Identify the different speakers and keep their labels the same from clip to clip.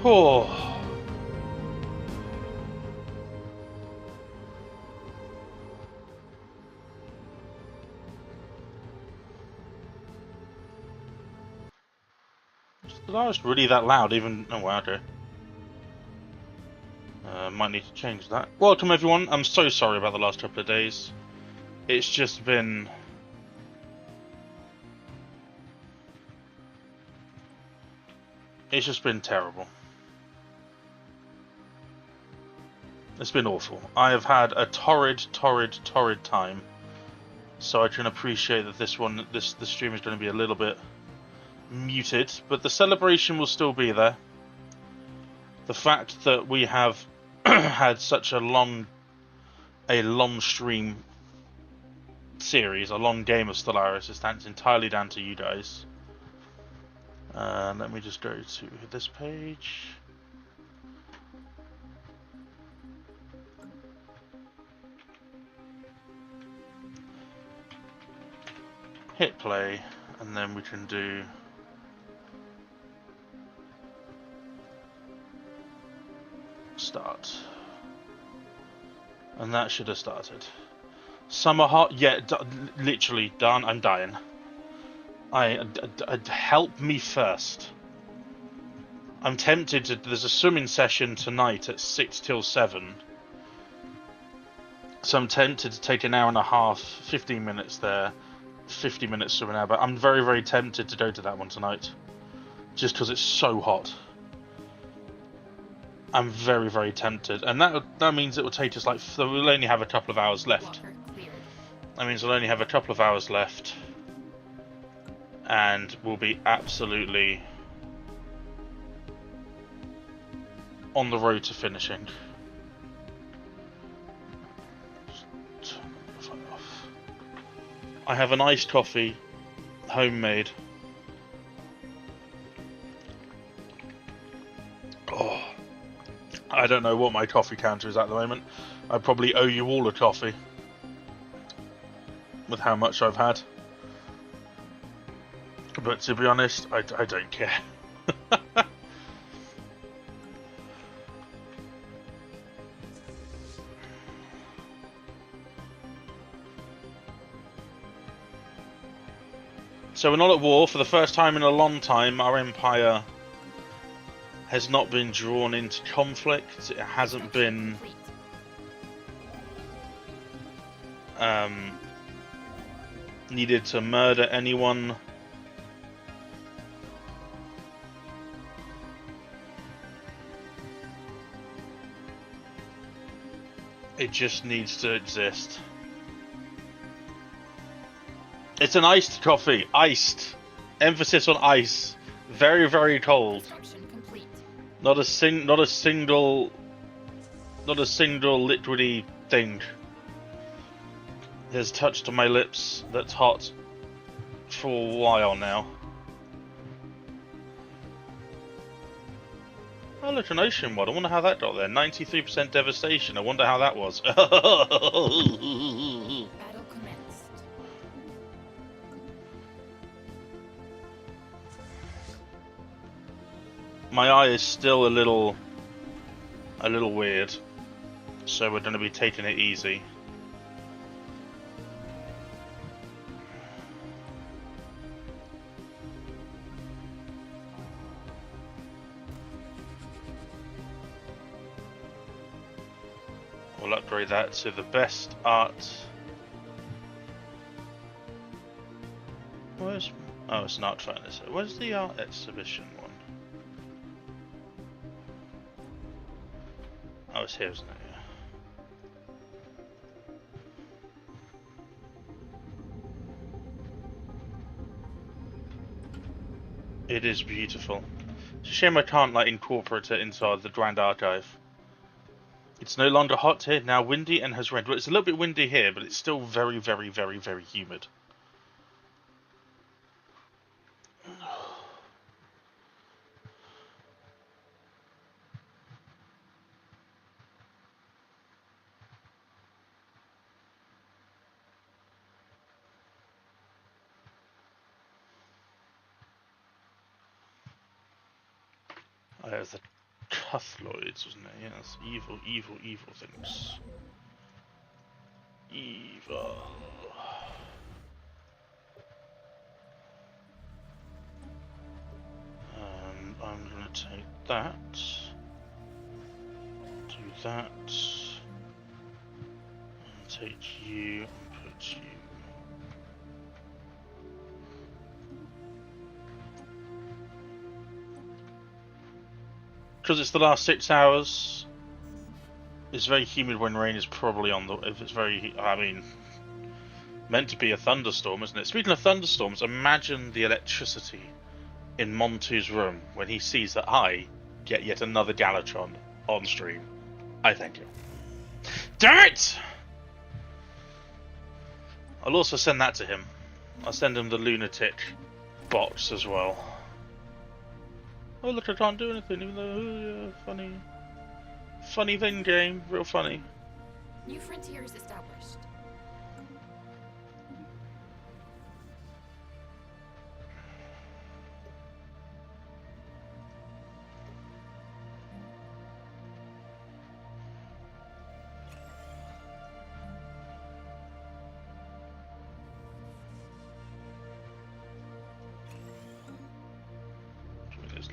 Speaker 1: Oh. That was really that loud, even. Oh, wow, okay. Might need to change that. Welcome, everyone. I'm so sorry about the last couple of days. It's just been. It's just been terrible. It's been awful. I have had a torrid time. So I can appreciate that this stream is going to be a little bit muted, but the celebration will still be there. The fact that we have had such a long stream series, a long game of Stellaris, is thanks entirely down to you guys. Let me just go to this page. Hit play, and then we can do start. And that should have started. Summer hot, yeah, literally done. I'm dying. Help me first. I'm tempted to. There's a swimming session tonight at 6 till 7. So I'm tempted to take an hour and a half, 15 minutes there, 50 minutes swimming out. But I'm very, very tempted to go to that one tonight, just because it's so hot. I'm very, very tempted, and that means it will take us we'll only have a couple of hours left. That means we'll only have a couple of hours left, and we'll be absolutely on the road to finishing. Just turn the phone off. I have an iced coffee, homemade. Oh, I don't know what my coffee counter is at the moment. I probably owe you all a coffee with how much I've had. But to be honest, I don't care. So we're not at war. For the first time in a long time, our empire has not been drawn into conflict. It hasn't been needed to murder anyone. It just needs to exist. It's an iced coffee. Iced. Emphasis on ice. Very, very cold. Not a single liquidy thing has touched my lips that's hot for a while now. Oh, look, an ocean mod. I wonder how that got there. 93% devastation. I wonder how that was.
Speaker 2: Battle commenced.
Speaker 1: My eye is still a little weird, so we're going to be taking it easy. We'll upgrade that to the best art. Where's... Oh, it's an art furnace. Where's the art exhibition one? Oh, it's here, isn't it? Yeah. It is beautiful. It's a shame I can't incorporate it inside the Grand Archive. It's no longer hot here, now windy and has rained. Well, it's a little bit windy here, but it's still very, very, very, very humid. There's the Tuthloids, wasn't it? Yes, evil, evil, evil things. Evil. And I'm gonna take that. Do that. And take you and put you. Because it's the last 6 hours, it's very humid when rain is probably on the... If it's very... I mean... Meant to be a thunderstorm, isn't it? Speaking of thunderstorms, imagine the electricity in Montu's room when he sees that I get yet another Galatron on stream. I thank you. Damn it! I'll also send that to him. I'll send him the lunatic box as well. Oh look, I can't do anything, even though, funny. Funny thing, game. Real funny.
Speaker 2: New frontiers established.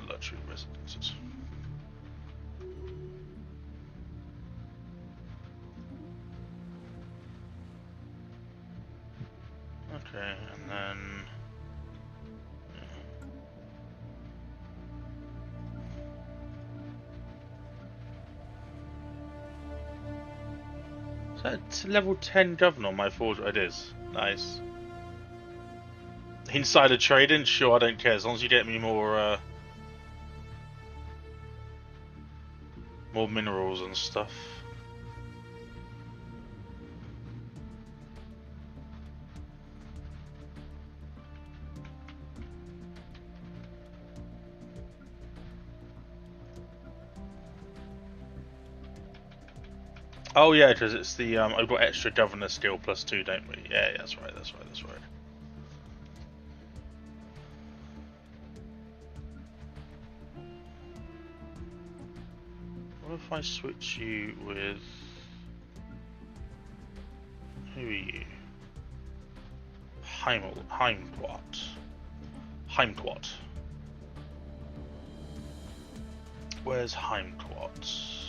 Speaker 1: Luxury residences. Okay, and then is that level 10 governor on my forge? It is. Nice. Insider trading? Sure, I don't care as long as you get me more more minerals and stuff. Oh yeah, because it's the I've got extra governor skill +2, don't we? Yeah, that's right, that's right, that's right. What if I switch you with... Who are you? Heimquat. Where's Heimquat?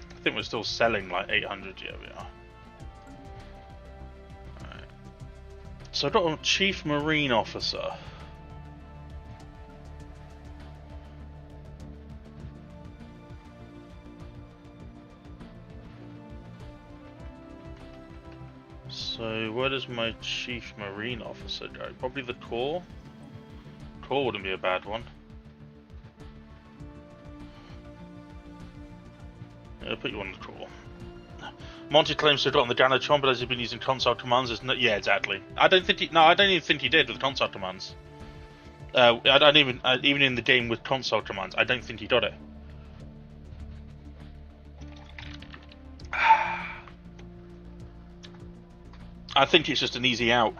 Speaker 1: I think we're still selling like 800. Yeah, we are. Alright. So I've got a Chief Marine Officer. So where does my Chief Marine Officer go? Probably the Corps? Corps wouldn't be a bad one. I'll put you on the Corps. Monty claims to have gotten the Galatron, but has he been using console commands? Yeah, exactly. I don't think he. No, I don't even think he did with console commands. I don't even in the game with console commands, I don't think he got it. I think it's just an easy out.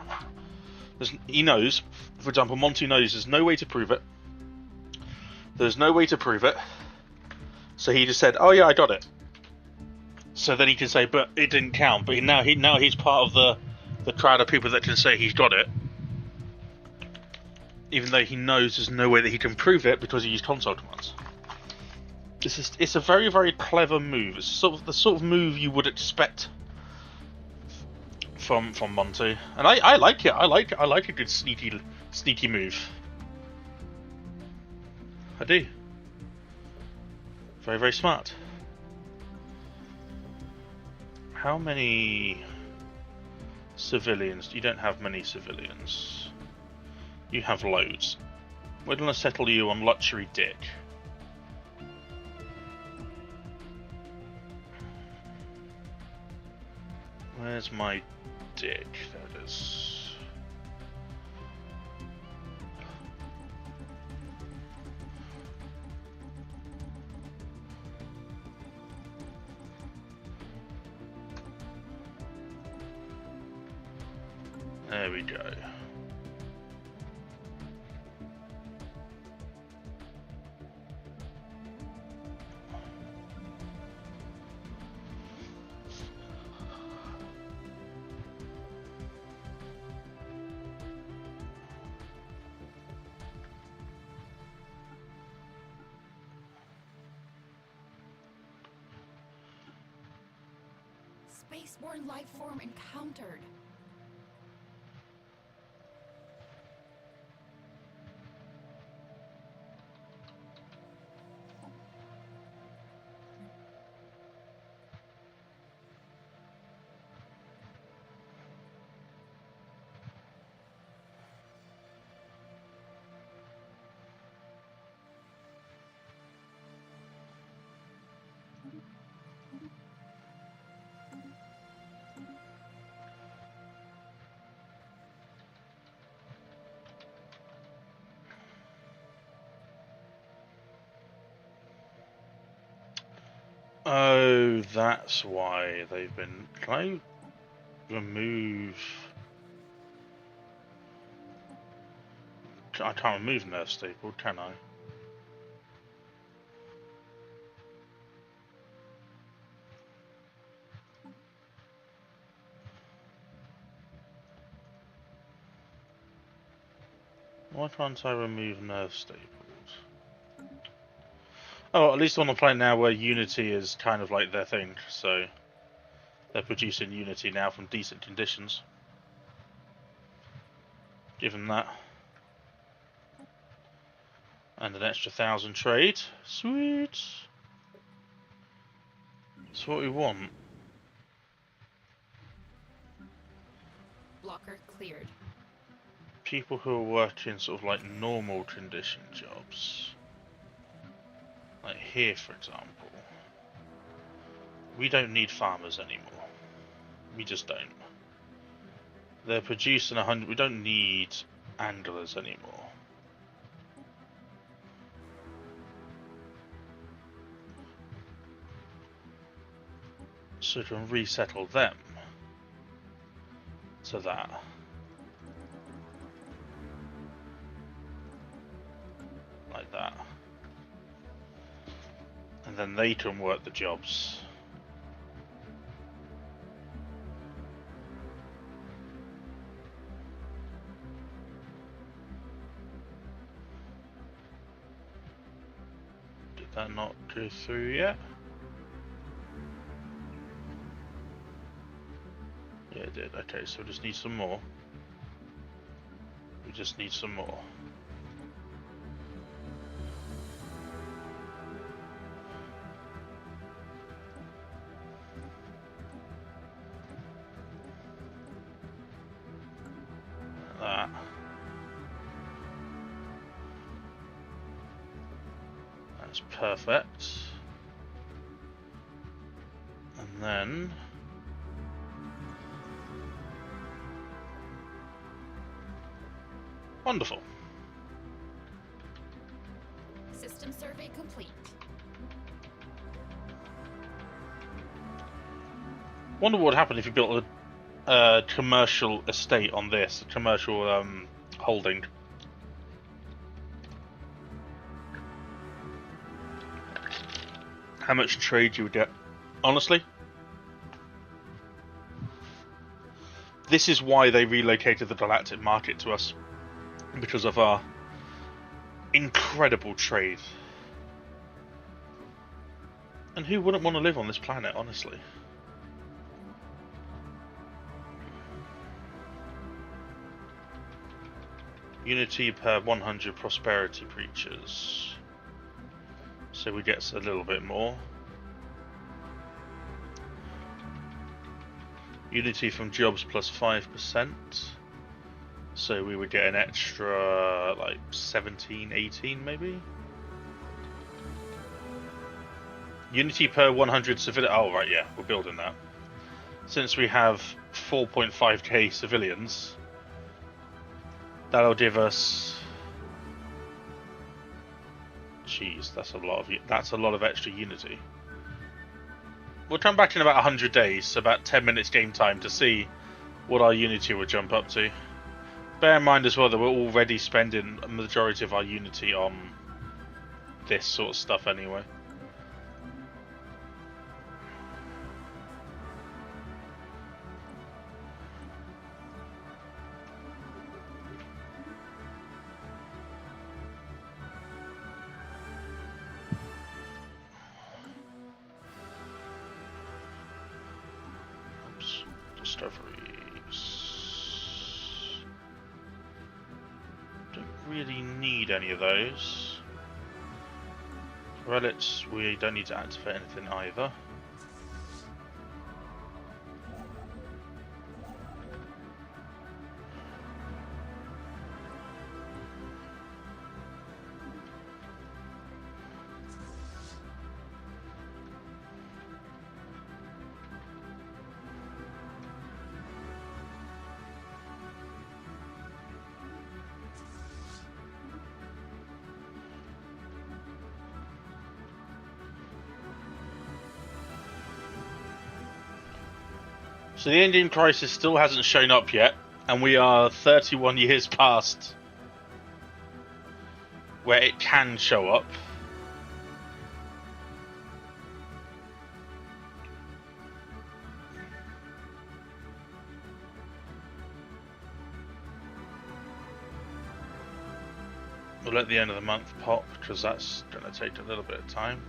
Speaker 1: He knows, for example, Monty knows there's no way to prove it. There's no way to prove it. So he just said, "Oh yeah, I got it." So then he can say, "But it didn't count." But now he's part of the crowd of people that can say he's got it, even though he knows there's no way that he can prove it because he used console commands. It's a very, very clever move. It's the sort of move you would expect from Monty, and I like it. I like a good sneaky move. I do. Very, very smart. How many civilians? You don't have many civilians. You have loads. We're gonna settle you on Luxury Dick. Where's my dick. There it is. There we go.
Speaker 2: Spaceborne life form encountered. Oh, that's why they've been... Can I remove... I can't remove nerve staple, can I? Why can't I remove nerve staples? Oh, at least on the planet now where Unity is kind of like their thing, so they're producing Unity now from decent conditions. Give them that. And an extra 1,000 trade. Sweet! That's what we want. Blocker cleared.
Speaker 1: People who are working sort of like normal condition jobs. Like here, for example. We don't need farmers anymore. We just don't. They're producing 100. We don't need anglers anymore. So we can resettle them to that. Like that. And then they can work the jobs. Did that not go through yet? Yeah, it did. Okay, so we just need some more. We just need some more. That. That's perfect. And then wonderful.
Speaker 2: System survey complete.
Speaker 1: Wonder what would happen if you built a commercial estate on this, a commercial holding. How much trade you would get? Honestly, this is why they relocated the galactic market to us. Because of our incredible trade. And who wouldn't want to live on this planet, honestly? Unity per 100 prosperity creatures. So we get a little bit more. Unity from jobs plus 5%. So we would get an extra, like, 17, 18 maybe? Unity per 100 civilian. Oh, right, yeah, we're building that. since we have 4.5k civilians, that'll give us. Jeez, that's a lot of extra unity. We'll come back in about 100 days, so about 10 minutes game time, to see what our unity will jump up to. Bear in mind as well that we're already spending a majority of our unity on this sort of stuff anyway. Oops, discoveries. Don't really need any of those. Relics, we don't need to activate anything either. So the Indian crisis still hasn't shown up yet, and we are 31 years past where it can show up. We'll let the end of the month pop, because that's going to take a little bit of time.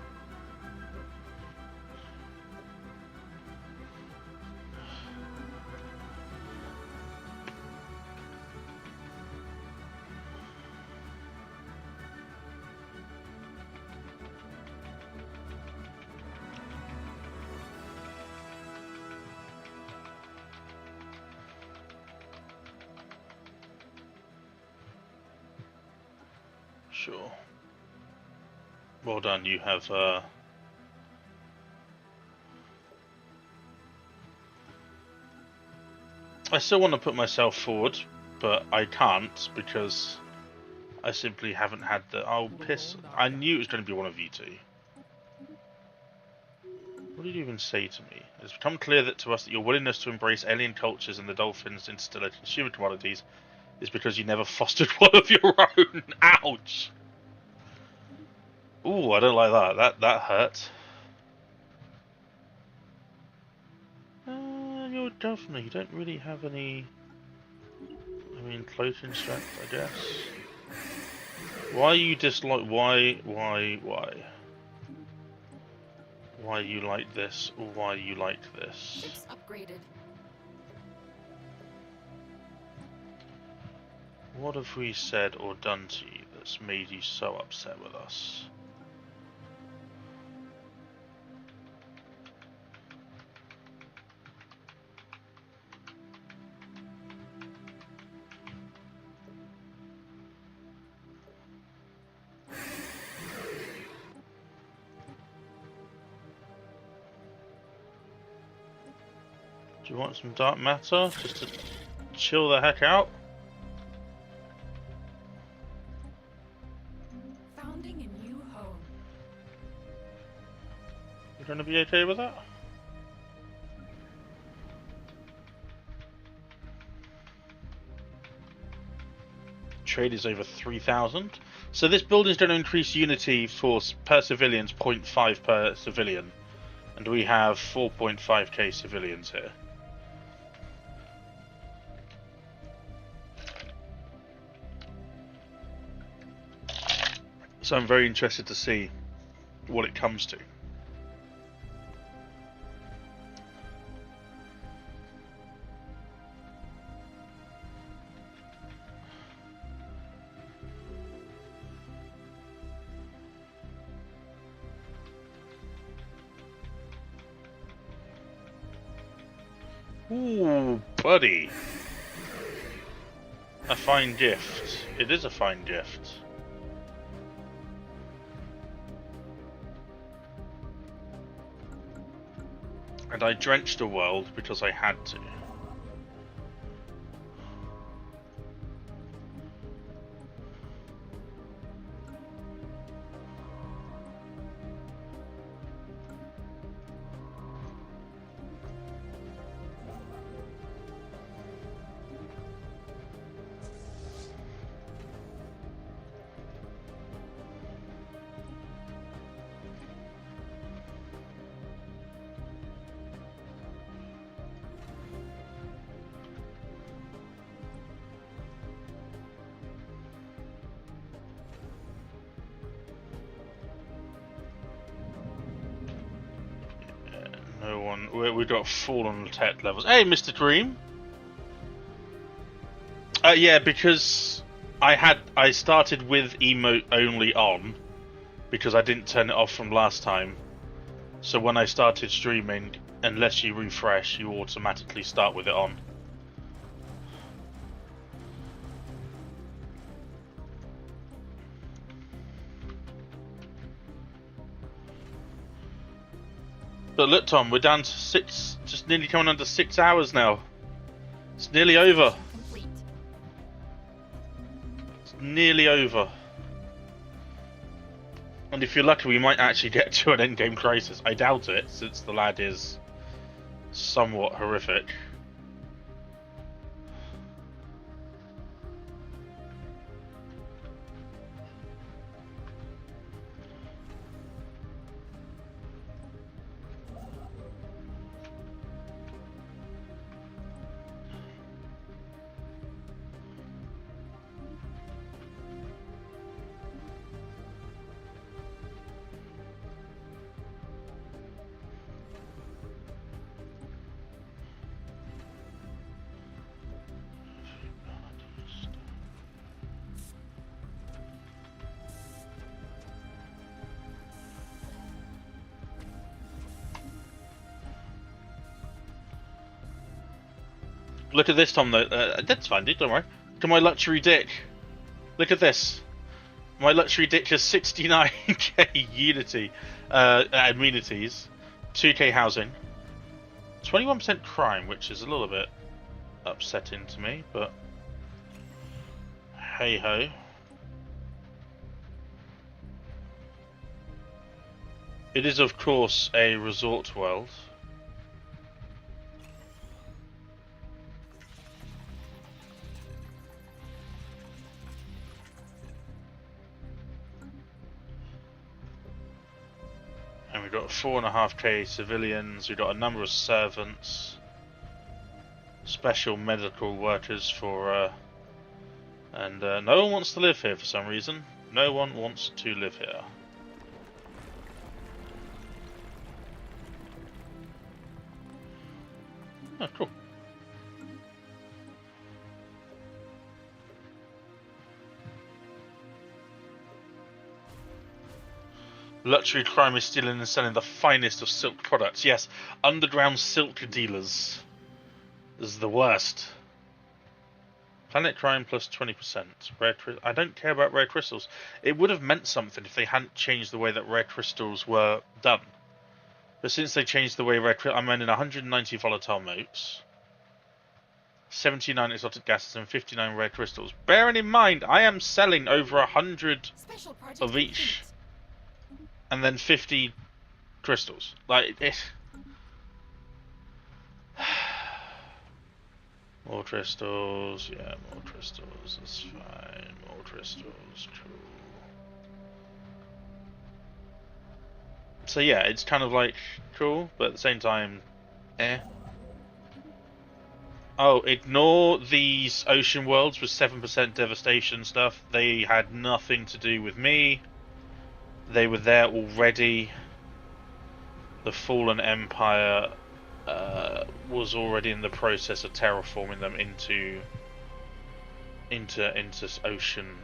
Speaker 1: Sure. Well done, you have I still want to put myself forward, but I can't because I simply haven't had the... Oh, piss. I knew it was going to be one of you two. What did you even say to me? It's become clear that to us that your willingness to embrace alien cultures and the dolphins interstellar consumer commodities is because you never fostered one of your own. Ouch! Ooh, I don't like that. That hurt. You're definitely. You don't really have any. I mean, floating strength, I guess. Why you dislike? Why? Why you like this, or why you like this?
Speaker 3: Ships upgraded.
Speaker 1: What have we said or done to you that's made you so upset with us? Do you want some dark matter just to chill the heck out?
Speaker 3: Founding a new home.
Speaker 1: You gonna be okay with that? Trade is over 3,000. So this building is going to increase unity for per civilians 0.5 per civilian, and we have 4.5k civilians here. So I'm very interested to see what it comes to. Ooh, buddy. A fine gift. It is a fine gift. And I drenched a world because I had to. No one. We've got fallen tech levels. Hey, Mr. Dream. Yeah, because I started with emote only on because I didn't turn it off from last time. So when I started streaming, unless you refresh, you automatically start with it on. But look, Tom, we're down to 6, just nearly coming under 6 hours now. It's nearly over.
Speaker 3: Complete.
Speaker 1: It's nearly over. And if you're lucky, we might actually get to an endgame crisis. I doubt it, since the lad is somewhat horrific. Look at this, Tom, though. That's fine, dude, don't worry. Look at my luxury dick. Look at this. My luxury dick has 69k Unity amenities, 2k housing, 21% crime, which is a little bit upsetting to me, but hey ho. It is, of course, a resort world. And we've got 4.5k civilians, we've got a number of servants, special medical workers for, and no one wants to live here for some reason. No one wants to live here. Oh, cool. Luxury crime is stealing and selling the finest of silk products. Yes, underground silk dealers. This is the worst. Planet crime plus 20%. I don't care about rare crystals. It would have meant something if they hadn't changed the way that rare crystals were done. But since they changed the way I'm earning 190 volatile motes, 79 exotic gases and 59 rare crystals. Bearing in mind, I am selling over 100 of each. And then 50 crystals. Like, it... More crystals, yeah, more crystals, that's fine. More crystals, cool. So yeah, it's kind of like, cool, but at the same time, eh. Oh, ignore these ocean worlds with 7% devastation stuff. They had nothing to do with me. They were there already. The Fallen Empire was already in the process of terraforming them into ocean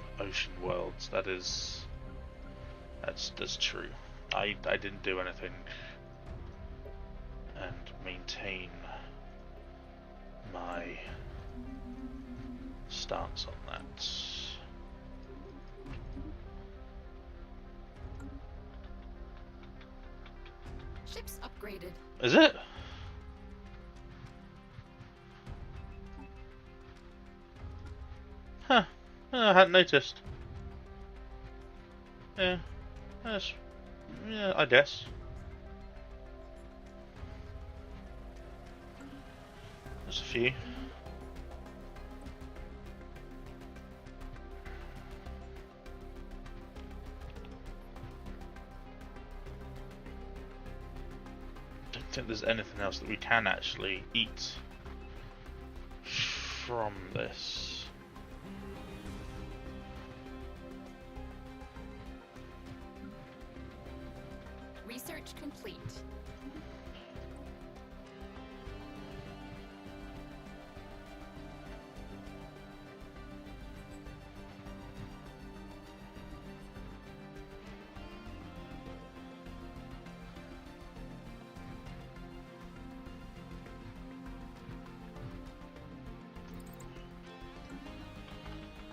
Speaker 1: worlds. That's true. I didn't do anything and maintain my stance on that.
Speaker 3: Ships upgraded.
Speaker 1: Is it? I hadn't noticed. Yeah, that's, yeah, I guess. There's a few. Don't think there's anything else that we can actually eat from this.
Speaker 3: Research complete.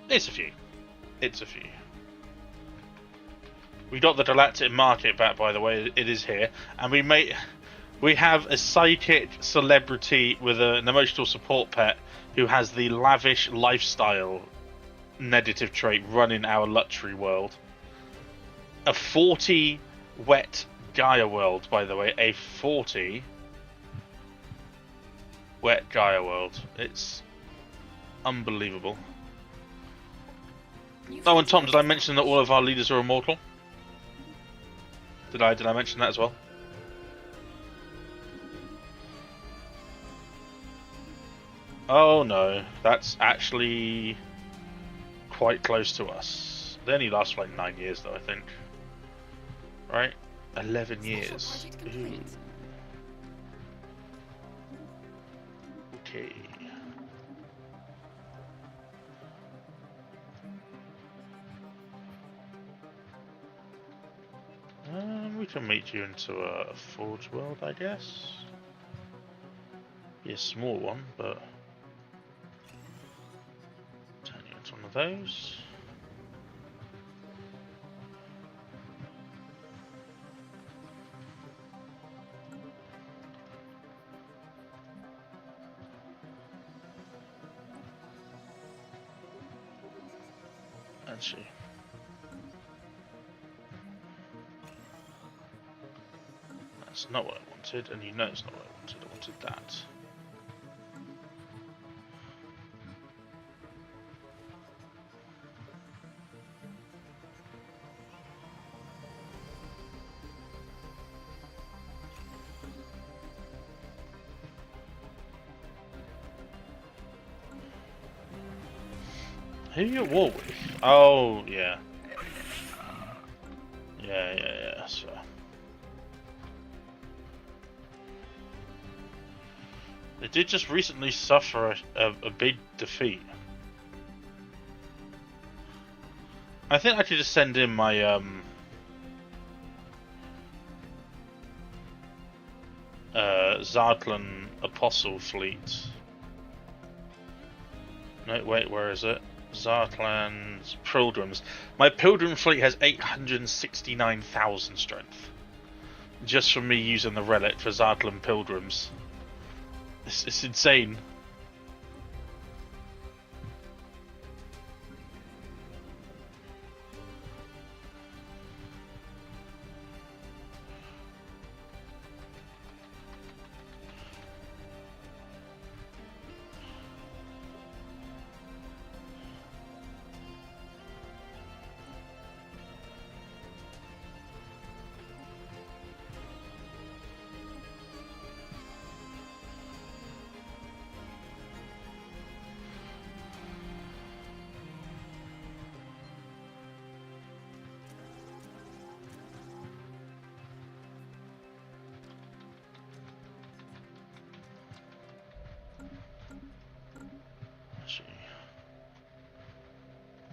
Speaker 1: It's a few. It's a few. We got the Galactic Market back, by the way. It is here, and we have a psychic celebrity with an emotional support pet who has the lavish lifestyle negative trait running our luxury world. A 40 wet Gaia world, by the way. A 40 wet Gaia world. It's unbelievable. Oh, and Tom, did I mention that all of our leaders are immortal? Did I mention that as well? Oh no, that's actually quite close to us. They only last for like 9 years though, I think. Right? 11 years. Ooh. Okay. We can meet you into a Forge world, I guess. Be a small one, but turn you into one of those. Actually. That's not what I wanted, and you know it's not what I wanted. I wanted that. Who are you at war with? Oh, yeah. Yeah, that's fair. They did just recently suffer a big defeat. I think I could just send in my Zartlan Apostle fleet. No, wait, where is it? Zartlan's Pilgrims. My Pilgrim fleet has 869,000 strength. Just from me using the relic for Zartlan Pilgrims. It's insane.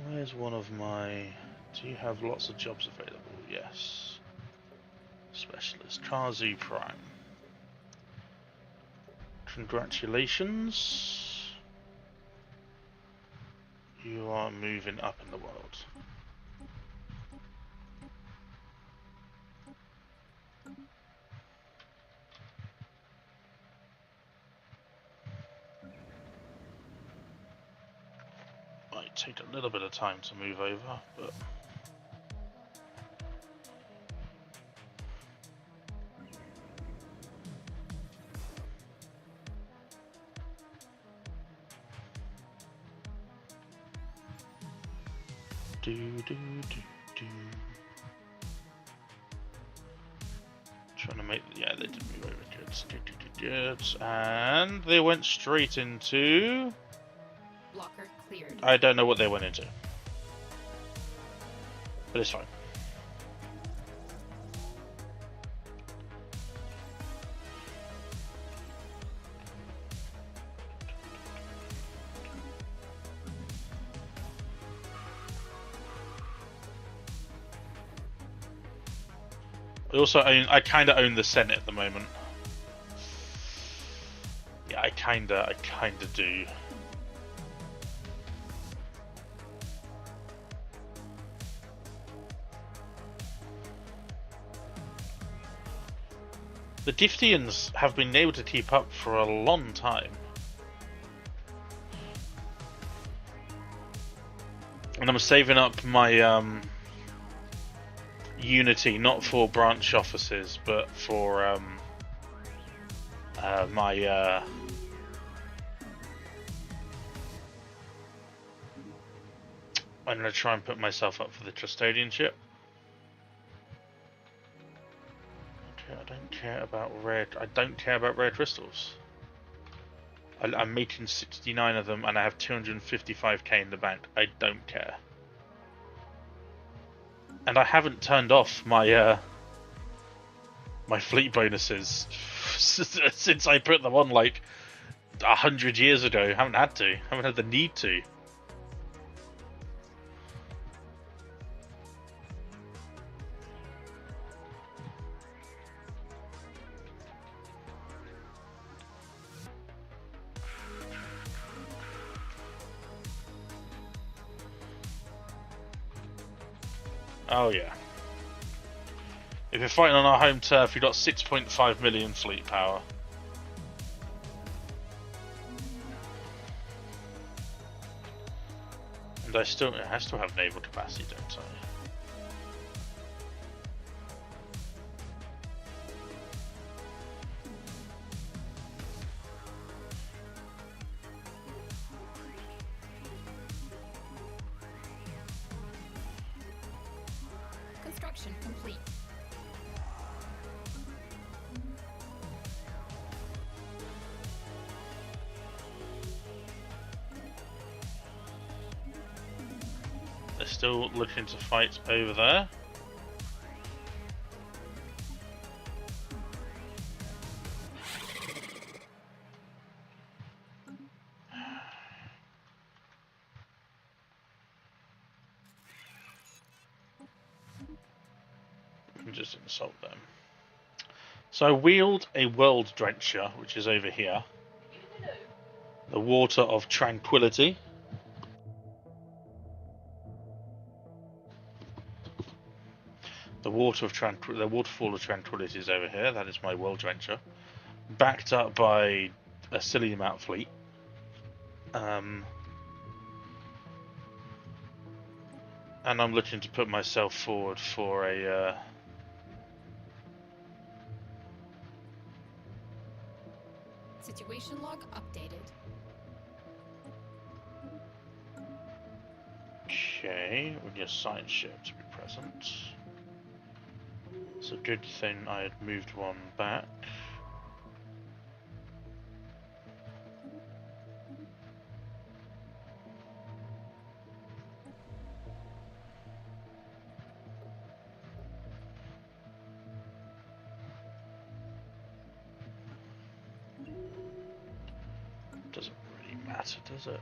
Speaker 1: Where's one of my... Do you have lots of jobs available? Yes. Specialist. Kazu Prime. Congratulations. You are moving up in the world. Right, take a little bit of time to move over, but trying to make, yeah, they did move over. Good. And they went straight into.
Speaker 3: Blocker cleared.
Speaker 1: I don't know what they went into, but it's fine. I also own, I kind of own the Senate at the moment. Yeah, I kinda do. The Diftians have been able to keep up for a long time. And I'm saving up my Unity, not for branch offices, but for my I'm going to try and put myself up for the custodianship. Okay, I don't care about red. I don't care about rare crystals. I'm making 69 of them, and I have 255k in the bank. I don't care. And I haven't turned off my my fleet bonuses since I put them on like 100 years ago. I haven't had to. I haven't had the need to. Oh yeah. If you're fighting on our home turf, you've got 6.5 million fleet power. And I still have naval capacity, don't I?
Speaker 3: Construction complete.
Speaker 1: They're still looking to fight over there. Just insult them. So I wield a world drencher, which is over here. The water of tranquility. The waterfall of tranquility is over here. That is my world drencher, backed up by a silly amount fleet. And I'm looking to put myself forward for a.
Speaker 3: Situation log updated.
Speaker 1: Okay, we need a science ship to be present. It's a good thing I had moved one back. Doesn't really matter, does it?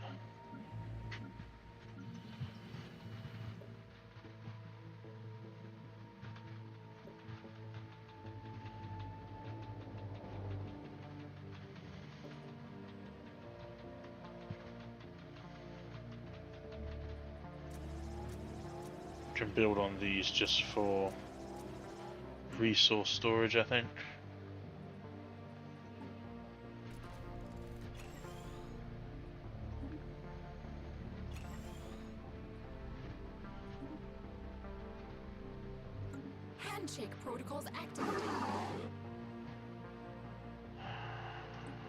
Speaker 1: Can build on these just for resource storage, I think.
Speaker 3: Handshake protocols activated.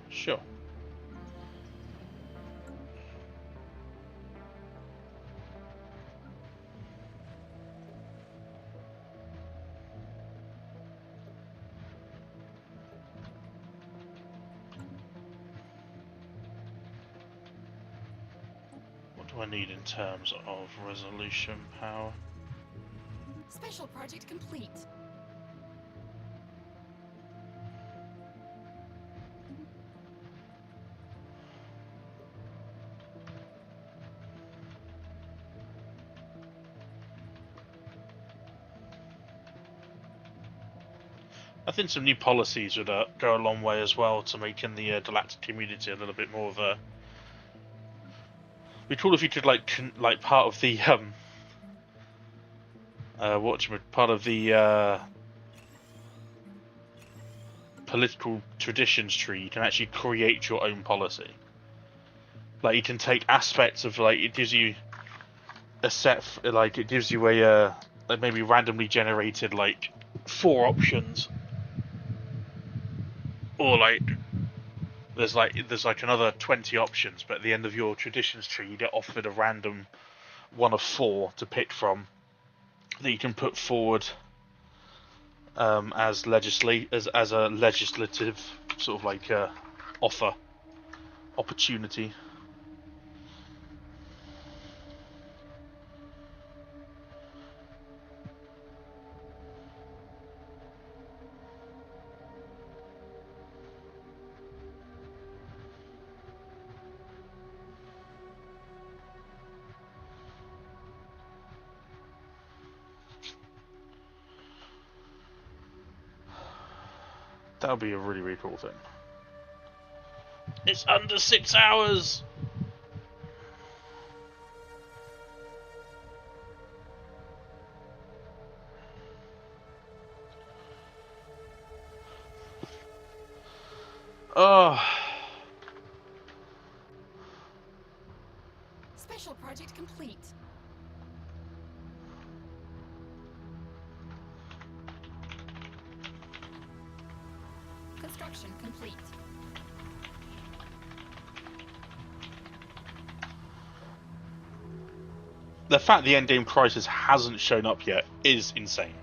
Speaker 1: Sure. What do I need in terms of resolution power?
Speaker 3: Special project complete.
Speaker 1: I think some new policies would go a long way as well to making the galactic community a little bit more of a. It'd be cool if you could like part of the part of the political traditions tree. You can actually create your own policy. Like you can take aspects of like it gives you a set like it gives you a like maybe randomly generated like 4 options. Or like there's like another 20 options, but at the end of your traditions tree you get offered a random one of 4 to pick from that you can put forward as a legislative sort of like opportunity. That would be a really, really cool thing. It's under 6 hours! Oh.
Speaker 3: Special project complete. Construction complete.
Speaker 1: The fact the endgame crisis hasn't shown up yet is insane.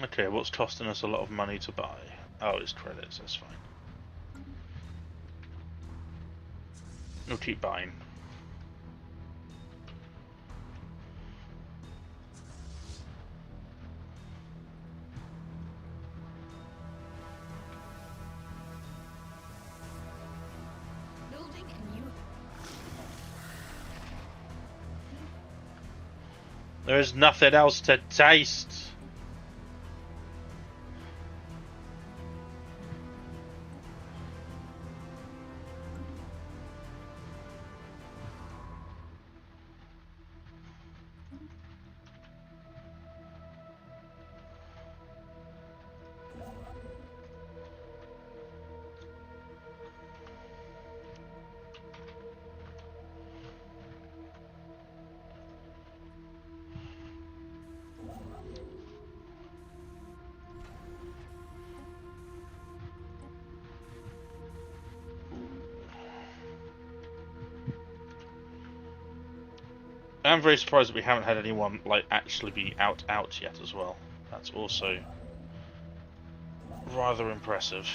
Speaker 1: Okay, what's costing us a lot of money to buy? Oh, it's credits, that's fine. We'll keep buying.
Speaker 3: Building a new.
Speaker 1: There's nothing else to taste. I'm very surprised that we haven't had anyone like actually be out yet as well. That's also rather impressive.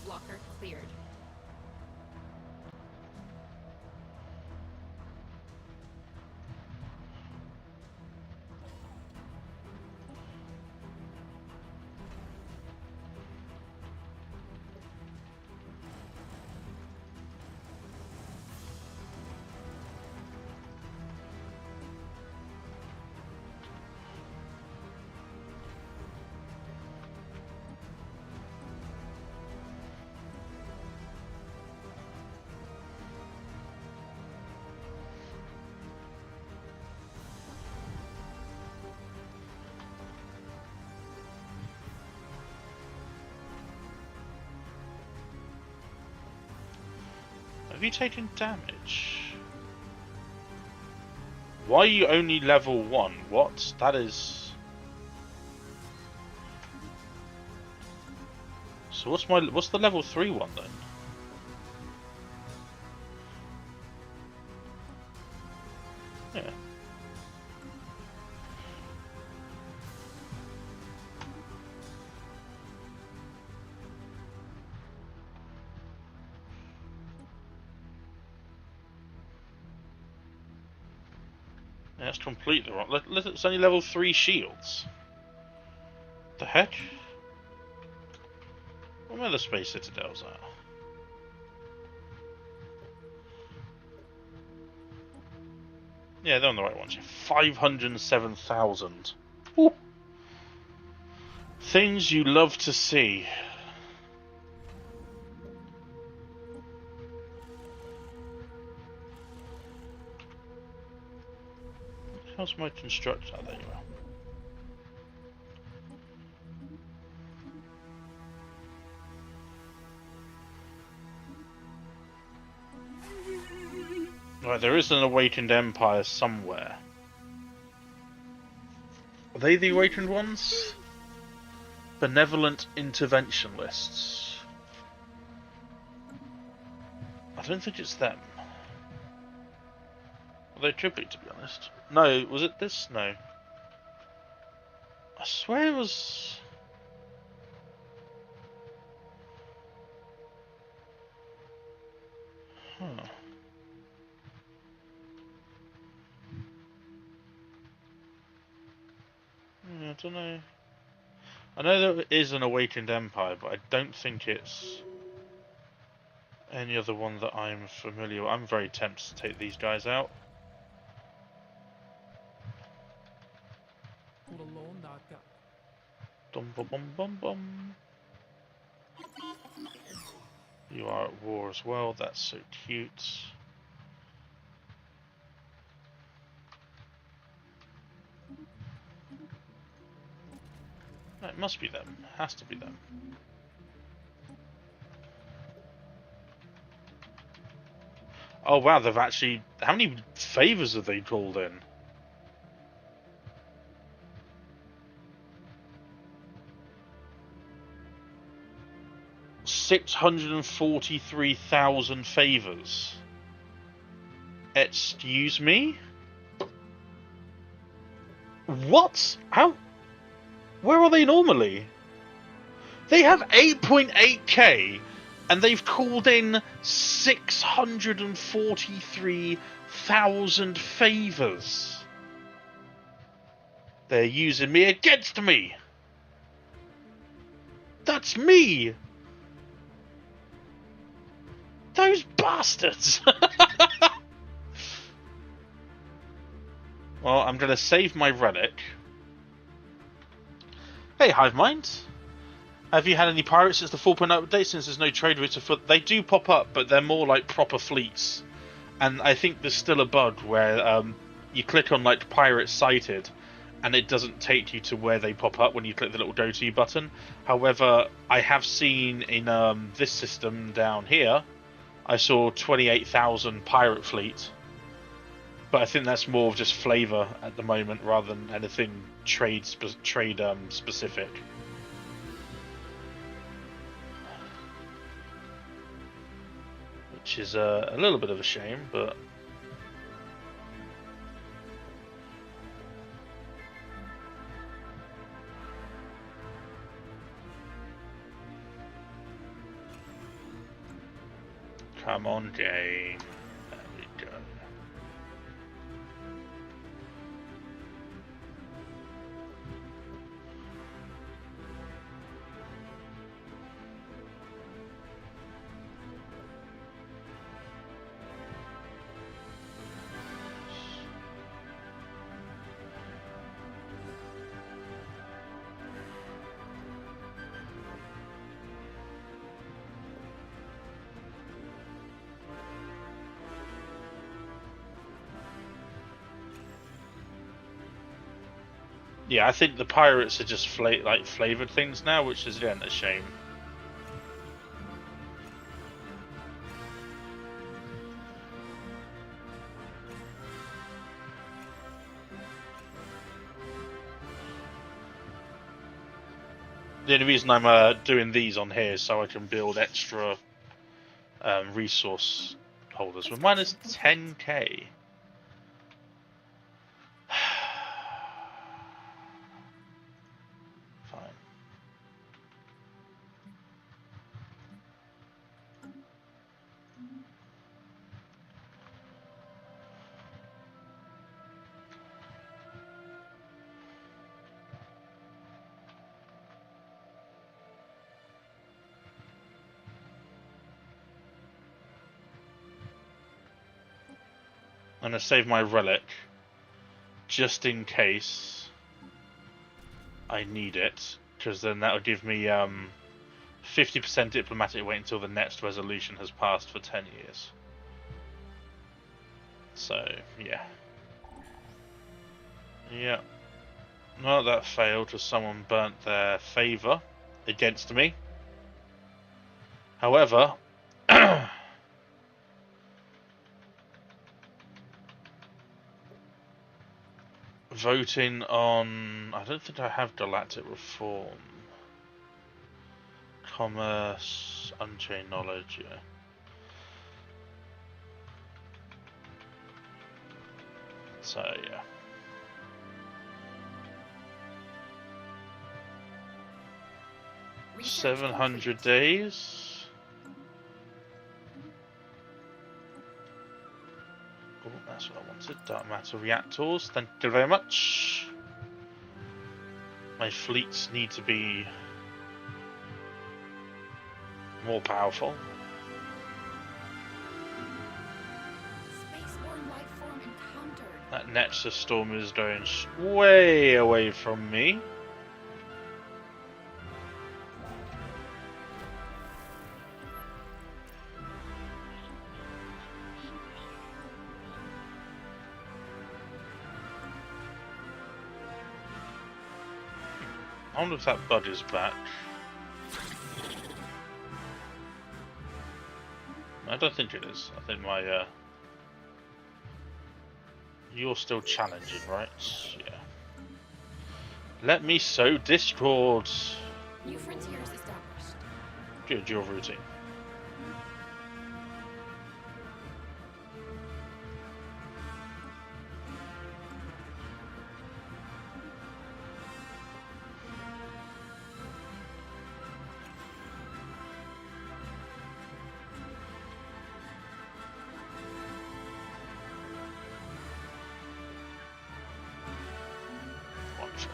Speaker 3: Blocker cleared.
Speaker 1: Have you taken damage? Why are you only level 1? What? That is... So what's the level 3 one then? Yeah. That's completely wrong. It's only level 3 shields. The heck? Where are the space citadels at? Yeah, they're on the right ones. 507,000. Things you love to see. How's my constructor? There you are. Right, there is an awakened empire somewhere. Are they the awakened ones? Benevolent interventionists. I don't think it's them. Well, they could be, to be honest. No, was it this? No. I swear it was... Huh. I don't know. I know there is an awakened empire, but I don't think it's any other one that I'm familiar with. I'm very tempted to take these guys out. Dum bum bum bum bum. You are at war as well. That's so cute. It must be them. It has to be them. Oh wow, they've actually... How many favours have they called in? $643,000 favours. Excuse me? What? How? Where are they normally? They have 8.8k and they've called in 643,000 favours. They're using me against me. That's me. Those bastards. Well, I'm going to save my relic. Hey, Hivemind. Have you had any pirates since the 4.0 update? Since there's no trade routes afoot, they do pop up, but they're more like proper fleets. And I think there's still a bug where you click on like pirate sighted, and it doesn't take you to where they pop up when you click the little go to button. However, I have seen in this system down here, I saw 28,000 pirate fleet. But I think that's more of just flavour at the moment rather than anything trade specific. Which is a little bit of a shame, but... Come on, game. There we go. Yeah, I think the pirates are just flavoured things now, which is again a shame. The only reason I'm doing these on here is so I can build extra resource holders. We're minus 10k. Fine. I'm going to save my relic just in case I need it, because then that'll give me 50% diplomatic wait until the next resolution has passed for 10 years. So, yeah. Yeah. Well, that failed because someone burnt their favour against me. However, voting on... I don't think I have galactic reform. Commerce, unchained knowledge, yeah. So, yeah.
Speaker 3: Research
Speaker 1: 700
Speaker 3: complete.
Speaker 1: days. Oh, that's what I wanted. Dark matter reactors. Thank you very much. My fleets need to be more powerful.
Speaker 3: Spaceborne life form encountered.
Speaker 1: That Nexus storm is going way away from me. I wonder if that bud is back. I don't think it is. I think my you're still challenging, right? Yeah. Let me sow discord.
Speaker 3: New frontiers established.
Speaker 1: Good, your routine. Wonderful.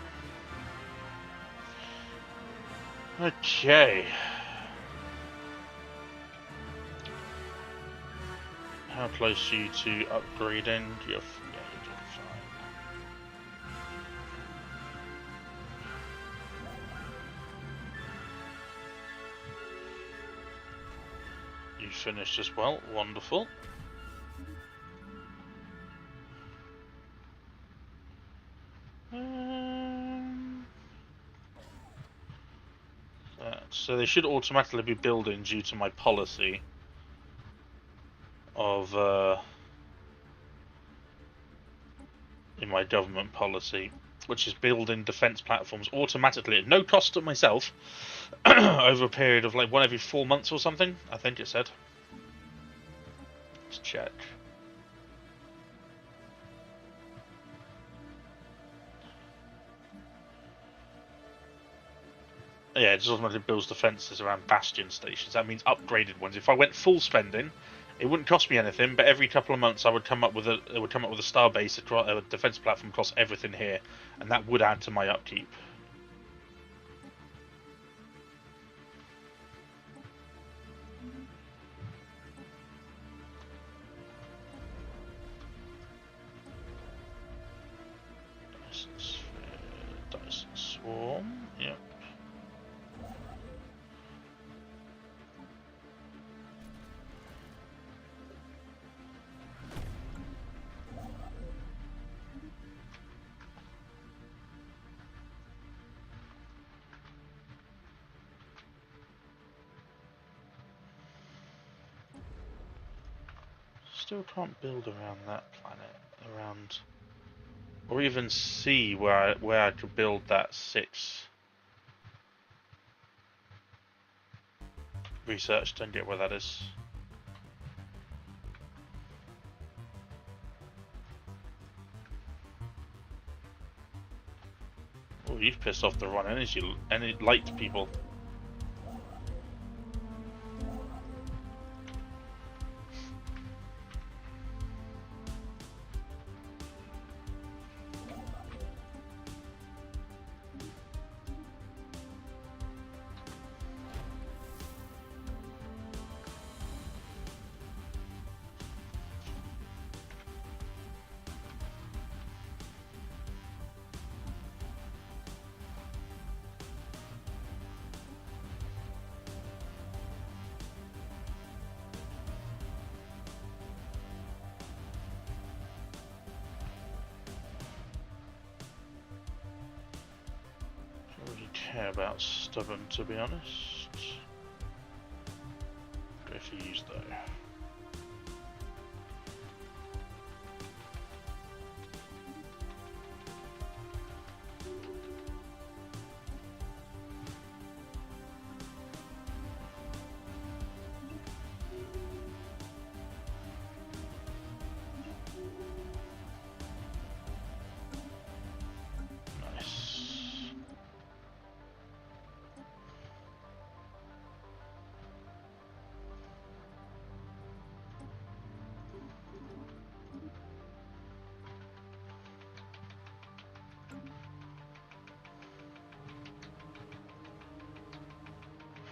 Speaker 1: Okay. How close are you to upgrading? You're doing fine. You finished as well. Wonderful. So they should automatically be building due to my policy of in my government policy, which is building defense platforms automatically at no cost to myself over a period of like one every 4 months or something, I think it said. Let's check. Yeah, it just automatically builds defences around bastion stations. That means upgraded ones. If I went full spending, it wouldn't cost me anything, but every couple of months I would come up with a star base, a defence platform across everything here, and that would add to my upkeep. Dyson Swarm, yep. Still can't build around that planet, or even see where I could build that 6 research, don't get where that is. Oh, you've pissed off the wrong energy light people. Care about stubborn, to be honest. Go for use though.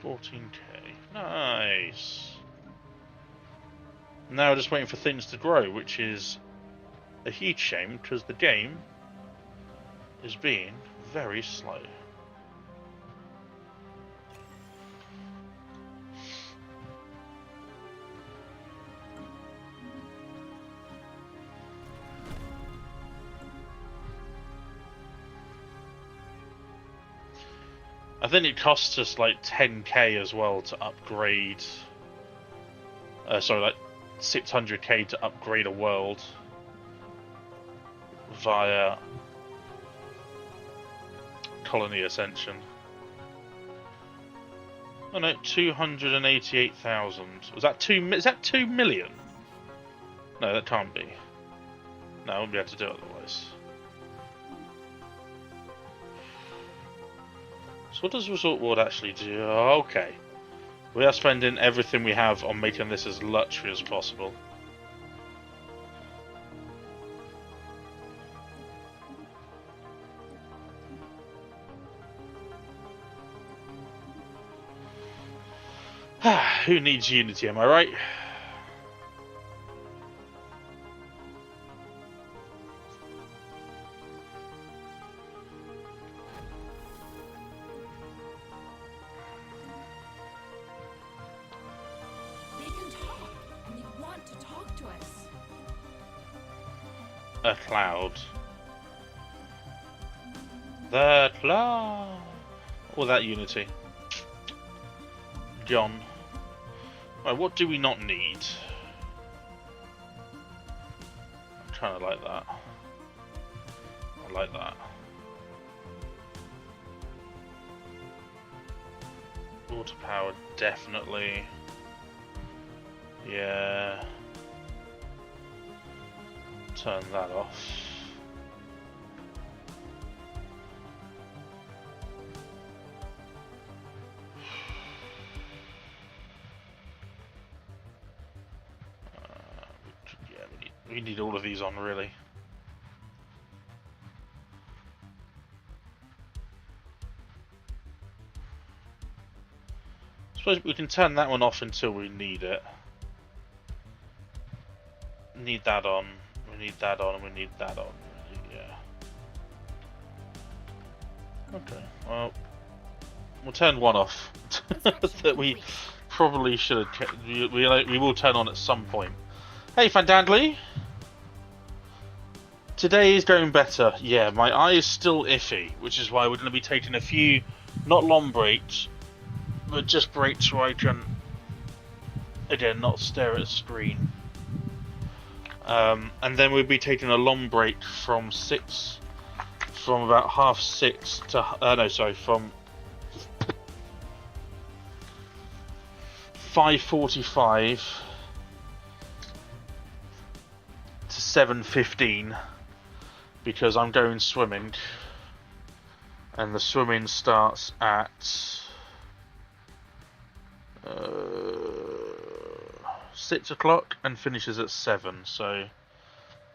Speaker 1: $14k. Nice. Now we're just waiting for things to grow, which is a huge shame because the game is being very slow. I think it costs us like 10k as well to upgrade. Sorry, like 600k to upgrade a world via Colony Ascension. Oh no, 288,000. Was that 2? Is that 2 million? No, that can't be. No, I won't be able to do it otherwise. So what does Resort Ward actually do? Oh, okay. We are spending everything we have on making this as luxury as possible. Who needs Unity, am I right? A cloud. The cloud. Or that Unity. John. Right, what do we not need? I kind of like that. I like that. Water power, definitely. Yeah. Turn that off. Yeah, we need all of these on, really. I suppose we can turn that one off until we need it. Need that on. We need that on, and we need that on. Yeah. Okay. Well, we'll turn one off. That we probably should have. We will turn on at some point. Hey, Fandandly. Today is going better. Yeah, my eye is still iffy, which is why we're going to be taking a few, not long breaks, but just breaks where I can, again, not stare at a screen. And then we'll be taking a long break from about 6:30 to, from 5:45 to 7:15 because I'm going swimming, and the swimming starts at 6 o'clock and finishes at 7. So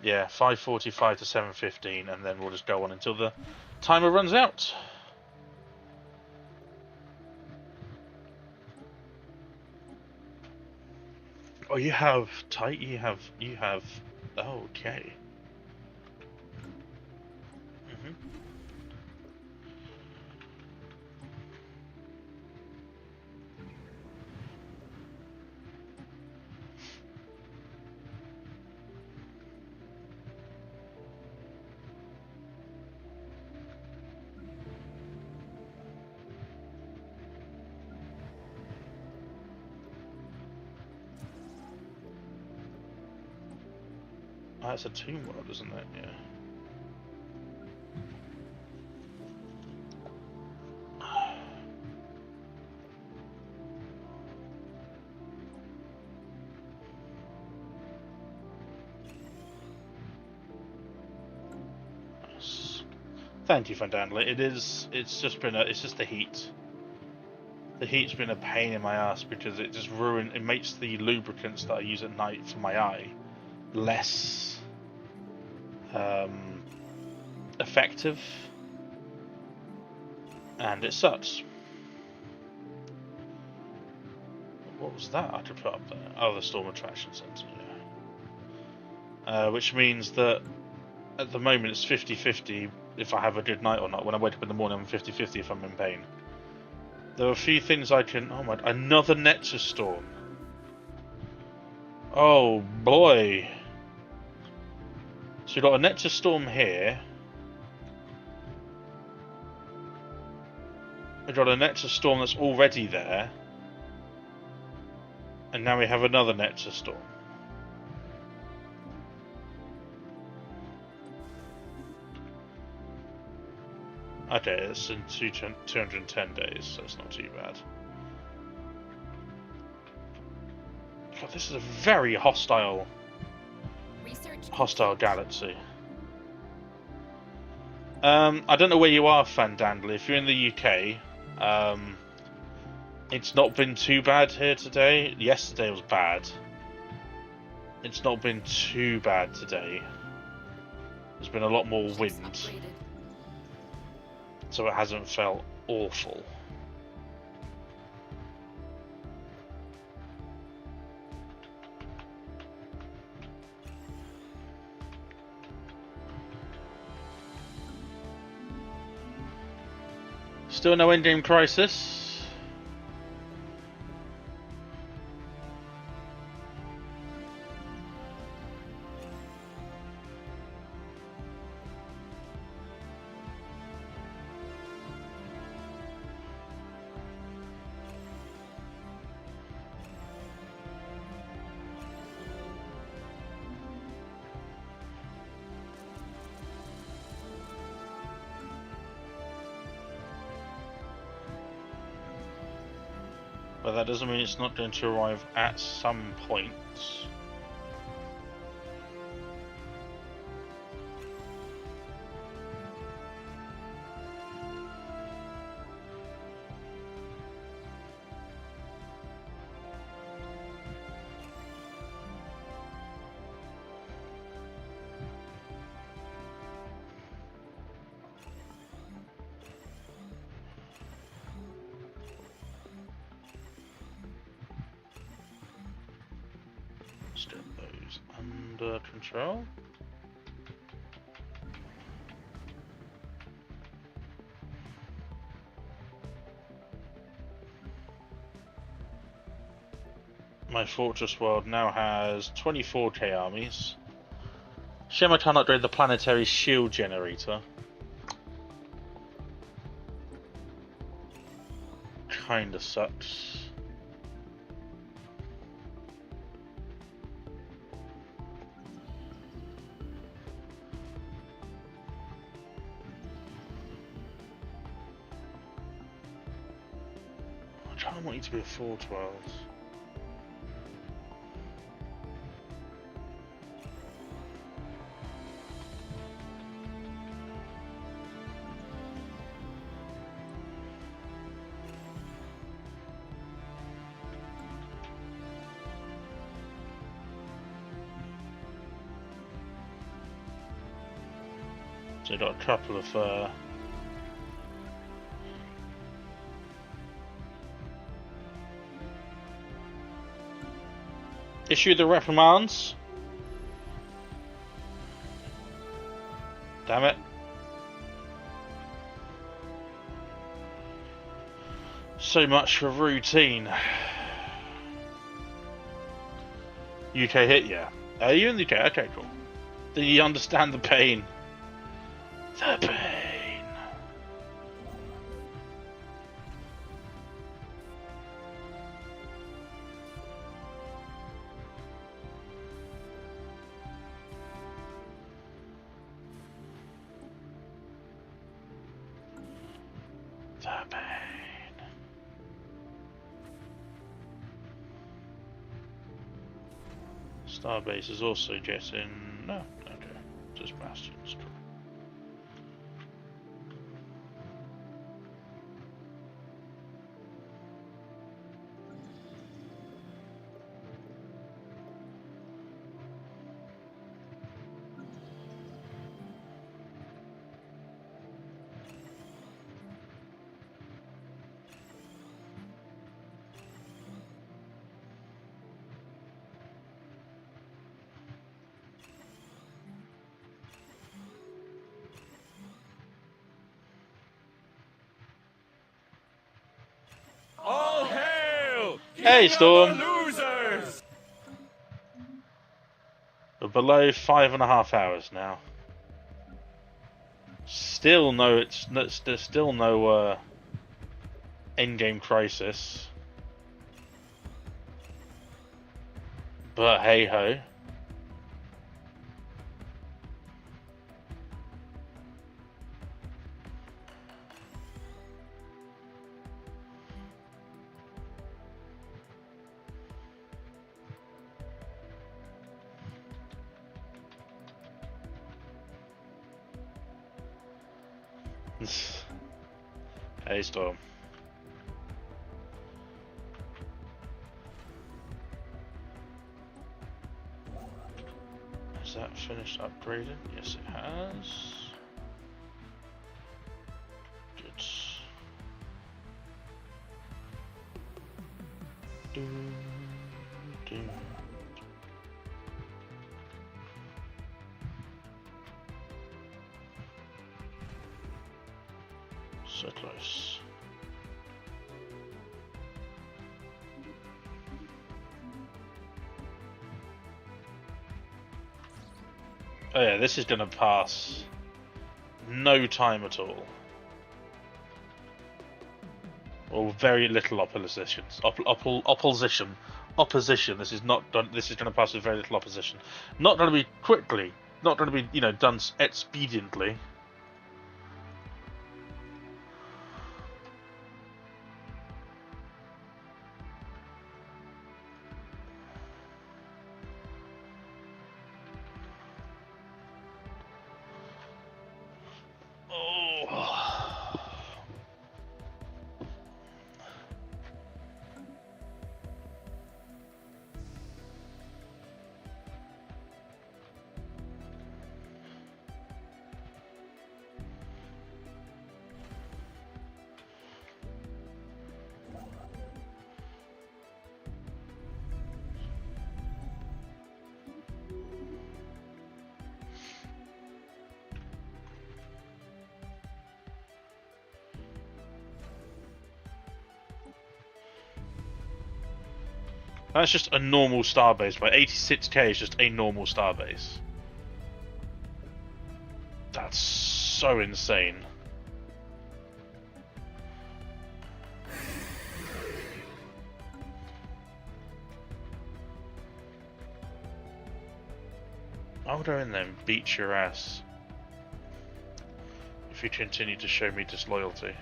Speaker 1: yeah, 5:45 to 7:15, and then we'll just go on until the timer runs out. Oh, you have tight. You have. Oh, okay. Oh, it's a tomb world, isn't it? Yeah. Thank you, Fandandler. It's just the heat. The heat's been a pain in my ass because it just it makes the lubricants that I use at night for my eye less effective, and it sucks. What was that I could put up there? Oh, the Storm Attraction Centre, yeah. Which means that at the moment it's 50-50 if I have a good night or not. When I wake up in the morning, I'm 50-50 if I'm in pain. There are a few things I can... Oh my... Another Nexus Storm. Oh boy. So you've got a Nexus Storm here. We've got a Nexus Storm that's already there. And now we have another Nexus Storm. Okay, it's in 210 days, so it's not too bad. God, this is a very hostile galaxy. I don't know where you are, Fandandler. If you're in the UK, it's not been too bad here today. Yesterday was bad. It's not been too bad today. There's been a lot more wind, so it hasn't felt awful. Still no endgame crisis. But that doesn't mean it's not going to arrive at some point. Let's get those under control. My fortress world now has 24k armies. Shame I can't upgrade the planetary shield generator. Kinda sucks. I kind of want you to be a 412. So we've got a couple of issue the reprimands. Damn it. So much for routine. UK hit, yeah. Are you in the UK? Okay, cool. Do you understand the pain? The pain. The pain. Starbase is also getting... No, okay. Just bastions.
Speaker 4: All hail!
Speaker 1: Hey, Storm!
Speaker 4: Losers!
Speaker 1: We're below 5.5 hours now. Still no, there's still no endgame crisis. But hey ho. Hey, Storm. Has that finished upgrading? Yes, it has. Good. Do, do. So close. Oh yeah, this is gonna pass. No time at all. Or very little opposition. Opposition. This is not done. This is gonna pass with very little opposition. Not gonna be quickly. Not gonna be, done expediently. That's just a normal starbase, right? 86k is just a normal starbase. That's so insane. I'll go in there and beat your ass if you continue to show me disloyalty.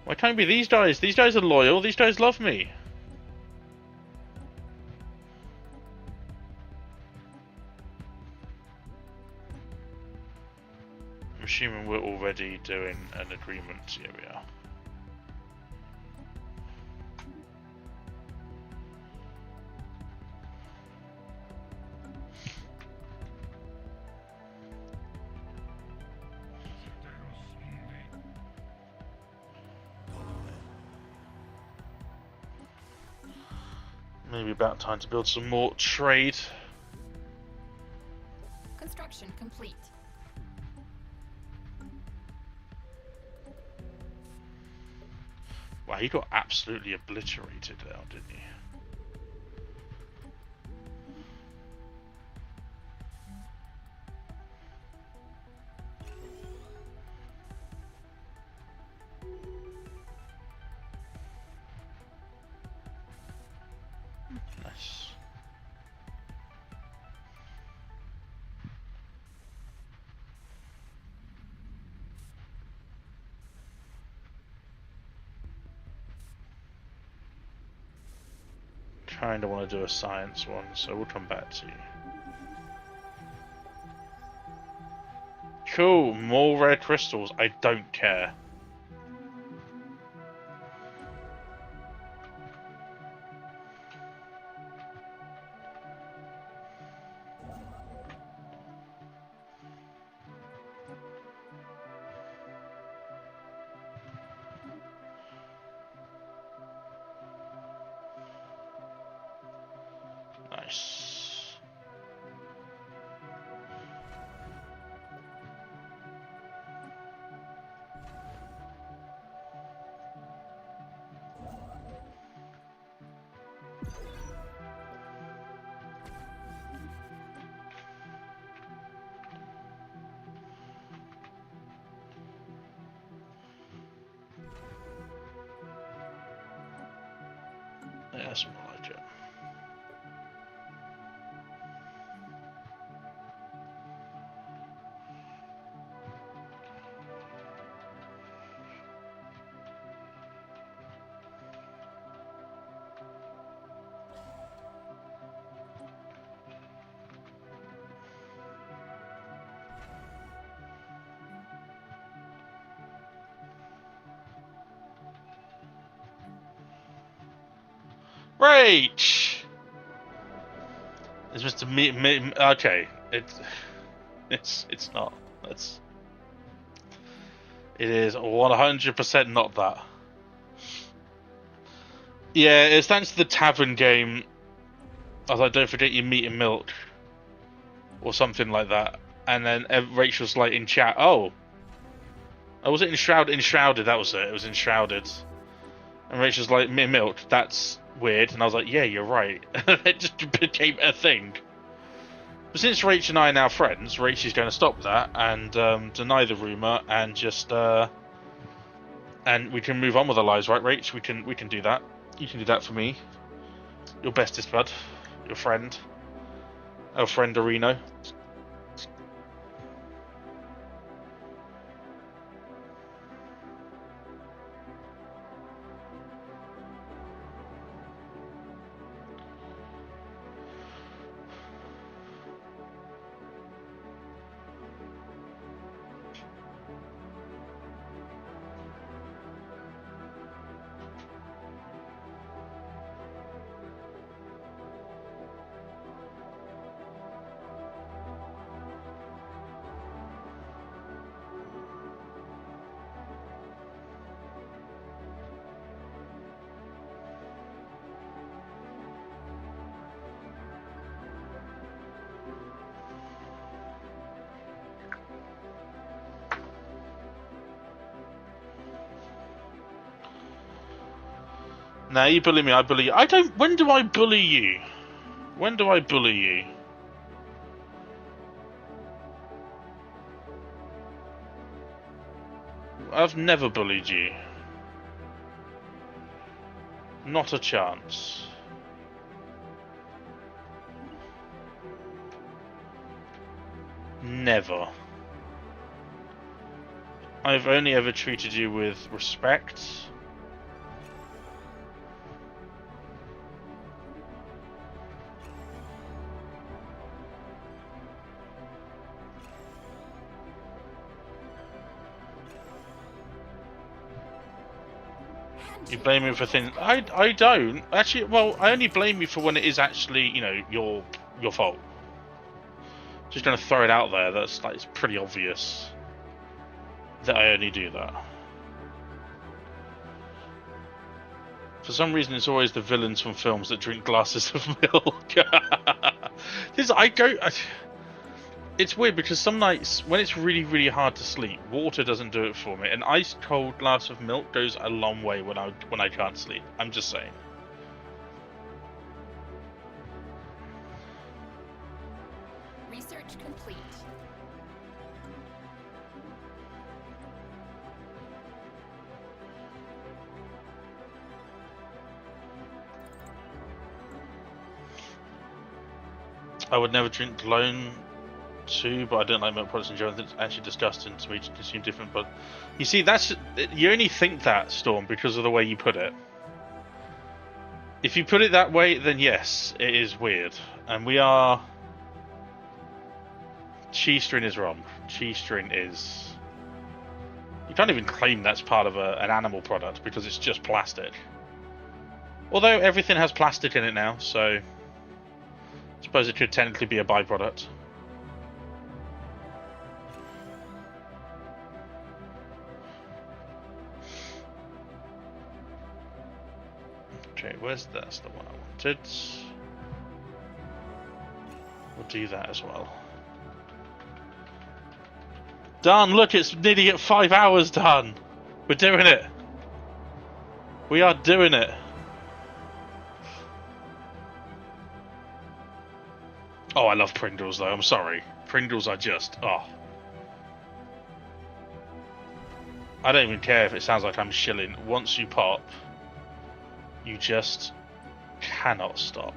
Speaker 1: Why can't it be these guys? These guys are loyal. These guys love me. I'm assuming we're already doing an agreement. Here we are. Maybe about time to build some more trade.
Speaker 3: Construction complete.
Speaker 1: Wow, you got absolutely obliterated now, didn't you? Nice. Kinda want to do a science one, so we'll come back to you. Cool, more rare crystals. I don't care. Nice. Yeah, that's more like it. Rach! It's Mr. Okay, it's not. It is 100% not that. Yeah, it's thanks to the tavern game. I was like, don't forget your meat and milk, or something like that. And then Rachel's like in chat. Oh, was it enshrouded? Enshrouded. That was it. It was enshrouded. And Rachel's like, meat and milk. That's weird. And I was like, yeah, you're right. It just became a thing. But since Rach and I are now friends, Rach is going to stop that and deny the rumor and just and we can move on with our lives, right, Rach? We can do that. You can do that for me. Your bestest bud, your friend, our friend Arino. Now you bully me, I bully you. I don't. When do I bully you? When do I bully you? I've never bullied you. Not a chance. Never. I've only ever treated you with respect. You blame me for things. I don't actually. Well, I only blame you for when it is actually, you know, your fault. Just gonna throw it out there. That's like, it's pretty obvious that I only do that. For some reason, it's always the villains from films that drink glasses of milk. It's weird because some nights, when it's really, really hard to sleep, water doesn't do it for me. An ice cold glass of milk goes a long way when I can't sleep. I'm just saying.
Speaker 3: Research complete.
Speaker 1: I would never drink cologne too, but I don't like milk products in general. It's actually disgusting to me to consume different. But you see, you only think that, Storm, because of the way you put it. If you put it that way, then yes, it is weird. And we are. Cheestrin is wrong. Cheestrin is. You can't even claim that's part of an animal product because it's just plastic. Although everything has plastic in it now, so. I suppose it could technically be a byproduct. Okay, where's that's the one I wanted. We'll do that as well. Done! Look, it's nearly at 5 hours done! We're doing it! We are doing it! Oh, I love Pringles though, I'm sorry. Pringles are just, oh. I don't even care if it sounds like I'm shilling. Once you pop, you just cannot stop.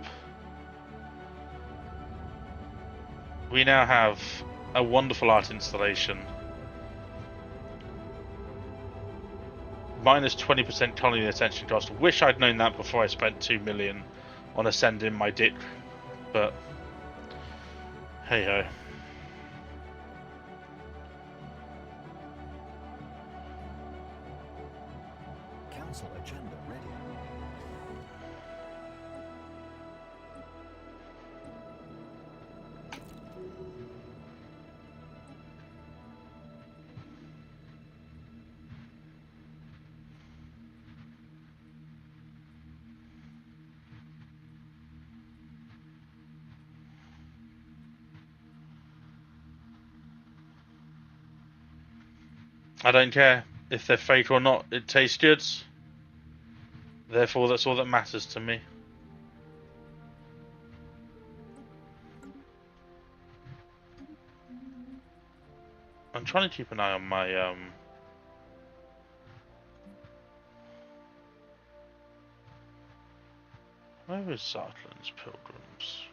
Speaker 1: We now have a wonderful art installation. Minus 20% colony attention cost. Wish I'd known that before I spent 2 million on ascending my dick, but hey ho.
Speaker 5: Council agenda ready.
Speaker 1: I don't care if they're fake or not, it tastes good. Therefore, that's all that matters to me. I'm trying to keep an eye on my where is Zartland's Pilgrims?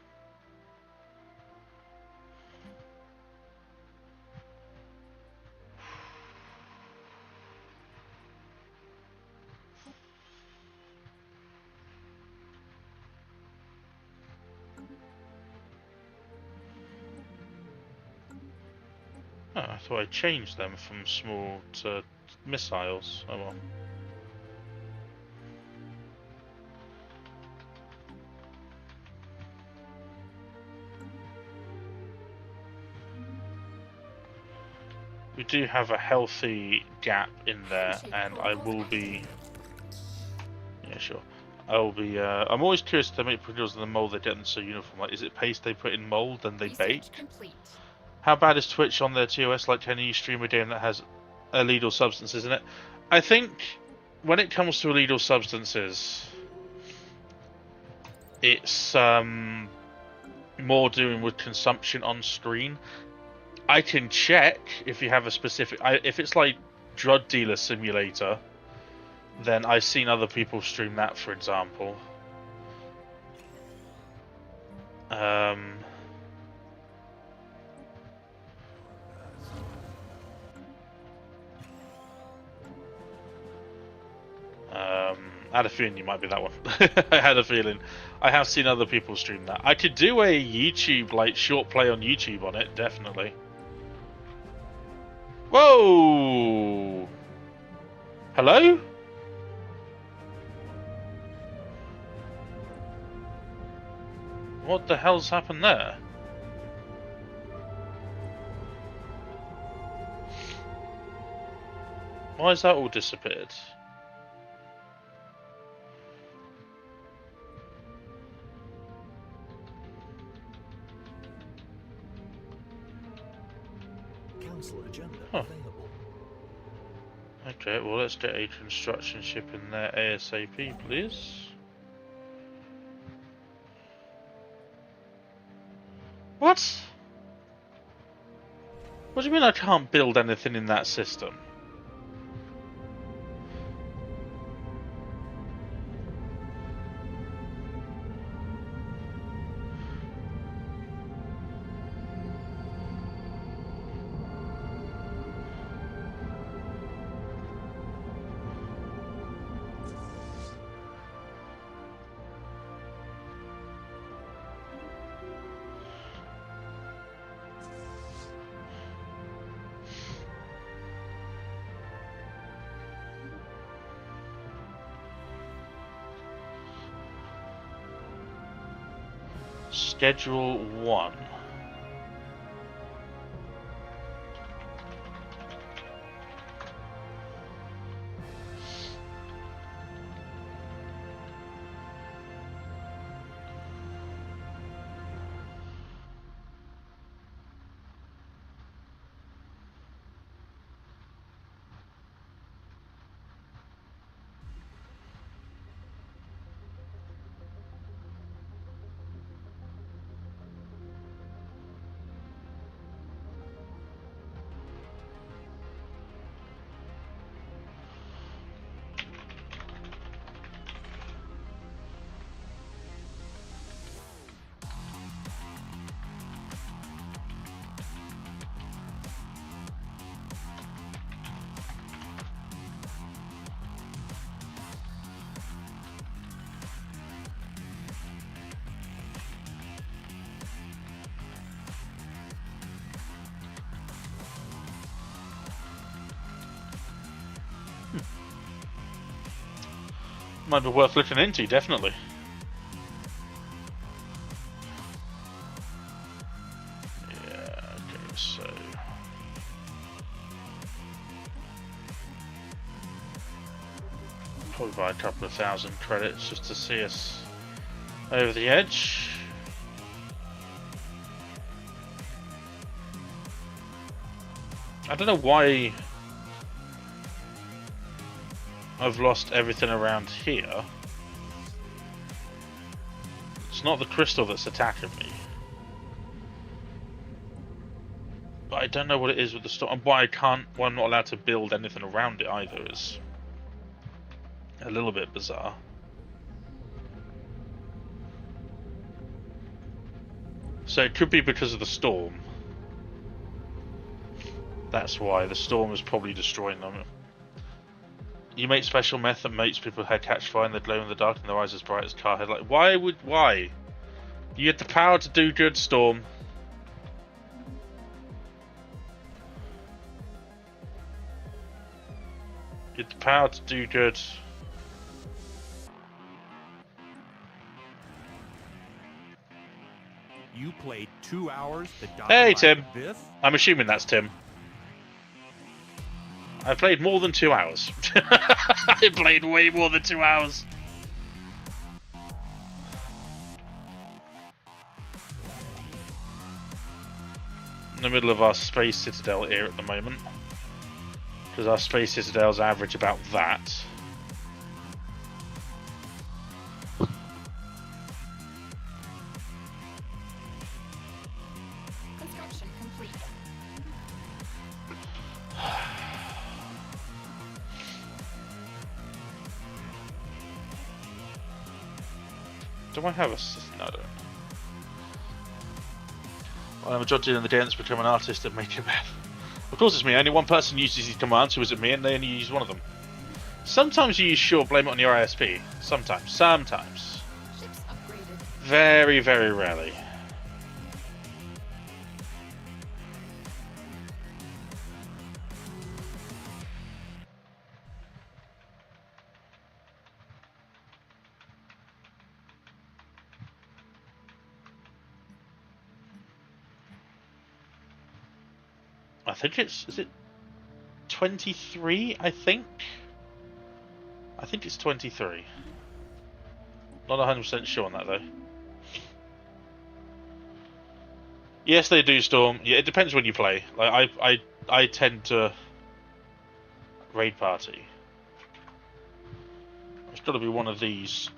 Speaker 1: Oh, I thought I changed them from small to missiles. Oh well. We do have a healthy gap in there, and I will be. Yeah, sure. I will be. I'm always curious to make Pringles in the mold they get them so uniform. Like, is it paste they put in mold and they bake?
Speaker 3: Complete.
Speaker 1: How bad is Twitch on their TOS? Like, can you stream a game that has illegal substances in it? I think when it comes to illegal substances, it's more doing with consumption on screen. I can check if you have a specific. If it's like drug dealer simulator, then I've seen other people stream that, for example. I had a feeling you might be that one. I had a feeling. I have seen other people stream that. I could do a YouTube, like, short play on YouTube on it, definitely. Whoa! Hello? What the hell's happened there? Why has that all disappeared?
Speaker 5: Council agenda
Speaker 1: Huh.
Speaker 5: available.
Speaker 1: Okay, well let's get a construction ship in there ASAP, please. What? What do you mean I can't build anything in that system? Schedule 1. Might be worth looking into, definitely. Yeah, okay, so... Probably buy a couple of thousand credits just to see us over the edge. I don't know why I've lost everything around here. It's not the crystal that's attacking me. But I don't know what it is with the storm, and why I'm not allowed to build anything around it either is a little bit bizarre. So it could be because of the storm. That's why the storm is probably destroying them. You make special meth that makes people head catch fire and they glow in the dark and their eyes as bright as car headlight. Why? You had the power to do good, Storm. You had the power to do good.
Speaker 4: You played 2 hours to die
Speaker 1: Hey,
Speaker 4: by
Speaker 1: Tim.
Speaker 4: this?
Speaker 1: I'm assuming that's Tim. I played more than 2 hours. I played way more than 2 hours. In the middle of our space citadel here at the moment. Because our space citadels average about that.
Speaker 3: Construction complete.
Speaker 1: Do I have a... No, I don't. I'm a judge in the game that's become an artist at making meth. Of course it's me, only one person uses these commands, who is it me, and they only use one of them. Sometimes you sure blame it on your ISP. Sometimes.
Speaker 3: Ships upgraded.
Speaker 1: Very, very rarely. I think is it 23, I think? I think it's 23. Not 100% sure on that though. Yes, they do, Storm. Yeah, it depends when you play. Like I tend to raid party. It's got to be one of these.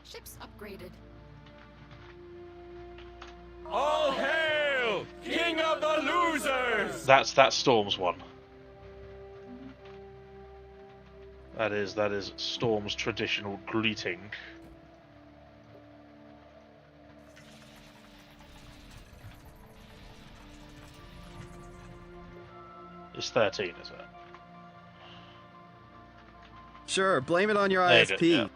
Speaker 3: Ships upgraded.
Speaker 4: All hail, King of the Losers!
Speaker 1: That's Storm's one. That is Storm's traditional greeting. It's 13, is it?
Speaker 6: Sure, blame it on your
Speaker 1: There you
Speaker 6: ISP.
Speaker 1: go, yeah.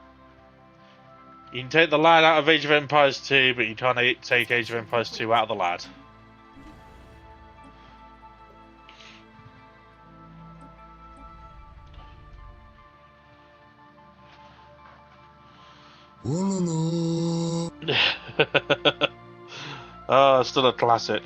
Speaker 1: You can take the lad out of Age of Empires 2, but you can't take Age of Empires 2 out of the lad. Oh, still a classic.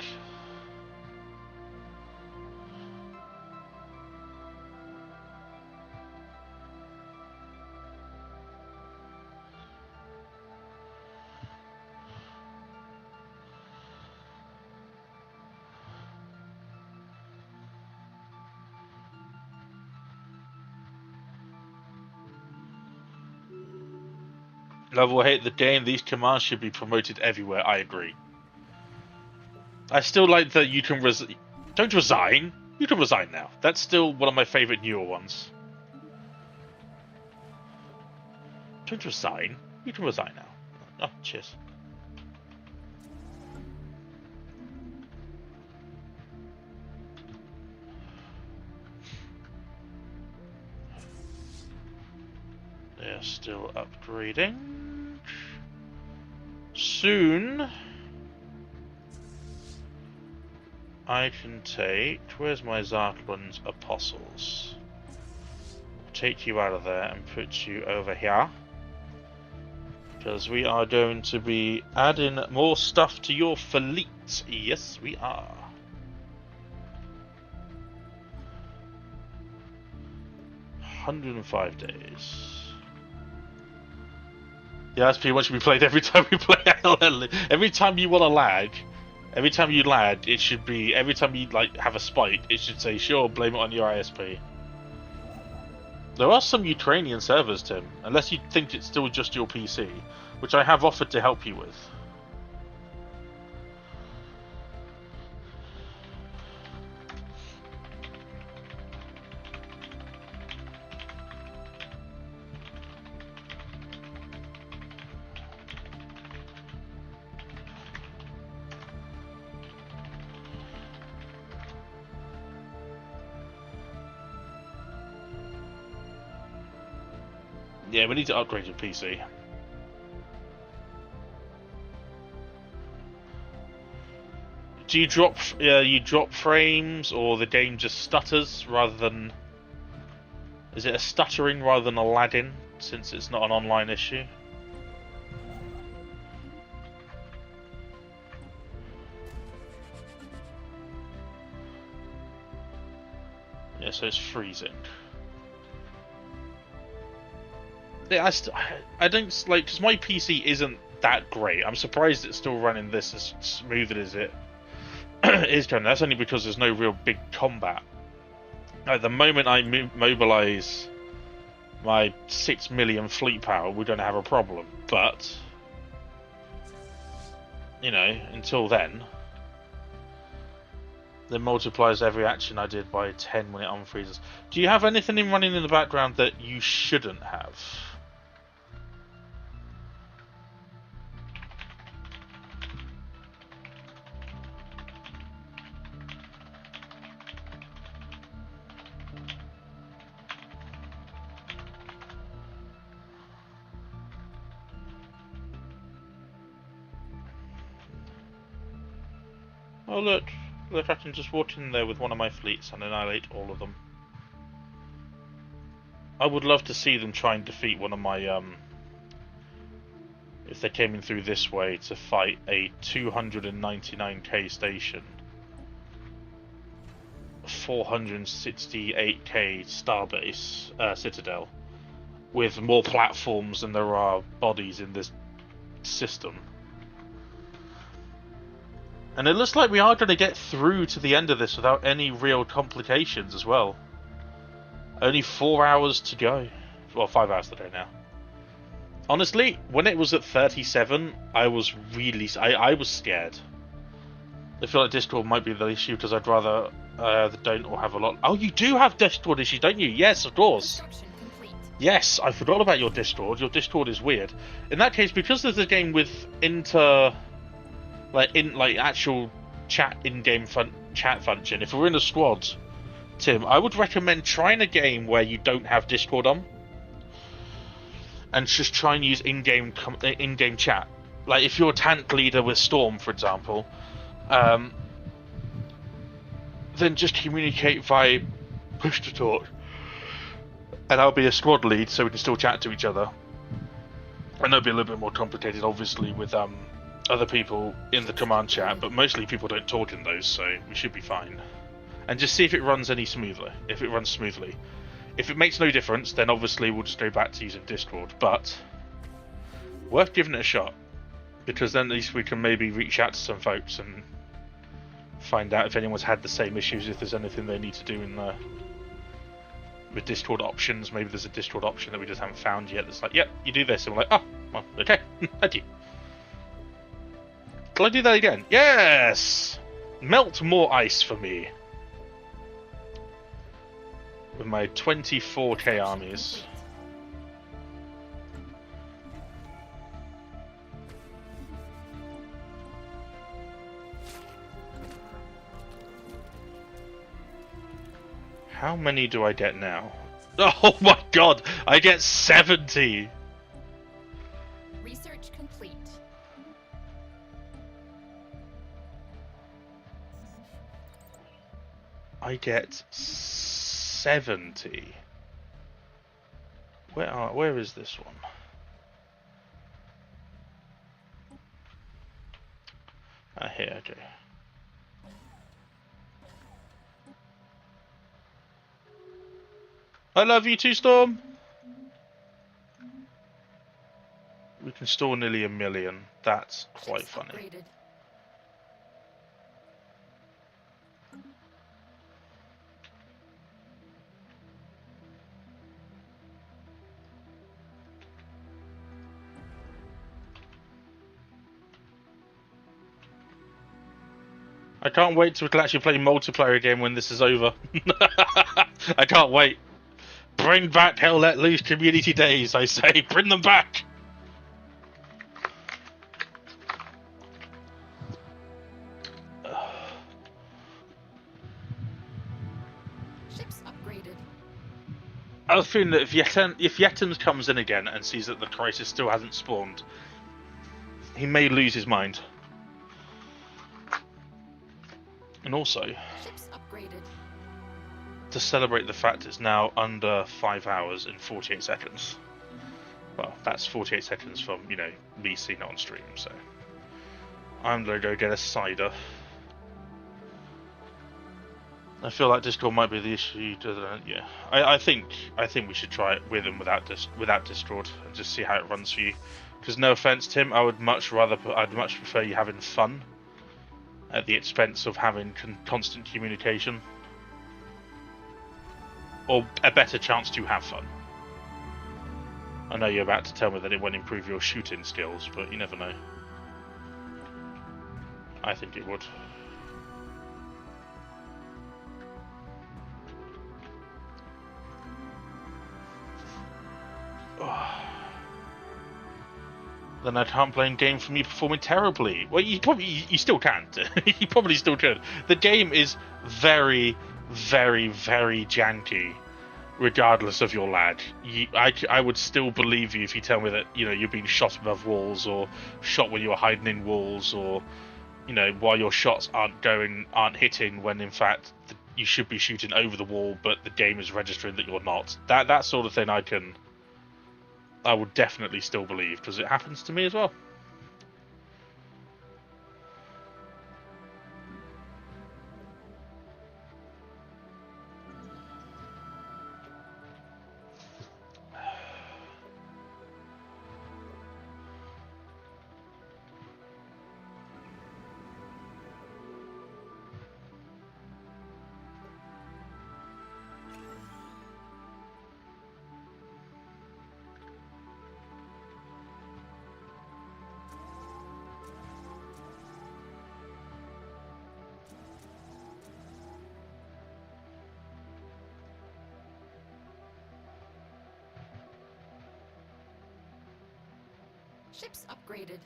Speaker 1: Love or hate the game, these commands should be promoted everywhere, I agree. I still like that you can don't resign, you can resign now. That's still one of my favourite newer ones. Don't resign, you can resign now. Oh, cheers. They're still upgrading. Soon I can take... Where's my Zarkland's Apostles? I'll take you out of there and put you over here. Because we are going to be adding more stuff to your fleet. Yes, we are. ...105 days. Yeah, that's pretty much we played every time we play LL. Every time you want to lag, every time you lag, it should be, every time you like have a spike, it should say, sure, blame it on your ISP. There are some Ukrainian servers, Tim, unless you think it's still just your PC, which I have offered to help you with. Yeah, we need to upgrade your PC. Do you drop frames, or the game just stutters rather than? Is it a stuttering rather than a lagging, since it's not an online issue? Yeah, so it's freezing. Yeah, I don't like, because my PC isn't that great. I'm surprised it's still running this as smooth as it is going. That's only because there's no real big combat. At the moment I mobilize my 6 million fleet power, we're going to have a problem. But, you know, until then, it multiplies every action I did by 10 when it unfreezes. Do you have anything running in the background that you shouldn't have? Oh look, I can just walk in there with one of my fleets and annihilate all of them. I would love to see them try and defeat one of my, if they came in through this way to fight a 299k station, 468k starbase, citadel, with more platforms than there are bodies in this system. And it looks like we are going to get through to the end of this without any real complications as well. Only 4 hours to go. Well, 5 hours to go now. Honestly, when it was at 37, I was really... I was scared. I feel like Discord might be the issue because I'd rather don't or have a lot... Oh, you do have Discord issues, don't you? Yes, of course.
Speaker 3: Construction complete.
Speaker 1: Yes, I forgot about your Discord. Your Discord is weird. In that case, because there's a game with actual chat in-game chat function, if we're in a squad, Tim, I would recommend trying a game where you don't have Discord on, and just try and use in-game chat. Like if you're a tank leader with Storm, for example, then just communicate via push to talk, and I'll be a squad lead, so we can still chat to each other. And it'll be a little bit more complicated, obviously, with other people in the command chat, but mostly people don't talk in those, so we should be fine. And just see if it runs any smoother. If it runs smoothly. If it makes no difference, then obviously we'll just go back to using Discord. But worth giving it a shot, because then at least we can maybe reach out to some folks and find out if anyone's had the same issues, if there's anything they need to do in with Discord options. Maybe there's a Discord option that we just haven't found yet that's like, yep, you do this, and we're like, oh, well, okay, thank you. Can I do that again? Yes! Melt more ice for me. With my 24k armies. How many do I get now? Oh my god! I get 70!
Speaker 3: Research complete.
Speaker 1: I get 70. Where is this one? Here, okay. I love you too, Storm! We can store nearly 1 million. That's quite
Speaker 3: Ships
Speaker 1: funny.
Speaker 3: upgraded.
Speaker 1: I can't wait till we can actually play multiplayer again when this is over. I can't wait. Bring back Hell Let Loose community days, I say. Bring them back!
Speaker 3: Ships upgraded.
Speaker 1: I was feeling that if Yetens comes in again and sees that the crisis still hasn't spawned, he may lose his mind. And also,
Speaker 3: Ships upgraded.
Speaker 1: to celebrate the fact it's now under 5 hours and 48 seconds. Well, that's 48 seconds from, you know, me seeing it on stream, so I'm gonna go get a cider. I feel like Discord might be the issue. Yeah, I think we should try it with and without Discord and just see how it runs for you. Because no offense, Tim, I'd much prefer you having fun at the expense of having constant communication, or a better chance to have fun. I know you're about to tell me that it won't improve your shooting skills, but you never know. I think it would. Then I can't play a game for me performing terribly. Well, you still can't. You probably still could. The game is very, very, very janky, regardless of your lag. I would still believe you if you tell me that, you know, you're being shot above walls, or shot when you're hiding in walls, or, you know, while your shots aren't hitting when in fact you should be shooting over the wall, but the game is registering that you're not. That sort of thing I would definitely still believe, because it happens to me as well.
Speaker 3: Ships upgraded.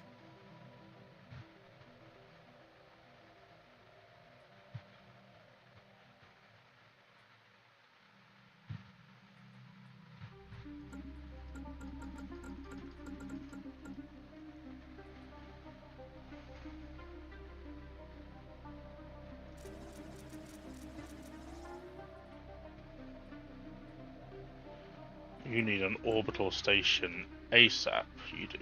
Speaker 1: You need an orbital station ASAP, you do.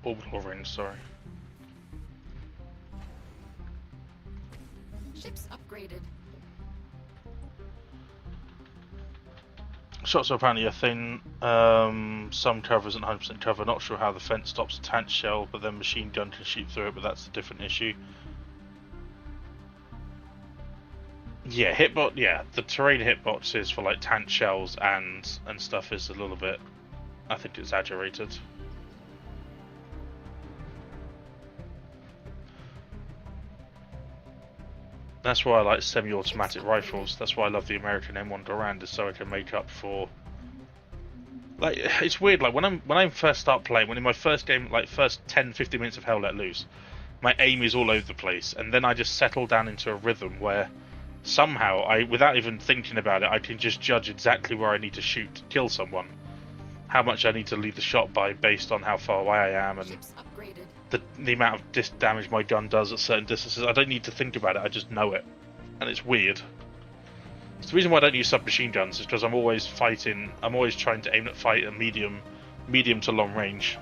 Speaker 1: Orbital ring, sorry.
Speaker 3: Ships upgraded.
Speaker 1: Shots are apparently a thing. Some cover isn't 100% cover. Not sure how the fence stops a tank shell, but then machine gun can shoot through it, but that's a different issue. Yeah, hitbox. Yeah, the terrain hitboxes for like tank shells and stuff is a little bit, I think, exaggerated. That's why I like semi-automatic rifles. That's why I love the American M1 Garand, is so I can make up for. Like, it's weird. Like when I first start playing, when in my first game, like first 10-15 minutes of Hell Let Loose, my aim is all over the place, and then I just settle down into a rhythm where somehow I, without even thinking about it, I can just judge exactly where I need to shoot to kill someone, how much I need to lead the shot by based on how far away I am, and
Speaker 3: Ships upgraded.
Speaker 1: the amount of damage my gun does at certain distances. I don't need to think about it, I just know it. And it's weird. It's the reason why I don't use submachine guns, is because I'm always fighting, I'm always trying to aim at fight at medium to long range.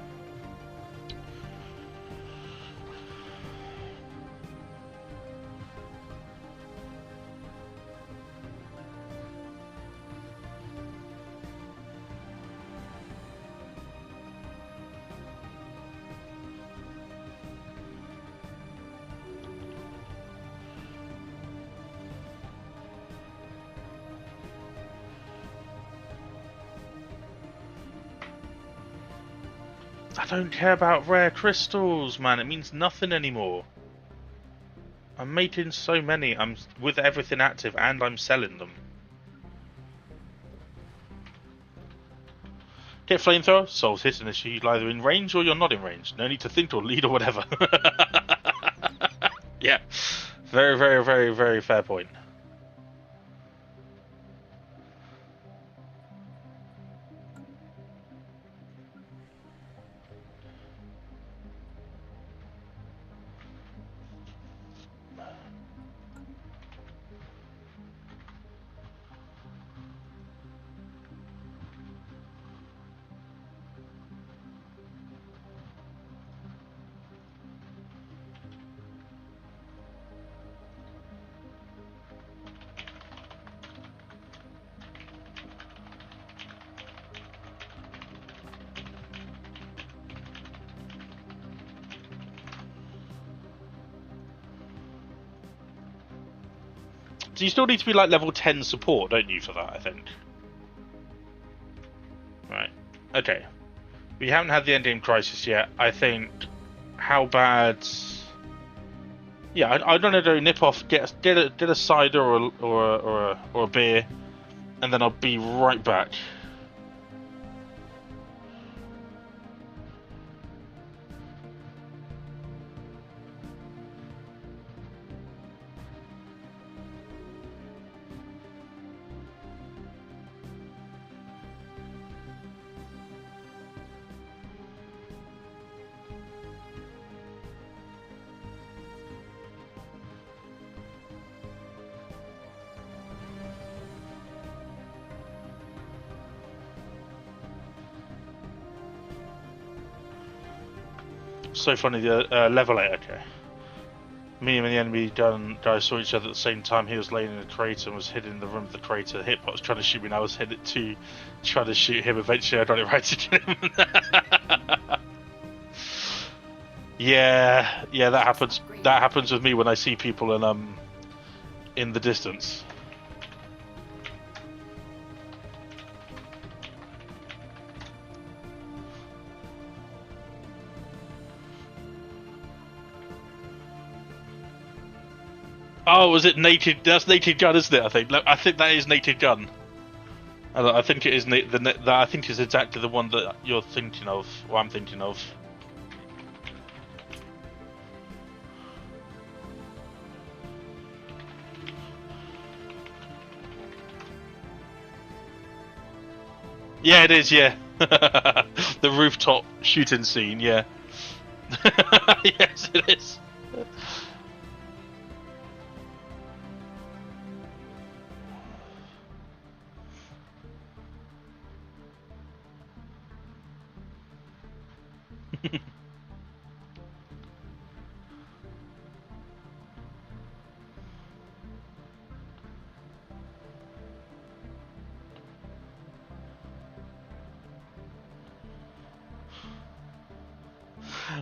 Speaker 1: I don't care about rare crystals, man. It means nothing anymore. I'm making so many. I'm with everything active, and I'm selling them. Get flamethrower. Solves hit an issue. You're either in range or you're not in range. No need to think or lead or whatever. Yeah. Very, very, very, very fair point. So you still need to be like level 10 support, don't you, for that, I think? Right. Okay. We haven't had the endgame crisis yet. I think, how bad... Yeah, I don't know, nip off, get a cider or a beer, and then I'll be right back. So funny, the level 8, okay. Me and the enemy guy saw each other at the same time. He was laying in the crater and was hidden in the room of the crater. The hitbot was trying to shoot me and I was hit it too, trying to shoot him. Eventually I got it right to kill him. Yeah, that happens. That happens with me when I see people in the distance. Oh, was it Naked? That's Naked Gun, isn't it? I think that is Naked Gun. I think it is I think it's exactly the one that you're thinking of, or I'm thinking of. Yeah, it is. Yeah, the rooftop shooting scene. Yeah. Yes, it is.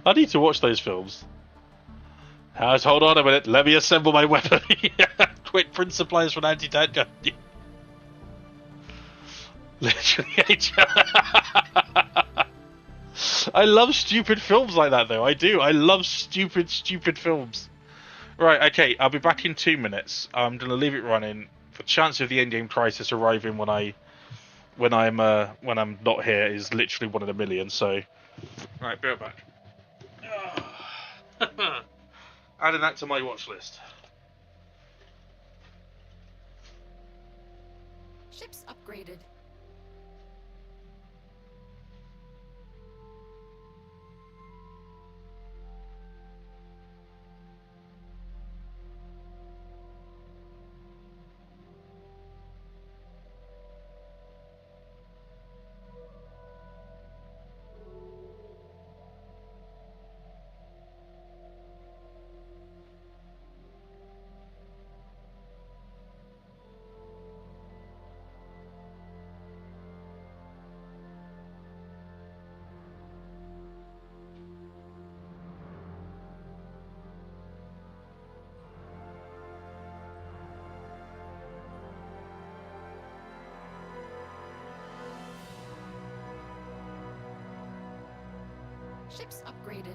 Speaker 1: I need to watch those films. Hold on a minute. Let me assemble my weapon. Quick, print supplies for an anti-tank gun. Literally, I love stupid films like that, though. I do. I love stupid films. Right. Okay. I'll be back in 2 minutes. I'm gonna leave it running. The chance of the endgame crisis arriving when I'm not here is literally 1 in a million. So, right. Be right back. Adding that to my watch list.
Speaker 3: Ships upgraded. Ships upgraded.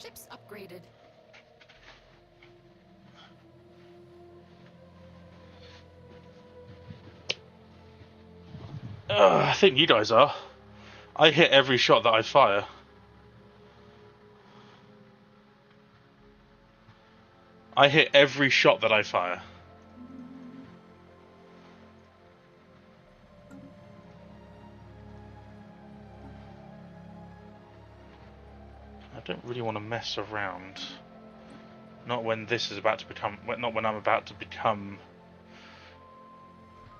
Speaker 3: Ships upgraded.
Speaker 1: I think you guys are. I hit every shot that I fire. I hit every shot that I fire. I don't really want to mess around. Not when this is about to become... Not when I'm about to become...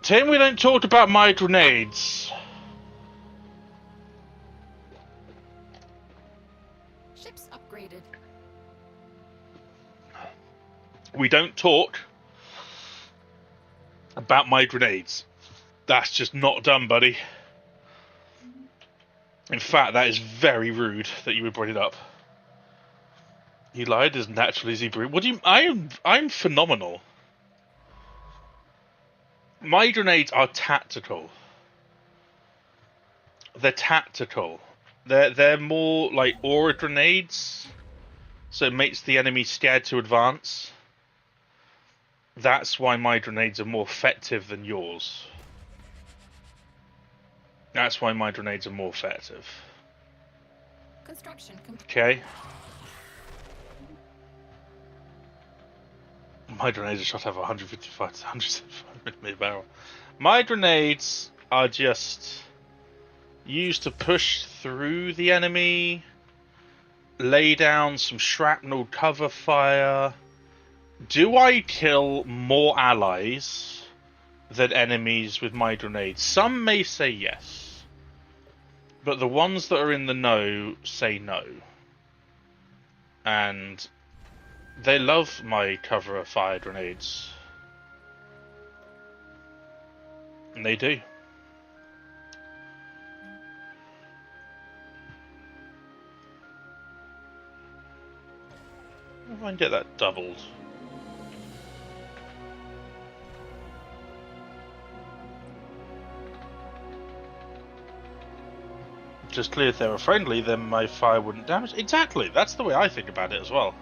Speaker 1: Tim, we don't talk about my grenades.
Speaker 3: Ships upgraded.
Speaker 1: We don't talk about my grenades. That's just not done, buddy. In fact, that is very rude that you would bring it up. He lied as naturally as he breathed. What do you... I'm phenomenal. My grenades are tactical. They're tactical. They're more like aura grenades, so it makes the enemy scared to advance. That's why my grenades are more effective than yours. That's why my grenades are more effective.
Speaker 3: Construction complete.
Speaker 1: Okay. My grenades are shot have 155 to 175mm barrel. My grenades are just used to push through the enemy, lay down some shrapnel cover fire. Do I kill more allies than enemies with my grenades? Some may say yes, but the ones that are in the know say no. And they love my cover fire grenades. And they do. If I can get that doubled. Just clear if they were friendly, then my fire wouldn't damage. Exactly, that's the way I think about it as well.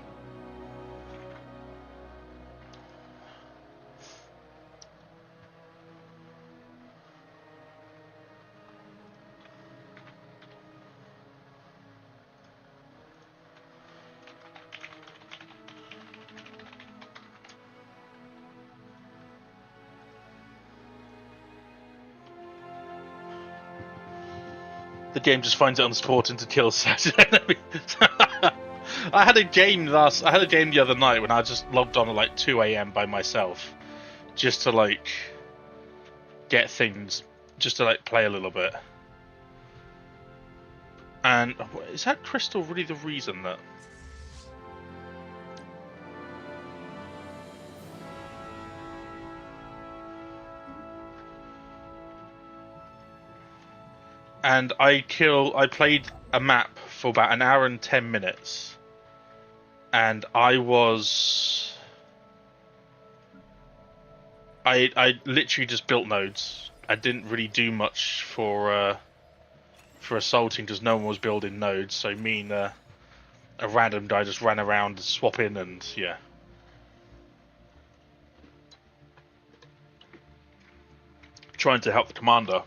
Speaker 1: The game just finds it unsporting to kill certain enemies. I had a game the other night when I just logged on at like 2 AM by myself, just to like get things, just to like play a little bit. And is that crystal really the reason that? And I played a map for about an hour and 10 minutes, and I literally just built nodes. I didn't really do much for assaulting because no one was building nodes. So me and a random guy just ran around swapping, and yeah. Trying to help the commander.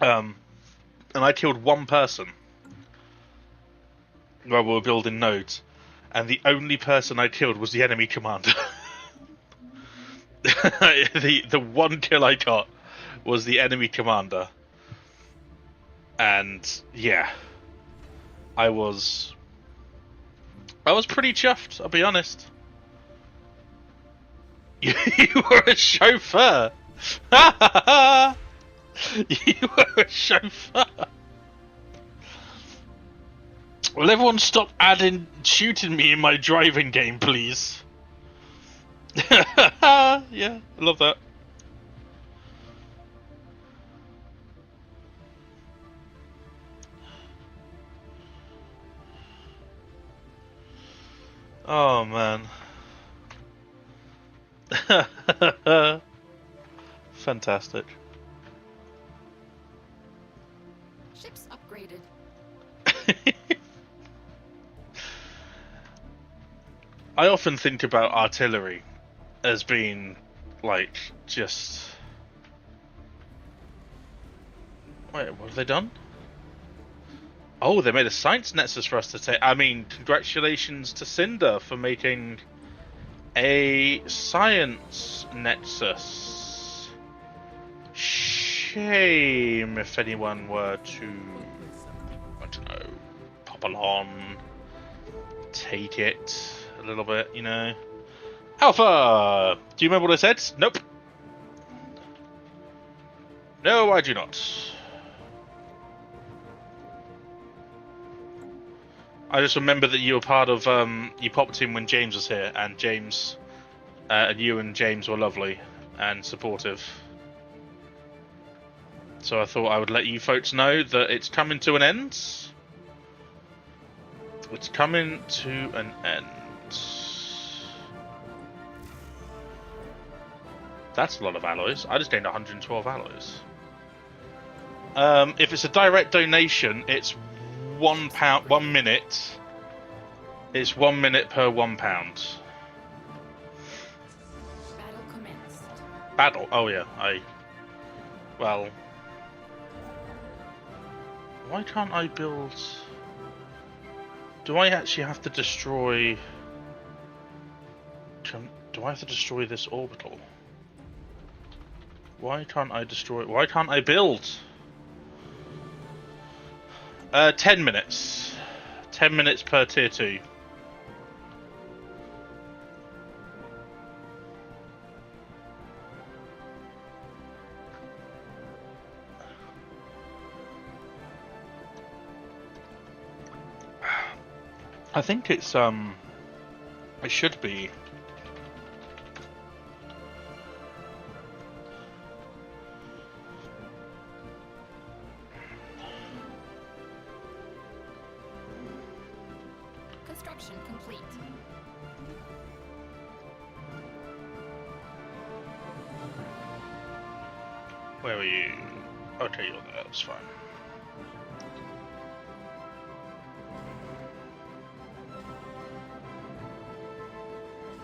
Speaker 1: And I killed one person while we were building nodes, and the only person I killed was the enemy commander. the one kill I got was the enemy commander, and yeah, I was pretty chuffed, I'll be honest. You were a chauffeur. You were a chauffeur. Will everyone stop shooting me in my driving game, please? Yeah, I love that. Oh man. Fantastic.
Speaker 3: Ships upgraded.
Speaker 1: I often think about artillery as being like just. Wait, what have they done? Oh, they made a science nexus for us to take. I mean, congratulations to Cinder for making a science nexus. Shame if anyone were to, I don't know, pop along, take it a little bit, you know. Alpha! Do you remember what I said? Nope. No, I do not. I just remember that you were part of, you popped in when James was here, and James, and you and James were lovely and supportive. So I thought I would let you folks know that it's coming to an end. It's coming to an end. That's a lot of alloys. I just gained 112 alloys. If it's a direct donation, it's £1, 1 minute. It's 1 minute per £1.
Speaker 3: Battle commenced.
Speaker 1: Battle? Oh yeah, well, why can't I build? Do I actually have to destroy? Do I have to destroy this orbital? Why can't I destroy? Why can't I build? 10 minutes. 10 minutes per tier 2. I think it's it should be.
Speaker 3: Construction complete.
Speaker 1: Where are you? Okay, you're there, that's fine.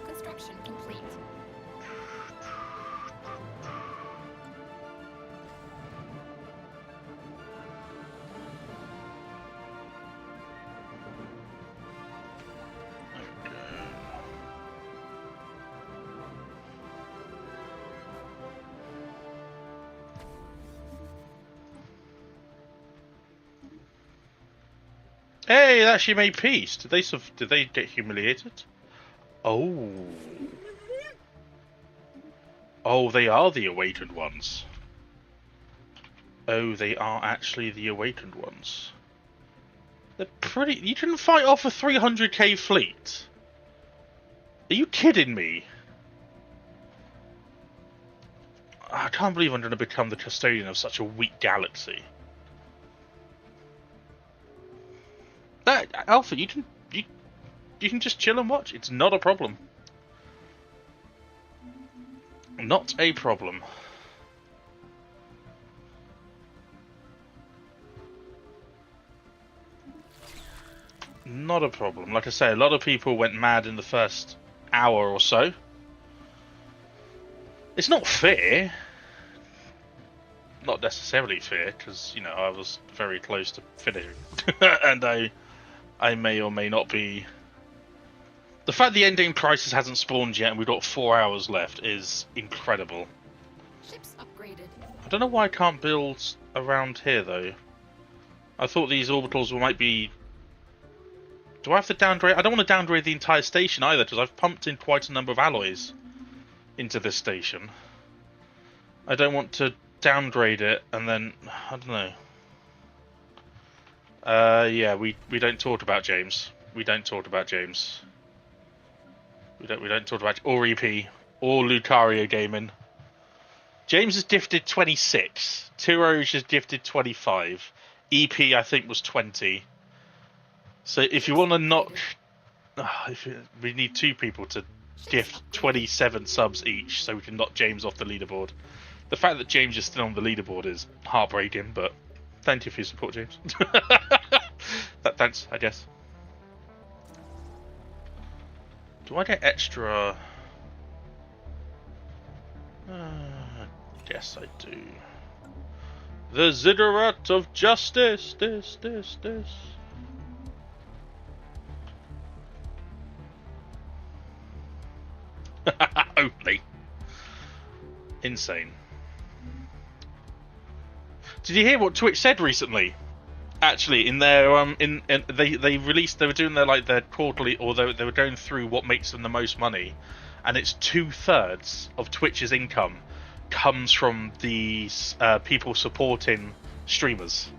Speaker 3: Construction complete.
Speaker 1: Hey, they actually made peace. Did they get humiliated? Oh. Oh, they are the awakened ones. Oh, they are actually the awakened ones. They're pretty... You didn't fight off a 300k fleet? Are you kidding me? I can't believe I'm going to become the custodian of such a weak galaxy. Alpha, you can just chill and watch. It's not a problem. Not a problem. Not a problem. Like I say, a lot of people went mad in the first hour or so. It's not fair. Not necessarily fair, because, you know, I was very close to finishing. And I may or may not be... The fact the endgame crisis hasn't spawned yet and we've got 4 hours left is incredible.
Speaker 3: Ships upgraded.
Speaker 1: I don't know why I can't build around here, though. I thought these orbitals might be... Do I have to downgrade? I don't want to downgrade the entire station either, because I've pumped in quite a number of alloys into this station. I don't want to downgrade it and then... I don't know. Yeah, we don't talk about James. We don't talk about James. We don't talk about or EP or Lucario Gaming. James has gifted 26. Tiroge has gifted 25. EP I think was 20. So if you want to knock, we need 2 people to gift 27 subs each, so we can knock James off the leaderboard. The fact that James is still on the leaderboard is heartbreaking, but thank you for your support, James. Thanks, I guess. Do I get extra? Yes, I do. The ziggurat of justice. This. Only. Insane. Did you hear what Twitch said recently? Actually, in their they released, they were doing their quarterly, or they were going through what makes them the most money, and it's 2/3 of Twitch's income comes from these people supporting streamers.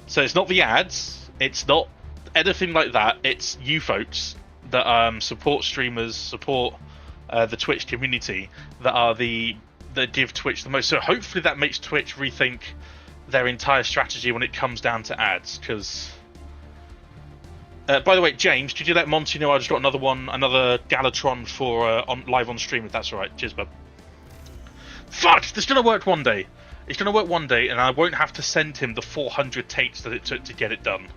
Speaker 1: So it's not the ads, it's not anything like that. It's you folks that support streamers, support the Twitch community that give Twitch the most. So hopefully that makes Twitch rethink their entire strategy when it comes down to ads, because by the way, James, did you let Monty know I just got another Galatron for live on stream, if that's alright? Cheers, bub. Fuck! This is gonna work one day. It's gonna work one day, and I won't have to send him the 400 takes that it took to get it done.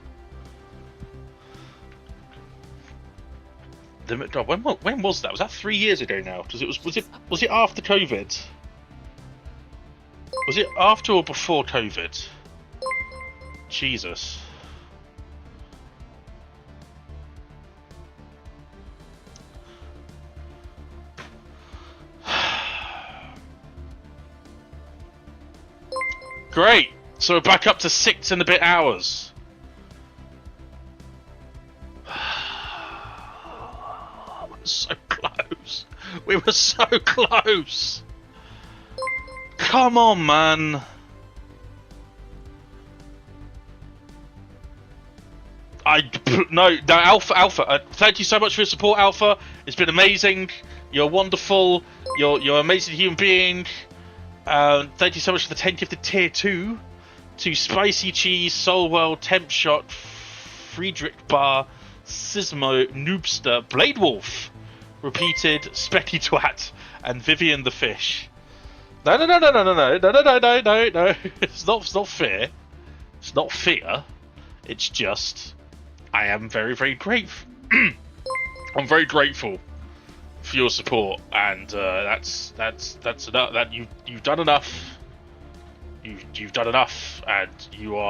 Speaker 1: God, when was that? Was that 3 years ago now? Because was it after COVID? Was it after or before COVID? Jesus. Great! So we're back up to 6 and a bit hours. So close. We were so close. Come on, man. No, Alpha. Thank you so much for your support, Alpha. It's been amazing. You're wonderful. You're an amazing human being. Thank you so much for the 10 gifted tier 2 to Spicy Cheese, Soul World, Temp Shot, Friedrich Bar, Sismo Noobster Blade Wolf, repeated Specky Twat, and Vivian the Fish. No. It's not fear. It's not fear. It's just I am very, very grateful. I'm very grateful for your support, and that's enough. That you've done enough. You've done enough, and you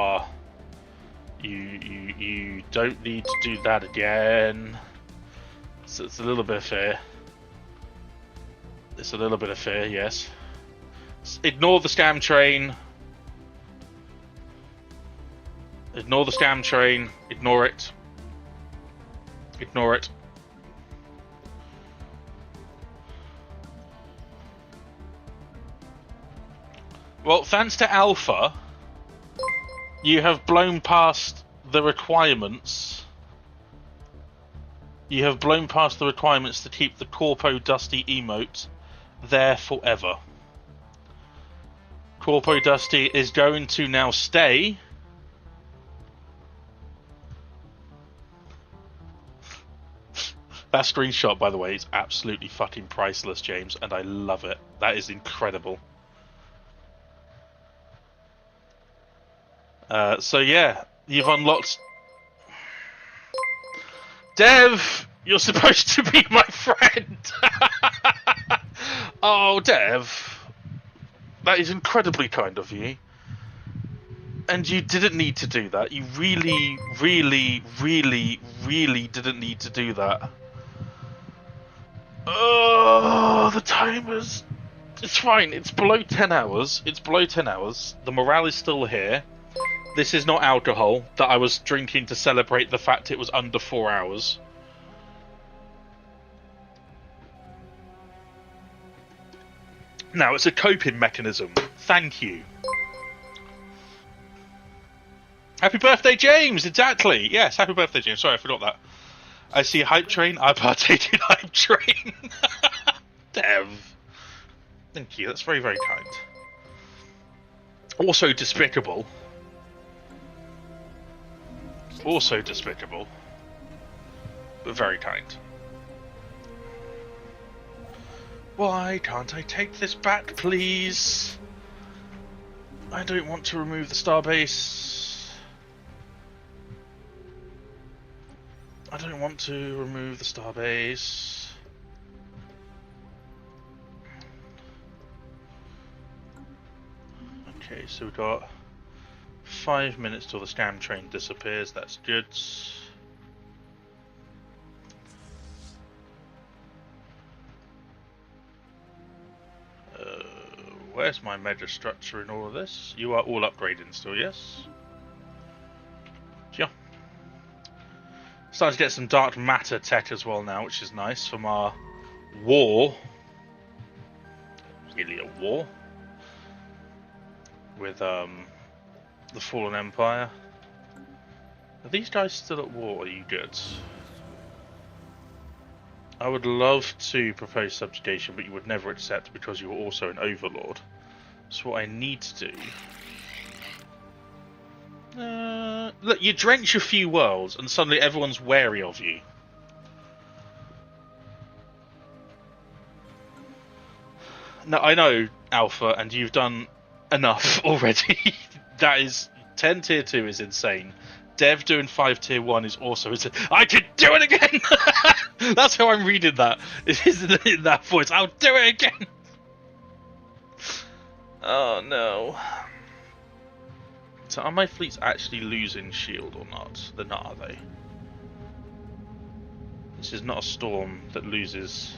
Speaker 1: don't need to do that again. So it's a little bit of fear. It's a little bit of fear, yes. Ignore the scam train. Ignore the scam train. Ignore it. Ignore it. Well, thanks to Alpha, you have blown past the requirements. You have blown past the requirements to keep the Corpo Dusty emote there forever. Corpo Dusty is going to now stay. That screenshot, by the way, is absolutely fucking priceless, James, and I love it. That is incredible. So yeah, you've unlocked... Dev! You're supposed to be my friend! Oh, Dev. That is incredibly kind of you. And you didn't need to do that. You really, really, really, really didn't need to do that. Oh, the time is... It's fine. It's below 10 hours. It's below 10 hours. The morale is still here. This is not alcohol that I was drinking to celebrate the fact it was under 4 hours. Now, it's a coping mechanism. Thank you. Happy birthday, James! Exactly! Yes, happy birthday, James. Sorry, I forgot that. I see Hype Train. I partake in Hype Train. Dev. Thank you, that's very, very kind. Also despicable. Also despicable. But very kind. Why can't I take this back, please? I don't want to remove the starbase. I don't want to remove the starbase. Okay, so we've got 5 minutes till the scam train disappears. That's good. Where's my mega structure in all of this? You are all upgrading still, yes? Yeah. Starting to get some dark matter tech as well now, which is nice from our war. Really a war with the Fallen Empire. Are these guys still at war? Are you good? I would love to propose subjugation, but you would never accept because you are also an overlord. So what I need to do... look, you drench a few worlds and suddenly everyone's wary of you. No, I know, Alpha, and you've done enough already. That is... 10 tier 2 is insane. Dev doing 5 tier 1 is also insane. I can do it again! That's how I'm reading that. It is in that voice. I'll do it again! Oh no. So are my fleets actually losing shield or not? They're not, are they? This is not a storm that loses.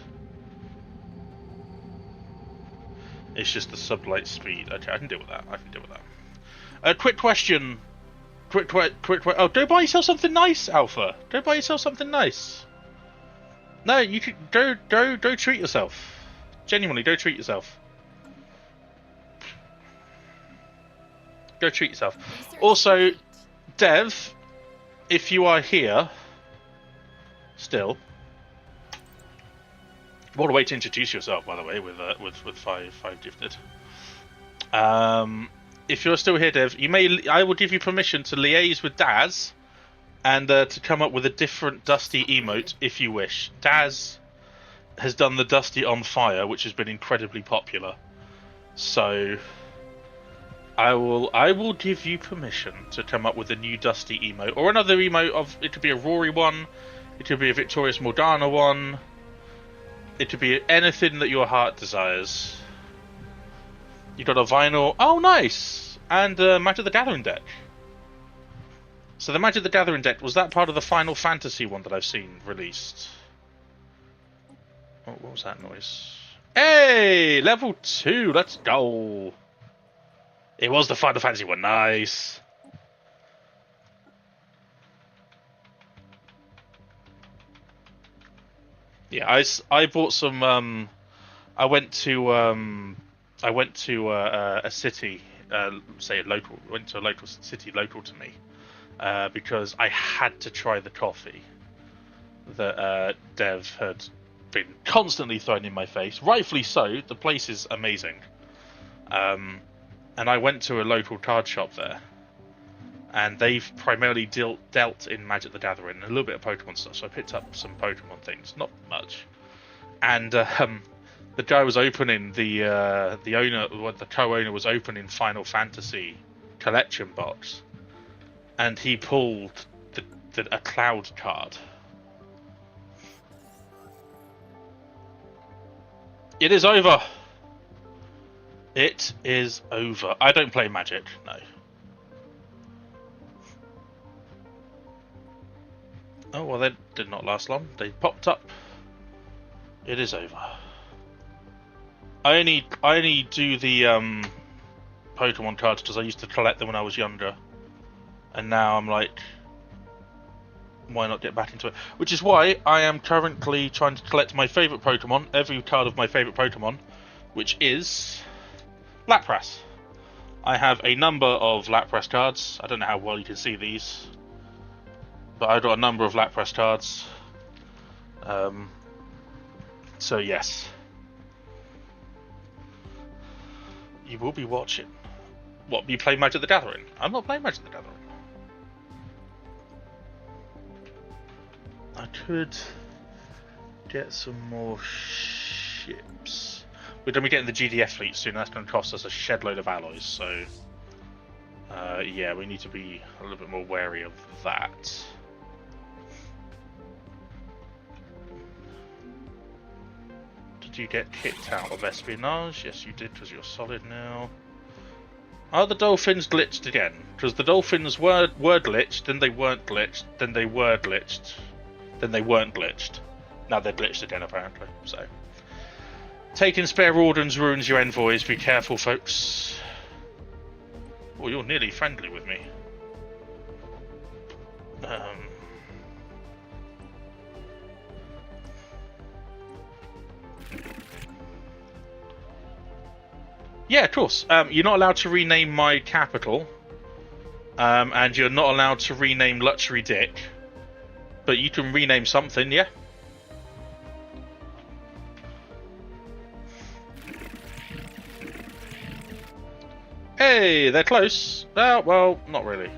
Speaker 1: It's just the sublight speed. Okay, I can deal with that. I can deal with that. Quick question. Quick. Oh, go buy yourself something nice, Alpha. Go buy yourself something nice. No, you could go treat yourself. Genuinely, go treat yourself. Go treat yourself. Also, Dev, if you are here, still. What a way to introduce yourself, by the way, with five gifted. If you're still here, Dev, I will give you permission to liaise with Daz and to come up with a different Dusty emote if you wish. Daz has done the Dusty on Fire, which has been incredibly popular. So I will give you permission to come up with a new Dusty emote, or another emote of, it could be a Rory one, it could be a Victorious Morgana one, it could be anything that your heart desires. You got a vinyl, oh nice, and Magic the Gathering deck. So the Magic the Gathering deck, was that part of the Final Fantasy one that I've seen released? Oh, what was that noise? Hey! Level 2, let's go! It was the Final Fantasy one, nice! Yeah, I bought some, I went to a city, say a local, went to a local city local to me, because I had to try the coffee that Dev had been constantly thrown in my face. Rightfully so, the place is amazing. And I went to a local card shop there, and they've primarily dealt in Magic the Gathering and a little bit of Pokemon stuff, so I picked up some Pokemon things, not much. And the guy was opening the co-owner was opening Final Fantasy collection box, and he pulled a Cloud card. It is over. It is over. I don't play Magic, no. Oh well, they did not last long. They popped up. It is over. I only do the Pokemon cards because I used to collect them when I was younger, and now I'm like, why not get back into it? Which is why I am currently trying to collect my favourite Pokemon, every card of my favourite Pokemon, which is Lapras. I have a number of Lapras cards. I don't know how well you can see these, but I've got a number of Lapras cards. So yes. You will be watching. What, you play Magic the Gathering? I'm not playing Magic the Gathering. I could get some more ships. We're going to be getting the GDF fleet soon. That's going to cost us a shed load of alloys. So, yeah, we need to be a little bit more wary of that. Did you get kicked out of espionage? Yes, you did, because you're solid now. Are the dolphins glitched again? Because the dolphins were glitched, then they weren't glitched, then they were glitched, then they weren't glitched. Now they're glitched again, apparently. So, taking spare orders ruins your envoys. Be careful, folks. Oh, you're nearly friendly with me. Yeah, of course. You're not allowed to rename my capital, and you're not allowed to rename Luxury Dick, but you can rename something, yeah? Hey, they're close. Oh, well, not really.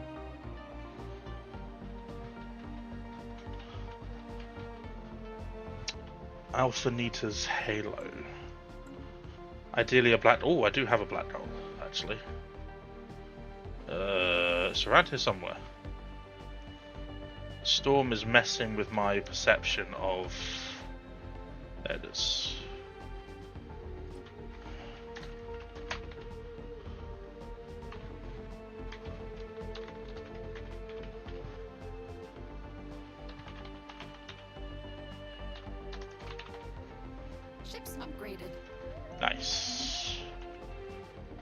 Speaker 1: Alphanita's Halo. Ideally a black... Oh, I do have a black hole, actually. It's around here somewhere. Storm is messing with my perception of... There it is.
Speaker 3: Ships upgraded.
Speaker 1: Nice.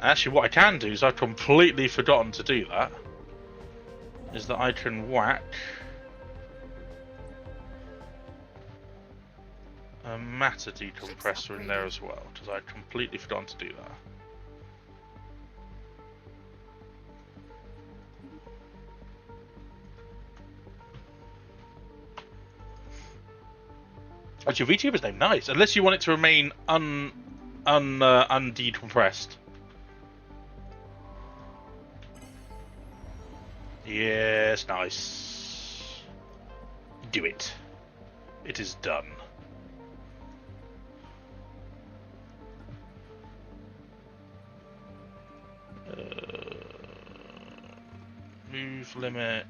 Speaker 1: Actually, what I can do is I've completely forgotten to do that. Is that I can whack a matter decompressor in there as well, because I'd completely forgotten to do that. Actually, VTuber's name, nice. Unless you want it to remain undecompressed. Yes, nice. do it. It is done. Move limit.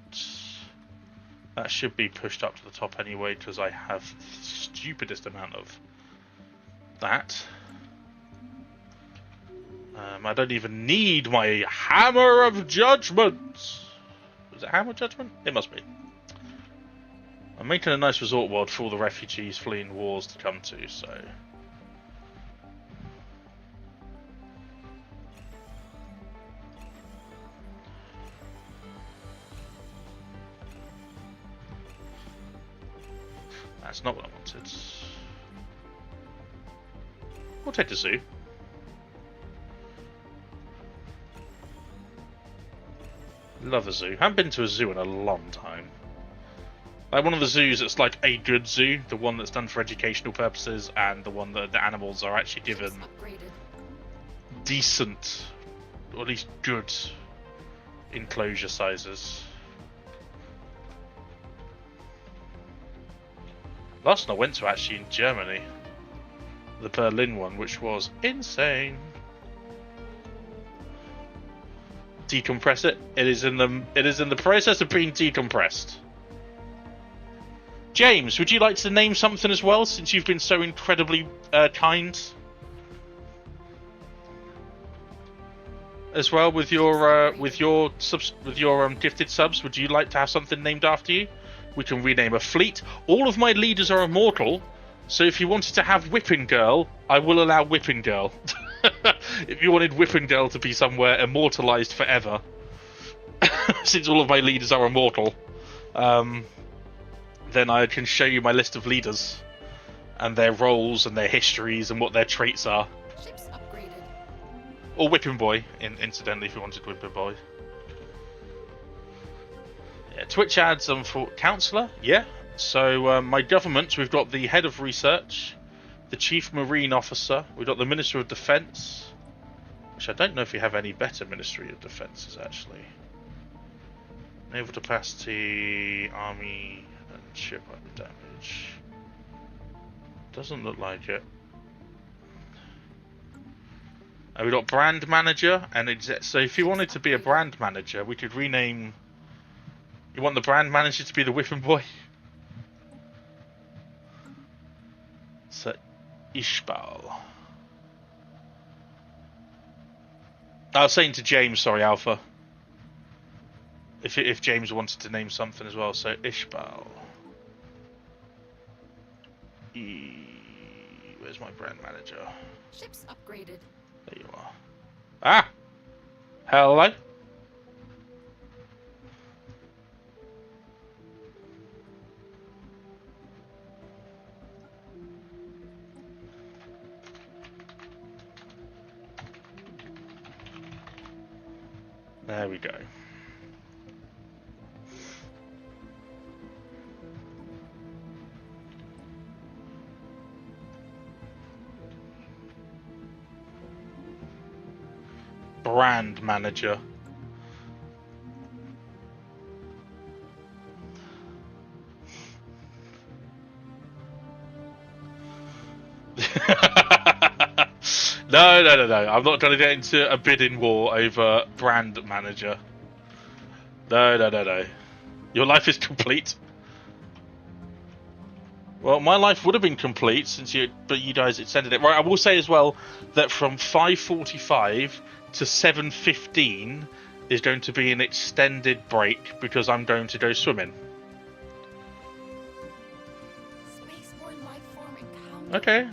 Speaker 1: That should be pushed up to the top anyway, because I have the stupidest amount of that. I don't even need my Hammer of Judgment. Is it Hammer of Judgment? It must be. I'm making a nice resort world for all the refugees fleeing wars to come to, so... That's not what I wanted. We'll take the zoo. Love a zoo. Haven't been to a zoo in a long time. Like one of the zoos that's like a good zoo, the one that's done for educational purposes, and the one that the animals are actually given decent, or at least good, enclosure sizes. Last one I went to actually in Germany, the Berlin one, which was insane. Decompress it. It is in the process of being decompressed. James, would you like to name something as well, since you've been so incredibly kind? As well with your gifted subs, would you like to have something named after you? We can rename a fleet. All of my leaders are immortal, so if you wanted to have Whipping Girl, I will allow Whipping Girl. If you wanted Whipping Girl to be somewhere immortalized forever, since all of my leaders are immortal, then I can show you my list of leaders and their roles and their histories and what their traits are.
Speaker 3: Ships upgraded.
Speaker 1: Or Whipping Boy, incidentally, if you wanted Whipping Boy. Yeah, Twitch ads for Councillor, yeah. So my government, we've got the Head of Research, the Chief Marine Officer, we've got the Minister of Defence, which I don't know if we have any better Ministry of Defences actually. Naval capacity, army, and ship damage. Doesn't look like it. And we've got brand manager, and so if you wanted to be a brand manager, we could rename. You want the brand manager to be the Whipping Boy? So, Ishbal. I was saying to James, sorry, Alpha. If James wanted to name something as well, so Ishbal. Where's my brand manager?
Speaker 3: Ships upgraded.
Speaker 1: There you are. Ah! Hello? There we go. Brand manager. No. I'm not going to get into a bidding war over brand manager. No. Your life is complete. Well, my life would have been complete but you guys extended it. Right, I will say as well that from 5:45 to 7:15 is going to be an extended break because I'm going to go swimming.
Speaker 3: Spaceborne life form encounter.
Speaker 1: Okay,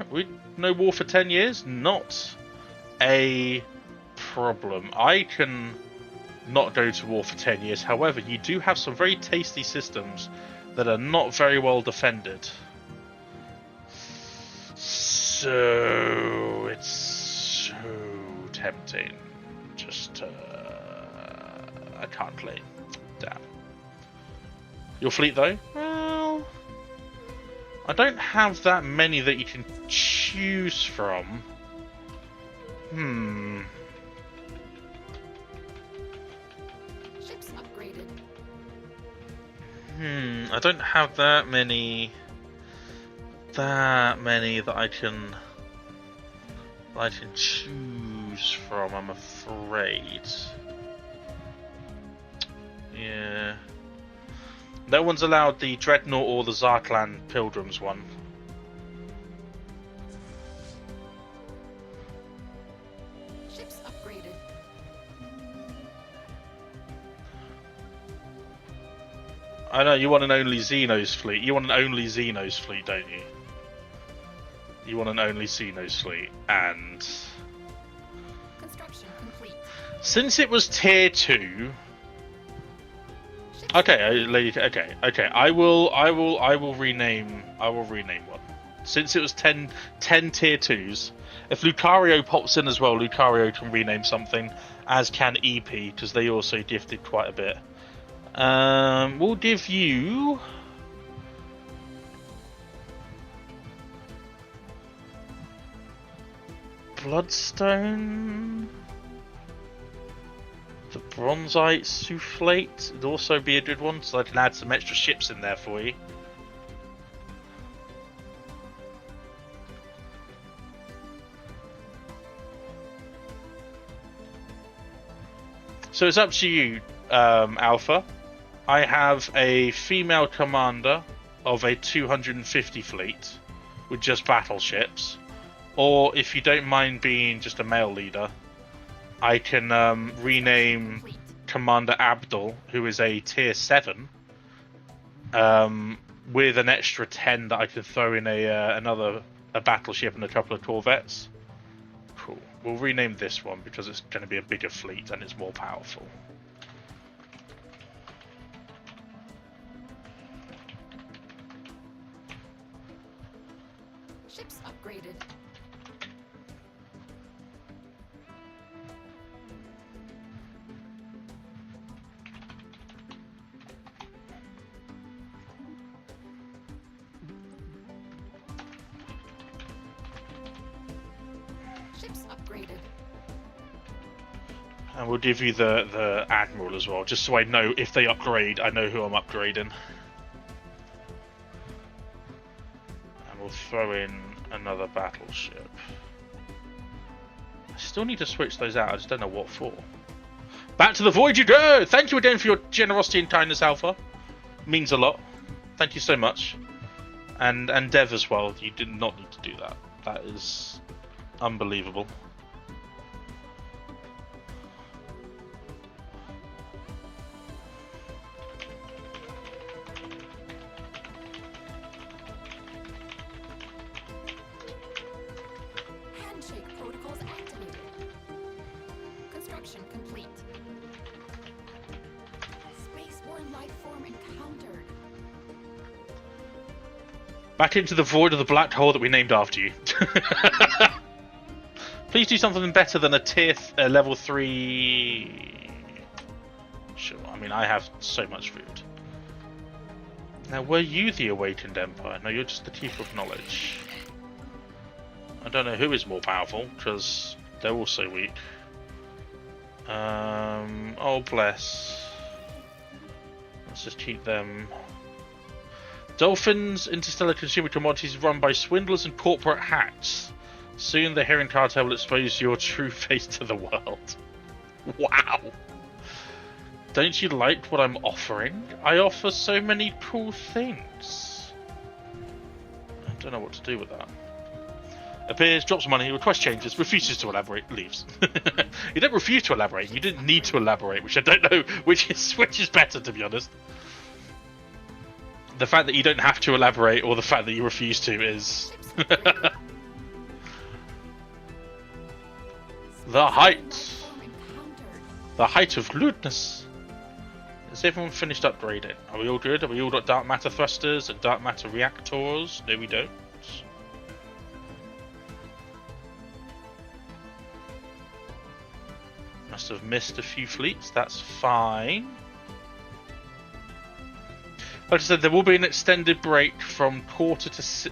Speaker 1: no war for 10 years? Not a problem. I can not go to war for 10 years. However, you do have some very tasty systems that are not very well defended. So it's so tempting. Just I can't claim. Damn. Your fleet though? Well, I don't have that many that you can choose from.
Speaker 3: Ships upgraded.
Speaker 1: I don't have that many that I can choose from, I'm afraid. Yeah. No one's allowed the Dreadnought or the Zarklan Pilgrims one.
Speaker 3: Ships upgraded.
Speaker 1: I know, you want an only Xenos fleet. You want an only Xenos fleet, don't you? You want an only Xenos fleet, and...
Speaker 3: Construction complete.
Speaker 1: Since it was tier 2... Okay, okay. I will rename one. Since it was 10 tier 2s, if Lucario pops in as well, Lucario can rename something, as can EP, because they also gifted quite a bit. We'll give you... Bloodstone... The Bronzite Soufflate would also be a good one, so I can add some extra ships in there for you. So it's up to you, Alpha. I have a female commander of a 250 fleet with just battleships, or if you don't mind being just a male leader, I can rename Commander Abdul, who is a tier 7, with an extra 10 that I can throw in another battleship and a couple of corvettes. Cool. We'll rename this one because it's going to be a bigger fleet and it's more powerful.
Speaker 3: Ships upgraded. Ships upgraded.
Speaker 1: And we'll give you the Admiral as well, just so I know if they upgrade, I know who I'm upgrading. And we'll throw in another battleship. I still need to switch those out, I just don't know what for. Back to the void you go! Thank you again for your generosity and kindness, Alpha. Means a lot. Thank you so much. And Dev as well, you did not need to do that. That is unbelievable.
Speaker 3: Handshake protocols activated. Construction complete. Spaceborne life form encountered.
Speaker 1: Back into the void of the black hole that we named after you. Please do something better than a level 3... Sure, I mean, I have so much food. Now, were you the Awakened Empire? No, you're just the Keeper of Knowledge. I don't know who is more powerful, because they're all so weak. Oh, bless. Let's just keep them... Dolphins, interstellar consumer commodities run by swindlers and corporate hacks. Soon the Heron Cartel will expose your true face to the world. Wow. Don't you like what I'm offering? I offer so many cool things. I don't know what to do with that. Appears, drops money, requests changes, refuses to elaborate, leaves. You don't refuse to elaborate, you didn't need to elaborate, which I don't know which is better, to be honest. The fact that you don't have to elaborate or the fact that you refuse to is... The height of lewdness. Has everyone finished upgrading? Are we all good? Have we all got dark matter thrusters and dark matter reactors? No, we don't. Must have missed a few fleets. That's fine. Like I said, there will be an extended break from quarter to 6,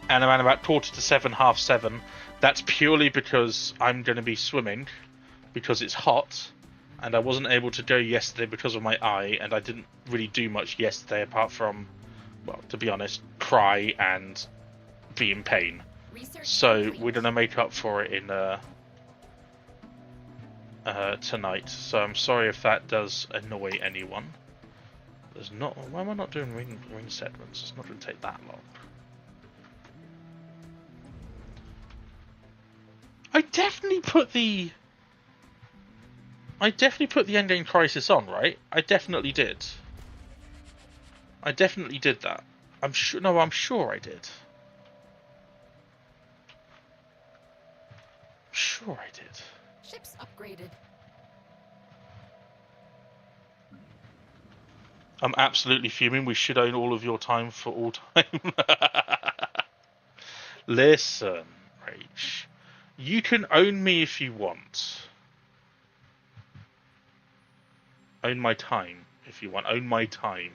Speaker 1: and around about quarter to 7, half 7. That's purely because I'm going to be swimming, because it's hot, and I wasn't able to go yesterday because of my eye, and I didn't really do much yesterday apart from, well, to be honest, cry and be in pain.
Speaker 3: Research
Speaker 1: So
Speaker 3: complete.
Speaker 1: we're gonna make up for it in tonight. So I'm sorry if that does annoy anyone. There's not. Why am I not doing ring segments? It's not gonna take that long. I definitely put the Endgame Crisis on, right? I definitely did. I definitely did that. I'm sure. No, I'm sure I did. I'm sure I did.
Speaker 3: Ships upgraded.
Speaker 1: I'm absolutely fuming. We should own all of your time for all time. Listen, Rach. You can own me if you want. Own my time if you want. Own my time.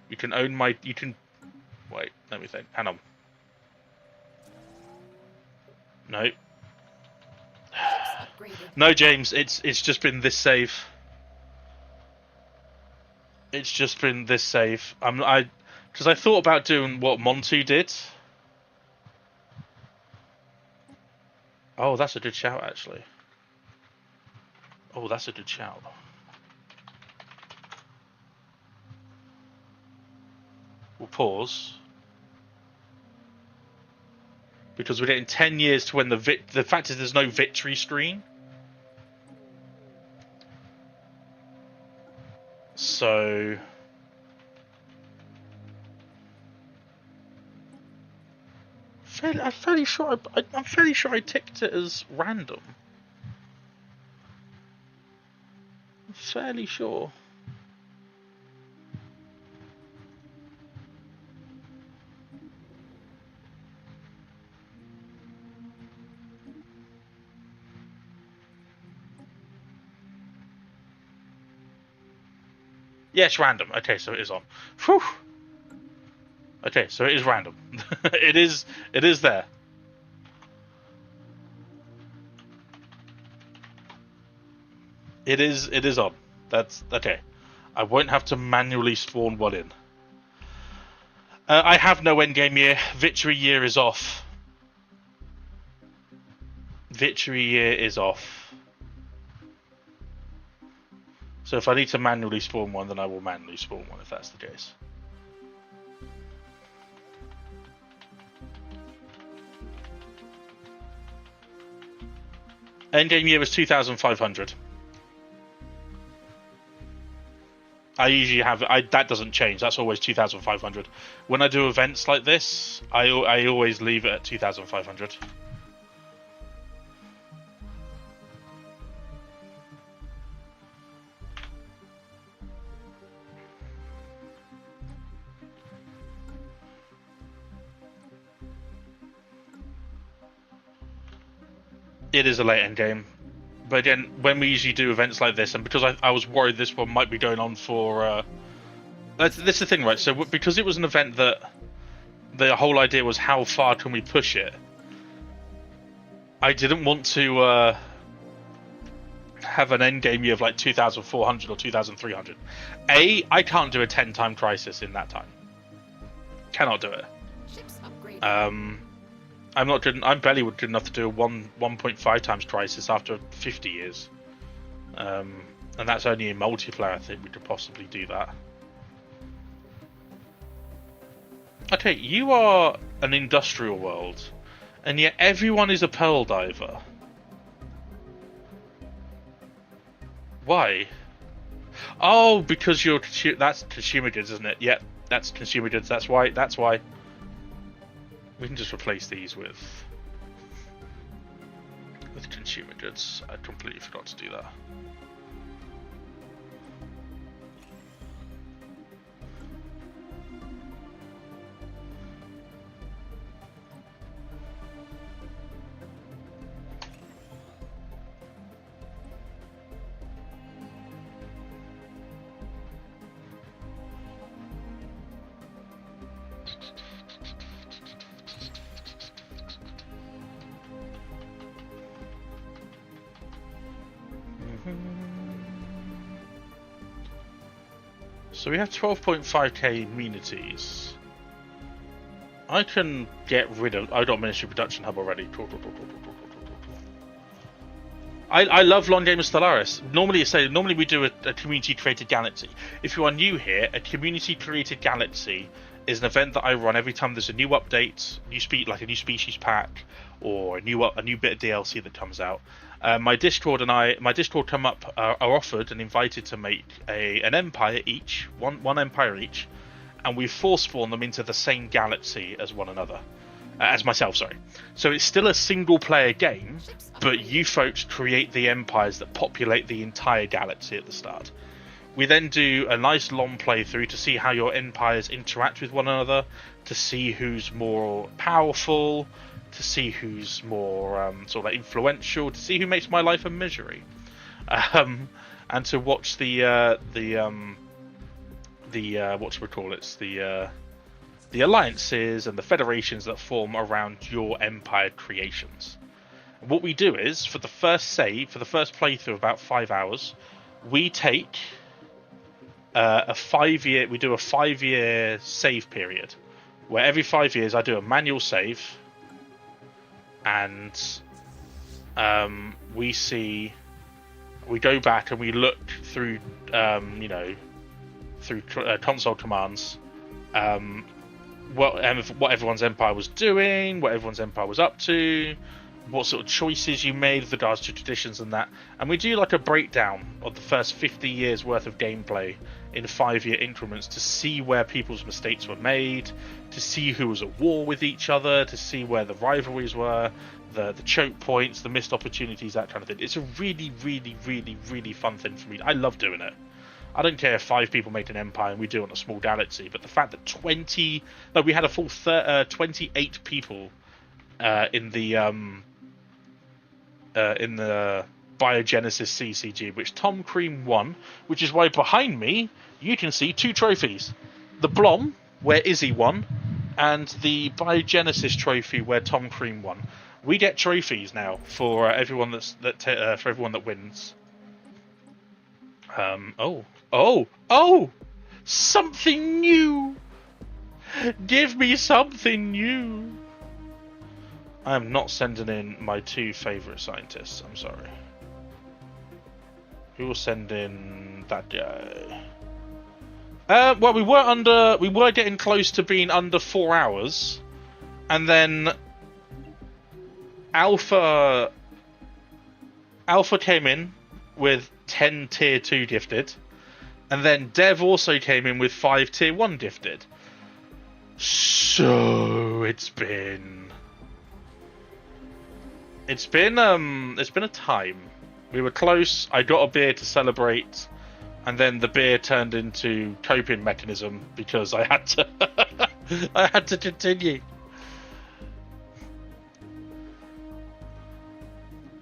Speaker 1: You can own my... You can... Wait, let me think. Hang on. No.
Speaker 3: Ships upgraded.
Speaker 1: No, James. It's just been this save. It's just been this save. Because I thought about doing what Montu did. Oh, that's a good shout, actually. Oh, that's a good shout. We'll pause. Because we're getting 10 years to when the fact is there's no victory screen. So... I'm fairly sure I ticked it as random. I'm fairly sure. Yeah, it's random. Okay, so it is on. Whew. Okay, so it is random. It is there. It is on. That's okay. I won't have to manually spawn one in. I have no endgame year. Victory year is off. Victory year is off. So if I need to manually spawn one, then I will manually spawn one if that's the case. Endgame year was 2,500. I usually have that doesn't change. That's always 2,500. When I do events like this, I always leave it at 2,500. It is a late end game, but again, when we usually do events like this, and because I was worried this one might be going on for, this is the thing, right? So because it was an event that the whole idea was how far can we push it, I didn't want to have an end game year of like 2,400 or 2,300. I can't do a 10-time crisis in that time. Cannot do it.
Speaker 3: Ships upgraded.
Speaker 1: I'm not good. I'm barely good enough to do a 1.5 times crisis after 50 years, and that's only in multiplayer. I think we could possibly do that. Okay, you are an industrial world, and yet everyone is a pearl diver. Why? Oh, because that's consumer goods, isn't it? Yep, that's consumer goods. That's why. That's why. We can just replace these with consumer goods. I completely forgot to do that. So we have 12.5k amenities. I can get rid of... I got Ministry Production Hub already. I love Long Game of Stellaris. Normally we do a community-created galaxy. If you are new here, a community-created galaxy is an event that I run every time there's a new update, like a new species pack, or a new bit of DLC that comes out. My Discord are offered and invited to make an empire each, one empire each, and we force spawn them into the same galaxy as one another. As myself, sorry. So it's still a single-player game, but you folks create the empires that populate the entire galaxy at the start. We then do a nice long playthrough to see how your empires interact with one another, to see who's more powerful, to see who's more sort of influential, to see who makes my life a misery, and to watch the alliances and the federations that form around your empire creations. What we do is, for the first playthrough, about 5 hours, we take a 5-year save period, where every 5 years I do a manual save, and we go back and we look through console commands, what everyone's empire was doing, what everyone's empire was up to, what sort of choices you made with regards to traditions and that. And we do like a breakdown of the first 50 years worth of gameplay in 5-year increments to see where people's mistakes were made, to see who was at war with each other, to see where the rivalries were, the choke points, the missed opportunities, that kind of thing. It's a really, really, really, really fun thing for me. I love doing it. I don't care if 5 people make an empire and we do it on a small galaxy, but the fact that we had a full 28 people in the Biogenesis CCG, which Tom Cream won, which is why behind me you can see 2 trophies: the Blom, where Izzy won, and the Biogenesis trophy, where Tom Cream won. We get trophies now for everyone for everyone that wins. Something new! Give me something new! I am not sending in my 2 favourite scientists, I'm sorry. Who will send in that guy? Well, we were getting close to being under 4 hours, and then Alpha came in with 10 tier 2 gifted, and then Dev also came in with 5 tier 1 gifted. So it's been a time. We were close. I got a beer to celebrate, and then the beer turned into coping mechanism because I had to I had to continue.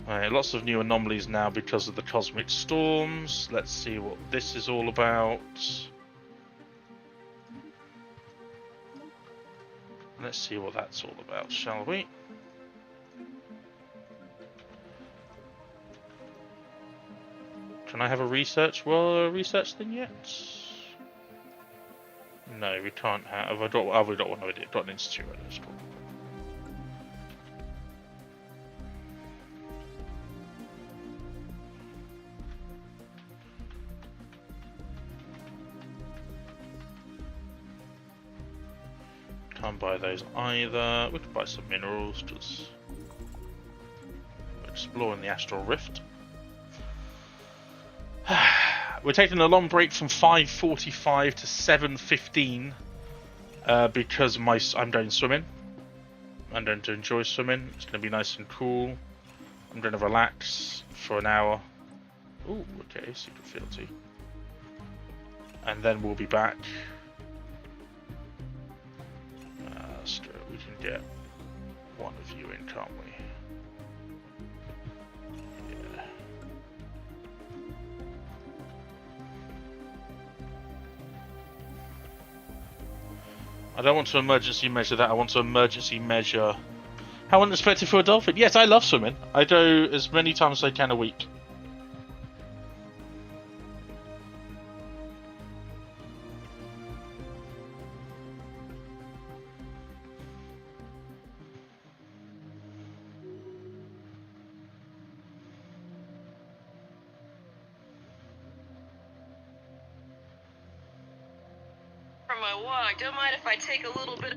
Speaker 1: Alright, lots of new anomalies now because of the cosmic storms. Let's see what this is all about. Let's see what that's all about, shall we? Can I have a research thing yet? No, we can't have. I've got one already. I've got an institute right there. Cool. Can't buy those either. We could buy some minerals because we're exploring the astral rift. We're taking a long break from 5:45 to 7:15 because I'm going swimming. I'm going to enjoy swimming. It's going to be nice and cool. I'm going to relax for an hour. Ooh, okay, secret fealty. And then we'll be back. We can get one of you in, can't we? Yeah. I don't want to emergency measure that. I want to emergency measure how unexpected for a dolphin. Yes, I love swimming. I go as many times as I can a week.
Speaker 7: for my walk. Don't mind if I take a little bit.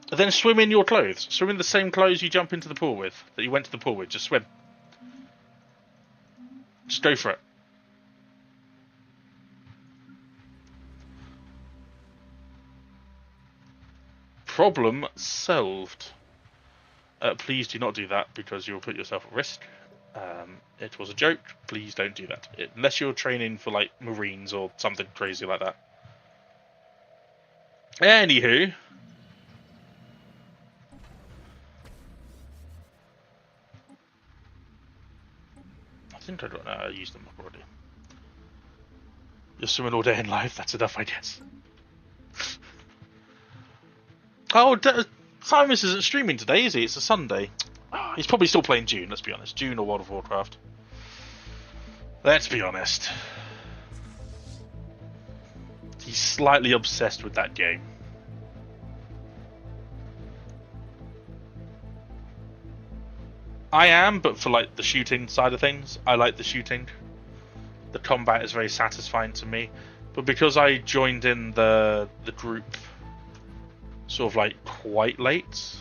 Speaker 1: Then swim in your clothes. Swim in the same clothes you jump into the pool with, that you went to the pool with. Just swim. Just go for it. Problem solved. Please do not do that because you'll put yourself at risk. It was a joke. Please don't do that. Unless you're training for, like, Marines or something crazy like that. Anywho. I think I used them up already. You're swimming all day in life. That's enough, I guess. Oh, Simus isn't streaming today, is he? It's a Sunday. Oh, he's probably still playing Dune, let's be honest. Dune or World of Warcraft. Let's be honest. He's slightly obsessed with that game. I am, but for like the shooting side of things, I like the shooting. The combat is very satisfying to me. But because I joined in the group sort of like quite late,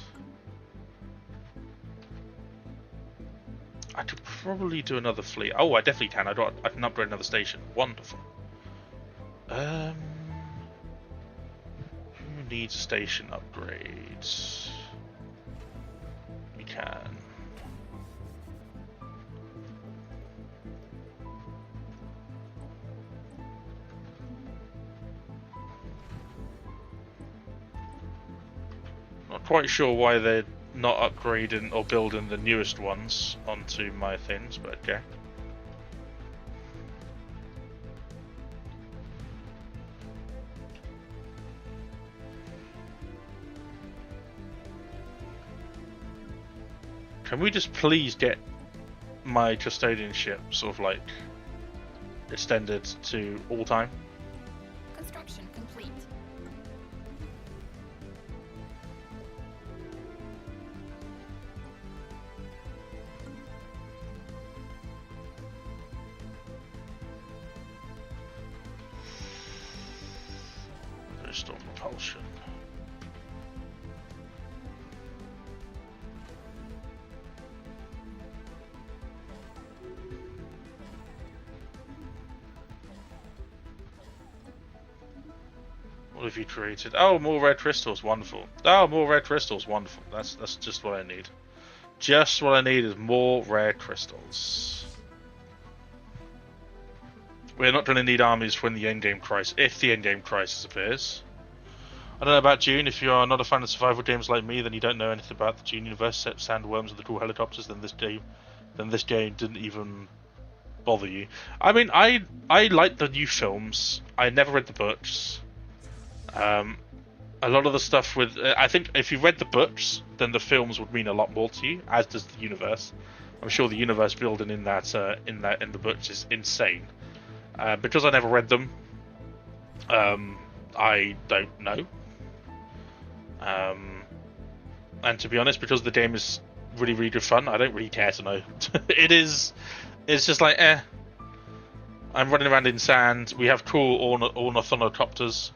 Speaker 1: I could probably do another fleet. Oh, I definitely can. I can upgrade another station. Wonderful. Who needs a station upgrade? We can. Not quite sure why they're not upgrading or building the newest ones onto my things, but okay. Can we just please get my custodian ship sort of like extended to all time?
Speaker 3: Construction complete.
Speaker 1: Storm propulsion. What have you created? Oh, more red crystals, wonderful. Oh, more red crystals, wonderful. That's just what I need. Just what I need is more rare crystals. We're not going to need armies when the endgame crisis, if the endgame crisis appears. I don't know about Dune. If you are not a fan of survival games like me, then you don't know anything about the Dune universe, except sandworms and the cool helicopters. Then this game didn't even bother you. I mean, I like the new films. I never read the books. A lot of the stuff with, I think if you read the books, then the films would mean a lot more to you, as does the universe. I'm sure the universe building in the books is insane. Because I never read them, I don't know. And to be honest, because the game is really, really good fun, I don't really care to know. It's just like, I'm running around in sand. We have cool ornithonocopters.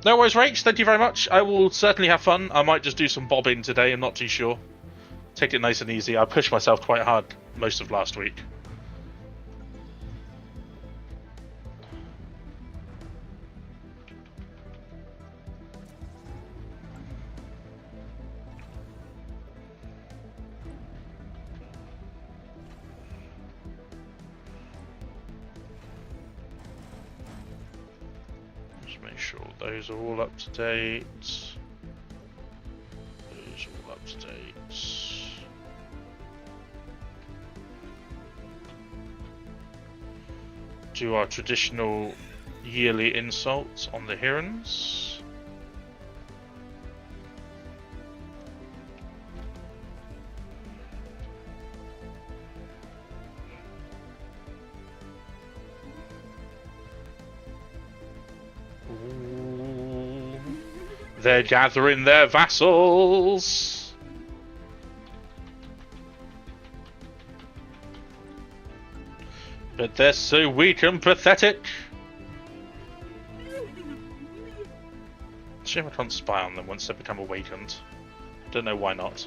Speaker 1: No worries, Rach. Thank you very much. I will certainly have fun. I might just do some bobbing today. I'm not too sure. Take it nice and easy. I pushed myself quite hard most of last week. Just make sure those are all up to date. Those are all up to date. Do our traditional yearly insults on the Hirons. Ooh. They're gathering their vassals. But they're so weak and pathetic. Shame I can't spy on them once they become awakened. Don't know why not.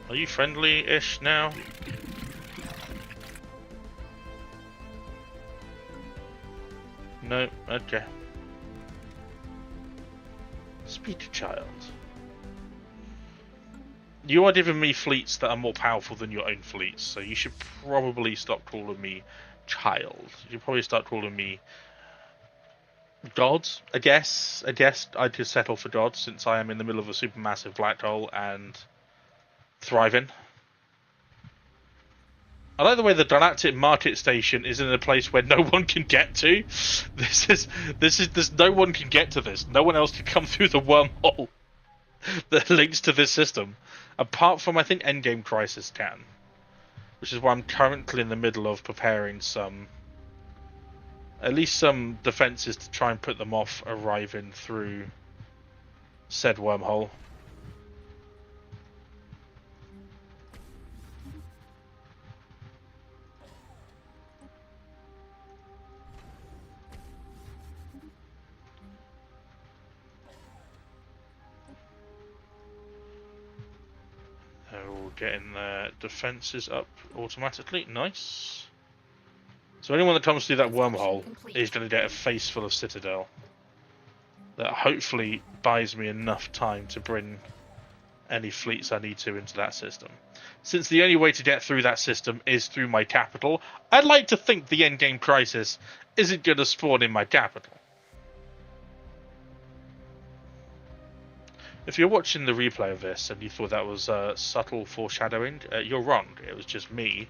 Speaker 1: Are you friendly-ish now? No, okay. Speak, child. You are giving me fleets that are more powerful than your own fleets, so you should probably stop calling me child. You should probably start calling me God, I guess. I guess I could settle for God, since I am in the middle of a supermassive black hole and thriving. I like the way the Galactic Market Station is in a place where no one can get to. There's no one can get to this. No one else can come through the wormhole that links to this system, apart from I think Endgame Crisis can, which is why I'm currently in the middle of preparing at least some defenses to try and put them off arriving through said wormhole. They're all getting their defences up automatically. Nice. So anyone that comes through that wormhole is going to get a face full of Citadel. That hopefully buys me enough time to bring any fleets I need to into that system. Since the only way to get through that system is through my capital, I'd like to think the Endgame Crisis isn't going to spawn in my capital. If you're watching the replay of this and you thought that was subtle foreshadowing, you're wrong. It was just me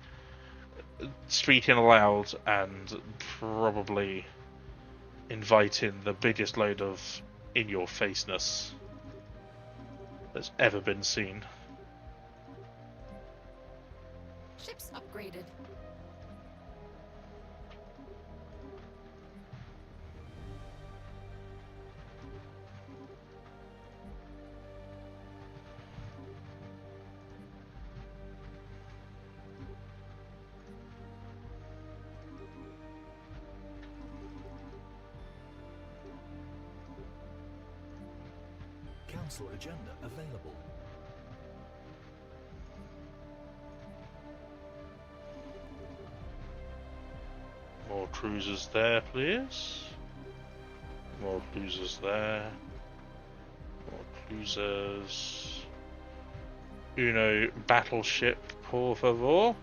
Speaker 1: speaking aloud and probably inviting the biggest load of in-your-faceness that's ever been seen.
Speaker 3: Ships upgraded.
Speaker 5: Council agenda available.
Speaker 1: More cruisers there, please. More cruisers there. More cruisers. Uno battleship, por favor.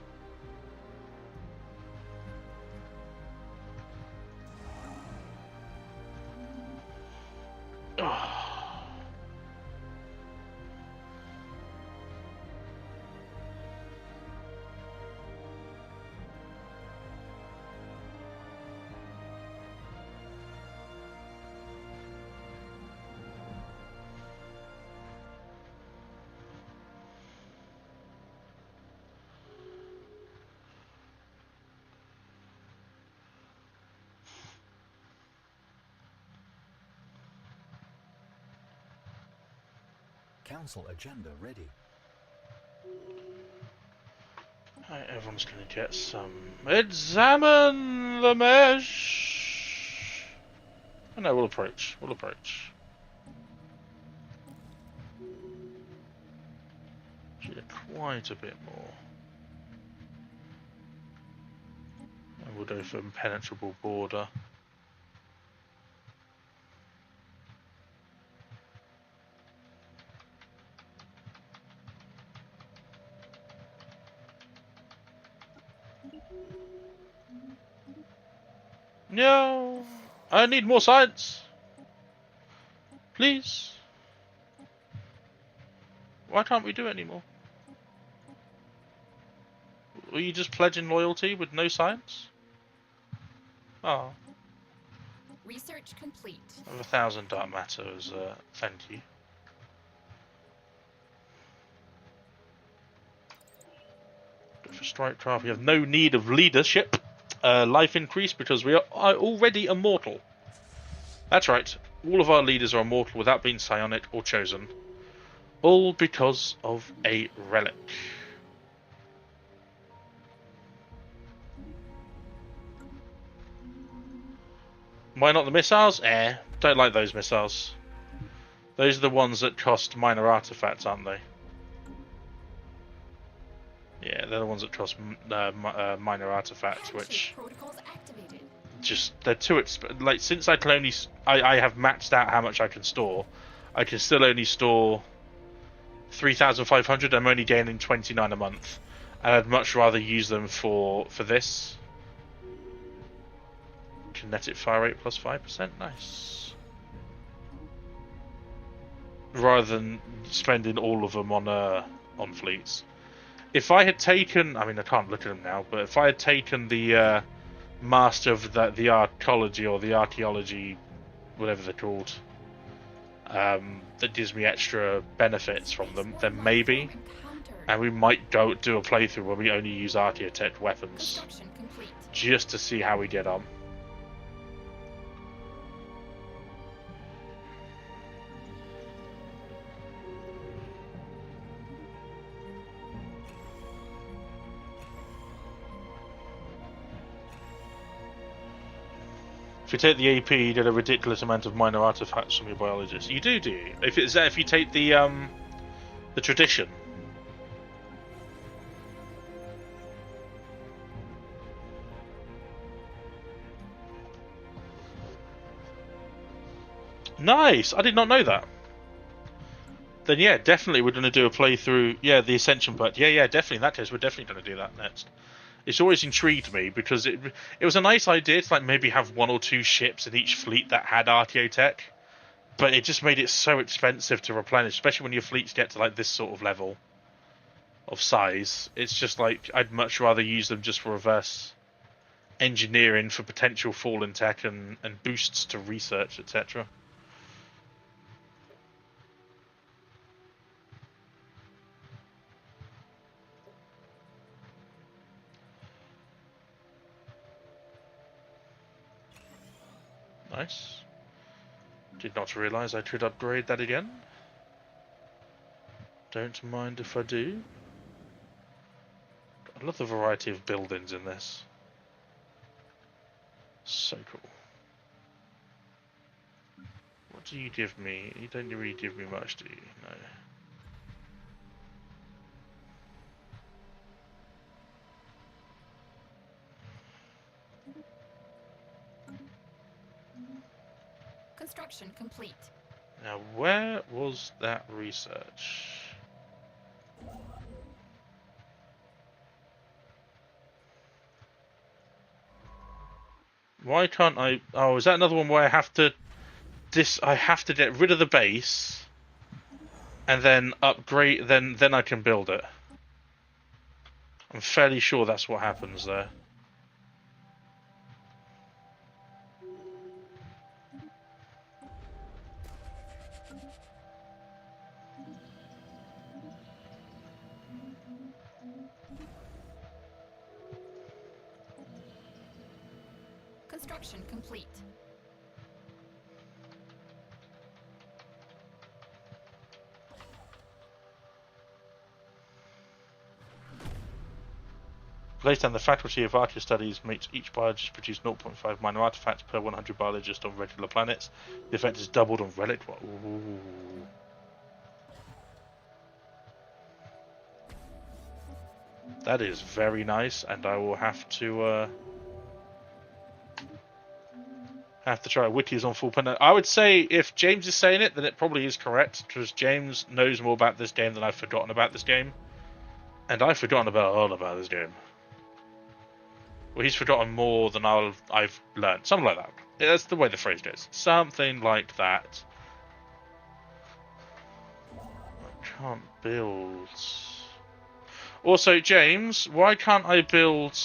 Speaker 5: Council agenda ready.
Speaker 1: Right, everyone's going to get some. Examine the mesh. Oh, no, we'll approach. We'll approach. Should get quite a bit more. And we'll go for impenetrable border. No, I need more science. Please. Why can't we do it anymore? Were you just pledging loyalty with no science? Oh.
Speaker 3: Research complete.
Speaker 1: I have 1,000 dark matter as thank you. But for strike craft, we have no need of leadership. Life increase because we are already immortal. That's right. All of our leaders are immortal without being psionic or chosen. All because of a relic. Why not the missiles? Don't like those missiles. Those are the ones that cost minor artifacts, aren't they? Yeah, they're the ones that cost minor artifacts, which
Speaker 3: Protocols activated.
Speaker 1: just they're too like since I can only I have maxed out how much I can store. I can still only store 3,500. I'm only gaining 29 a month, and I'd much rather use them for this. Kinetic fire rate plus 5%, nice. Rather than spending all of them on fleets. If I had taken, I mean I can't look at them now, but if I had taken the master of the archaeology or the archaeology, whatever they're called, that gives me extra benefits from them, then maybe, and we might go do a playthrough where we only use archaeotech weapons, just to see how we get on. If you take the AP, you get a ridiculous amount of minor artifacts from your biologist. You do you? If you take the tradition. Nice! I did not know that. Then yeah, definitely we're going to do a playthrough. Yeah, the Ascension part. Yeah, definitely. In that case, we're definitely going to do that next. It's always intrigued me because it was a nice idea to like maybe have 1 or 2 ships in each fleet that had archaeotech, but it just made it so expensive to replenish, especially when your fleets get to like this sort of level of size. It's just like I'd much rather use them just for reverse engineering for potential fallen tech and boosts to research, etc. Nice. Did not realise I could upgrade that again. Don't mind if I do. I love the variety of buildings in this. So cool. What do you give me? You don't really give me much, do you? No.
Speaker 3: Construction complete.
Speaker 1: Now, where was that research? Why can't I? Oh, is that another one where I have to? I have to get rid of the base, and then upgrade. Then I can build it. I'm fairly sure that's what happens there.
Speaker 3: Construction complete.
Speaker 1: Later on, the Faculty of Archaea Studies makes each biologist produce 0.5 minor artifacts per 100 biologists on regular planets. The effect is doubled on relic. Ooh. That is very nice, and I will have to try. Wiki is on full pen. I would say if James is saying it, then it probably is correct, because James knows more about this game than I've forgotten about this game. And I've forgotten all about this game. Well, he's forgotten more than I've learned. Something like that. Yeah, that's the way the phrase goes. Something like that. I can't build. Also, James, why can't I build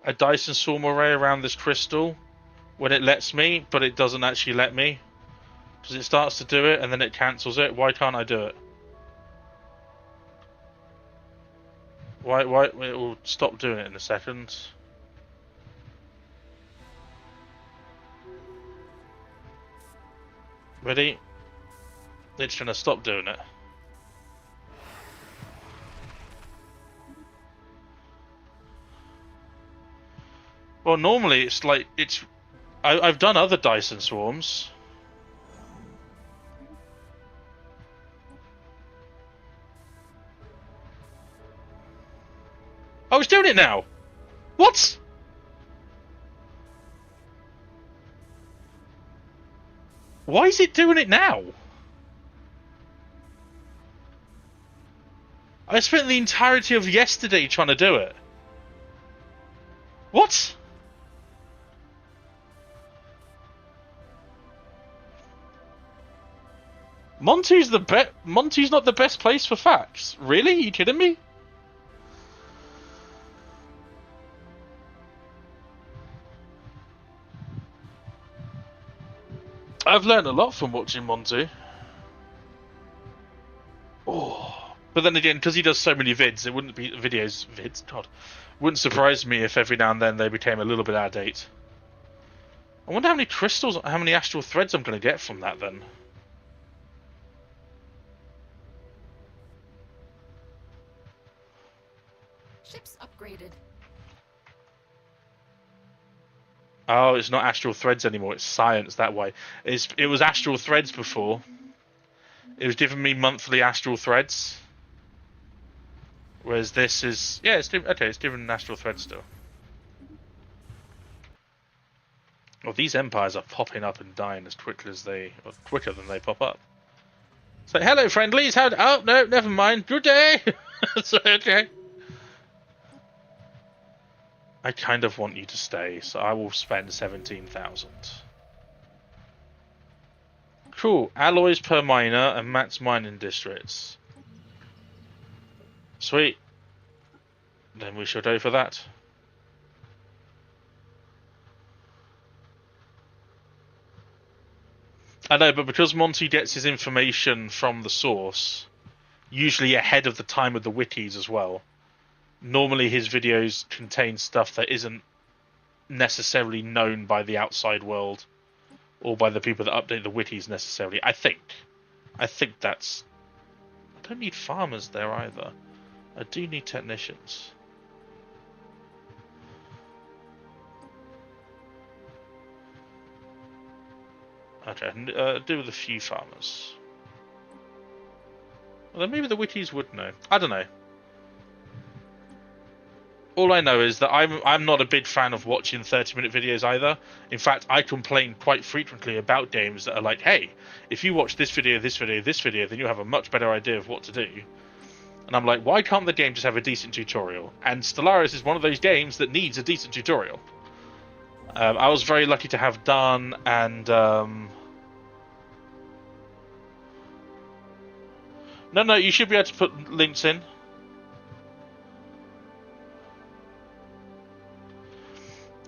Speaker 1: a Dyson Swarm array around this crystal when it lets me, but it doesn't actually let me? Because it starts to do it and then it cancels it. Why can't I do it? Why it will stop doing it in a second. Ready? It's gonna stop doing it. Well, normally it's like I've done other Dyson swarms. Oh, it's doing it now. What? Why is it doing it now? I spent the entirety of yesterday trying to do it. What? Monty's not the best place for facts. Really? Are you kidding me? I've learned a lot from watching Monty. Oh, but then again, because he does so many vids, it wouldn't be vids. God, wouldn't surprise me if every now and then they became a little bit out of date. I wonder how many crystals, how many astral threads I'm going to get from that then.
Speaker 3: Ships upgraded.
Speaker 1: Oh, it's not astral threads anymore. It's science that way. It was astral threads before. It was giving me monthly astral threads. Whereas this is... Yeah, it's giving astral threads still. Well, these empires are popping up and dying as quickly as or quicker than they pop up. So, hello, friendlies. Oh, no, never mind. Good day. So, okay. I kind of want you to stay, so I will spend 17,000. Cool. Alloys per miner and max mining districts. Sweet. Then we shall go for that. I know, but because Monty gets his information from the source, usually ahead of the time of the wikis as well, normally his videos contain stuff that isn't necessarily known by the outside world or by the people that update the wikis necessarily. I think that's... I don't need farmers there either. I do need technicians. Okay, do with a few farmers. Well, then maybe the wikis would know. I don't know. All I know is that I'm not a big fan of watching 30-minute videos either. In fact, I complain quite frequently about games that are like, hey, if you watch this video, this video, this video, then you have a much better idea of what to do. And I'm like, why can't the game just have a decent tutorial? And Stellaris is one of those games that needs a decent tutorial. I was very lucky to have done and... No, you should be able to put links in.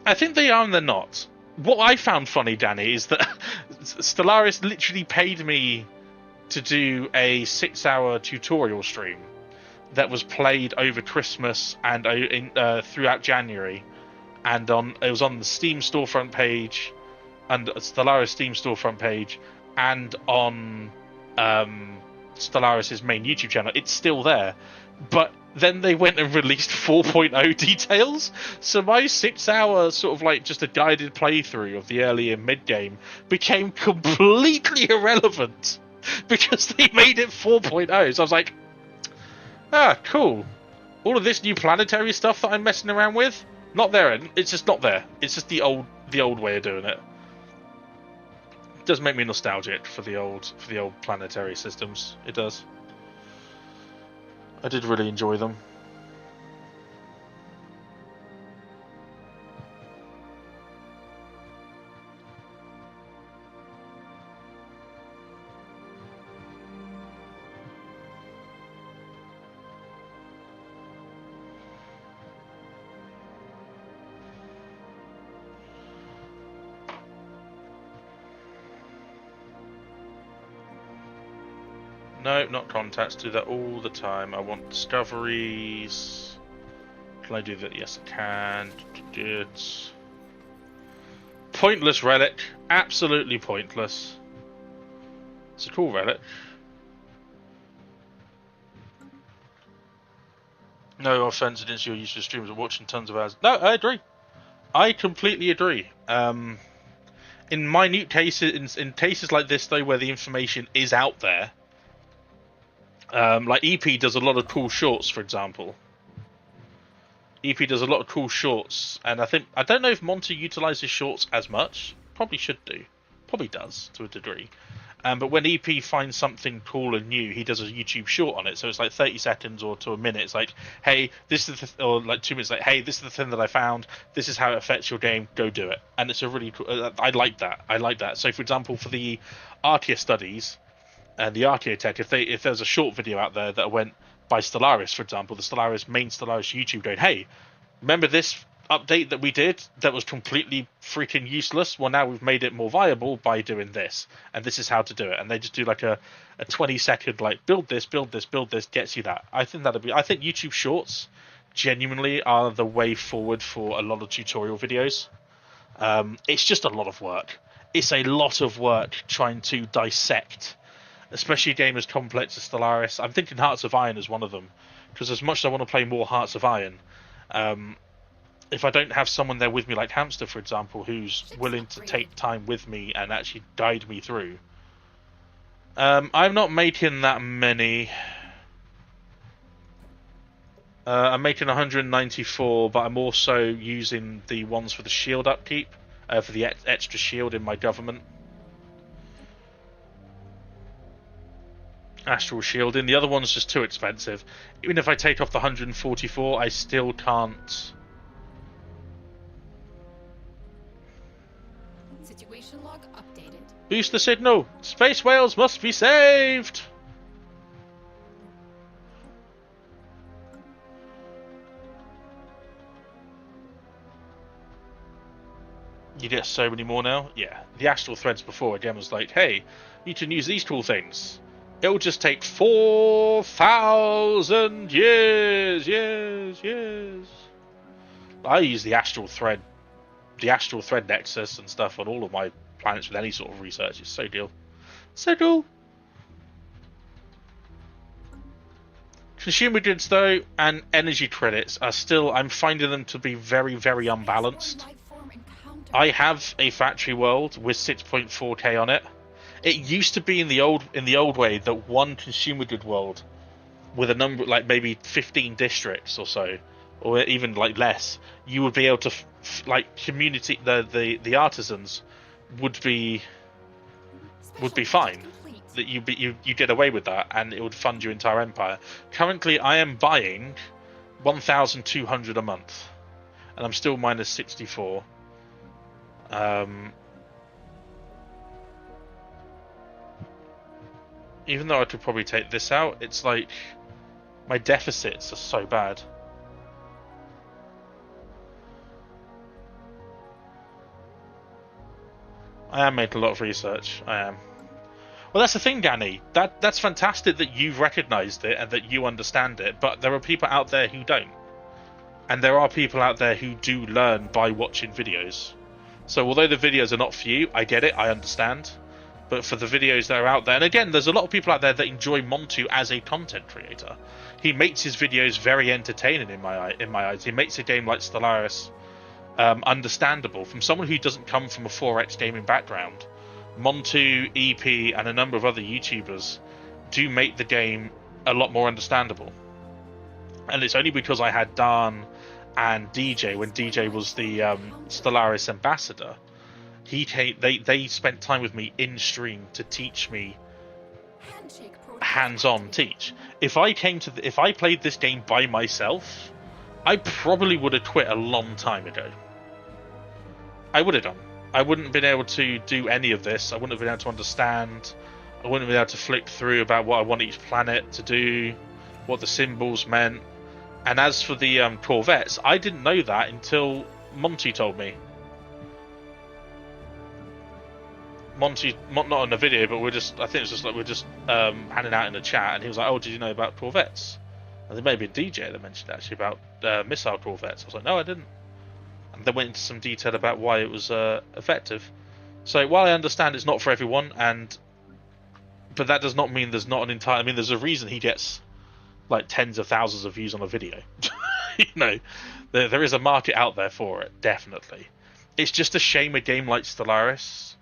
Speaker 1: I think they are and they're not. What I found funny, Danny, is that Stellaris literally paid me to do a 6-hour tutorial stream that was played over Christmas and throughout January, and it was on the Steam storefront page, and Stellaris Steam storefront page, and on Stellaris's main YouTube channel. It's still there, but then they went and released 4.0 details, so my 6-hour sort of like just a guided playthrough of the early and mid game became completely irrelevant because they made it 4.0. So I was like, ah, cool. All of this new planetary stuff that I'm messing around with, not there. It's just not there. It's just the old way of doing it. It does make me nostalgic for the old planetary systems. It does. I did really enjoy them. No, not contacts. Do that all the time. I want discoveries. Can I do that? Yes, I can. It's pointless relic. Absolutely pointless. It's a cool relic. No offense against your use of streams of watching tons of hours. No, I agree. I completely agree. In minute cases, in cases like this though, where the information is out there. Like EP does a lot of cool shorts, for example. EP does a lot of cool shorts, and I don't know if Monty utilizes shorts as much. Probably should do. Probably does to a degree. But when EP finds something cool and new, he does a YouTube short on it. So it's like 30 seconds or to a minute. It's like, hey, this is or like 2 minutes. Like, hey, this is the thing that I found. This is how it affects your game. Go do it. And it's a really cool. I like that. I like that. So for example, for the Archaea studies. And the Archaea tech, if there's a short video out there that went by Stellaris, for example, the main Stellaris YouTube going, hey, remember this update that we did that was completely freaking useless? Well, now we've made it more viable by doing this, and this is how to do it. And they just do like a 20-second like build this, gets you that. I think YouTube Shorts genuinely are the way forward for a lot of tutorial videos. It's just a lot of work. It's a lot of work trying to dissect. Especially a game as complex as Stellaris. I'm thinking Hearts of Iron is one of them. Because as much as I want to play more Hearts of Iron, if I don't have someone there with me, like Hamster, for example, who's willing to take time with me and actually guide me through. I'm not making that many. I'm making 194, but I'm also using the ones for the shield upkeep, for the extra shield in my government. Astral shielding. The other one's just too expensive. Even if I take off the 144, I still can't.
Speaker 3: Situation log updated.
Speaker 1: Boost the signal. Space whales must be saved. You get so many more now. Yeah, the astral threads before again was like, hey, you can use these cool things. It'll just take 4,000 years. I use the astral thread nexus and stuff on all of my planets with any sort of research. It's so cool. So cool. Consumer goods though and energy credits are still, I'm finding them to be very, very unbalanced. I have a factory world with 6.4k on it. It used to be in the old way that one consumer good world with a number like maybe 15 districts or so, or even like less, you would be able to like community the artisans would be fine. That you get away with that and it would fund your entire empire. Currently, I am buying 1,200 a month, and I'm still minus 64. Even though I could probably take this out, it's like my deficits are so bad. I am making a lot of research. I am. Well, that's the thing, Danny. That's fantastic that you've recognised it and that you understand it, but there are people out there who don't. And there are people out there who do learn by watching videos. So although the videos are not for you, I get it, I understand. But for the videos that are out there, and again, there's a lot of people out there that enjoy Montu as a content creator. He makes his videos very entertaining in my eyes. He makes a game like Stellaris understandable. From someone who doesn't come from a 4X gaming background, Montu, EP, and a number of other YouTubers do make the game a lot more understandable. And it's only because I had Dan and DJ, when DJ was the Stellaris ambassador, they spent time with me in stream to teach me hands-on teach. If I played this game by myself, I probably would have quit a long time ago. I would have done. I wouldn't have been able to do any of this. I wouldn't have been able to understand. I wouldn't have been able to flick through about what I want each planet to do, what the symbols meant. And as for the Corvettes, I didn't know that until Monty told me. Monty, not in the video, but I think it's just like we're just handing out in the chat, and he was like, "Oh, did you know about Corvettes?" And there may be a DJ that mentioned actually about missile Corvettes. I was like, "No, I didn't." And they went into some detail about why it was effective. So while I understand it's not for everyone, but that does not mean there's not an entire. I mean, there's a reason he gets like tens of thousands of views on a video. You know, there is a market out there for it, definitely. It's just a shame a game like Stellaris.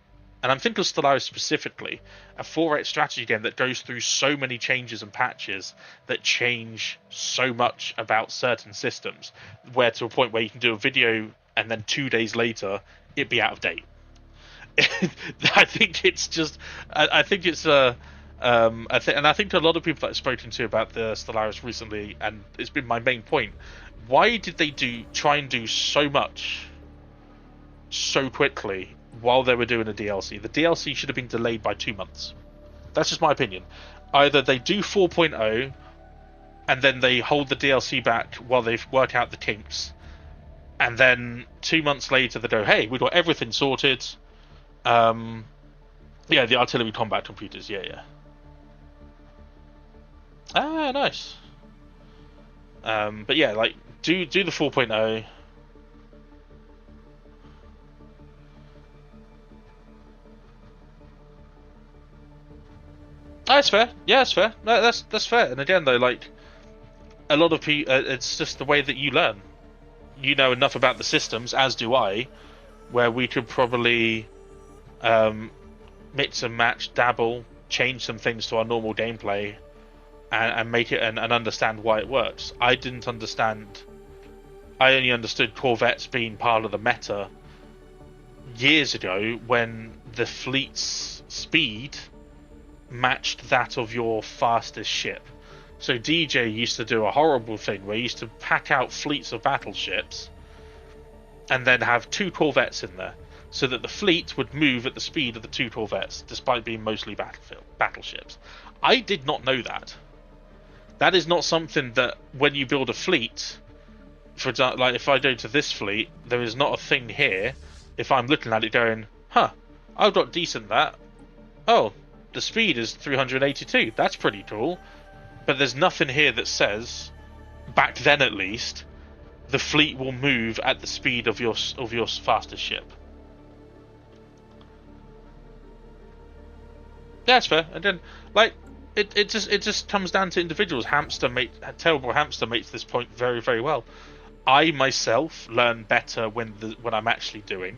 Speaker 1: And I'm thinking of Stellaris specifically, a 4X strategy game that goes through so many changes and patches that change so much about certain systems, where to a point where you can do a video and then 2 days later it'd be out of date. I think it's just, I think it's and I think a lot of people that I've spoken to about the Stellaris recently, and it's been my main point. Why did they try and do so much so quickly? While they were doing a DLC. The DLC should have been delayed by 2 months. That's just my opinion. Either they do 4.0 and then they hold the DLC back while they work out the kinks, and then 2 months later they go, "Hey, we've got everything sorted." Yeah, the artillery combat computers. Yeah. Ah, nice. But yeah, like do the 4.0. That's fair. Yeah, that's fair. No, that's fair. And again, though, like a lot of people, it's just the way that you learn. You know enough about the systems, as do I, where we could probably mix and match, dabble, change some things to our normal gameplay, and make it and understand why it works. I didn't understand. I only understood Corvettes being part of the meta years ago when the fleet's speed matched that of your fastest ship. So DJ used to do a horrible thing where he used to pack out fleets of battleships and then have 2 Corvettes in there, so that the fleet would move at the speed of the 2 Corvettes, despite being mostly battleships. I did not know that. That is not something that when you build a fleet, for example, like if I go to this fleet, there is not a thing here, if I'm looking at it going, "Huh, I've got decent that. Oh, the speed is 382. That's pretty cool." But there's nothing here that says, back then at least, the fleet will move at the speed of your fastest ship. Yeah, that's fair. And then, like, it just comes down to individuals. Terrible Hamster makes this point very, very well. I myself learn better when I'm actually doing,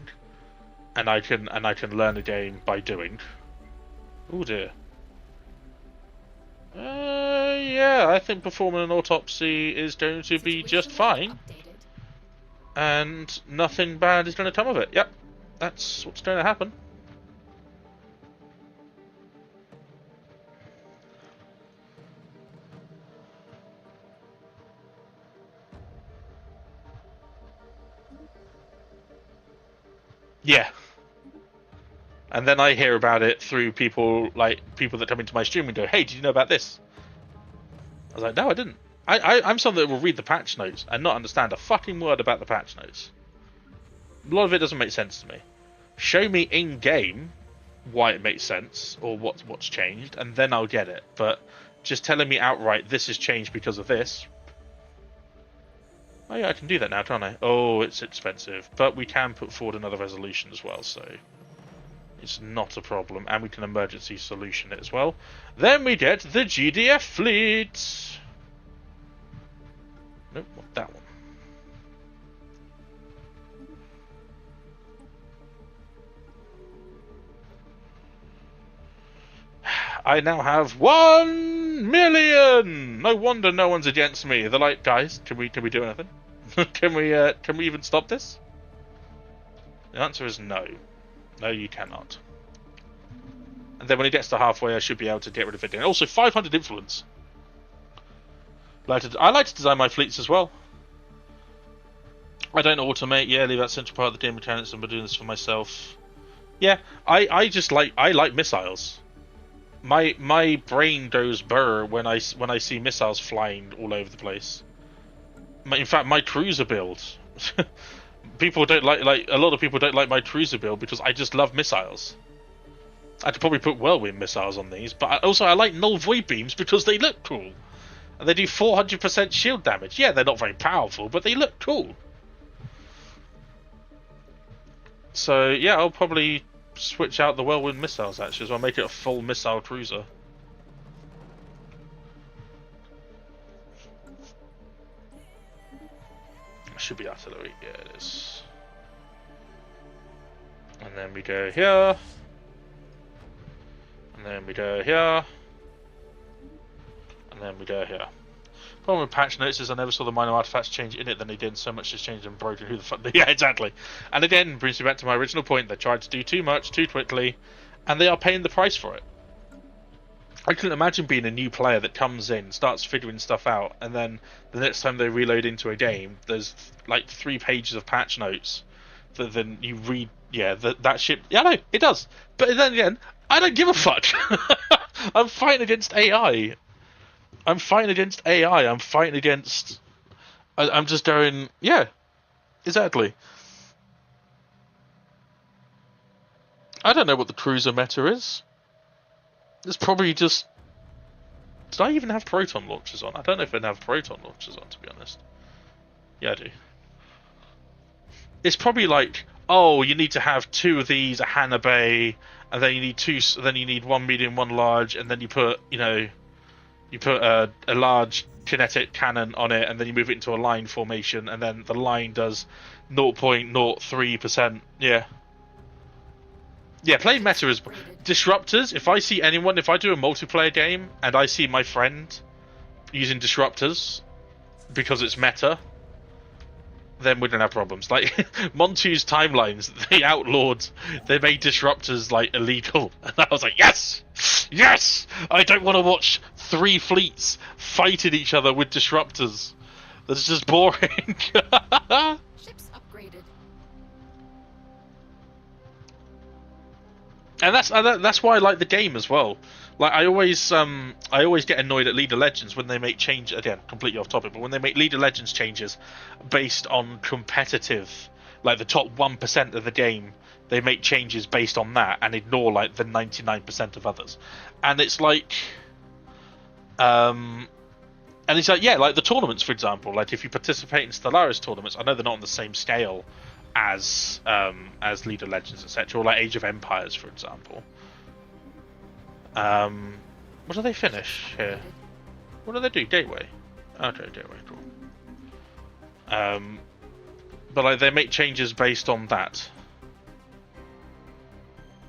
Speaker 1: and I can learn a game by doing. Oh dear. Yeah, I think performing an autopsy is going to be just fine. And nothing bad is going to come of it. Yep, that's what's going to happen. Yeah. And then I hear about it through people that come into my stream and go, "Hey, did you know about this?" I was like, "No, I didn't." I'm someone that will read the patch notes and not understand a fucking word about the patch notes. A lot of it doesn't make sense to me. Show me in game why it makes sense or what's changed, and then I'll get it. But just telling me outright this has changed because of this. Oh yeah, I can do that now, can't I? Oh, it's expensive, but we can put forward another resolution as well, so it's not a problem, and we can emergency solution it as well. Then we get the GDF fleet. Nope, not that one. I now have 1 million. No wonder no one's against me. They're like, "Guys, can we do anything? can we even stop this?" The answer is no. No, you cannot. And then when it gets to halfway, I should be able to get rid of it. And also 500 influence. I like to design my fleets as well. I don't automate. Yeah, leave that central part of the game mechanics. I'm doing this for myself. Yeah, I like missiles. My brain goes burr when I see missiles flying all over the place. In fact, my cruiser build. People don't like a lot of people don't like my cruiser build because I just love missiles. I could probably put whirlwind missiles on these, but I like null void beams because they look cool. And they do 400% shield damage. Yeah, they're not very powerful, but they look cool. So yeah, I'll probably switch out the whirlwind missiles actually, so I'll make it a full missile cruiser. Should be artillery, yeah it is. And then we go here. And then we go here. And then we go here. Problem with patch notes is I never saw the minor artifacts change in it, then they did so much has changed and broken. Who the fuck? Yeah, exactly. And again, brings me back to my original point. They tried to do too much, too quickly, and they are paying the price for it. I couldn't imagine being a new player that comes in, starts figuring stuff out, and then the next time they reload into a game, there's like 3 pages of patch notes. That then you read, yeah, that shit. Yeah, I know, it does. But then again, I don't give a fuck. I'm fighting against AI. I'm fighting against AI. I'm fighting against. I'm just going. Yeah, exactly. I don't know what the cruiser meta is. It's probably just. Did I even have proton launchers on? I don't know if I have proton launchers on, to be honest. Yeah, I do. It's probably like, oh, you need to have 2 of these, a Hanabe, and then you need 2. Then you need 1 medium, 1 large, and then you put, you put a large kinetic cannon on it, and then you move it into a line formation, and then the line does 0.03%. Yeah. Yeah, playing meta is disruptors. If I see anyone, if I do a multiplayer game and I see my friend using disruptors because it's meta, then we don't have problems. Like Montu's timelines, they outlawed, they made disruptors like illegal, and I was like, yes, yes. I don't want to watch 3 fleets fighting each other with disruptors. That's just boring.
Speaker 3: Ships upgraded.
Speaker 1: And that's why I like the game as well. Like I always get annoyed at League of Legends when they make change, again completely off topic, but when they make League of Legends changes based on competitive, like the top 1% of the game, they make changes based on that and ignore like the 99% of others. And it's like and it's like, yeah, like the tournaments, for example, like if you participate in Stellaris tournaments, I know they're not on the same scale as League of Legends, etc., or like Age of Empires, for example. What do they finish here? What do they do? Gateway. Okay, Gateway, cool. But like they make changes based on that,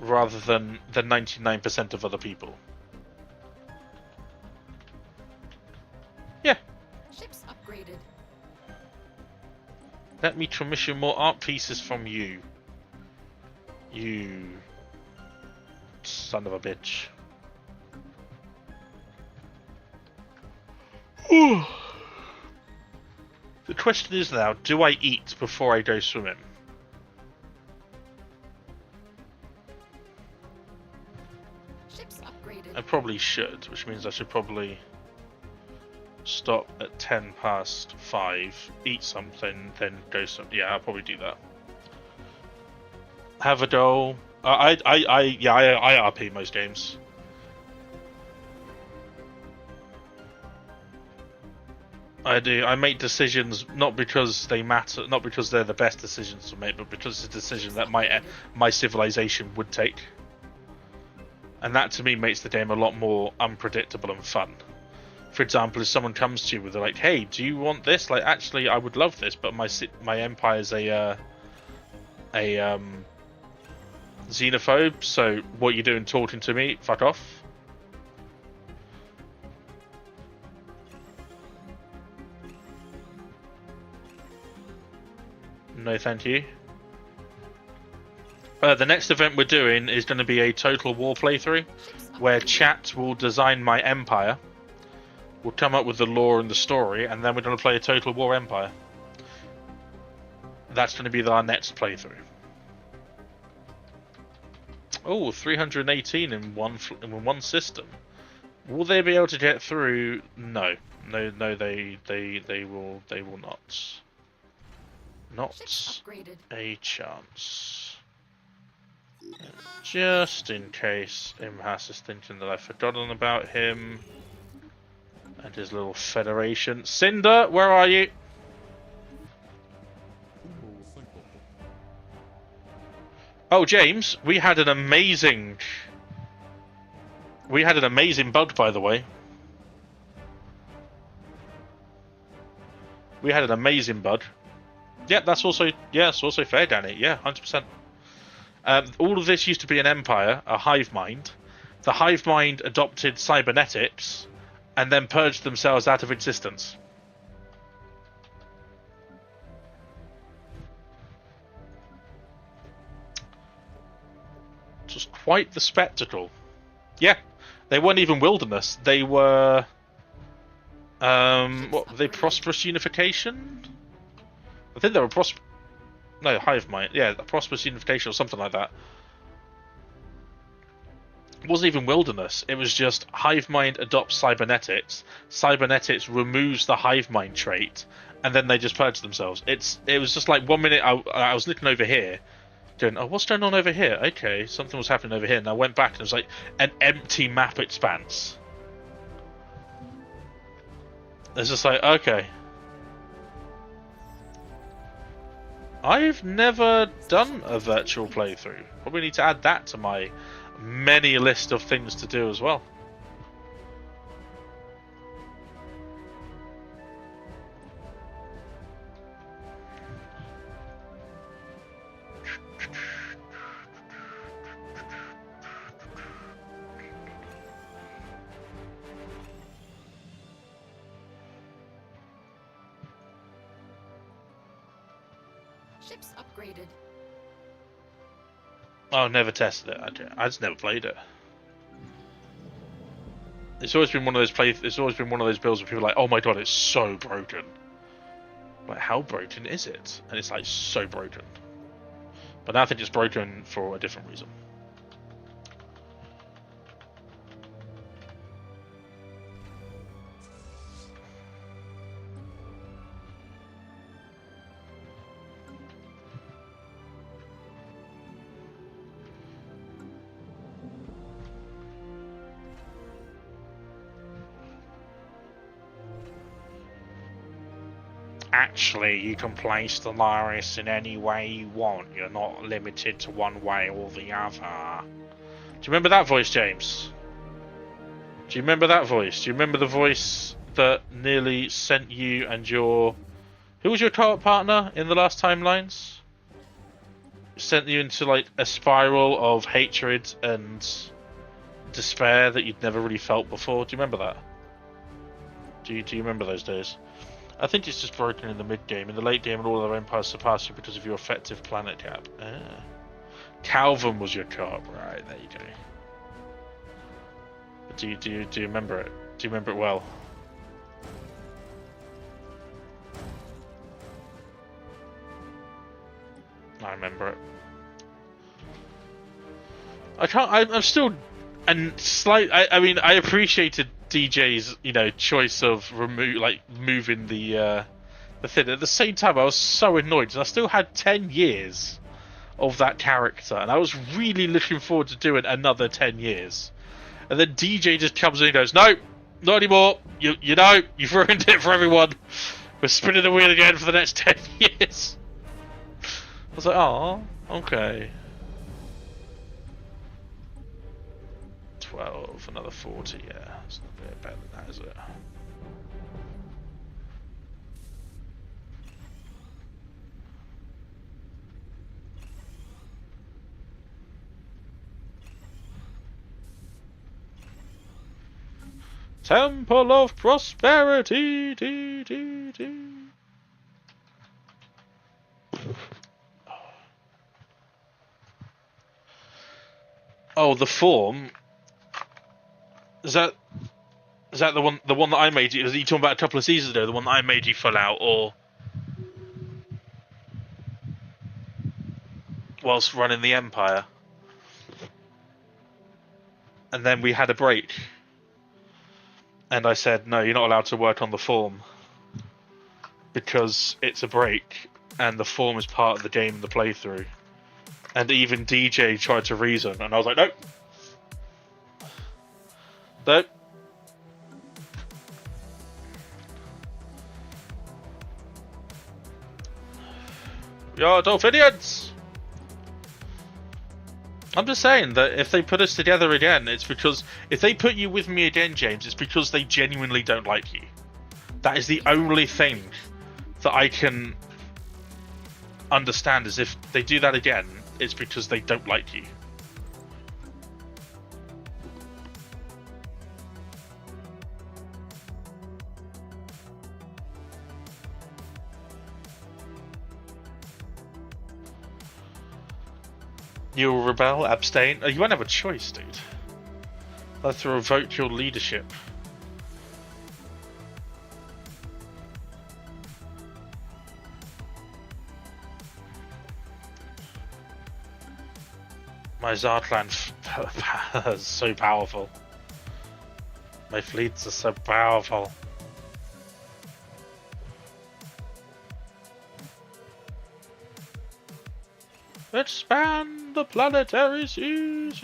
Speaker 1: rather than the 99% of other people. Yeah.
Speaker 3: Ships upgraded.
Speaker 1: Let me commission more art pieces from you. You son of a bitch. The question is now, do I eat before I go swimming?
Speaker 3: Ships upgraded.
Speaker 1: I probably should, which means I should probably stop at 5:10, eat something, then go some. Yeah, I'll probably do that. Have a goal. I RP most games. I do. I make decisions not because they matter, not because they're the best decisions to make, but because it's a decision that my civilization would take. And that to me makes the game a lot more unpredictable and fun. For example, if someone comes to you with like, "Hey, do you want this?" Like, actually, I would love this, but my empire's a xenophobe. So what you doing talking to me? Fuck off. No, thank you. The next event we're doing is going to be a Total War playthrough,
Speaker 3: Ships
Speaker 1: where
Speaker 3: upgraded.
Speaker 1: chat will design my empire. We'll come up with the lore and the story, and then we're going to play a Total War Empire. That's going to be our next playthrough. Oh, 318 in one system. Will they be able to get through? No, they will not. Not
Speaker 3: Ships upgraded.
Speaker 1: a chance. Just in case Imhas is thinking that I've forgotten about him and his little federation. Cinder, where are you? Oh, James, we had an amazing bug, by the way. We had an amazing bug. Yeah, that's also fair, Danny. Yeah, 100%. All of this used to be an empire, a hive mind. The hive mind adopted cybernetics and then purged themselves out of existence. It was quite the spectacle. Yeah, they weren't even wilderness. They were what were they? Prosperous unification? I think they were no, hive mind. Yeah, prosperous unification or something like that. It wasn't even wilderness. It was just hive mind adopts cybernetics. Cybernetics removes the hive mind trait, and then they just purge themselves. It was just like 1 minute I was looking over here, going, oh, what's going on over here? Okay, something was happening over here, and I went back and it was like an empty map expanse. It's just like, okay. I've never done a virtual playthrough. Probably need to add that to my many list of things to do as well.
Speaker 3: Ships upgraded.
Speaker 1: Oh, I've never tested it. I just never played it. It's always been one of those It's always been one of those builds where people are like, "Oh my god, it's so broken." Like, how broken is it? And it's like so broken. But now I think it's broken for a different reason. Actually, you can play Stellaris in any way you want. You're not limited to one way or the other. Do you remember that voice, James? Do you remember that voice? Do you remember the voice that nearly sent you and your... Who was your co-op partner in the last timelines? Sent you into like a spiral of hatred and despair that you'd never really felt before. Do you remember that? Do you remember those days? I think it's just broken in the mid-game. In the late game, and all other empires surpass you because of your effective planet cap. Ah. Calvin was your co-op. Right, there you go. But do you remember it? Do you remember it well? I remember it. I'm still... And I mean, I appreciated DJ's, choice of moving the thing. At the same time, I was so annoyed, and I still had 10 years of that character, and I was really looking forward to doing another 10 years. And then DJ just comes in and goes, "No, not anymore. You've ruined it for everyone. We're spinning the wheel again for the next 10 years." I was like, "Oh, okay." 12, another 40, yeah. It's not very better than that, is it? Temple of Prosperity! Dee. Oh, the form. Is that the one that I made you? Was you talking about a couple of seasons ago? The one that I made you fill out, or whilst running the Empire? And then we had a break, and I said, "No, you're not allowed to work on the form because it's a break, and the form is part of the game and the playthrough." And even DJ tried to reason, and I was like, "Nope, nope." You're Dolphinians! I'm just saying that if they put us together again, it's because... If they put you with me again, James, it's because they genuinely don't like you. That is the only thing that I can understand, is if they do that again, it's because they don't like you. You'll rebel, abstain. Oh, you won't have a choice, dude. They'll have to revoke your leadership. My Zartland is so powerful. My fleets are so powerful. Expand the planetary seas.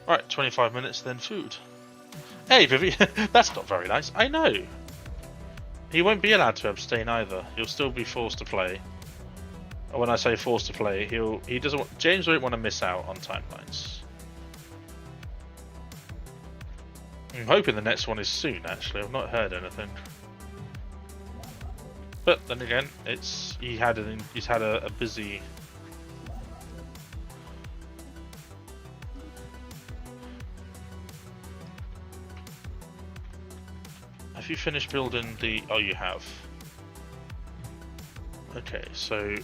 Speaker 1: Right, 25 minutes, then food. Hey, Vivi, that's not very nice. I know. He won't be allowed to abstain either. He'll still be forced to play. When I say forced to play, he doesn't want, James won't want to miss out on timelines. I'm hoping the next one is soon. Actually, I've not heard anything. But then again, he's had a busy. Have you finished building the... Oh, you have. Okay, so...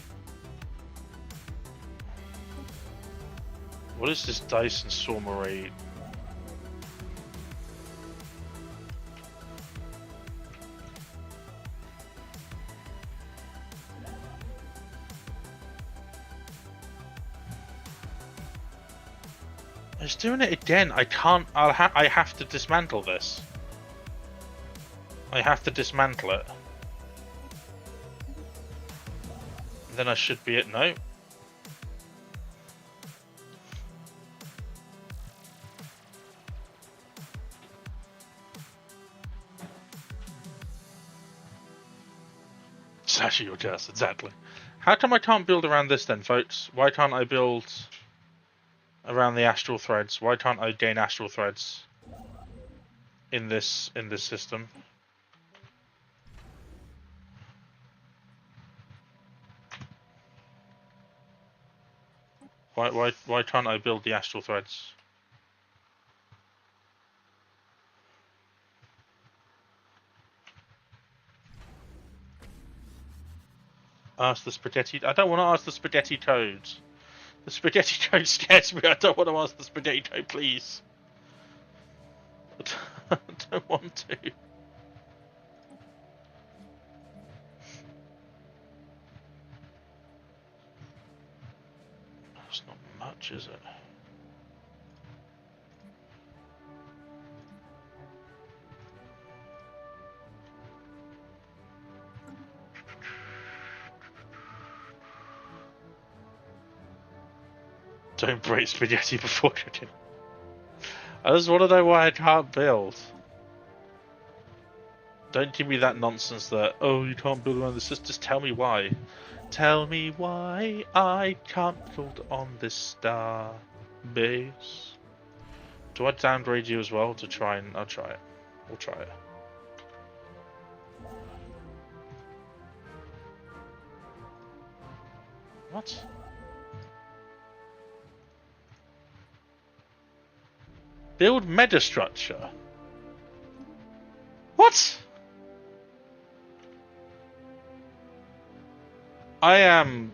Speaker 1: What is this Dyson Storm Array? It's doing it again. I can't... I have to dismantle this. I have to dismantle it. Then I should be at no. Slash your curse, exactly. How come I can't build around this then, folks? Why can't I build around the astral threads? Why can't I gain astral threads in this system? Why can't I build the astral threads? Ask the spaghetti. I don't want to ask the spaghetti toad. The spaghetti toad scares me. I don't want to ask the spaghetti toad, please. I don't want to. That's not much, is it? Don't break spaghetti before cooking. I just want to know why I can't build. Don't give me that nonsense that, oh, you can't build around this. Just tell me why. Tell me why I can't build on this star base. Do I downgrade you as well to try and... I'll try it. We'll try it. What? Build metastructure. What? I am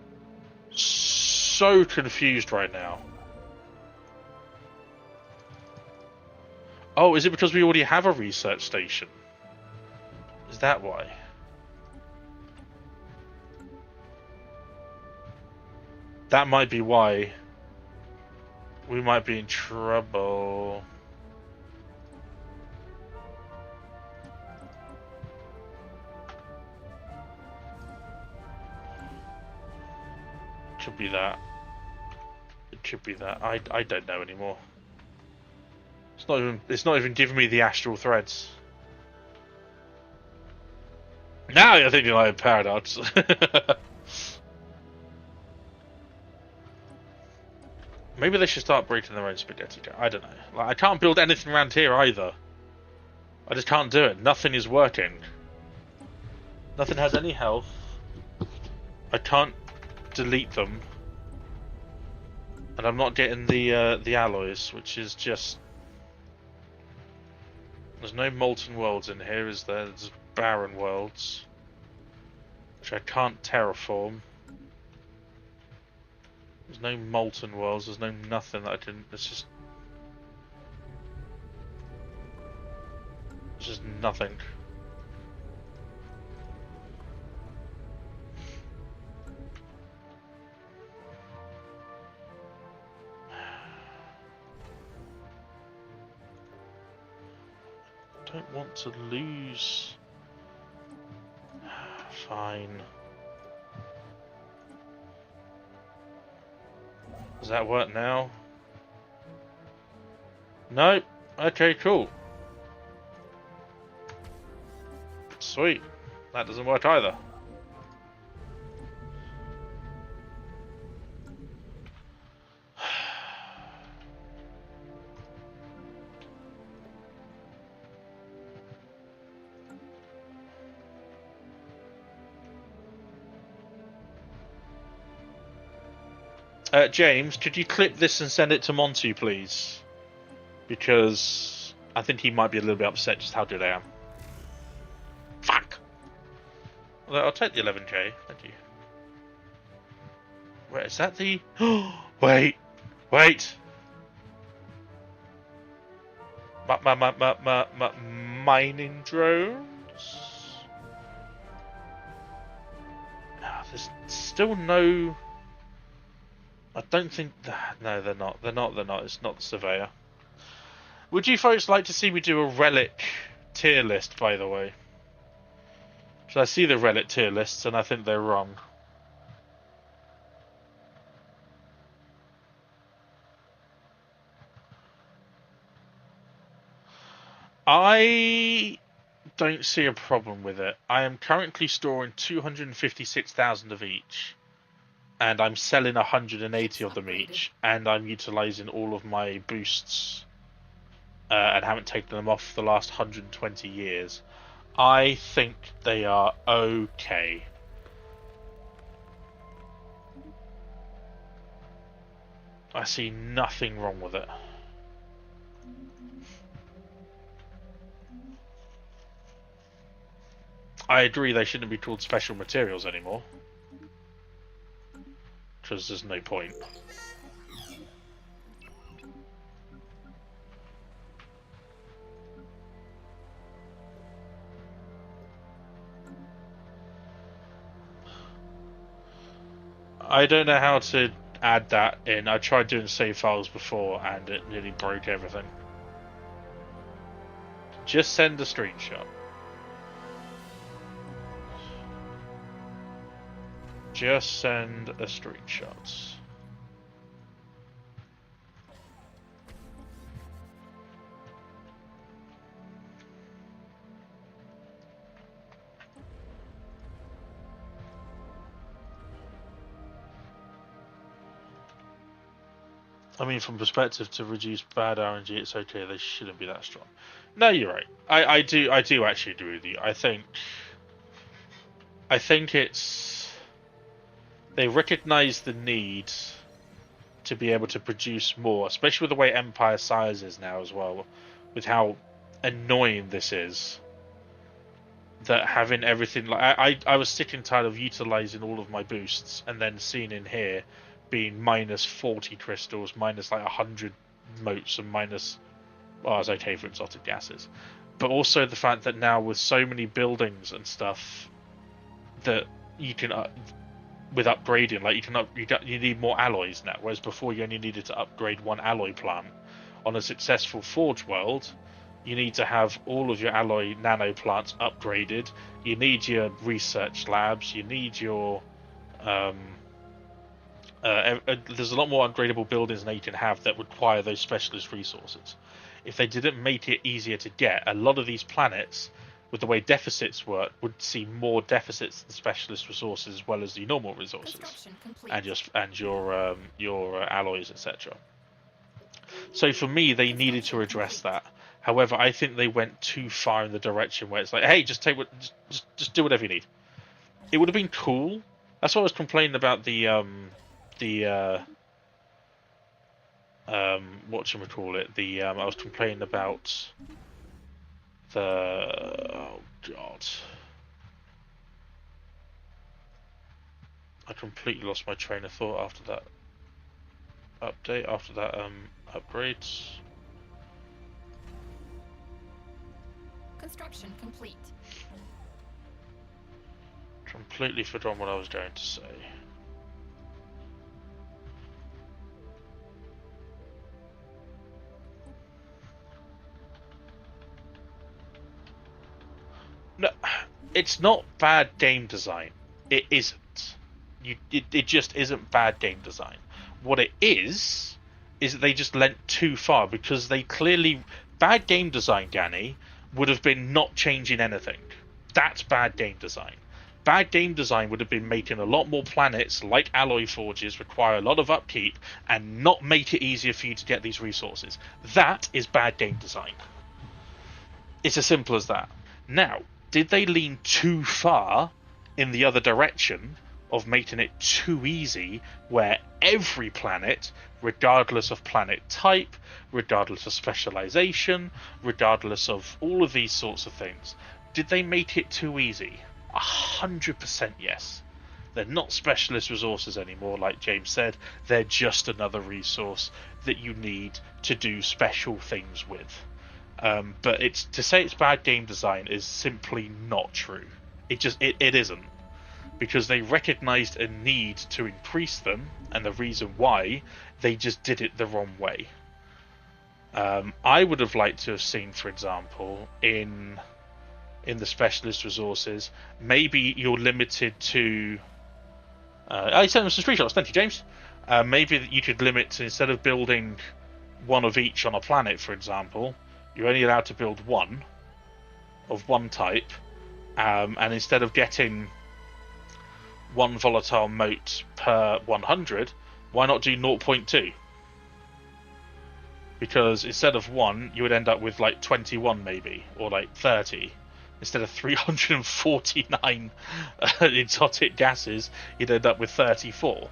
Speaker 1: so confused right now. Oh, is it because we already have a research station? Is that why? That might be why. We might be in trouble. Could be that. It could be that. I don't know anymore. It's not even giving me the astral threads. Now you're thinking like a paradox. Maybe they should start breaking their own spaghetti. I don't know. Like, I can't build anything around here either. I just can't do it. Nothing is working. Nothing has any health. I can't delete them. And I'm not getting the alloys, which is just... There's no molten worlds in here, is there? There's barren worlds. Which I can't terraform. There's no molten worlds, there's no nothing that I can... It's just... It's just nothing. Don't want to lose. Fine. Does that work now? No? Okay, cool. Sweet. That doesn't work either. James, could you clip this and send it to Monty, please? Because I think he might be a little bit upset just how good I am. Fuck! Well, I'll take the 11k, thank you. Wait, is that the... Wait! Wait! Mining drones? There's still no... I don't think... No, they're not. They're not. It's not the Surveyor. Would you folks like to see me do a relic tier list, by the way? So I see the relic tier lists, and I think they're wrong. I don't see a problem with it. I am currently storing 256,000 of each. And I'm selling 180 of them each, and I'm utilising all of my boosts, and haven't taken them off for the last 120 years. I think they are okay. I see nothing wrong with it. I agree they shouldn't be called special materials anymore. Because there's no point. I don't know how to add that in. I tried doing save files before and it nearly broke everything. Just send a screenshot. Just send a screenshot. I mean, from perspective to reduce bad RNG, it's okay. They shouldn't be that strong. No, you're right. I do actually agree with you. I think it's they recognise the need to be able to produce more, especially with the way Empire size is now as well, with how annoying this is. That having everything like I was sick and tired of utilising all of my boosts and then seeing in here being minus 40 crystals, minus like 100 motes, and minus. Well, I was okay for exotic gases, but also the fact that now with so many buildings and stuff that you can with upgrading, like you need more alloys now, whereas before you only needed to upgrade one alloy plant. On a successful Forge world, you need to have all of your alloy nano plants upgraded. You need your research labs. You need your there's a lot more upgradable buildings than you can have that require those specialist resources. If they didn't make it easier to get, a lot of these planets, with the way deficits work, would see more deficits than specialist resources as well as the normal resources, and your alloys, etc. So for me, they needed to address that. However, I think they went too far in the direction where it's like, hey, just just do whatever you need. It would have been cool. That's what I was complaining about whatchamacallit, I was complaining about the, oh god, I completely lost my train of thought after that update, after that upgrade.
Speaker 3: Construction complete.
Speaker 1: Completely forgot what I was going to say. No, it's not bad game design. It isn't. It just isn't bad game design. What it is that they just went too far, because they clearly... Bad game design, Danny, would have been not changing anything. That's bad game design. Bad game design would have been making a lot more planets, like alloy forges, require a lot of upkeep, and not make it easier for you to get these resources. That is bad game design. It's as simple as that. Now, did they lean too far in the other direction of making it too easy, where every planet, regardless of planet type, regardless of specialization, regardless of all of these sorts of things, did they make it too easy? 100% yes. They're not specialist resources anymore, like James said. They're just another resource that you need to do special things with. But to say it's bad game design is simply not true. It isn't, because they recognized a need to increase them, and the reason why, they just did it the wrong way. I would have liked to have seen, for example, in the specialist resources, maybe you're limited to... I sent them some screenshots, thank you, James. Maybe you could limit to, instead of building one of each on a planet, for example, you're only allowed to build one of one type, and instead of getting one volatile mote per 100, why not do 0.2? Because instead of 1, you would end up with like 21 maybe, or like 30. Instead of 349 exotic gases, you'd end up with 34.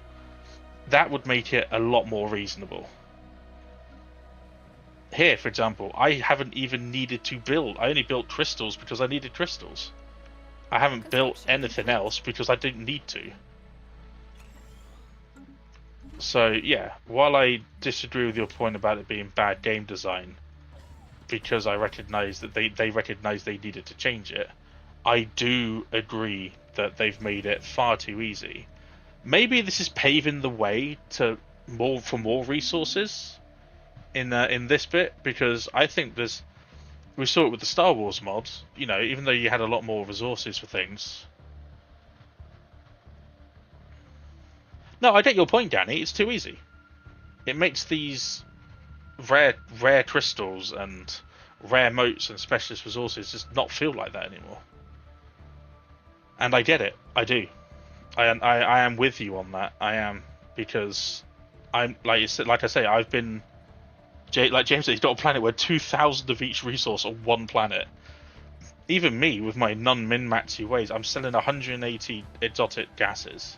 Speaker 1: That would make it a lot more reasonable. Here, for example, I haven't even needed to build. I only built crystals because I needed crystals. I haven't built anything else because I didn't need to. So, yeah, while I disagree with your point about it being bad game design, because I recognise that they recognised they needed to change it, I do agree that they've made it far too easy. Maybe this is paving the way for more resources in this bit, because I think we saw it with the Star Wars mods. You know, even though you had a lot more resources for things. No, I get your point, Danny. It's too easy. It makes these rare crystals and rare motes and specialist resources just not feel like that anymore. And I get it. I do. I am with you on that. I am, because I'm like I say, I've been like James said, he's got a planet where 2,000 of each resource on one planet. Even me, with my non-min-maxy ways, I'm selling 180 exotic gases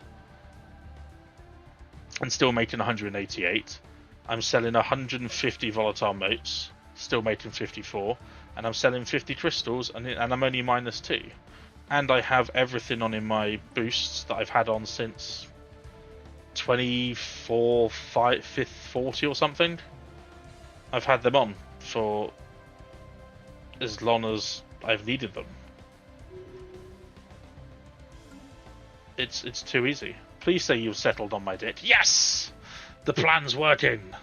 Speaker 1: and still making 188. I'm selling 150 volatile motes, still making 54, and I'm selling 50 crystals, and I'm only -2. And I have everything on in my boosts that I've had on since 24, 5th, 40 or something. I've had them on for as long as I've needed them. It's too easy. Please say you've settled on my dick. Yes! The plan's working!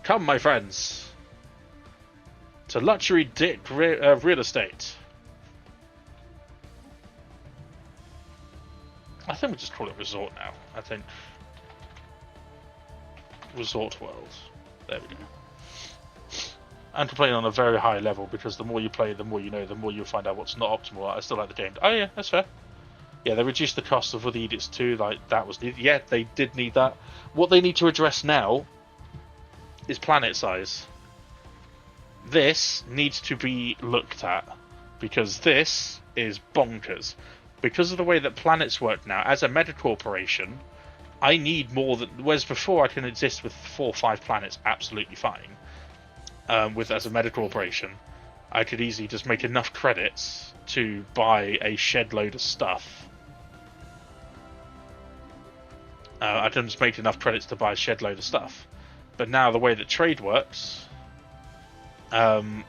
Speaker 1: Come, my friends, to luxury dick real estate. I think we just call it resort now. I think Resort World. There we go. And to play on a very high level, because the more you play, the more you know, the more you'll find out what's not optimal. I still like the game. Oh yeah, that's fair. Yeah, they reduced the cost of the edicts too. Like that was needed. Yeah, they did need that. What they need to address now is planet size. This needs to be looked at, because this is bonkers. Because of the way that planets work now, as a meta corporation, I need more than. Whereas before I can exist with 4 or 5 planets absolutely fine. As a meta corporation, I could easily just make enough credits to buy a shed load of stuff. I can just make enough credits to buy a shed load of stuff. But now the way that trade works, and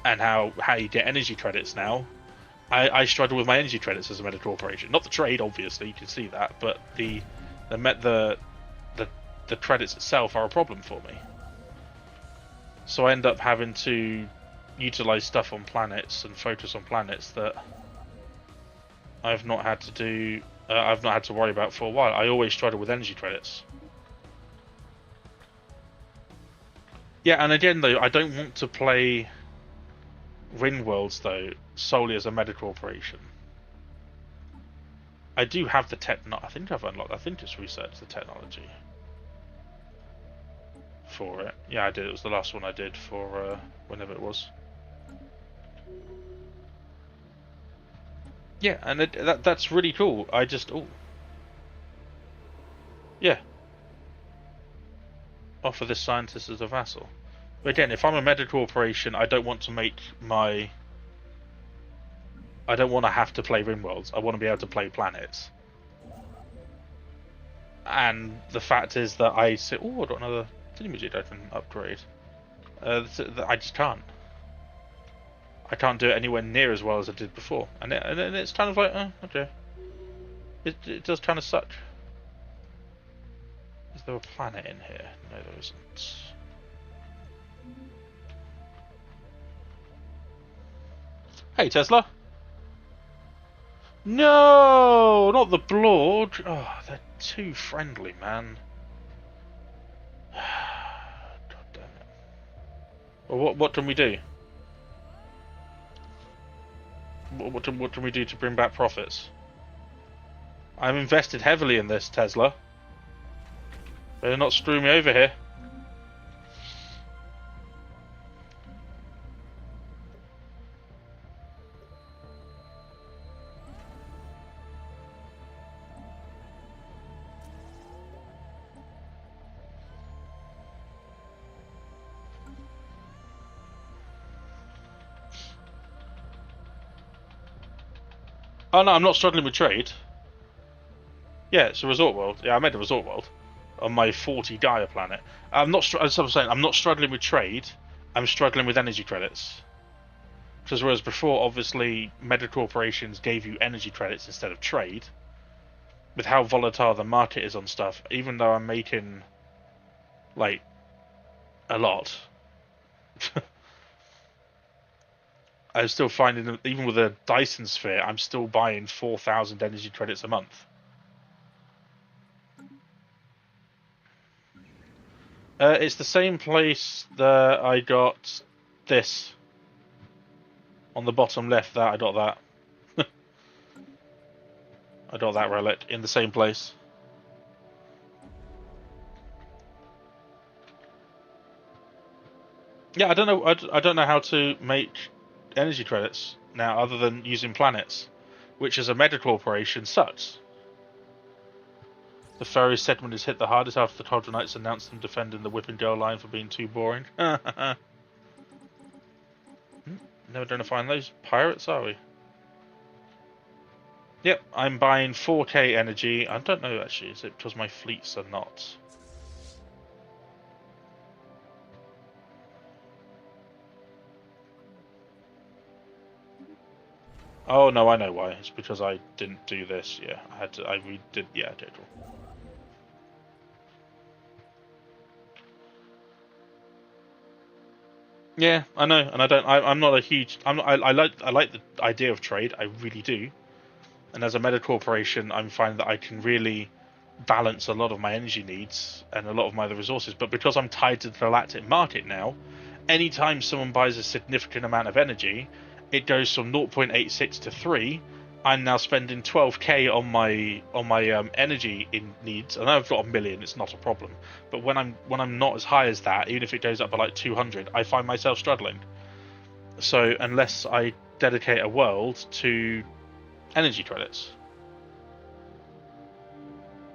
Speaker 1: how you get energy credits now, I struggle with my energy credits as a meta corporation. Not the trade, obviously, you can see that, but the credits itself are a problem for me. So I end up having to utilize stuff on planets and focus on planets that I've not had to do. I've not had to worry about for a while. I always struggle with energy credits. Yeah, and again though, I don't want to play Ring Worlds though solely as a meta corporation. I do have the I think I've unlocked. I think it's researched the technology for it. Yeah, I did. It was the last one I did for whenever it was. Yeah, and that's really cool. I just yeah. Offer this scientist as a vassal. But again, if I'm a meta corporation, I don't want to make my. I don't want to have to play RimWorlds. I want to be able to play planets. And the fact is that I say, oh, I've got another Thingamajig I can upgrade. I just can't. I can't do it anywhere near as well as I did before. And it's kind of like, okay. It does kind of suck. Is there a planet in here? No, there isn't. Hey, Tesla. No, not the Blorg. Oh, they're too friendly, man. God damn it. Well, what can we do? What can we do to bring back profits? I'm invested heavily in this, Tesla. Better not screw me over here. Oh no, I'm not struggling with trade. Yeah, it's a resort world. Yeah, I made a resort world on my 40 Gaia planet. I'm not. As I'm saying, I'm not struggling with trade. I'm struggling with energy credits. Because whereas before, obviously, meta corporations gave you energy credits instead of trade. With how volatile the market is on stuff, even though I'm making like a lot. I'm still finding that even with a Dyson Sphere, I'm still buying 4,000 energy credits a month. It's the same place that I got this. On the bottom left, I got that. I got that relic in the same place. Yeah, I don't know. I don't know how to make energy credits now, other than using planets, which as a meta corporation sucks. The Furry segment is hit the hardest after the Cauldronites announced them defending the whipping girl line for being too boring. Never going to find those pirates, are we? Yep, I'm buying 4K energy. I don't know actually, is it because my fleets are not? Oh no, I know why. It's because I didn't do this. Yeah, I had to. I redid. Yeah, okay, cool. Yeah, I know, and I don't. I'm not a huge. I'm not, I like the idea of trade. I really do. And as a meta corporation, I'm finding that I can really balance a lot of my energy needs and a lot of my other resources. But because I'm tied to the galactic market now, anytime someone buys a significant amount of energy, it goes from 0.86 to 3. I'm now spending 12k on my energy in needs. I know I've got 1 million; it's not a problem. But when I'm not as high as that, even if it goes up by like 200, I find myself struggling. So unless I dedicate a world to energy credits,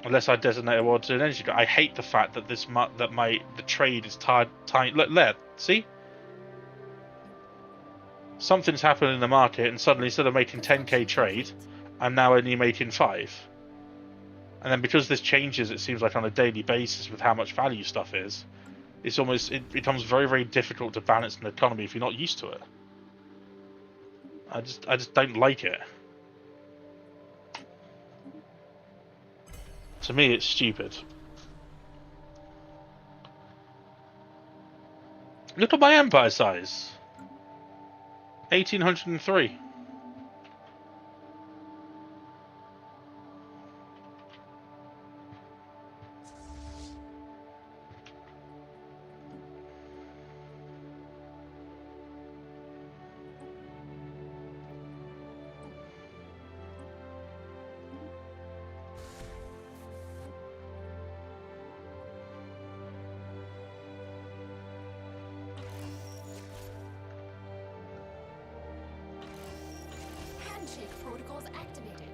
Speaker 1: unless I designate a world to an energy credit, I hate the fact that the trade is tied. Look there, see. Something's happened in the market, and suddenly instead of making 10k trade, I'm now only making 5. And then because this changes, it seems like on a daily basis with how much value stuff is, it becomes very, very difficult to balance an economy if you're not used to it. I just don't like it. To me, it's stupid. Look at my empire size. 1803.
Speaker 3: Handshake protocols activated.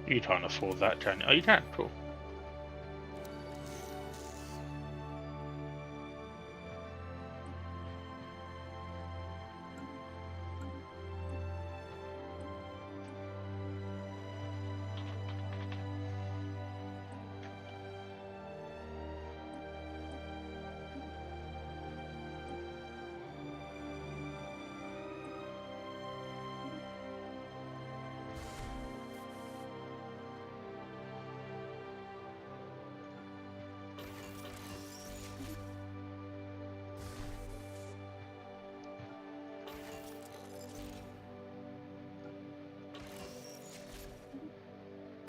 Speaker 1: You can't afford that, can you? Oh, you can. Cool.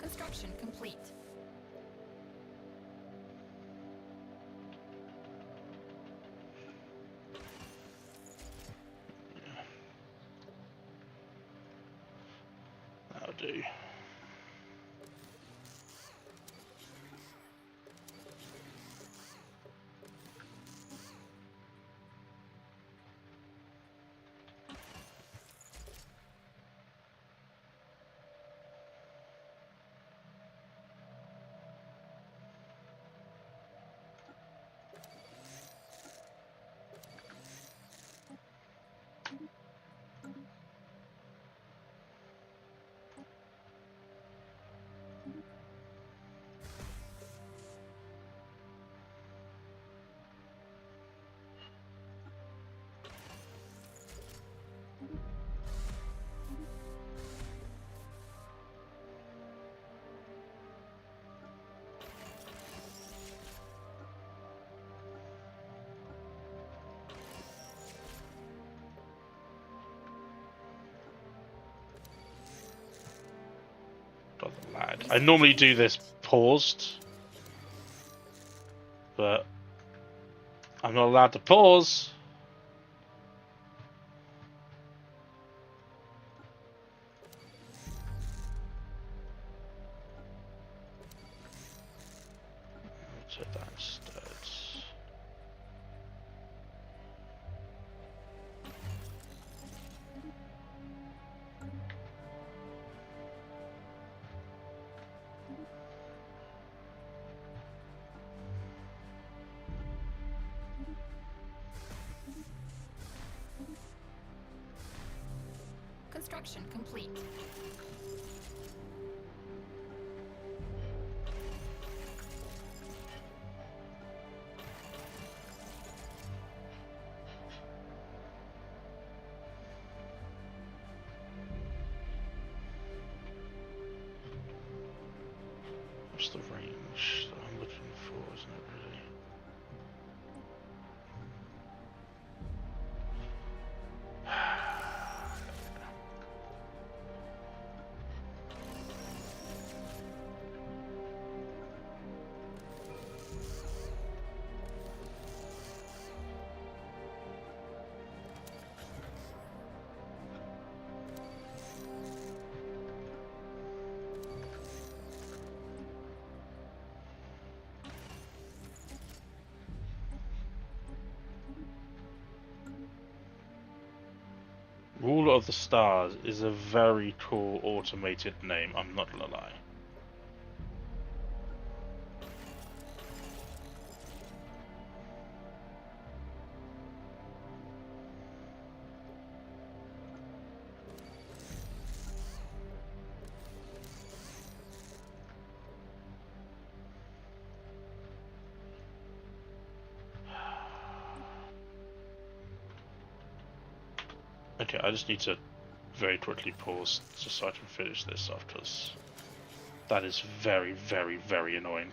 Speaker 3: Construction complete.
Speaker 1: That'll do. Lad. I normally do this paused, but I'm not allowed to pause. So that instead.
Speaker 3: Construction complete.
Speaker 1: What's the range that I'm looking for, isn't it really? Ruler of the Stars is a very cool automated name, I'm not gonna lie. Okay, I just need to very quickly pause just so I can finish this off, because that is very, very, very annoying.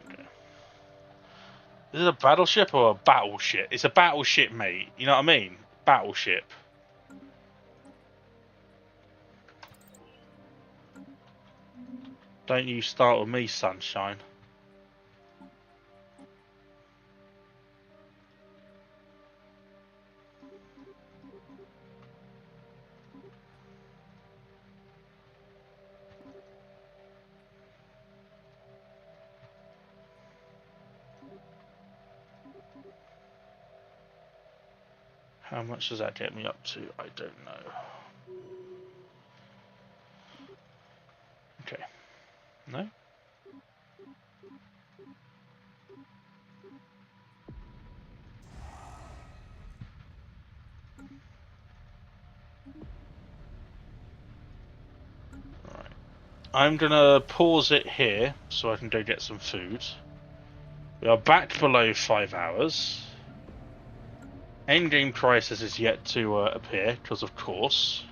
Speaker 1: Okay. Is it a battleship or a battleship? It's a battleship, mate. You know what I mean? Battleship. Don't you start with me, sunshine. How much does that get me up to? I don't know. Okay. No? Alright. I'm gonna pause it here so I can go get some food. We are back below 5 hours. Endgame crisis is yet to appear, because of course.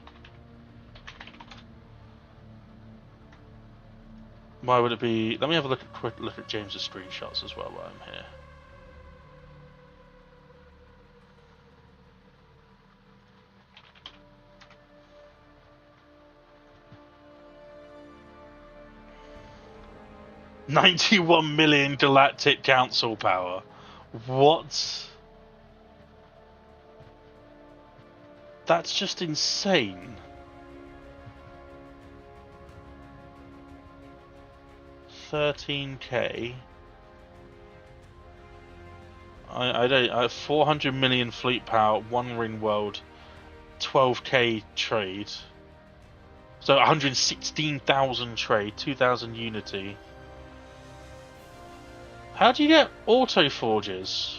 Speaker 1: Why would it be? Let me have a quick look at James's screenshots as well while I'm here. $91 million galactic council power. What? That's just insane. $13K. I don't. 400 million fleet power, 1 ring world, 12K trade. So 116,000 trade, 2,000 unity. How do you get auto forges?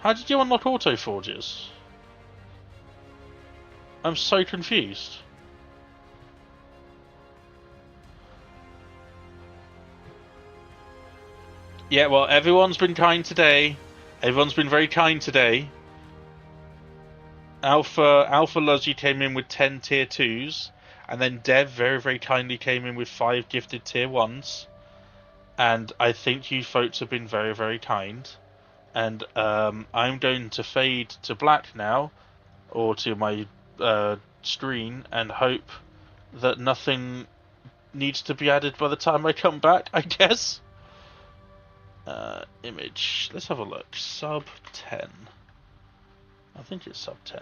Speaker 1: How did you unlock auto forges? I'm so confused. Yeah, well, everyone's been kind today. Everyone's been very kind today. Alpha Luzzy came in with 10 tier 2s, and then Dev very, very kindly came in with 5 gifted tier 1s. And I think you folks have been very, very kind. And I'm going to fade to black now, or to my screen, and hope that nothing needs to be added by the time I come back, I guess. Image. Let's have a look. Sub 10. I think it's sub 10.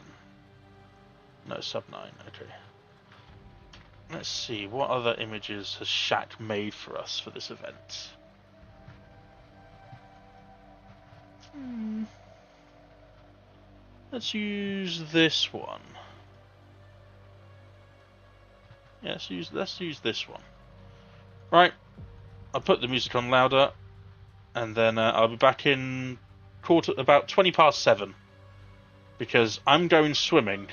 Speaker 1: No, sub 9. Okay. Let's see, what other images has Shaq made for us for this event? Let's use this one. Yeah, let's use this one. Right, I'll put the music on louder, and then I'll be back in about 20 past 7, because I'm going swimming.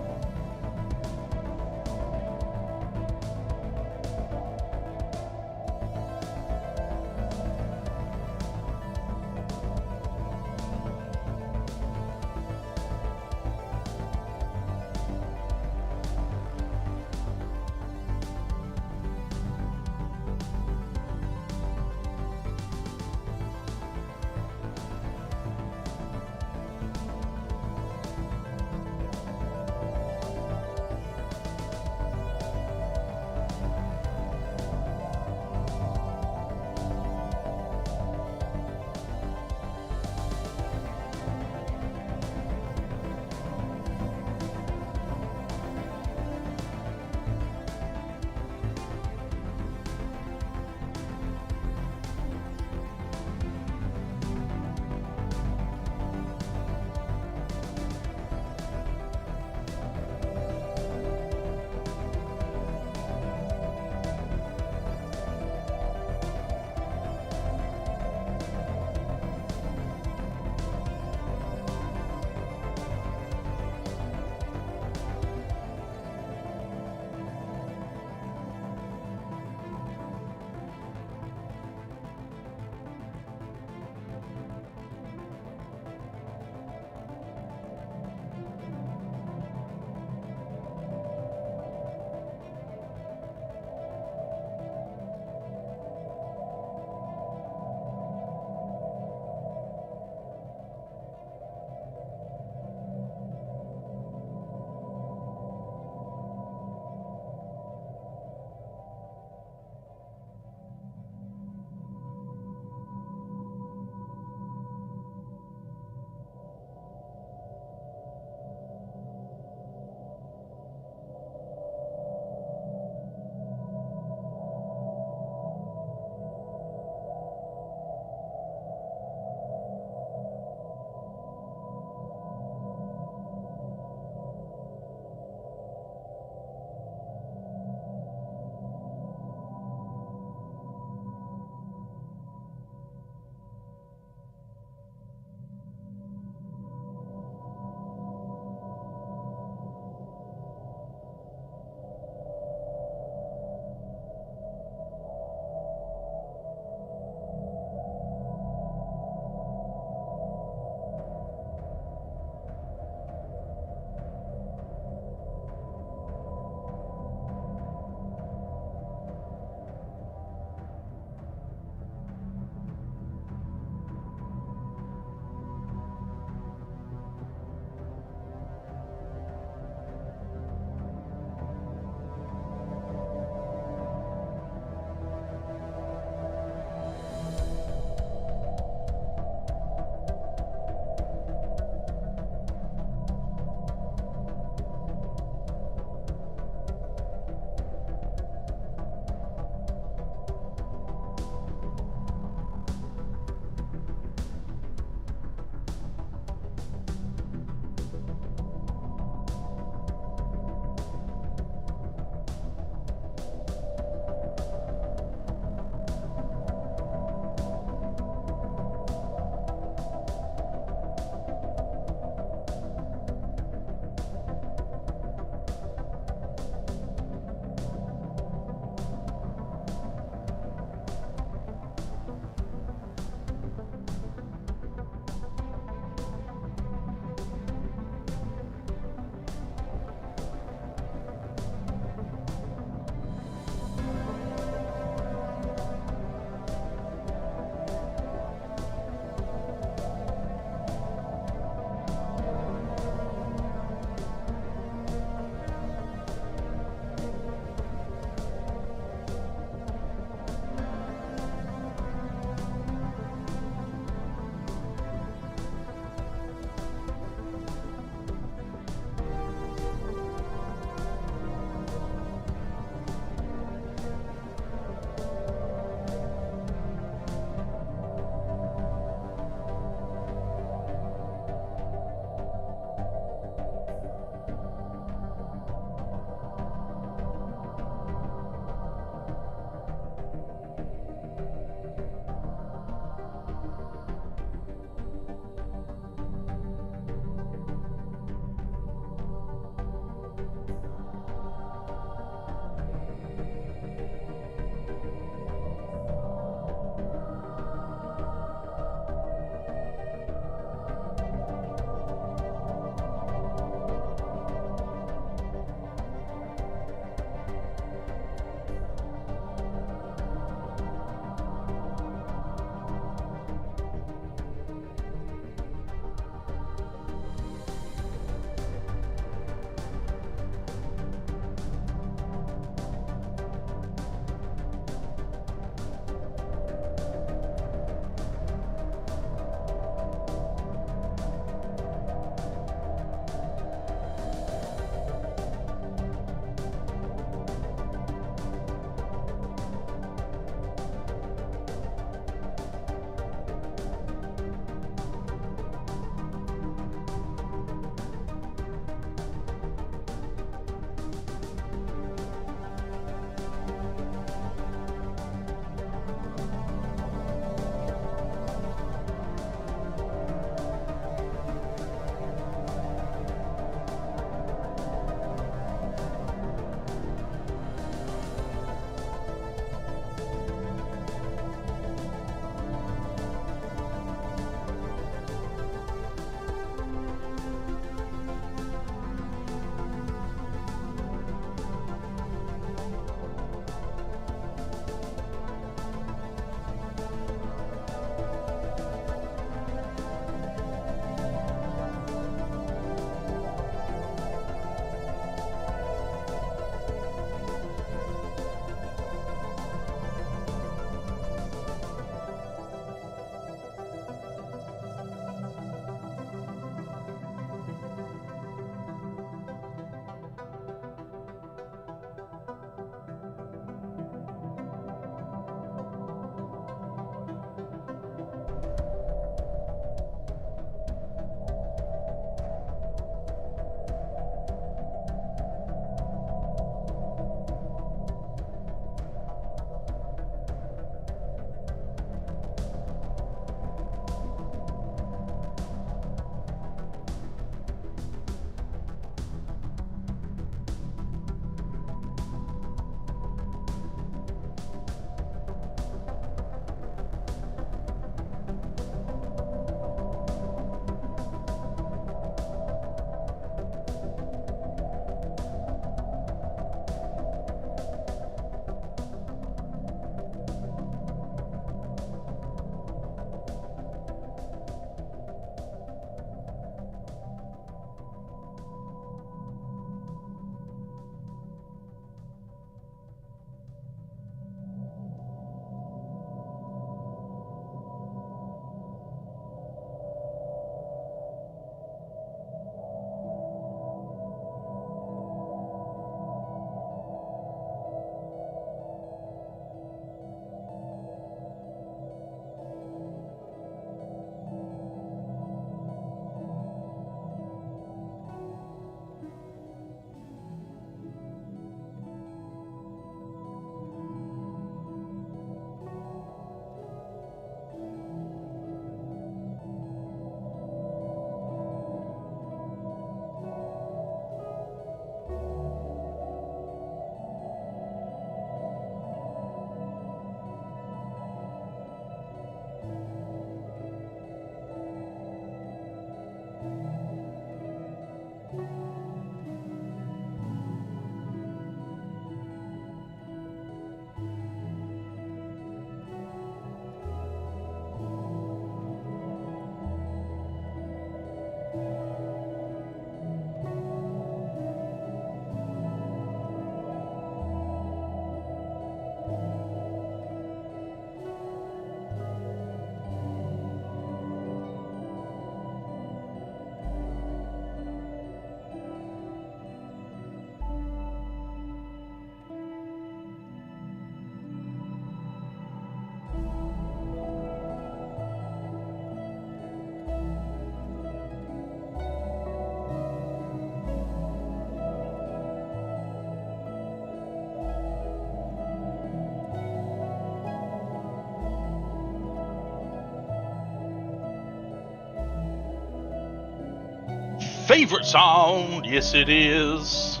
Speaker 1: favourite sound. Yes, it is.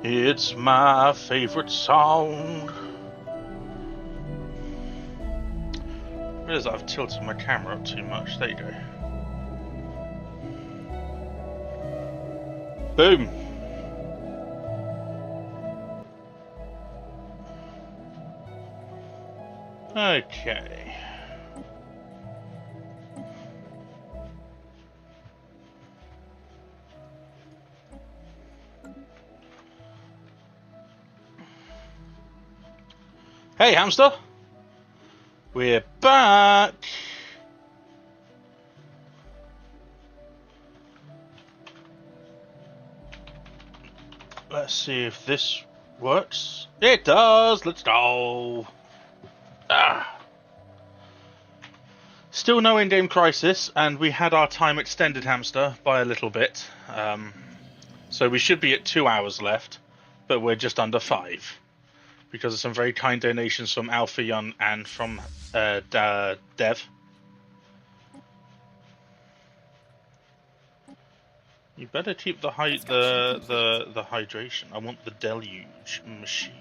Speaker 1: It's my favourite sound. I realise I've tilted my camera up too much. There you go. Boom. Okay. Hey, hamster. We're back. Let's see if this works. It does. Let's go. Still no in-game crisis, and we had our time extended, hamster, by a little bit. So we should be at 2 hours left, but we're just under 5. Because of some very kind donations from Alpha Yun and from Dev. You better keep the hydration. I want the deluge machine.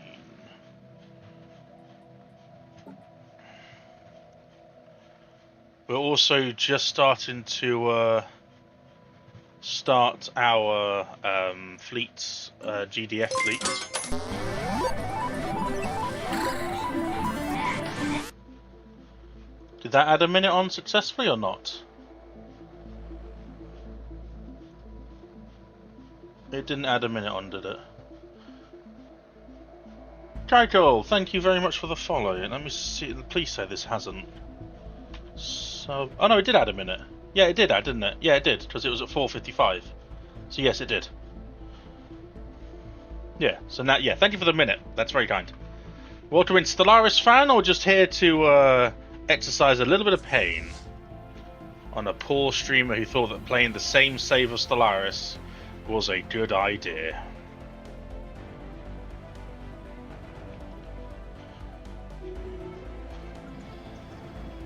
Speaker 1: We're also just starting to start our fleets, GDF fleets. Did that add a minute on successfully or not? It didn't add a minute on, did it? Kaiko, thank you very much for the follow. Let me see. Please say this hasn't. So, oh no, it did add a minute. Yeah, it did add, didn't it? Yeah, it did, because it was at 4:55. So yes, it did. Yeah. So now, yeah. Thank you for the minute. That's very kind. Welcome in, Stellaris fan, or just here to exercise a little bit of pain on a poor streamer who thought that playing the same save of Stellaris was a good idea.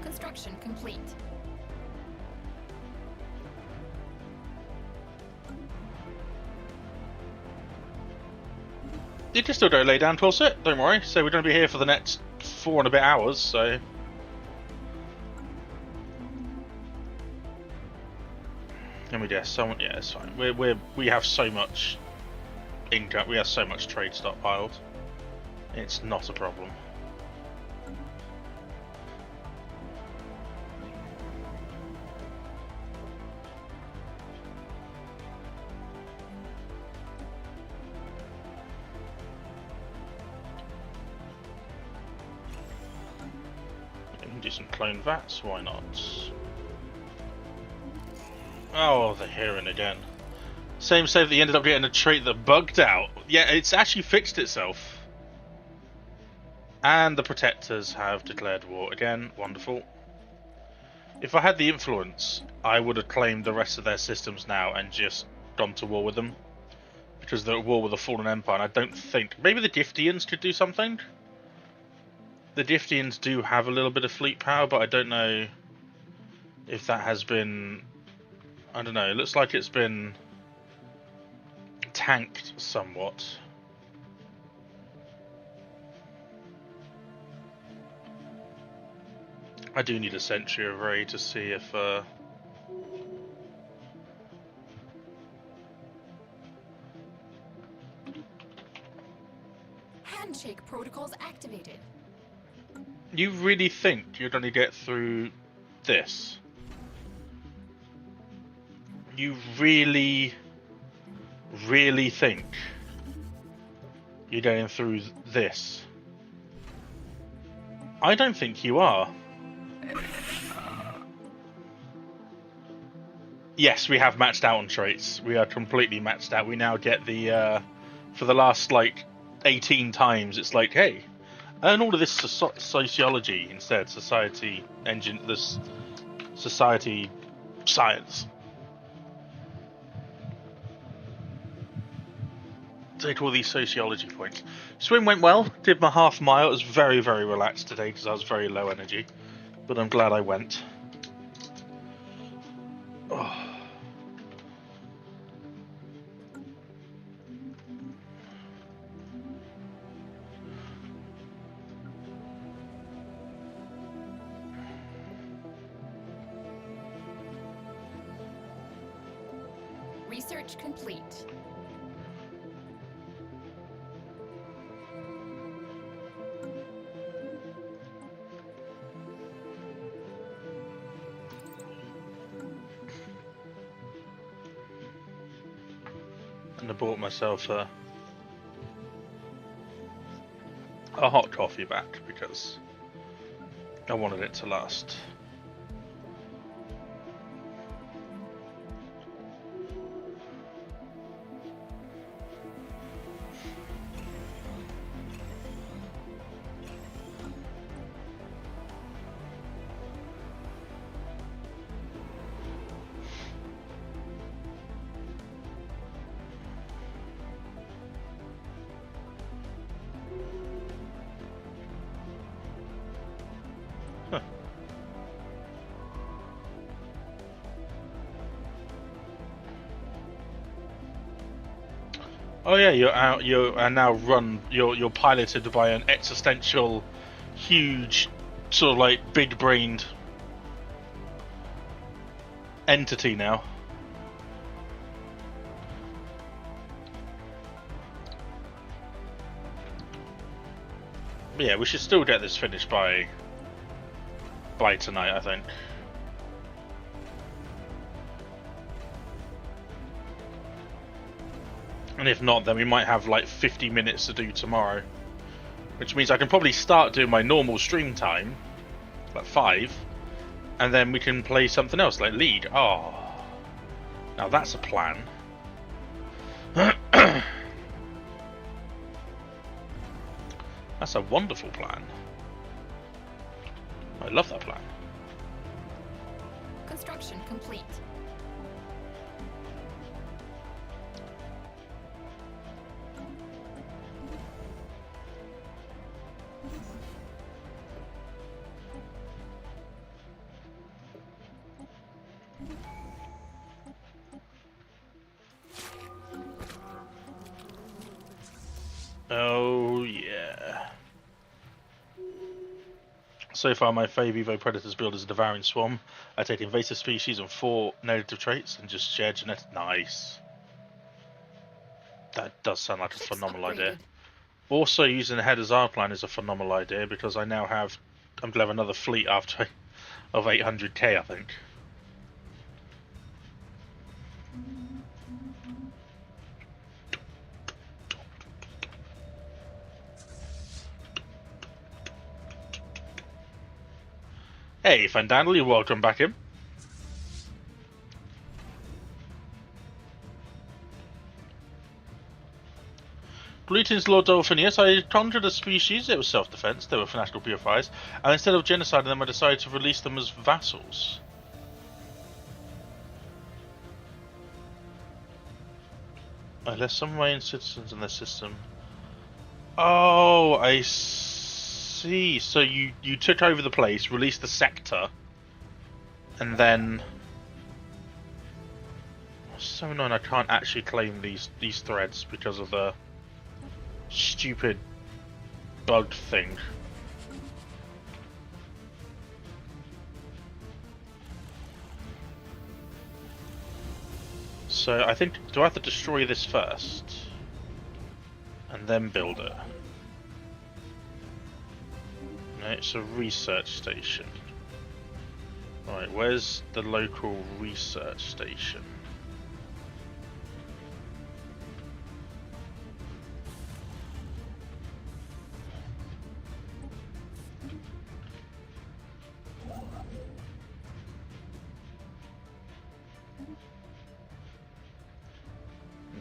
Speaker 3: Construction complete.
Speaker 1: You can still go lay down, Twilsit. Don't worry. So we're going to be here for the next 4 and a bit hours. So. And we guess someone. Yeah, it's fine. We have so much income. We have so much trade stockpiled. It's not a problem. We can do some clone VATs. Why not? Oh, the heron again. Same save that you ended up getting a trait that bugged out. Yeah, it's actually fixed itself. And the protectors have declared war again. Wonderful. If I had the influence, I would have claimed the rest of their systems now and just gone to war with them. Because they're at war with a fallen empire, and I don't think... Maybe the Giftians could do something? The Giftians do have a little bit of fleet power, but I don't know if that has been... I don't know, it looks like it's been tanked somewhat. I do need a Sentry Array to see if...
Speaker 3: Handshake protocols activated.
Speaker 1: You really think you're going to get through this? You really, really think you're going through this? I don't think you are. Yes, we have maxed out on traits. We are completely maxed out. We now get the, for the last, like, 18 times, it's like, hey, earn all of this sociology instead. Society engine, this society science. Take all these sociology points. Swim went well. Did my half mile. It was very, very relaxed today because I was very low energy. But I'm glad I went. Oh.
Speaker 3: Research complete.
Speaker 1: And I bought myself a hot coffee back because I wanted it to last. Oh yeah, you're out. You are now run. You're piloted by an existential, huge, sort of like big-brained entity now. But yeah, we should still get this finished by tonight, I think. And if not, then we might have like 50 minutes to do tomorrow. Which means I can probably start doing my normal stream time, like 5, and then we can play something else, like League. Oh, now that's a plan. That's a wonderful plan. I love that plan.
Speaker 3: Construction complete.
Speaker 1: Oh yeah. So far my fave Evo Predators build is a devouring swarm. I take invasive species and 4 negative traits and just share genetic. Nice. That does sound like a
Speaker 3: Ships
Speaker 1: phenomenal
Speaker 3: upgraded.
Speaker 1: idea. Also using the header's R-plan is a phenomenal idea because I now have, I'm gonna have another fleet after of 800k, I think. Hey, Fandandly, welcome back in. Greetings, Lord Dolphin. Yes, I conjured a species. It was self-defense. They were fanatical purifiers. And instead of genociding them, I decided to release them as vassals. I left some Mayan citizens in their system. Oh, I see. So you took over the place, released the sector, and then... It's so annoying I can't actually claim these threads because of the stupid bug thing. So I think, do I have to destroy this first? And then build it? No, it's a research station. Right, where's the local research station?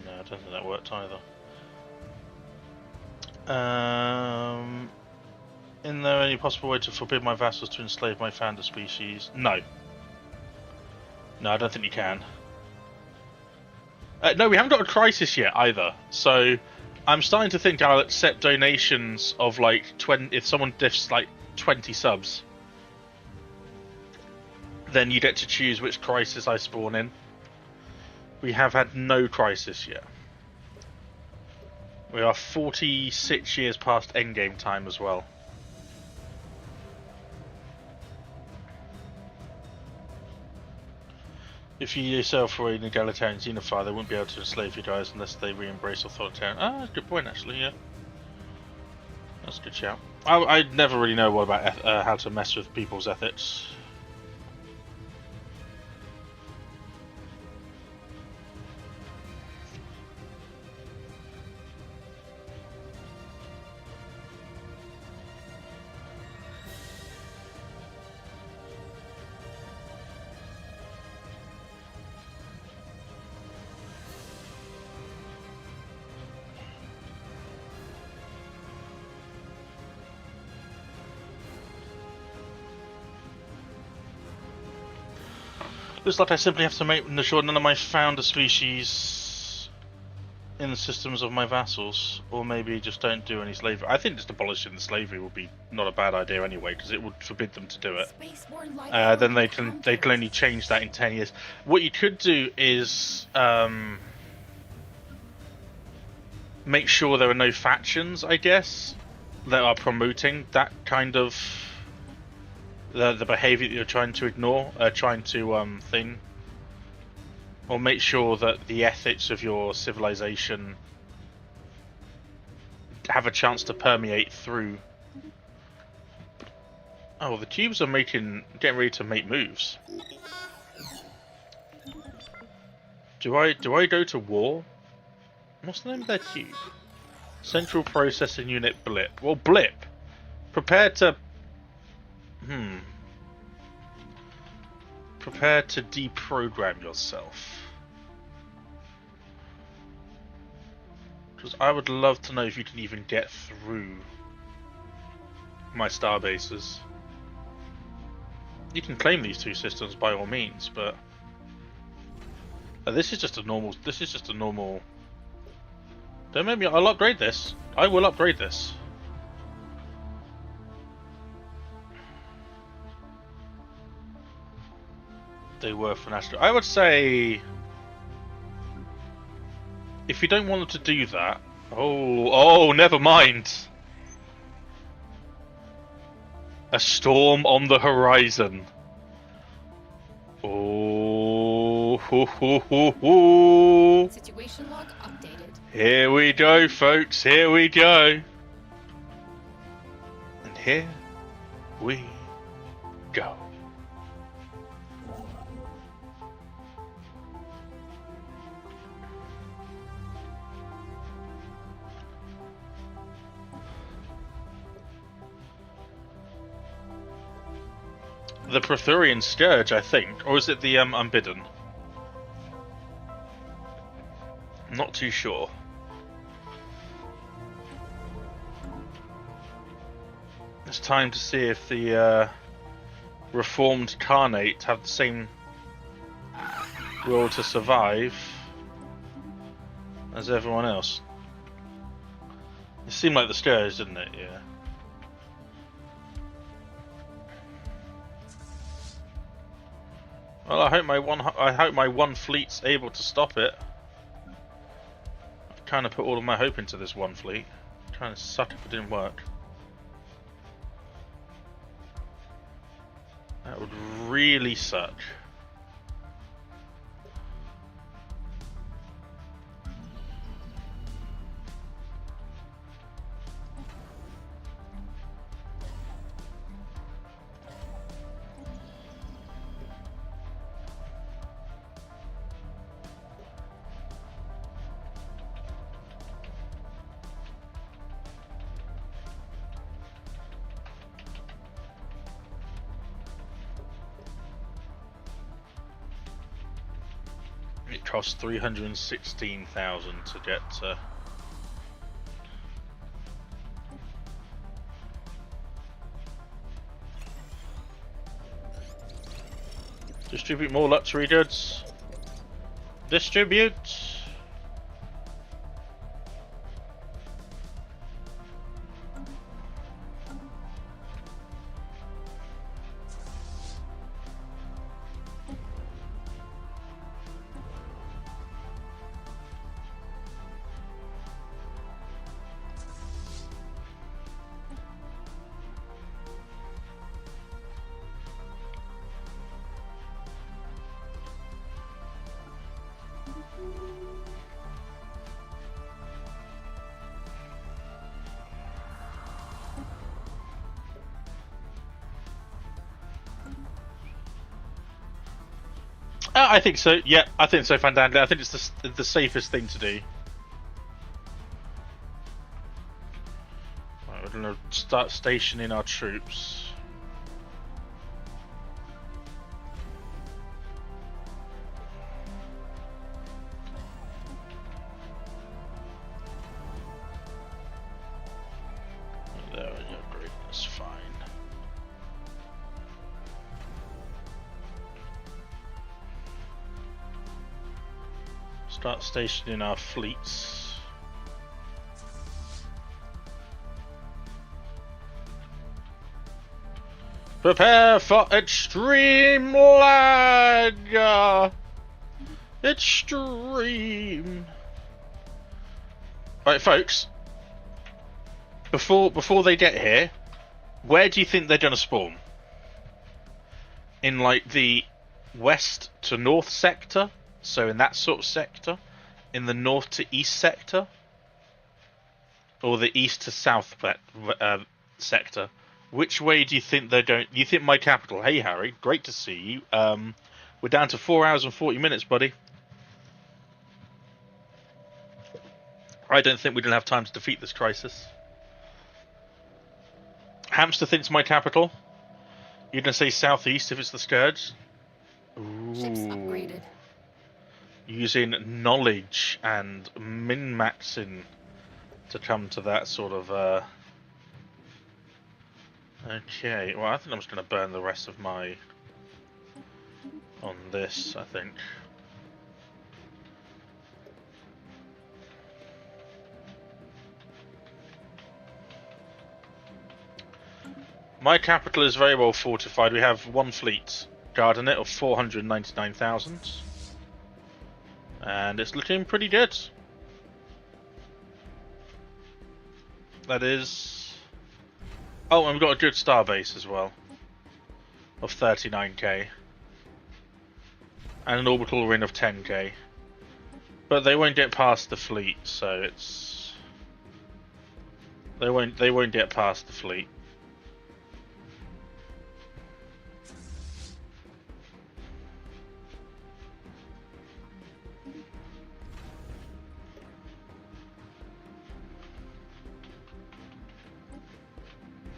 Speaker 1: No, I don't think that worked either. Is there any possible way to forbid my vassals to enslave my founder species? No. No, I don't think you can. No, we haven't got a crisis yet either. So I'm starting to think I'll accept donations of like 20. If someone diffs like 20 subs, then you get to choose which crisis I spawn in. We have had no crisis yet. We are 46 years past endgame time as well. If you yourself were an egalitarian xenophile, they wouldn't be able to enslave you guys unless they re-embrace authoritarian. Ah, that's a good point, actually, yeah. That's a good shout. I never really know what about how to mess with people's ethics. Looks like I simply have to make sure none of my founder species in the systems of my vassals, or maybe just don't do any slavery. I think just abolishing the slavery would be not a bad idea anyway, because it would forbid them to do it. Then they can only change that in 10 years. What you could do is make sure there are no factions, I guess, that are promoting that kind of the behaviour that you're trying to ignore, trying to thing, or make sure that the ethics of your civilization have a chance to permeate through. Oh, the cubes are getting ready to make moves. Do I go to war? What's the name of their cube? Central Processing Unit Blip. Well, Blip, prepare to prepare to deprogram yourself. Because I would love to know if you can even get through my star bases. You can claim these two systems by all means, but this is just a normal. Don't make me. I'll upgrade this. I will upgrade this. They were for national. I would say, if you don't want them to do that, oh, never mind. A storm on the horizon. Oh,
Speaker 3: Situation log updated.
Speaker 1: Here we go, folks. Here we go. And here we go. The Prothurian Scourge, I think, or is it the Unbidden? I'm not too sure. It's time to see if the Reformed Carnate have the same will to survive as everyone else. It seemed like the Scourge, didn't it? Yeah. Well, I hope my one fleet's able to stop it. I've kind of put all of my hope into this one fleet. Kind of suck if it didn't work. That would really suck. It costs 316,000 to get to. Distribute more luxury goods. Distribute. I think so. Yeah, I think so, Fandangly. I think it's the safest thing to do. Right, we're gonna start stationing our troops. There we go, great. That's fine. Start stationing our fleets. Prepare for extreme lag! Extreme! Right, folks. Before they get here, where do you think they're gonna spawn? In like the west to north sector? So in that sort of sector? In the north to east sector? Or the east to south sector? Which way do you think they're going? You think my capital? Hey Harry, great to see you. We're down to 4 hours and 40 minutes, buddy. I don't think we're going to have time to defeat this crisis. Hamster thinks my capital. You're going to say southeast if it's the Scourge? Ooh.
Speaker 3: Ships upgraded.
Speaker 1: Using knowledge and min-maxing to come to that sort of... Okay, well I think I'm just going to burn the rest of my... on this, I think. My capital is very well fortified. We have one fleet guarding it of 499,000. And it's looking pretty good. That is... Oh, and we've got a good starbase as well. Of 39k. And an orbital ring of 10k. But they won't get past the fleet, so it's... They won't get past the fleet.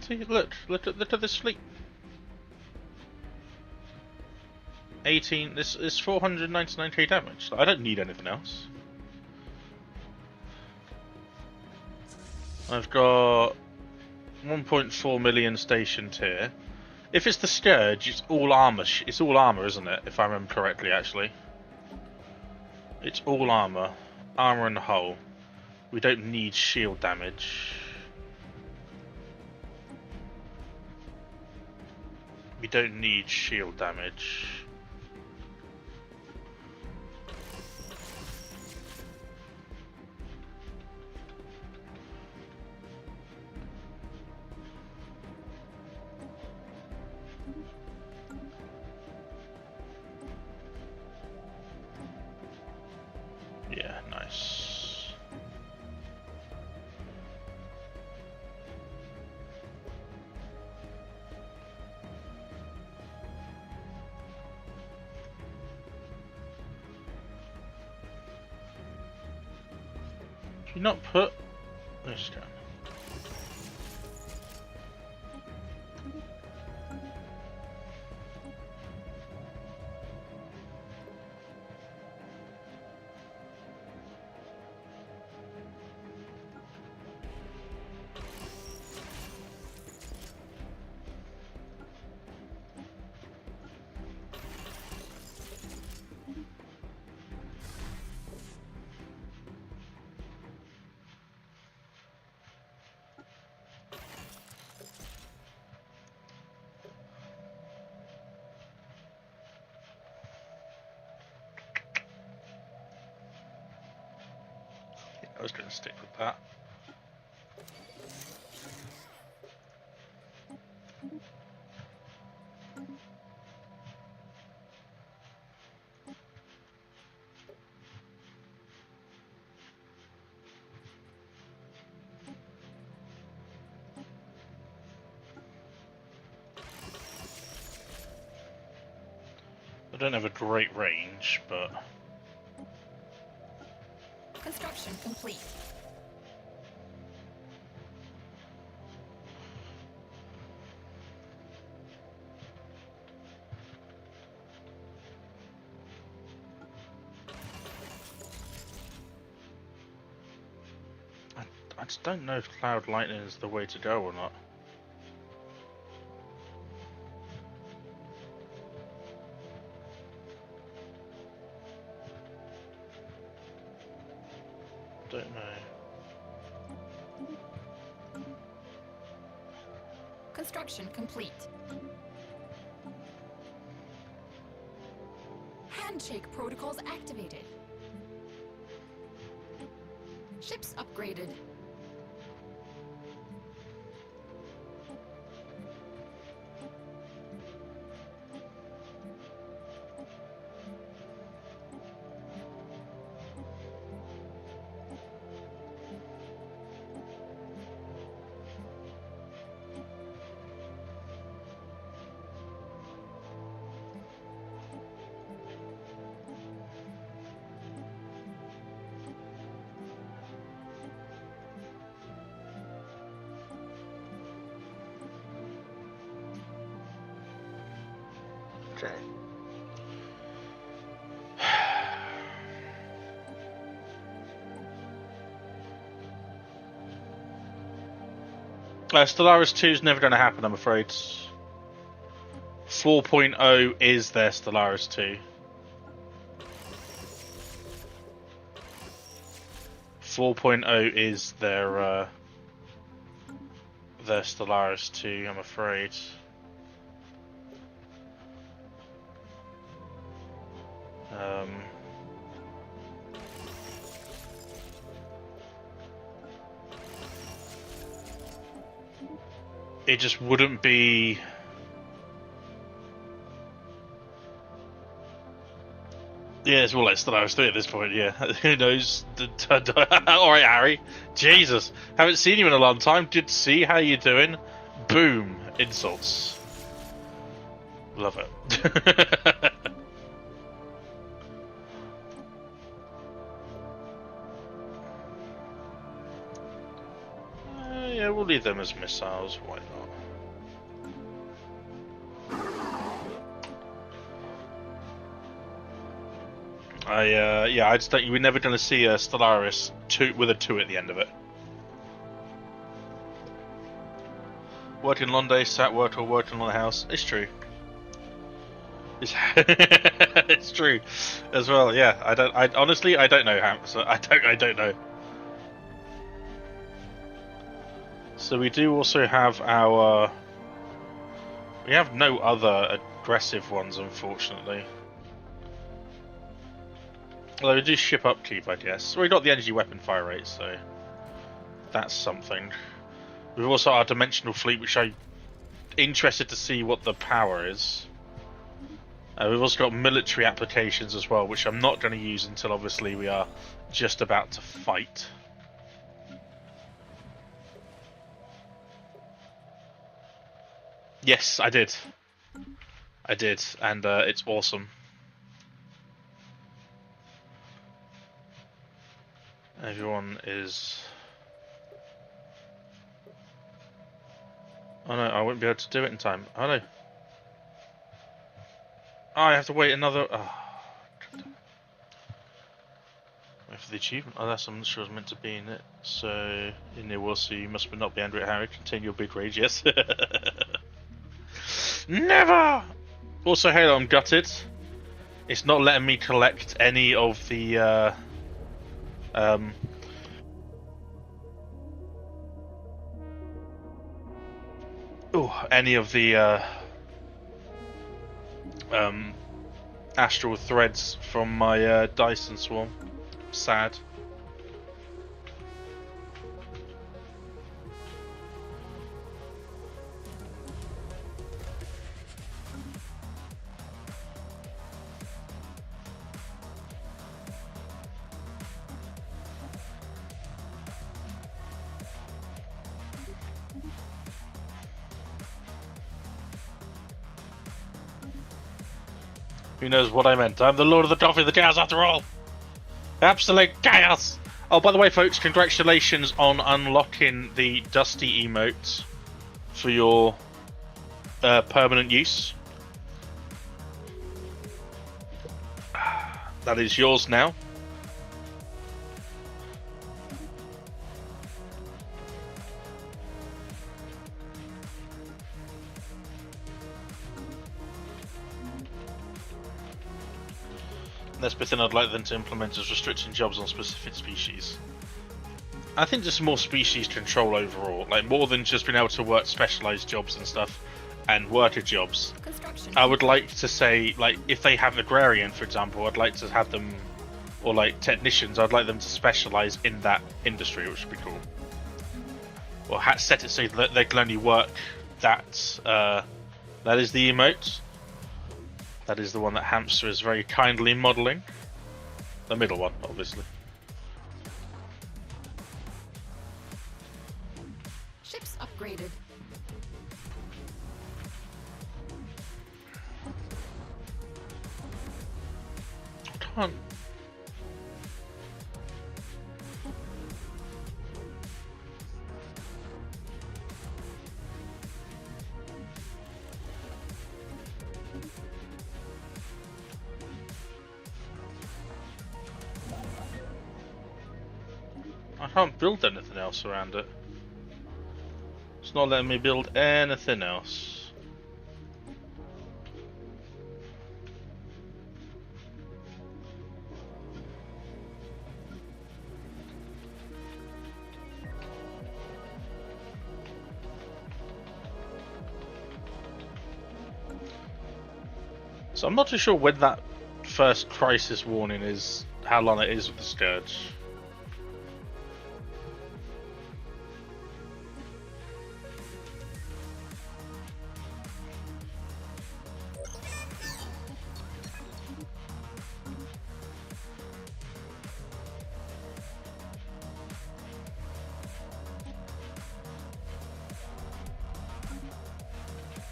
Speaker 1: See, look at this fleet. 18. This is 499k damage. I don't need anything else. I've got 1.4 million stationed here. If it's the Scourge, it's all armor. It's all armor, isn't it? If I remember correctly, actually. It's all armor, armor and hull. We don't need shield damage. We don't need shield damage. Yeah, nice. Should you not put this down? I was going to stick with that. don't have a great range, but
Speaker 3: Construction complete.
Speaker 1: I just don't know if Cloud Lightning is the way to go or not. Don't know.
Speaker 3: Construction complete. Handshake protocols activated. Ships upgraded.
Speaker 1: Okay. Stellaris 2 is never going to happen, I'm afraid. 4.0 is their Stellaris 2. 4.0 is their Stellaris 2, I'm afraid. It just wouldn't be. Yeah, it's more like Stellaris 3 at this point, yeah. Who knows? Alright, Harry. Jesus. Haven't seen you in a long time. Good to see. How you doing? Boom. Insults. Love it. Yeah, we'll leave them as missiles. Why not? I just don't. We're never going to see a Stellaris 2 with a 2 at the end of it. Working long day, sat work or working on the house. It's true. It's true, as well. Yeah, I honestly don't know how. So I don't know. So we do also have our. We have no other aggressive ones, unfortunately. Although we do ship upkeep, I guess. We got the energy weapon fire rate, so that's something. We've also our dimensional fleet, which I'm interested to see what the power is. We've also got military applications as well, which I'm not going to use until obviously we are just about to fight. Yes, I did. I did, and it's awesome. Everyone is... Oh no, I won't be able to do it in time. Oh no. Oh, I have to wait another... Oh. Wait for the achievement. Oh, that's I'm not sure I was meant to be in it. So, in there we'll see. You must not be angry at Harry. Continue your big rage, yes. Never! Also, Halo, I'm gutted. It's not letting me collect any of the... any of the astral threads from my Dyson swarm. Sad. Who knows what I meant? I'm the Lord of the Coffee, the Chaos after all! Absolute chaos! Oh, by the way, folks, congratulations on unlocking the Dusty emote for your permanent use. That is yours now. That's the thing I'd like them to implement is restricting jobs on specific species. I think just more species control overall, like more than just being able to work specialized jobs and stuff and worker jobs. I would like to say, like, if they have agrarian, for example, I'd like to have them, or like technicians, I'd like them to specialize in that industry, which would be cool. Or set it so that they can only work that. That is the emote. That is the one that Hamster is very kindly modelling. The middle one, obviously.
Speaker 3: Ships upgraded.
Speaker 1: Come on. I can't build anything else around it. It's not letting me build anything else. So I'm not too sure when that first crisis warning is, how long it is with the Scourge.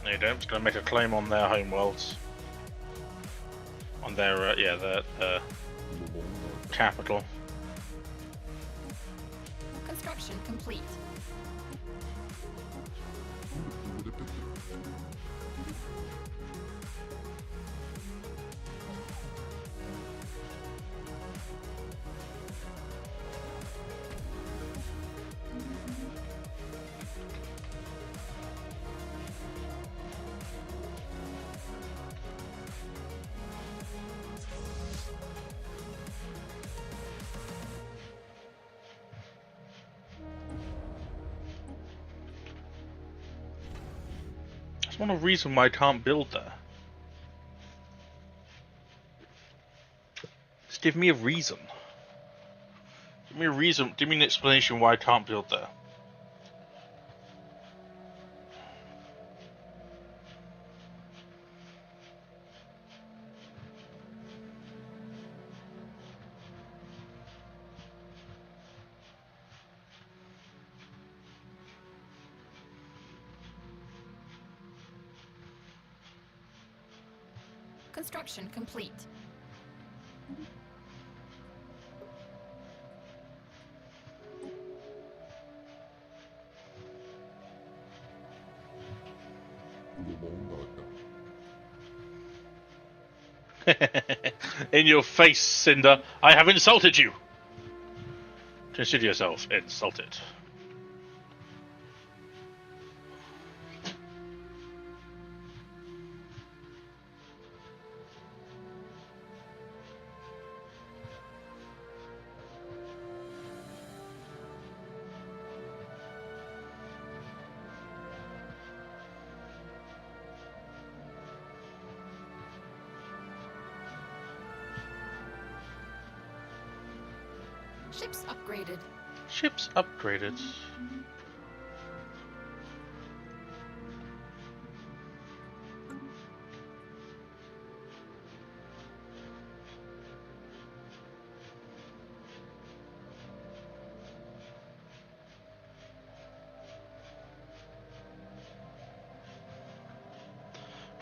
Speaker 1: No, you don't. I'm just going to make a claim on their homeworlds. On their, yeah, their capital.
Speaker 3: Construction complete.
Speaker 1: There's one reason why I can't build there. Just give me a reason. Give me a reason, give me an explanation why I can't build there.
Speaker 3: Construction complete.
Speaker 1: In your face, Cinder, I have insulted you! Consider yourself insulted.
Speaker 3: Ships upgraded.
Speaker 1: Ships upgraded.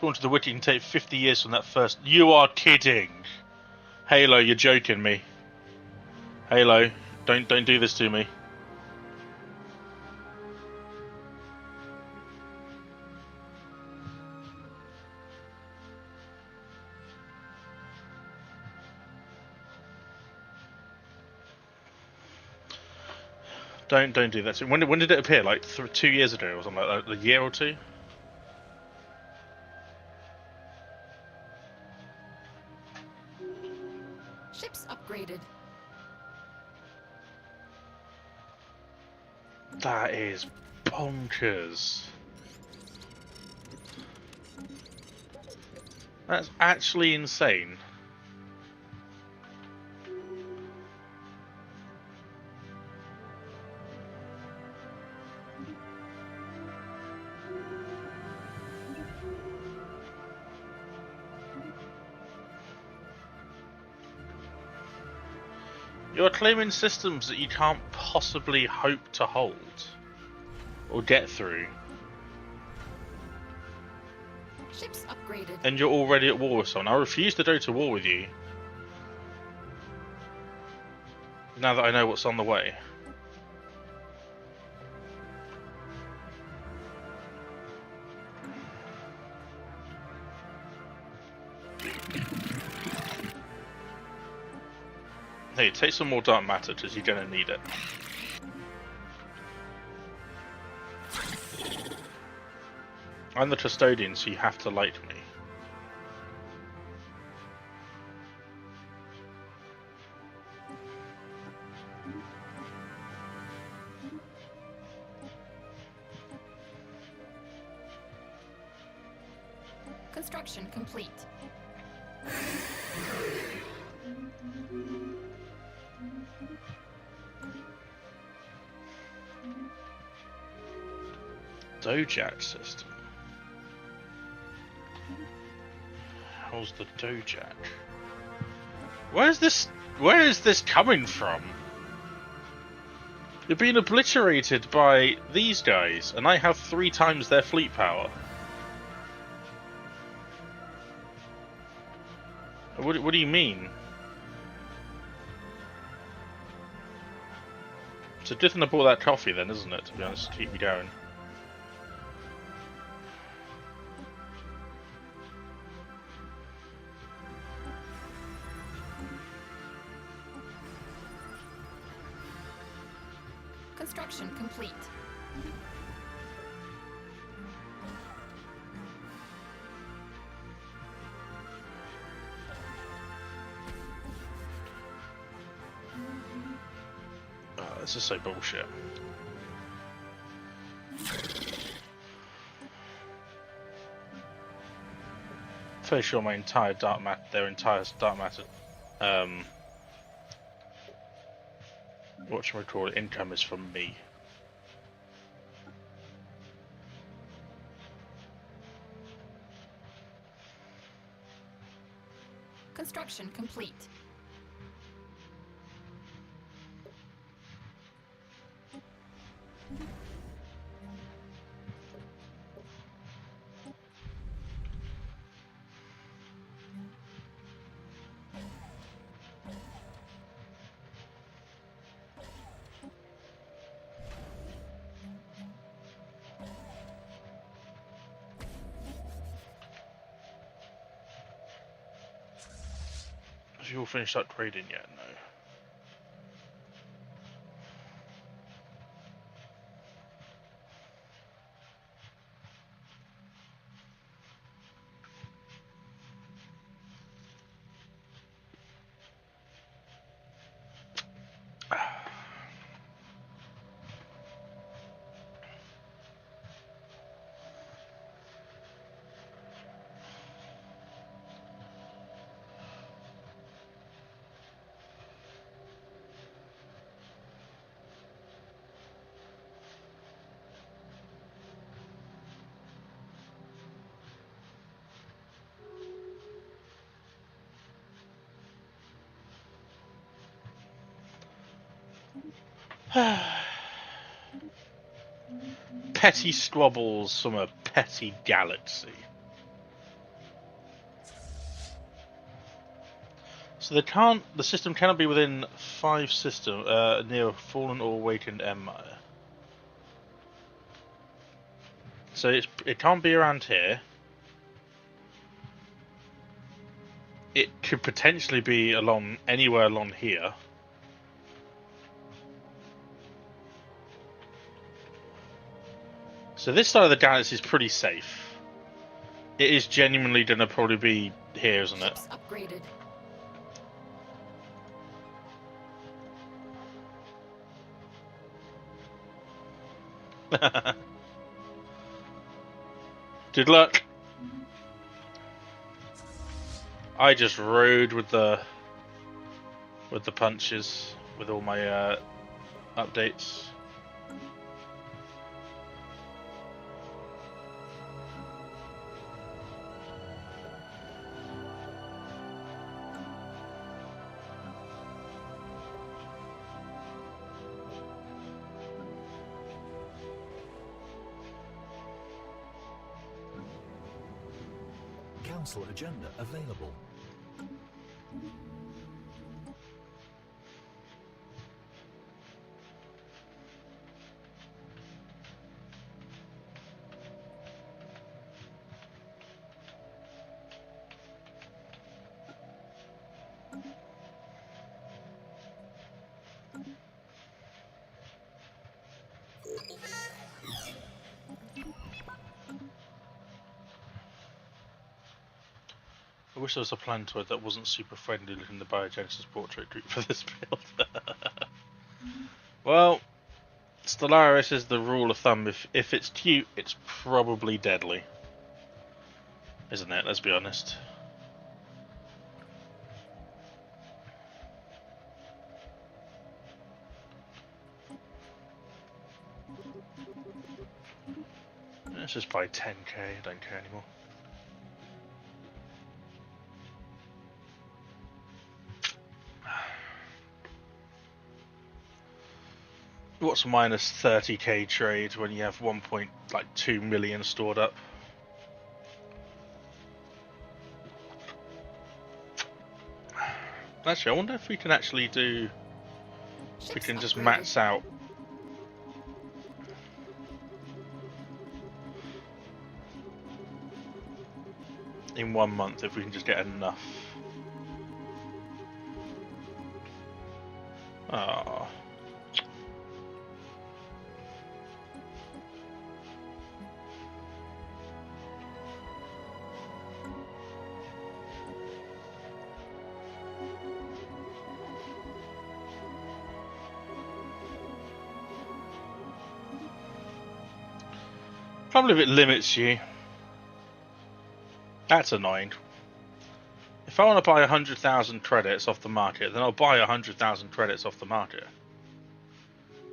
Speaker 1: According to the wiki, it can take 50 years from that first. You are kidding! Halo, you're joking me. Halo, don't do this to me. Don't do that. When did it appear? Like 2 years ago or something like that? A year or two?
Speaker 3: Ships upgraded.
Speaker 1: That is bonkers. That's actually insane. You're claiming systems that you can't possibly hope to hold or get through.
Speaker 3: Ships upgraded.
Speaker 1: And you're already at war with someone. I refuse to go to war with you. Now that I know what's on the way. Hey, take some more dark matter because you're going to need it. I'm the custodian, so you have to like me.
Speaker 3: Construction complete.
Speaker 1: Dojak system. How's the Dojak? Where is this coming from? You're being obliterated by these guys, and I have 3 times their fleet power. What do you mean? It's a good thing I bought that coffee then, isn't it, to be honest, to keep me going.
Speaker 3: Construction complete.
Speaker 1: This is so bullshit. Fairly sure my entire dark matter, their entire dark matter, whatchamacallit, income is from me.
Speaker 3: Construction complete.
Speaker 1: Have you all finished upgrading yet? No. Petty squabbles from a petty galaxy. So they can't. The system cannot be within 5 system near a fallen or awakened empire. So it can't be around here. It could potentially be along anywhere along here. So this side of the galaxy is pretty safe. It is genuinely going to probably be here, isn't it?
Speaker 3: Ships upgraded.
Speaker 1: Good luck. I just rode with the punches with all my updates.
Speaker 5: Council agenda available.
Speaker 1: I wish there was a planetoid that wasn't super friendly looking the biogenesis portrait group for this build. Well, Stellaris is the rule of thumb. If it's cute, it's probably deadly. Isn't it? Let's be honest. Let's just buy 10k, I don't care anymore. What's minus 30k trade when you have 1.2 million stored up? Actually, I wonder if we can actually do. If we can just max out. In 1 month, if we can just get enough. Ah. Probably if it limits you. That's annoying. If I want to buy 100,000 credits off the market, then I'll buy 100,000 credits off the market.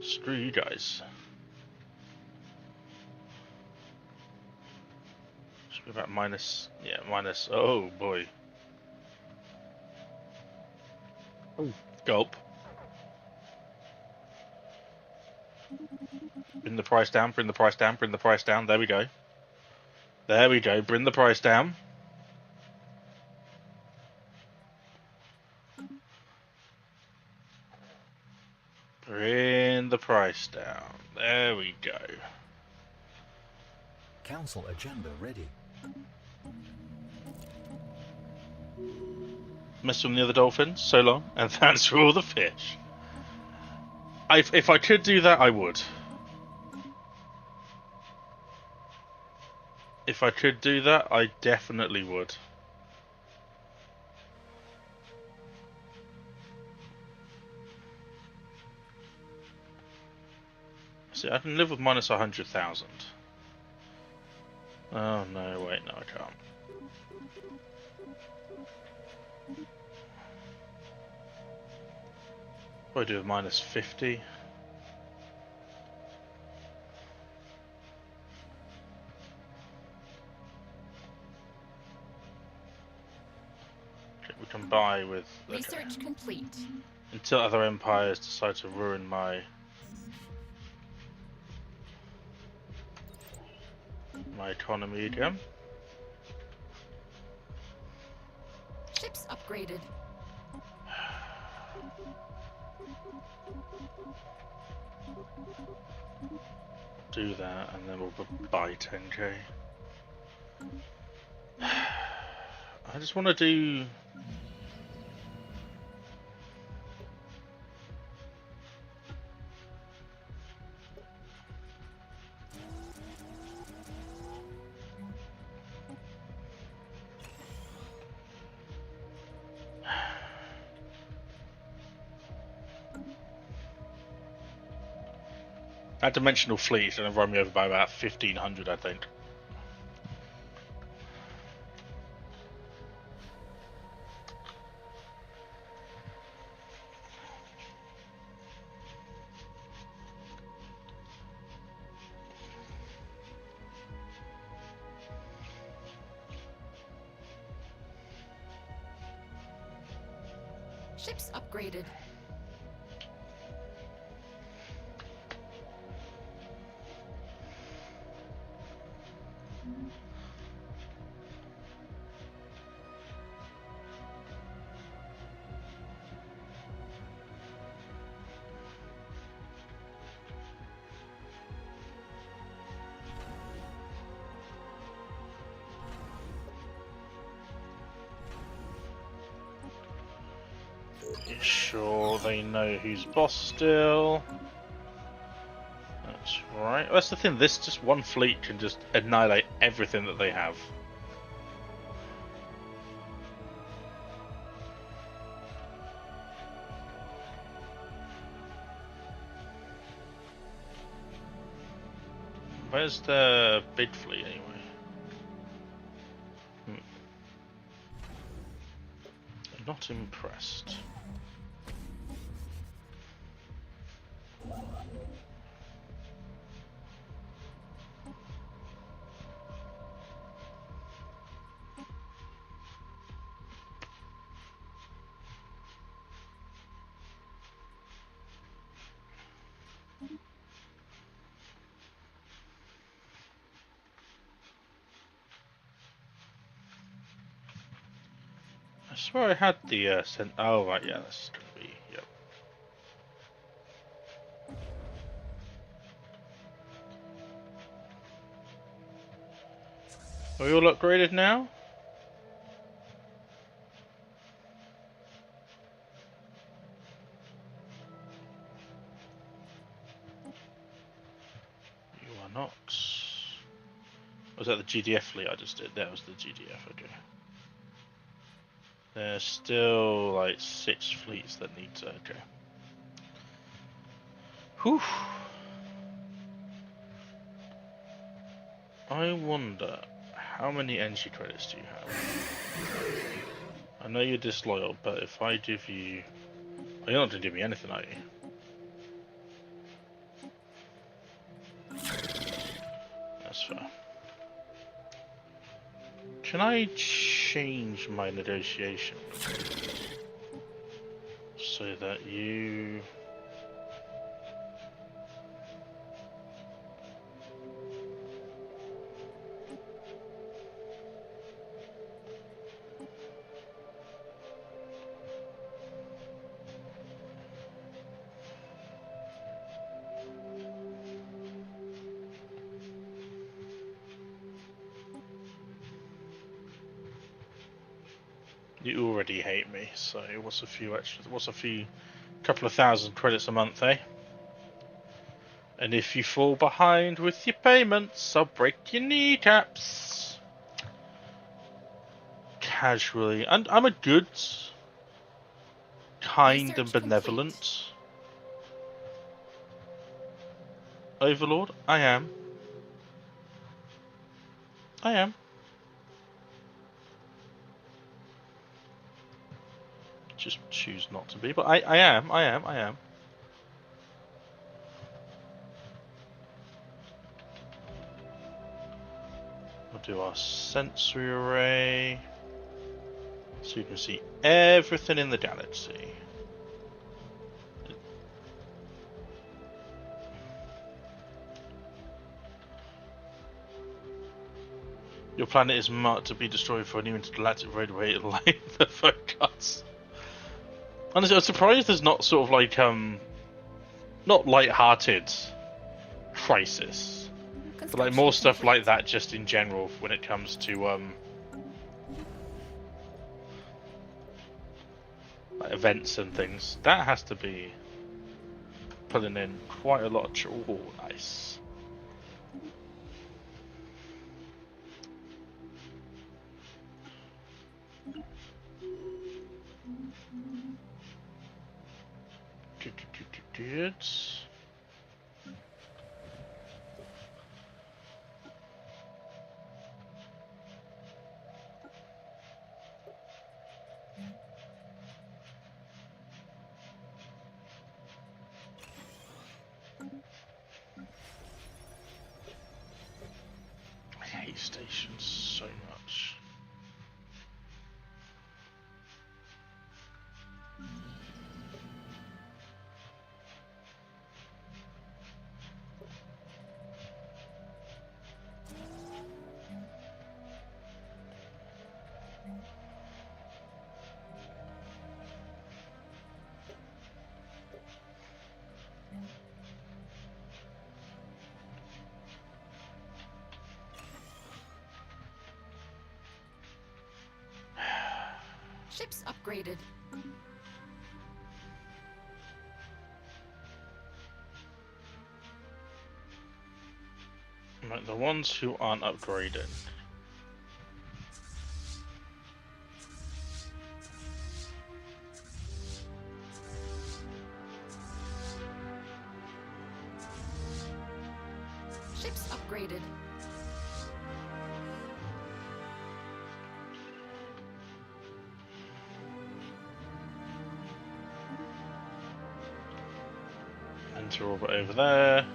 Speaker 1: Screw you guys. Should be about minus. Yeah, minus. Oh boy. Oh, gulp. Bring the price down, bring the price down, bring the price down. There we go. There we go. Bring the price down. Bring the price down. There we go.
Speaker 5: Council agenda ready.
Speaker 1: Miss from the other dolphins, so long, and thanks for all the fish. If I could do that, I would. If I could do that, I definitely would. See, I can live with minus 100,000. Oh no, wait, no I can't. What do I do with minus 50? Okay, we can buy with... Okay.
Speaker 3: Research complete.
Speaker 1: Until other empires decide to ruin my economy again.
Speaker 3: Ships upgraded.
Speaker 1: Do that, and then we'll buy 10k. I just want to do. That dimensional fleet is going to run me over by about 1,500, I think.
Speaker 3: Ships upgraded.
Speaker 1: Sure, they know who's boss still. That's right. That's the thing, this just one fleet can just annihilate everything that they have. Where's the big fleet anyway? Not impressed. I swear I had the oh right, yeah, that's gonna be, yep. Are we all upgraded now? You are not. Was that the GDF fleet I just did? That was the GDF, okay. There's still like 6 fleets that need to, okay. Whew. I wonder, how many energy credits do you have? I know you're disloyal, but if I give you... Oh, you're not going to give me anything, are you? That's fair. Can I change my negotiation so that you... You already hate me, so what's a few extra? What's a few, couple of thousand credits a month, eh? And if you fall behind with your payments, I'll break your kneecaps. Casually, and I'm a good, kind and benevolent overlord. I am. I am. Just choose not to be, but I am. We'll do our sensory array, so you can see everything in the galaxy. Your planet is marked to be destroyed for a new intergalactic roadway in line the forecast. Honestly, I'm surprised there's not sort of like not light-hearted crisis, but like more stuff like that just in general when it comes to like events and things. That has to be pulling in quite a lot of oh, nice. Good. I hate stations so much.
Speaker 3: Ships upgraded.
Speaker 1: Right, the ones who aren't upgraded.
Speaker 3: Ships upgraded.
Speaker 1: Enter orbit over there.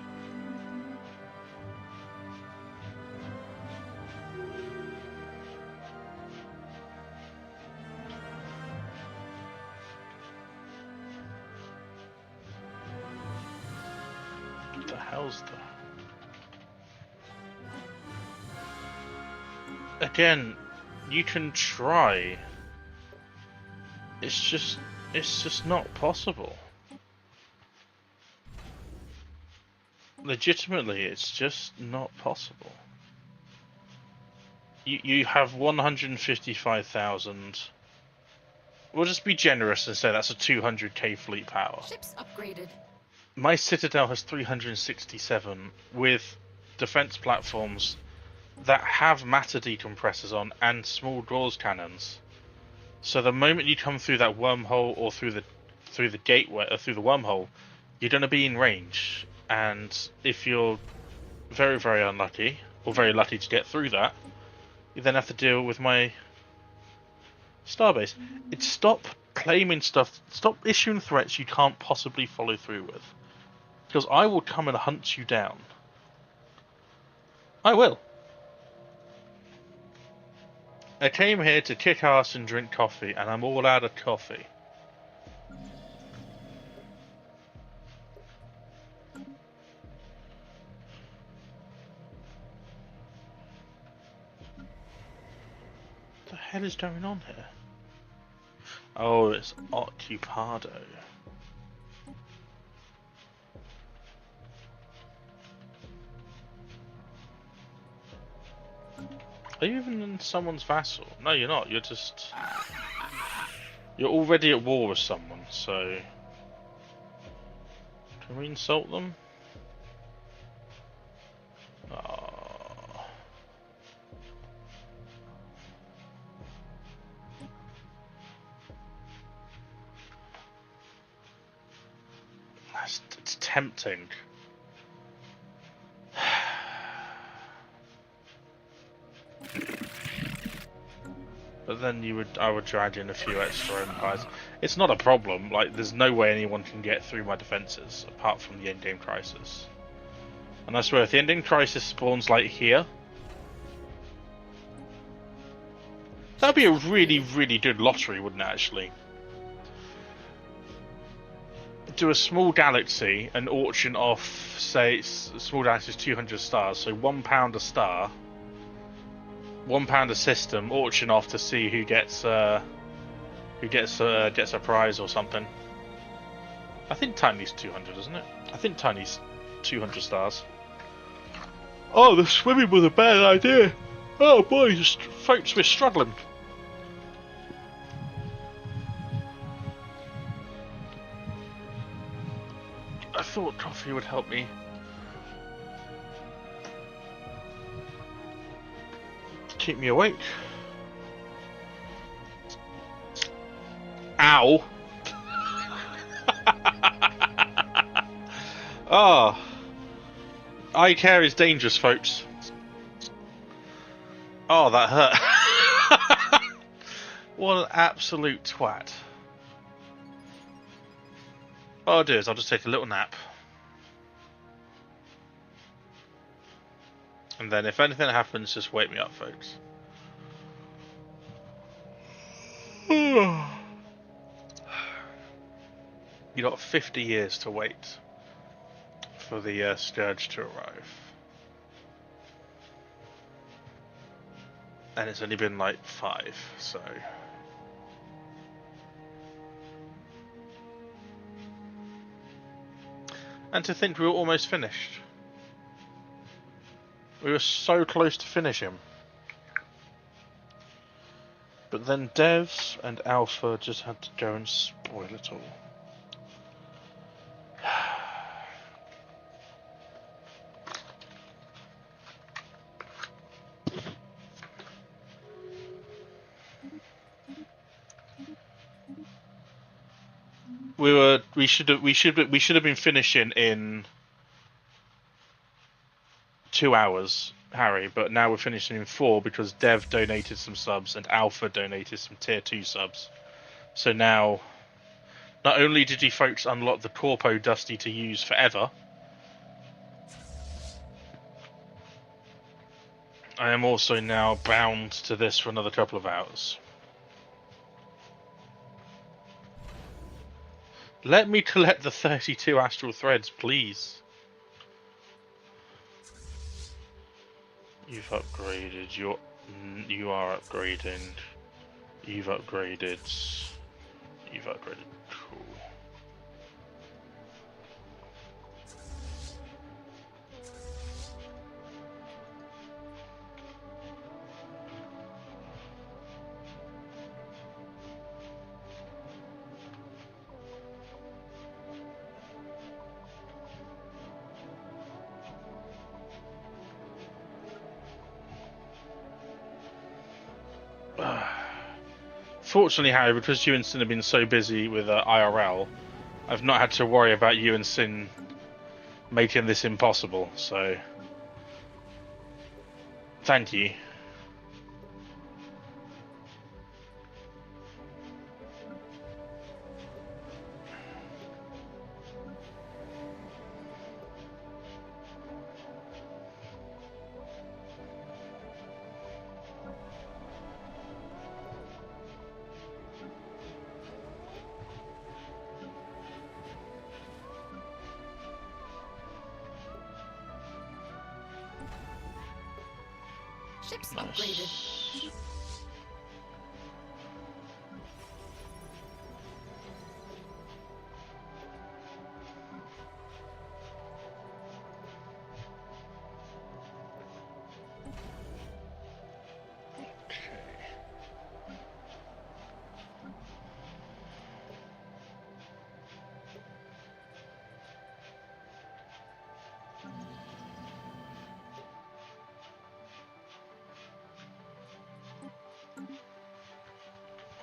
Speaker 1: What the hell's the... Again, you can try. It's just not possible. Legitimately, it's just not possible. You have 155,000. We'll just be generous and say that's a 200k fleet power.
Speaker 3: Ships upgraded.
Speaker 1: My Citadel has 367 with defense platforms that have matter decompressors on and small draws cannons. So the moment you come through that wormhole or through the gateway or through the wormhole, you're going to be in range. And if you're very, very unlucky or very lucky to get through that, you then have to deal with my starbase. It's stop claiming stuff, stop issuing threats you can't possibly follow through with. Because I will come and hunt you down. I will. I came here to kick ass and drink coffee, and I'm all out of coffee. What the hell is going on here? Oh, it's Occupado. Are you even in someone's vassal? No, you're not. You're just... You're already at war with someone, so... Can we insult them? Oh. It's tempting. But then I would drag in a few extra empires. It's not a problem. Like, there's no way anyone can get through my defenses apart from the endgame crisis. And I swear, if the endgame crisis spawns like here, that'd be a really, really good lottery, wouldn't it? Actually, do a small galaxy and auction off, say, small galaxy is 200 stars, so £1 a star. £1 a system, auction off to see who gets who gets a prize or something. I think Tiny's 200, isn't it? I think Tiny's 200 stars. Oh, the swimming was a bad idea. Oh boy, folks, we're struggling. I thought coffee would help me. Keep me awake. Ow! Oh, eye care is dangerous, folks. Oh, that hurt. What an absolute twat. What I'll do is I'll just take a little nap. And then if anything happens, just wake me up, folks. You got 50 years to wait for the Scourge to arrive. And it's only been like 5, so... And to think we were almost finished. We were so close to finish him. But then Devs and Alpha just had to go and spoil it all. We should have been finishing in 2 hours, Harry, but now we're finishing in 4 because Dev donated some subs and Alpha donated some tier 2 subs. So now, not only did you folks unlock the Corpo Dusty to use forever, I am also now bound to this for another couple of hours. Let me collect the 32 astral threads, please. You've upgraded. You are upgrading. You've upgraded. You've upgraded. Cool. Fortunately, Harry, because you and Sin have been so busy with IRL, I've not had to worry about you and Sin making this impossible, so... Thank you.
Speaker 3: Ships upgraded.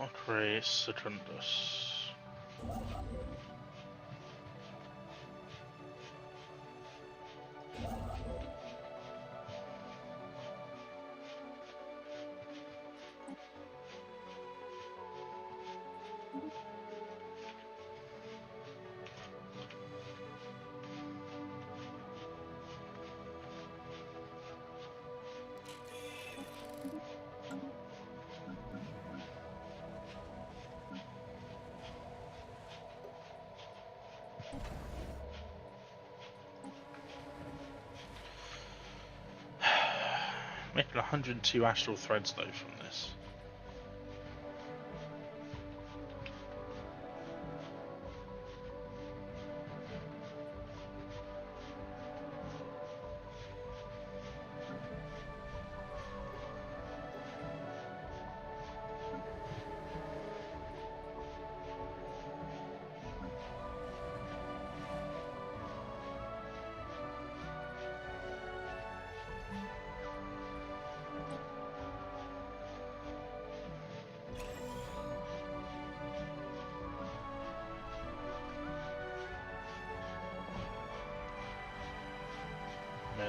Speaker 1: Okay, Secundus. Making 102 astral threads though from this.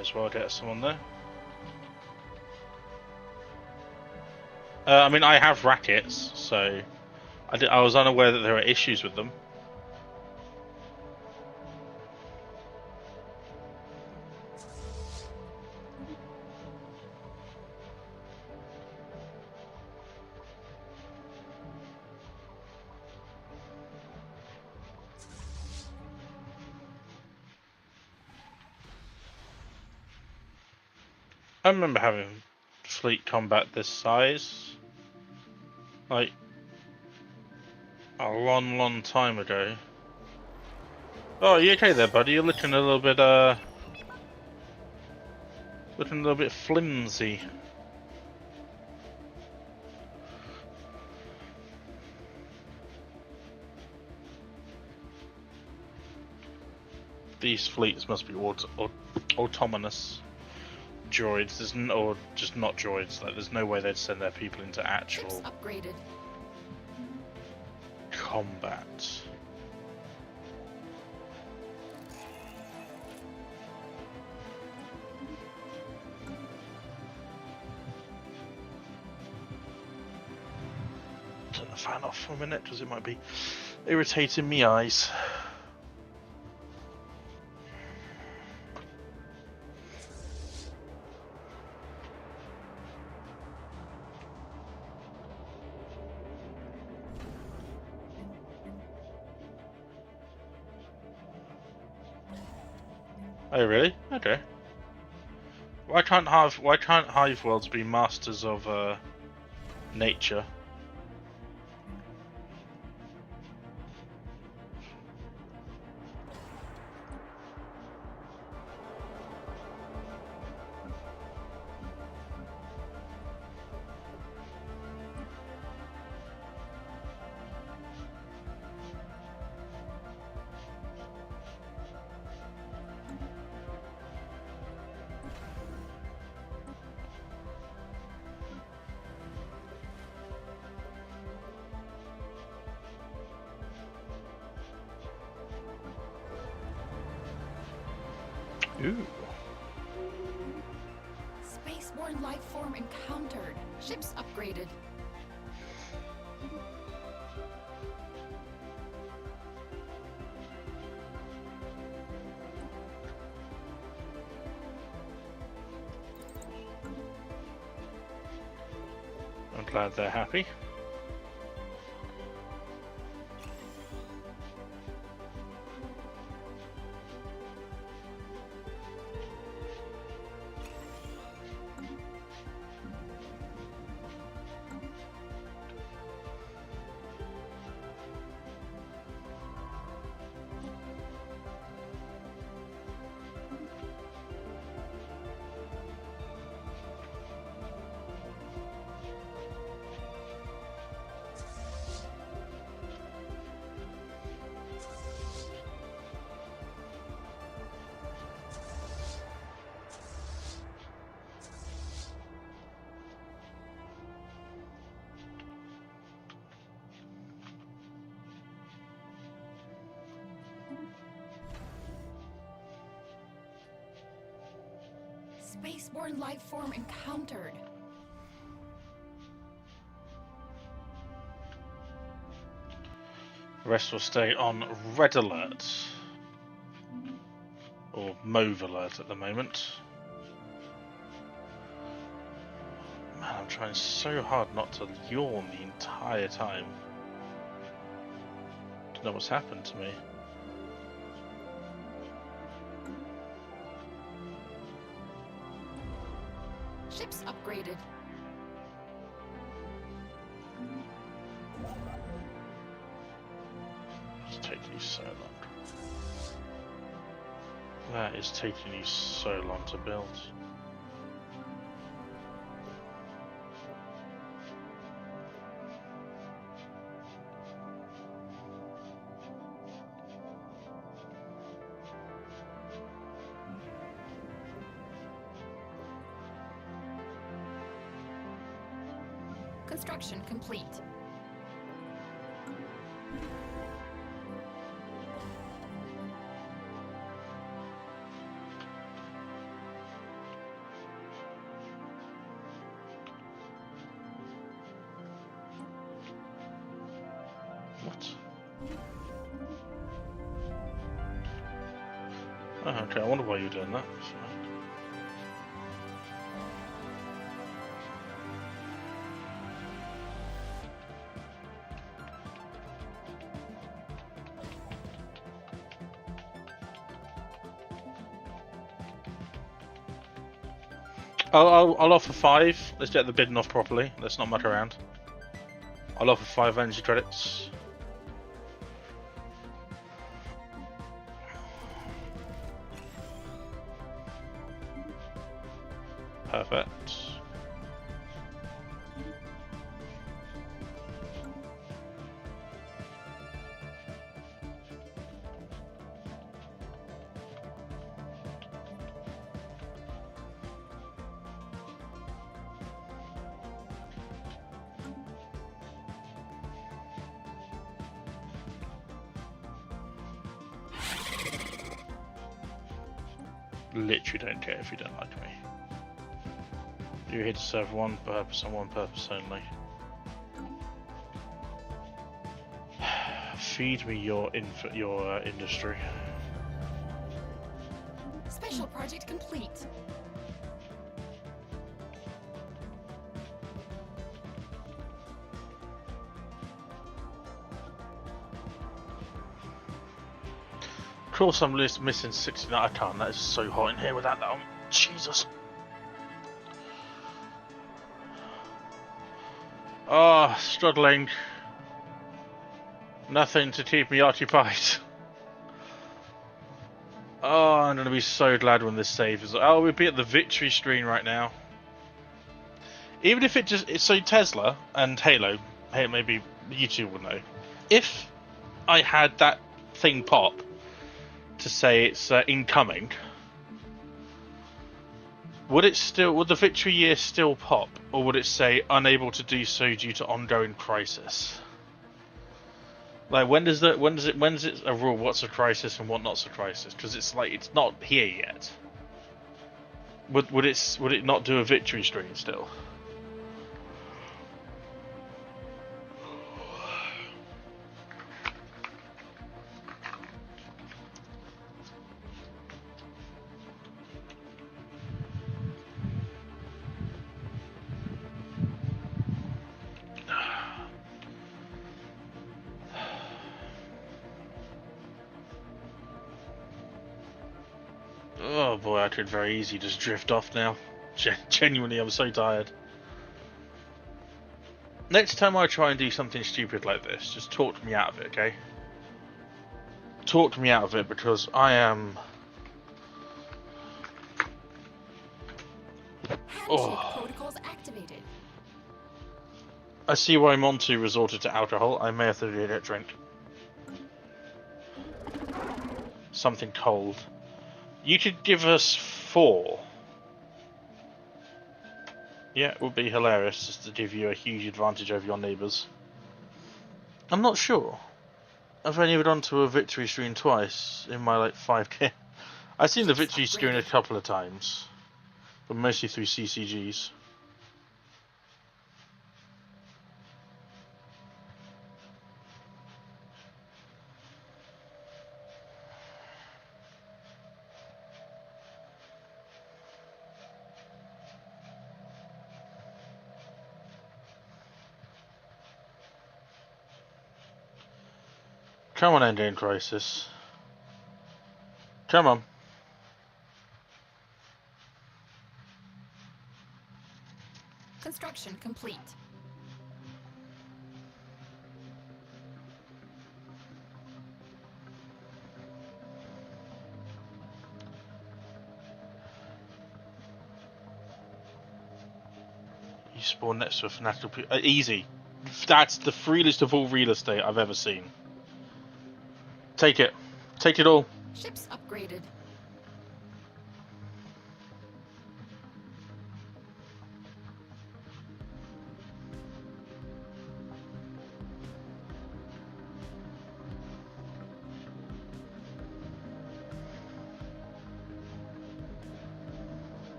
Speaker 1: as well get someone there. I mean, I have rackets, so I was unaware that there are issues with them. I remember having fleet combat this size, like, a long time ago. Oh, you okay there, buddy? You're looking a little bit flimsy. These fleets must be autonomous droids, or just not droids. Like, there's no way they'd send their people into actual
Speaker 3: Ships upgraded.
Speaker 1: combat. Turn the fan off for a minute because it might be irritating me eyes. Oh really? Okay. Why can't hive worlds be masters of nature? Ooh.
Speaker 3: Spaceborne life form encountered. Ships upgraded.
Speaker 1: I'm glad they're happy.
Speaker 3: Spaceborne life form encountered.
Speaker 1: The rest will stay on red alert. Or mauve alert at the moment. Man, I'm trying so hard not to yawn the entire time. Don't know what's happened to me.
Speaker 3: Ships upgraded.
Speaker 1: It's taking you so long. That is taking you so long to build.
Speaker 3: Construction complete.
Speaker 1: Oh, okay, I wonder why you're doing that. I'll offer 5. Let's get the bidding off properly. Let's not muck around. I'll offer 5 energy credits. Perfect. Literally don't care if you don't like me. You're here to serve one purpose and one purpose only. Feed me your industry.
Speaker 3: Special project complete.
Speaker 1: Of course I'm missing 69. I can't. That is so hot in here without that on. Jesus. Oh, struggling. Nothing to keep me occupied. Oh, I'm going to be so glad when this save is... Oh, we'll be at the victory screen right now. Even if it just... So Tesla and Halo, hey, maybe you two will know. If I had that thing pop to say it's incoming, would the victory year still pop, or would it say unable to do so due to ongoing crisis? Like when's it a rule what's a crisis and what not's a crisis? Because it's like it's not here yet. Would it not do a victory screen still? Oh boy, I could very easily just drift off now. Genuinely, I'm so tired. Next time I try and do something stupid like this, just talk me out of it, okay? Talk me out of it, because I am...
Speaker 3: Handshake protocols activated.
Speaker 1: I see why Monty resorted to alcohol. I may have to get a drink. Something cold. You could give us 4. Yeah, it would be hilarious just to give you a huge advantage over your neighbours. I'm not sure. I've only ever gone to a victory screen twice in my like 5k. I've seen the victory screen a couple of times, but mostly through CCGs. Come on, Endgame Crisis. Come on.
Speaker 3: Construction complete.
Speaker 1: You spawn next to a fanatical... easy. That's the freest of all real estate I've ever seen. Take it. Take it all.
Speaker 3: Ships upgraded.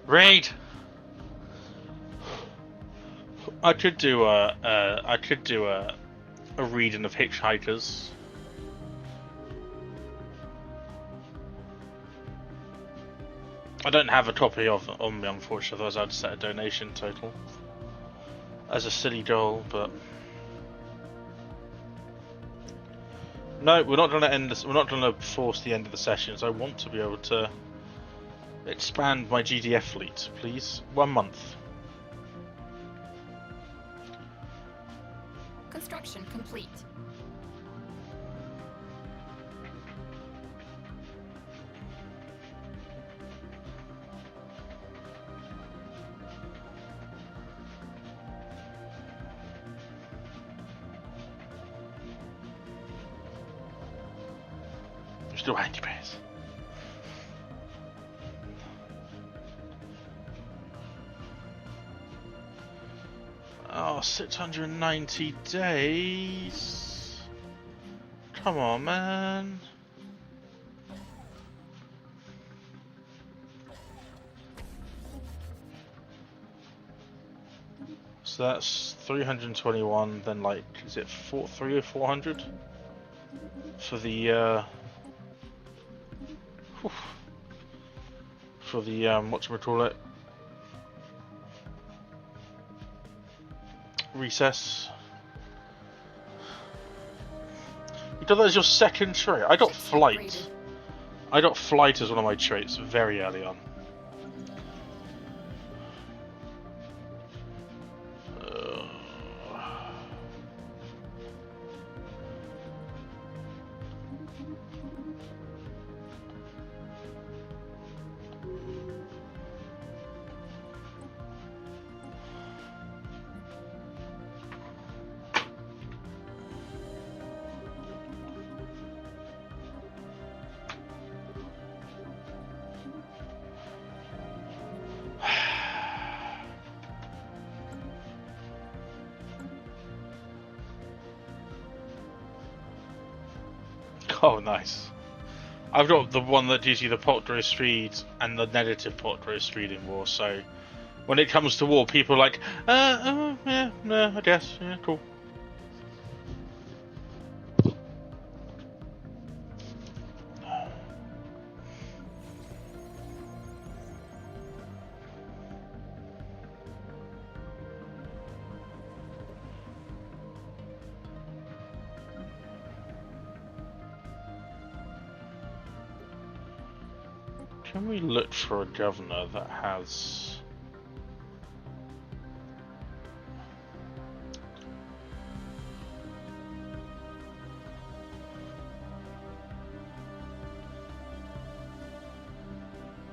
Speaker 1: Raid!
Speaker 2: I could do a reading of Hitchhikers. I don't have a copy of it on me, unfortunately, otherwise I'd set a donation total as a silly goal, but no, we're not going to end this. We're not going to force the end of the sessions. I want to be able to expand my GDF fleet, please. 1 month.
Speaker 3: Construction complete.
Speaker 2: Still anti-bears. Oh, 690 days. Come on, man. So that's 321, then like, is it 300 or 400? For the, whatchamacallit, recess. You got that as your second trait. I got flight. I got flight as one of my traits very early on. Oh, nice. I've got the one that gives you the pot grow speed and the negative pot grow speed in war, so when it comes to war, people are like, yeah, no, I guess, yeah, cool. Can we look for a governor that has...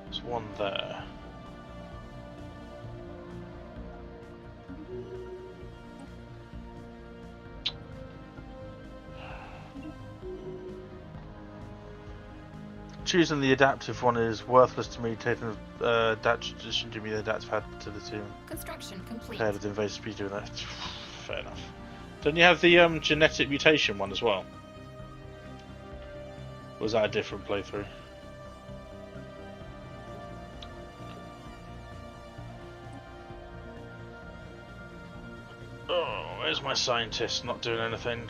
Speaker 2: There's one there. Choosing the adaptive one is worthless to me, taking that tradition to be the adaptive add to the team.
Speaker 3: Construction complete.
Speaker 2: Paired with invasive speed doing that. Fair enough. Don't you have the genetic mutation one as well? Or was that a different playthrough? Oh, where's my scientist not doing anything?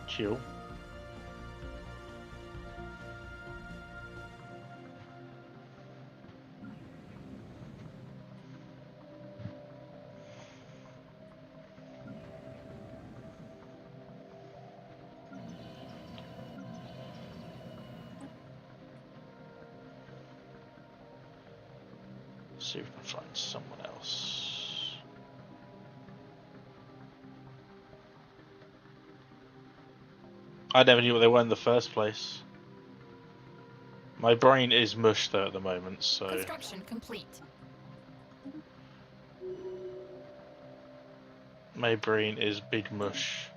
Speaker 2: Chill. See if we can find someone else. I never knew what they were in the first place. My brain is mush though at the moment, so...
Speaker 3: Construction complete.
Speaker 2: My brain is big mush.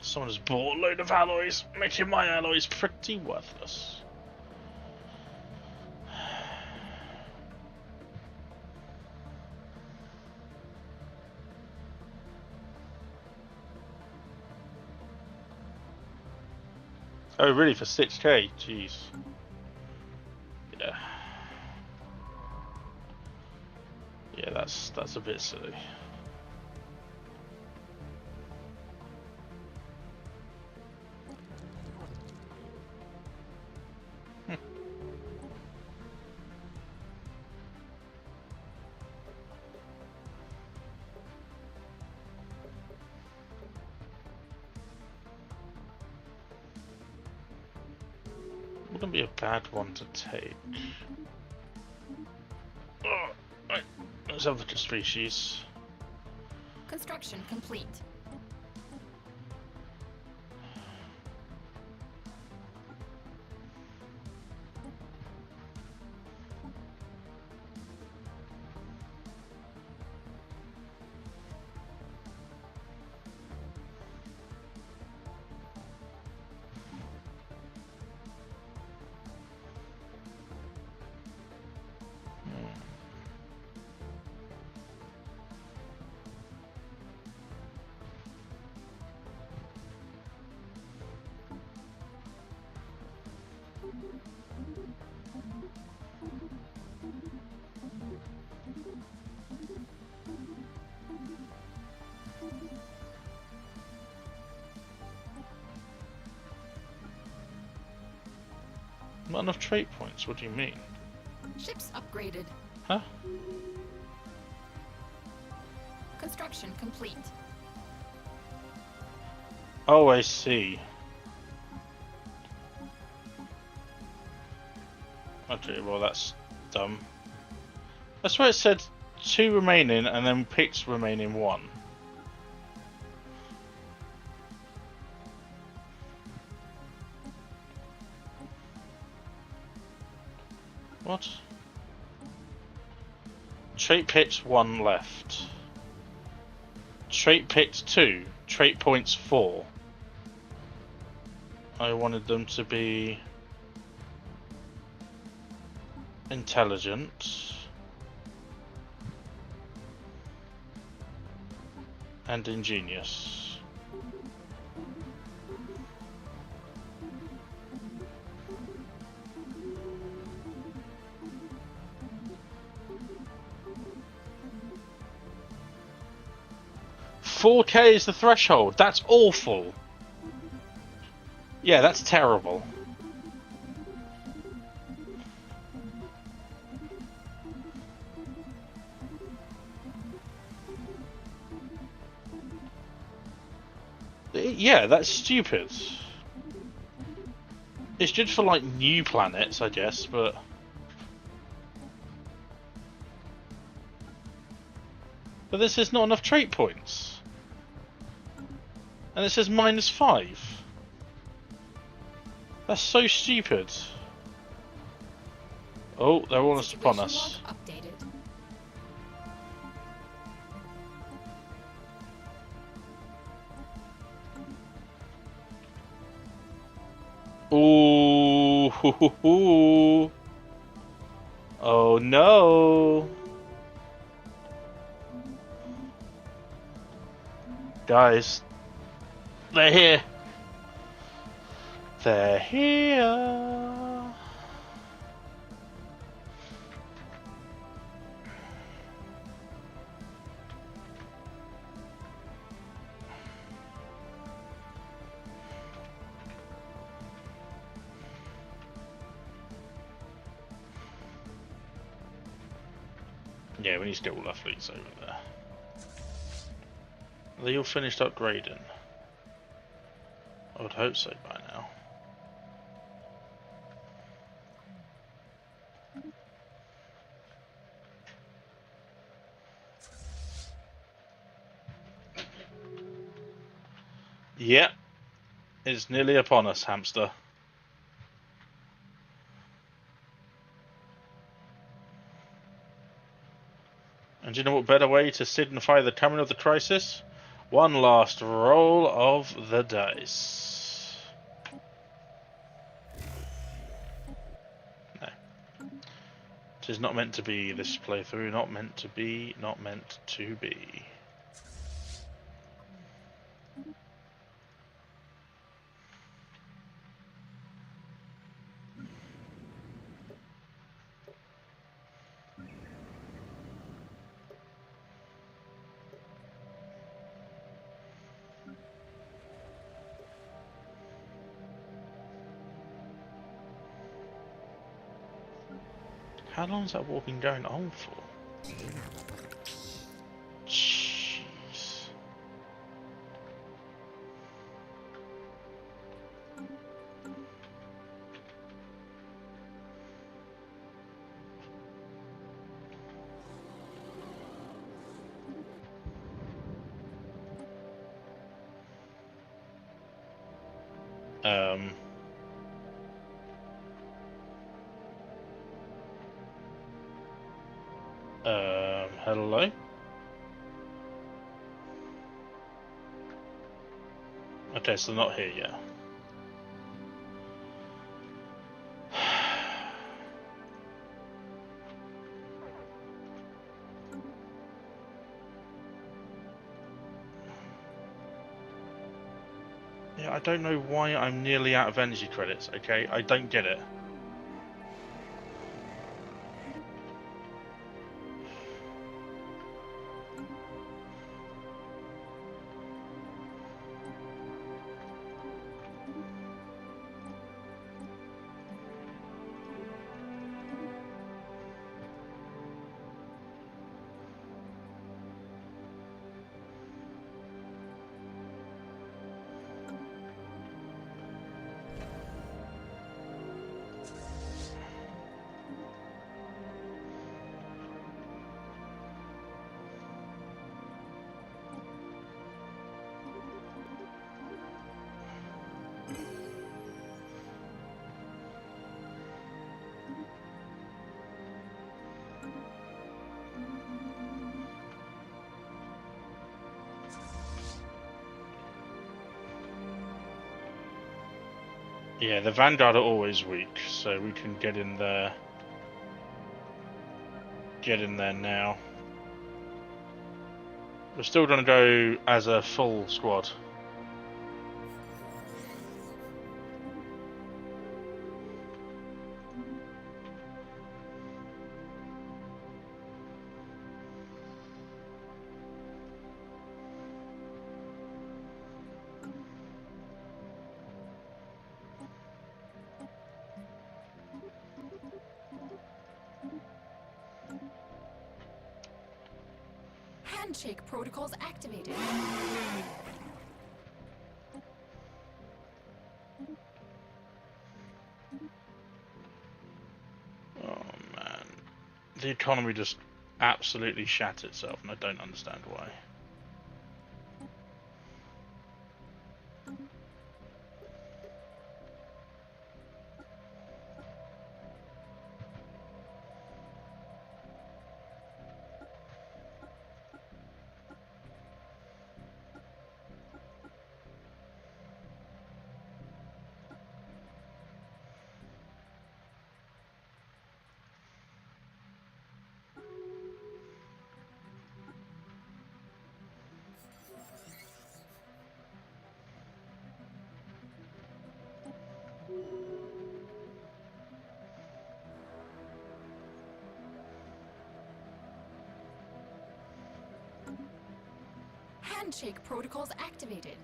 Speaker 2: Someone has bought a load of alloys, making my alloys pretty worthless. Oh, really? For 6k? Jeez. Yeah. Yeah, that's a bit silly. Wouldn't be a bad one to take. Oh, right. Let's have the species.
Speaker 3: Construction complete.
Speaker 2: Not enough trait points, what do you mean?
Speaker 3: Ships upgraded.
Speaker 2: Huh?
Speaker 3: Construction complete.
Speaker 2: Oh, I see. Okay, well that's dumb. I swear it said 2 remaining and then picked remaining 1. What? Trait picked 1 left. Trait picked 2. Trait points 4. I wanted them to be intelligent and ingenious. $4K is the threshold. That's awful. Yeah, that's terrible. Yeah, that's stupid. It's good for like new planets, I guess, but this is not enough trait points. And it says -5. That's so stupid. Oh, they're almost upon us.
Speaker 3: Updated.
Speaker 2: Ooh, hoo, hoo, hoo. Oh no. Guys, they're here. They're here. Yeah, we need to get all our fleets over there. Are they all finished upgrading? I would hope so by now. Yep, it's nearly upon us, hamster. And do you know what better way to signify the coming of the crisis?
Speaker 1: One last roll of the dice. No. It is not meant to be this playthrough, not meant to be, not meant to be. How long has that war been going on for? Jeez. Hello? Okay, so they're not here yet. Yeah, I don't know why I'm nearly out of energy credits, okay? I don't get it. Yeah, the Vanguard are always weak, so we can get in there. Get in there now. We're still going to go as a full squad.
Speaker 3: Handshake protocols activated.
Speaker 1: Oh man. The economy just absolutely shat itself, and I don't understand why.
Speaker 3: Handshake protocols activated.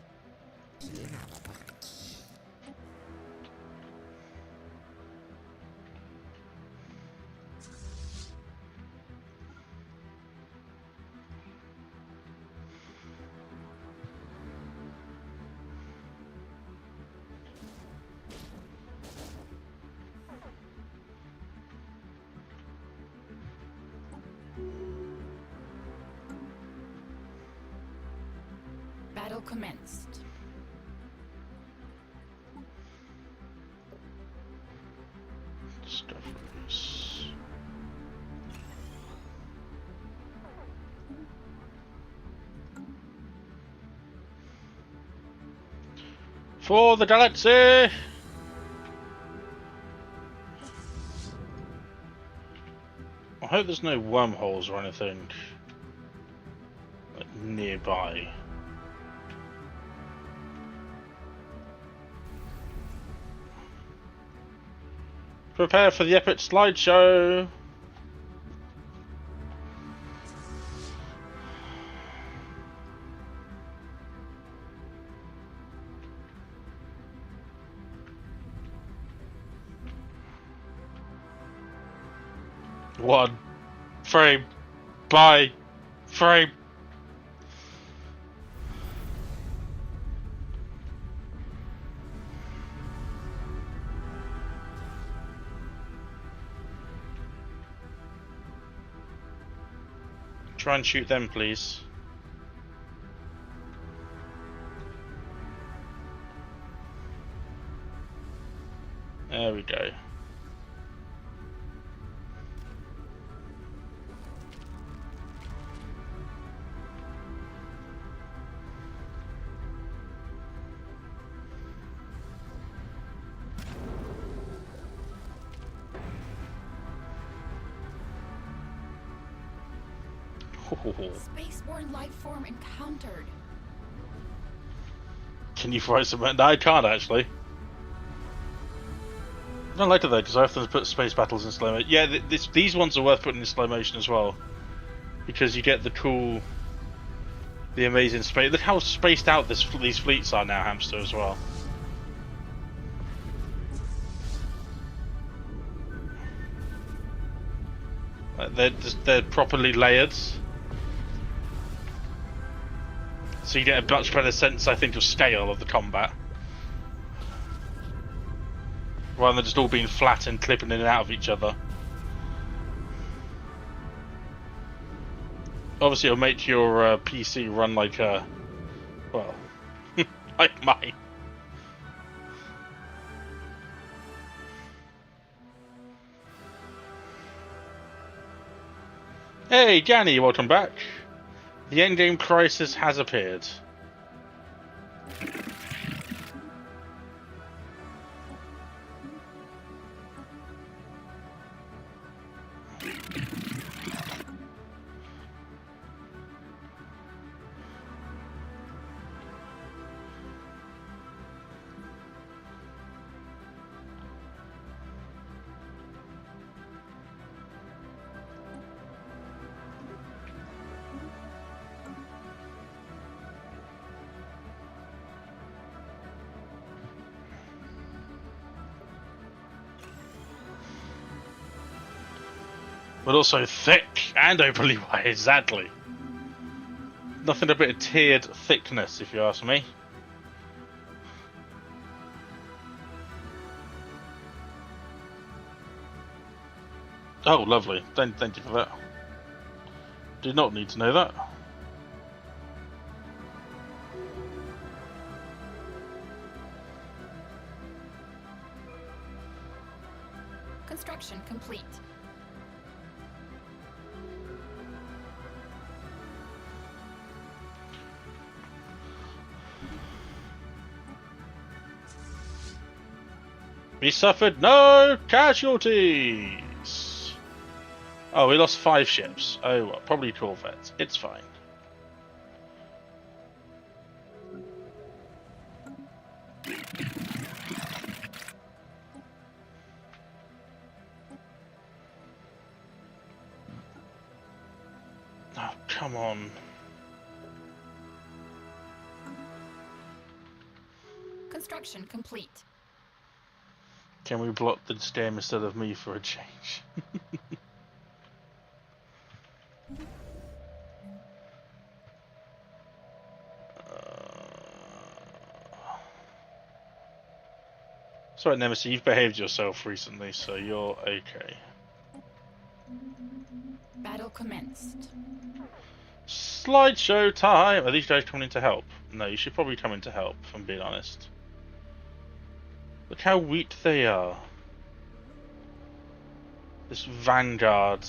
Speaker 3: Battle commenced.
Speaker 1: Discoveries.
Speaker 2: For the galaxy! I hope there's no wormholes or anything like, nearby. Prepare for the epic slideshow! One frame by frame. Try and shoot them, please. There we go.
Speaker 3: Spaceborne life form encountered.
Speaker 2: Can you write some? No, I can't actually. I don't like it though because I often put space battles in slow motion. Yeah, these ones are worth putting in slow motion as well because you get the cool, the amazing space. Look how spaced out these fleets are now, Hamster, as well. Like they're properly layered. So you get a much better sense, I think, of scale of the combat. Rather than just all being flat and clipping in and out of each other. Obviously it'll make your PC run like a... well, like mine. Hey, Janny, welcome back. The endgame crisis has appeared. But also thick and openly wide, exactly. Nothing a bit of tiered thickness, if you ask me. Oh, lovely. Thank you for that. Did not need to know that.
Speaker 3: Construction complete.
Speaker 2: We suffered no casualties! Oh, we lost 5 ships. Oh, well, probably corvettes. It's fine. Oh, come on.
Speaker 3: Construction complete.
Speaker 2: Can we block this game instead of me for a change? Sorry, Nemesis, you've behaved yourself recently, so you're okay.
Speaker 3: Battle commenced.
Speaker 2: Slideshow time! Are these guys coming in to help? No, you should probably come in to help, if I'm being honest. Look how weak they are. This vanguard.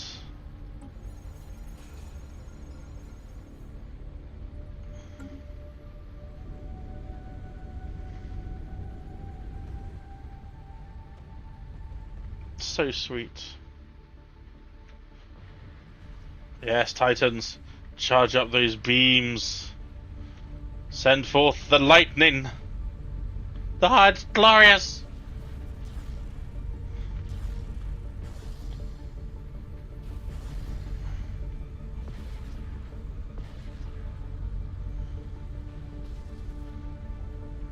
Speaker 1: so sweet. Yes, Titans, charge up those beams. Send forth the lightning. The heart's glorious.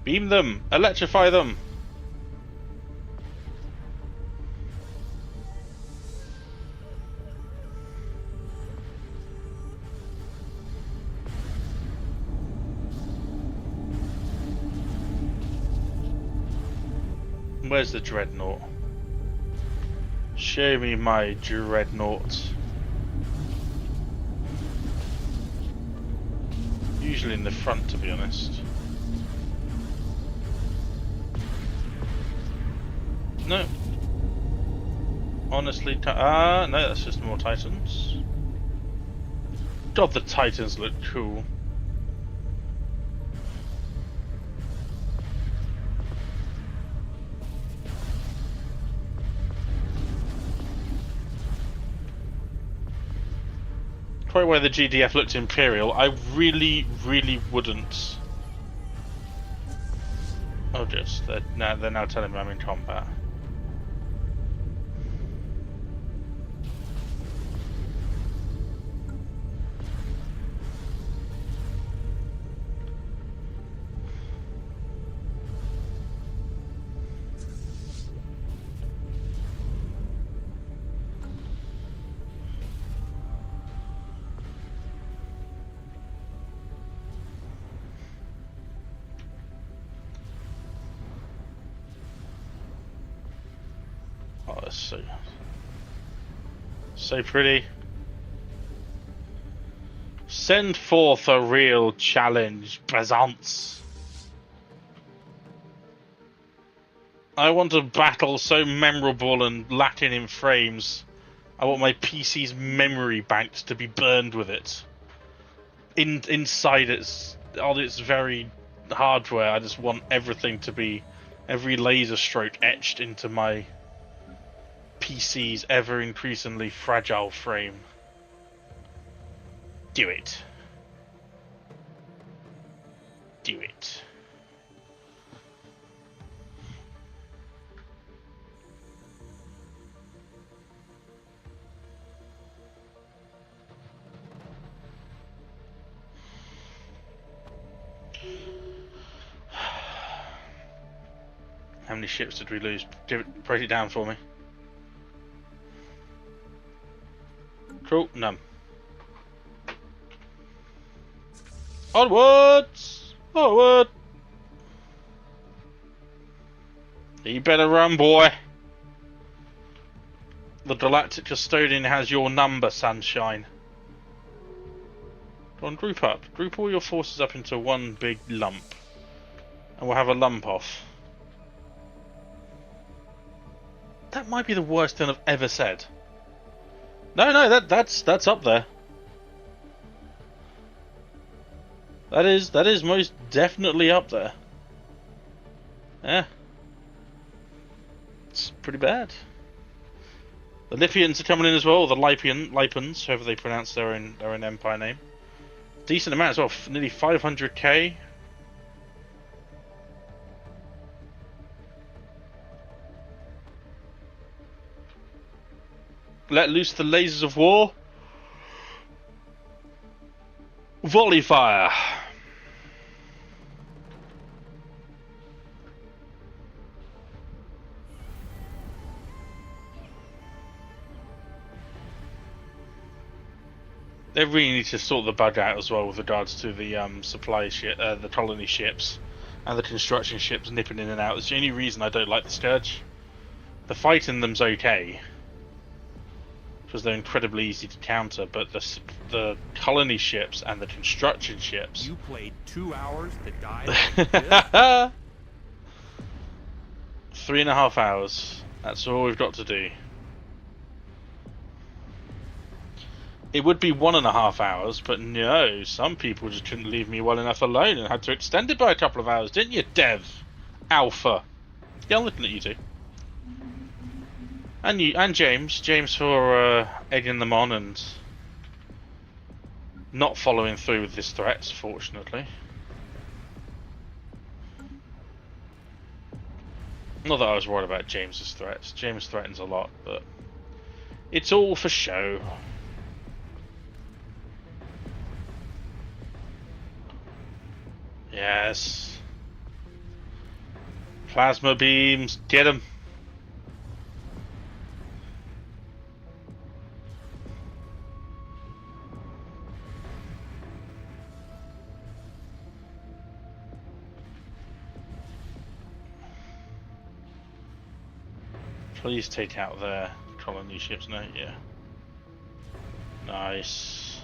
Speaker 1: Beam them, electrify them. Where's the dreadnought? Show me my dreadnought. Usually in the front, to be honest. No. Honestly, no, that's just more Titans. God, the Titans look cool. Quite where the GDF looked Imperial, I really wouldn't. Oh, just they're now telling me I'm in combat. Oh, that's so pretty. Send forth a real challenge, presents. I want a battle so memorable and lacking in frames. I want my PC's memory banks to be burned with it. Inside its on its very hardware, I just want everything to be, every laser stroke etched into my PC's ever increasingly fragile frame. Do it. Do it. How many ships did we lose? Break it down for me. Cool, none. Onwards! Onward! You better run, boy. The Galactic Custodian has your number, Sunshine. Go on, group up. Group all your forces up into one big lump. And we'll have a lump off. That might be the worst thing I've ever said. No, that's up there. That is most definitely up there. Yeah. It's pretty bad. The Lipians are coming in as well, or the Lipans, however they pronounce their own empire name. Decent amount as well, nearly 500k. Let loose the lasers of war. Volley fire. They really need to sort the bug out as well with regards to the supply ship, the colony ships, and the construction ships nipping in and out. It's the only reason I don't like the Scourge. The fight in them's okay, because they're incredibly easy to counter, but the colony ships and the construction ships.
Speaker 4: You played 2 hours to die like this?
Speaker 1: 3.5 hours. That's all we've got to do. It would be 1.5 hours, but no, some people just couldn't leave me well enough alone and had to extend it by a couple of hours, didn't you, Dev? Alpha. Yeah, I'm looking at you two.
Speaker 2: And you and James for egging them on and not following through with his threats, fortunately. Not that I was worried about James's threats. James threatens a lot, but it's all for show. Yes. Plasma beams, get him. Please take out their colony ships now, yeah. Nice.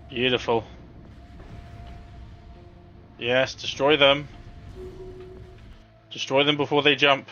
Speaker 2: Beautiful. Yes, destroy them. Destroy them before they jump.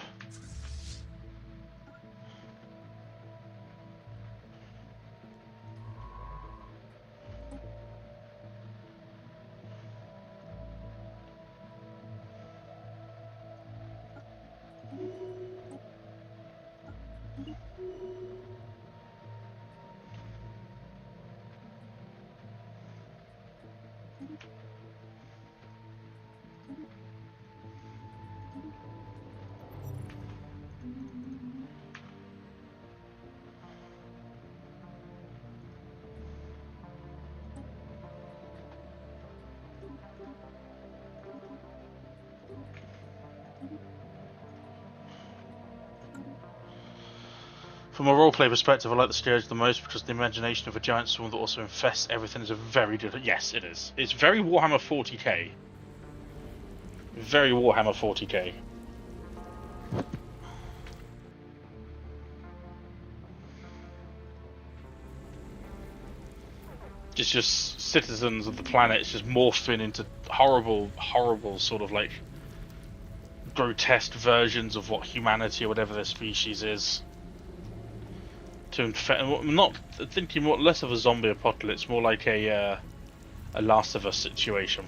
Speaker 2: From a roleplay perspective, I like the scourge the most because the imagination of a giant swarm that also infests everything is a very good. Yes, it is. It's very Warhammer 40k. Very Warhammer 40k. It's just citizens of the planet. It's just morphing into horrible, horrible sort of like grotesque versions of what humanity or whatever their species is. To infect, I'm not thinking what less of a zombie apocalypse, more like a Last of Us situation.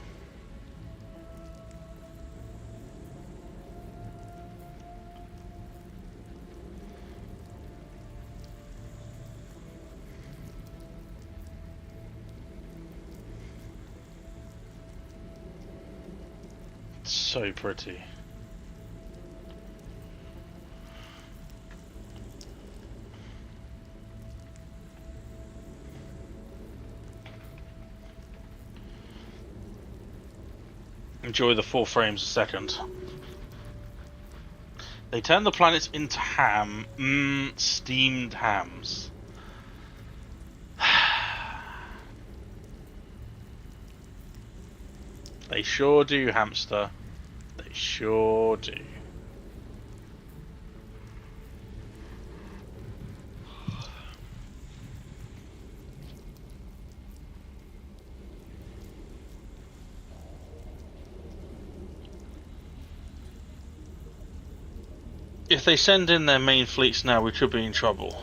Speaker 2: It's so pretty. Enjoy the 4 frames a second. They turn the planets into ham. Steamed hams. They sure do, hamster. They sure do. If they send in their main fleets now, we could be in trouble.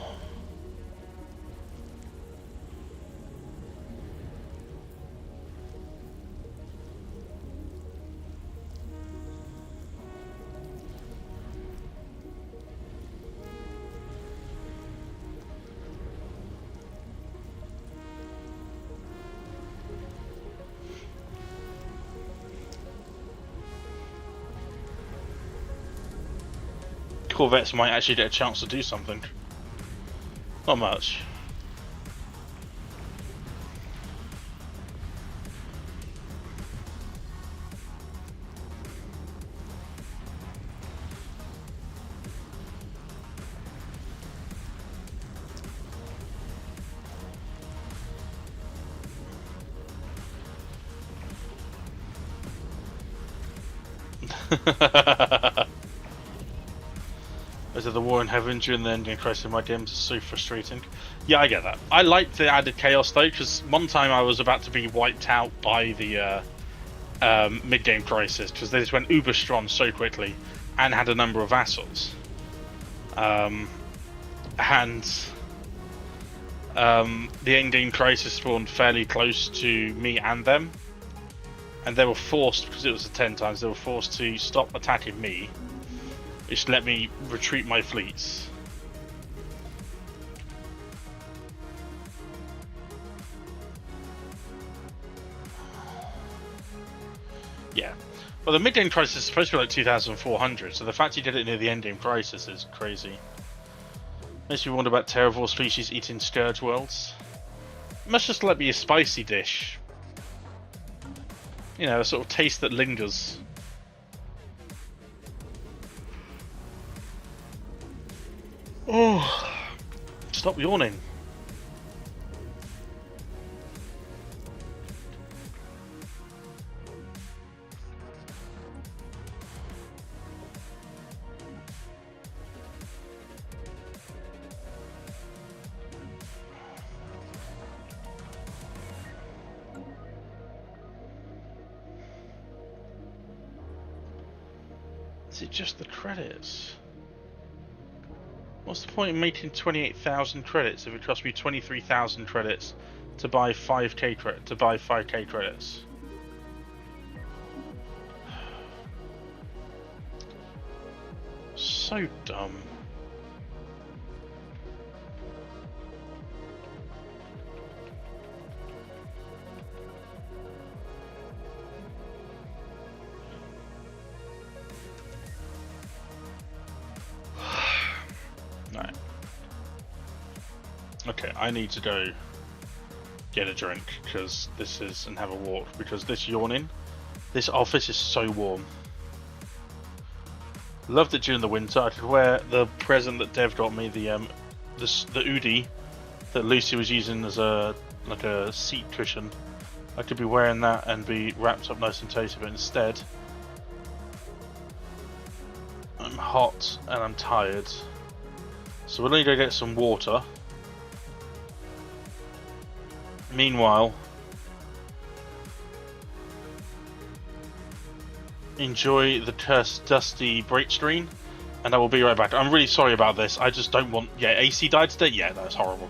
Speaker 2: Corvettes might actually get a chance to do something. Not much. Is it the war in heaven during the ending crisis in my games is so frustrating? Yeah, I get that. I like the added chaos though, because one time I was about to be wiped out by the mid-game crisis, because they just went uber strong so quickly and had a number of vassals. The end-game crisis spawned fairly close to me and them, and they were forced, because it was a 10 times, they were forced to stop attacking me which let me retreat my fleets. Yeah. Well, the mid-game crisis is supposed to be like 2,400, so the fact he did it near the end-game crisis is crazy. Makes me wonder about terravore species eating scourge worlds. It must just like be a spicy dish. You know, a sort of taste that lingers. Oh, stop yawning. Is it just the credits? What's the point in making 28,000 credits if it costs me 23,000 credits to buy 5k credits? So dumb. Right. Okay, I need to go get a drink because this is and have a walk because this yawning, this office is so warm. Loved it during the winter. I could wear the present that Dev got me, the Udi that Lucy was using as a seat cushion. I could be wearing that and be wrapped up nice and toasty, but instead I'm hot and I'm tired. So we're going to go get some water. Meanwhile, enjoy the cursed dusty break screen, and I will be right back. I'm really sorry about this. I just don't want... Yeah, AC died today? Yeah, that's horrible.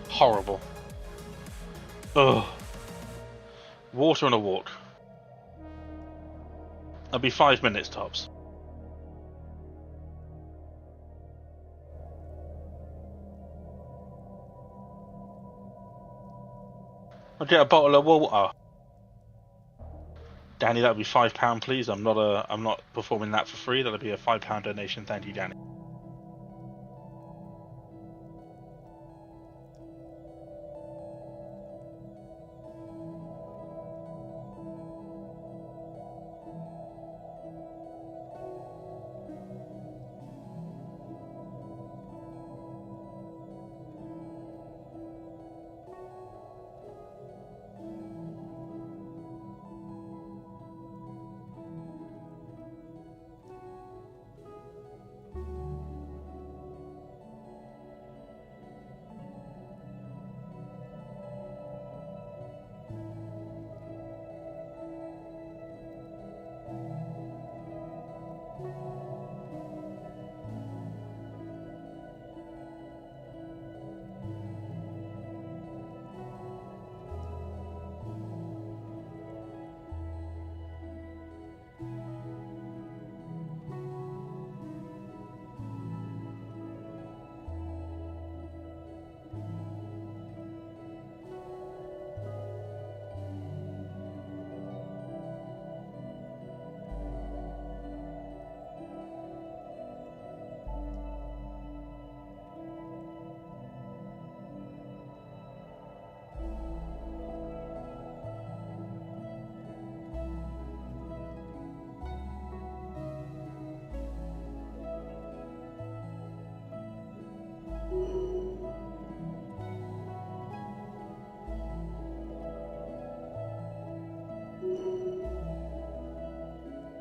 Speaker 2: Horrible. Ugh. Water and a walk. That'll be 5 minutes tops. I'll get a bottle of water. Danny, that would be £5, please. I'm not performing that for free. That'll be a £5 donation. Thank you, Danny.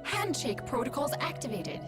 Speaker 3: Handshake protocols activated.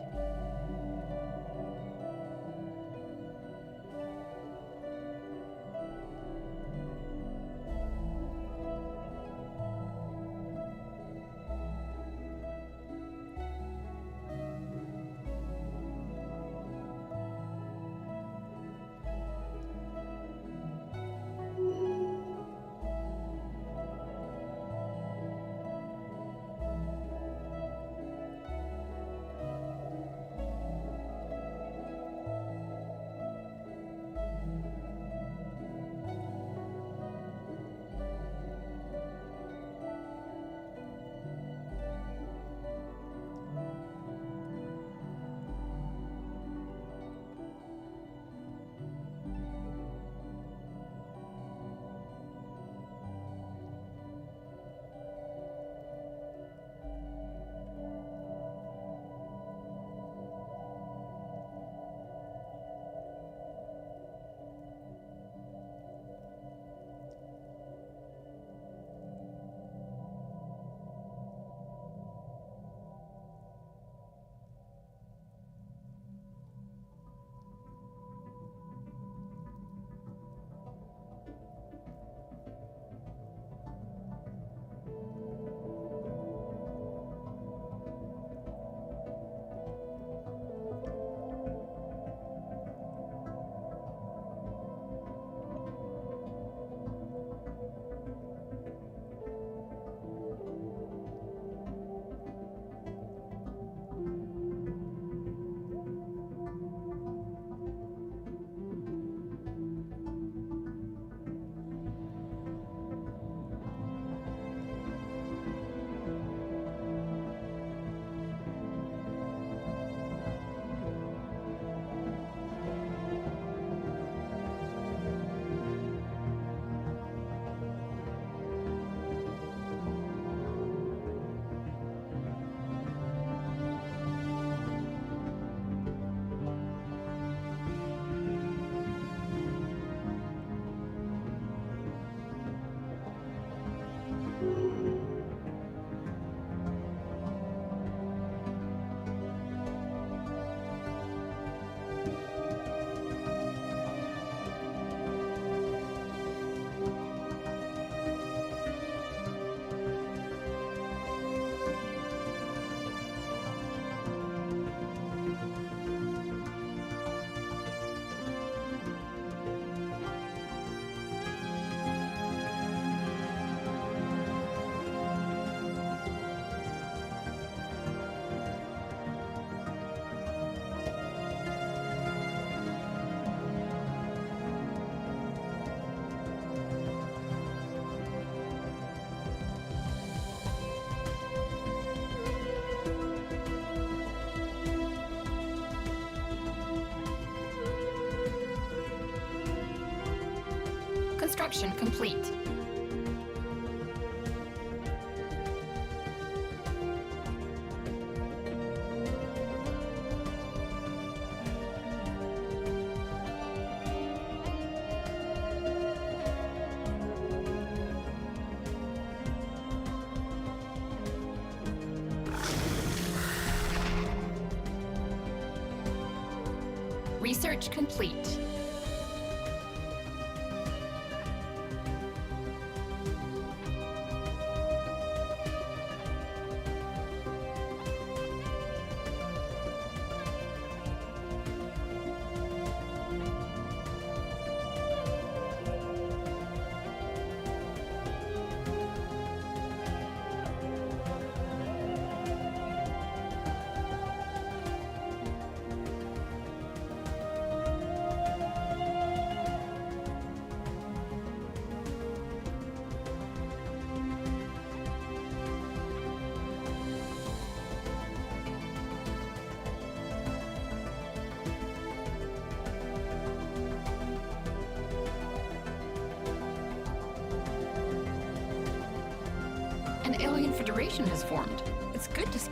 Speaker 3: Construction complete. Research complete. An alien federation has formed. It's good to see.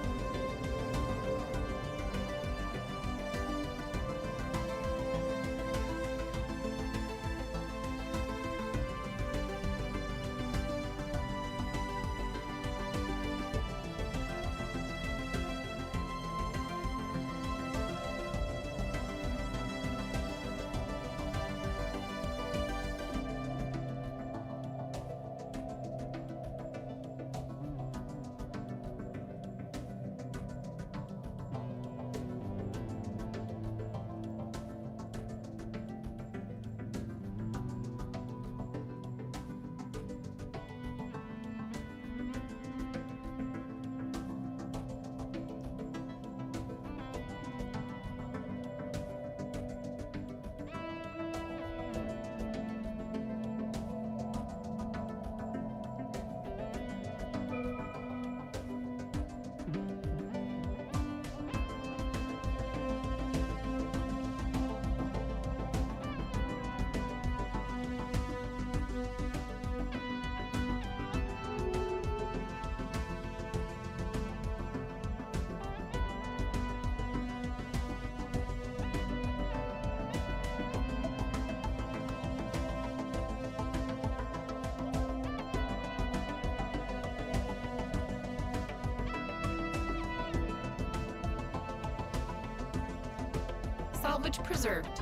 Speaker 3: Salvage preserved.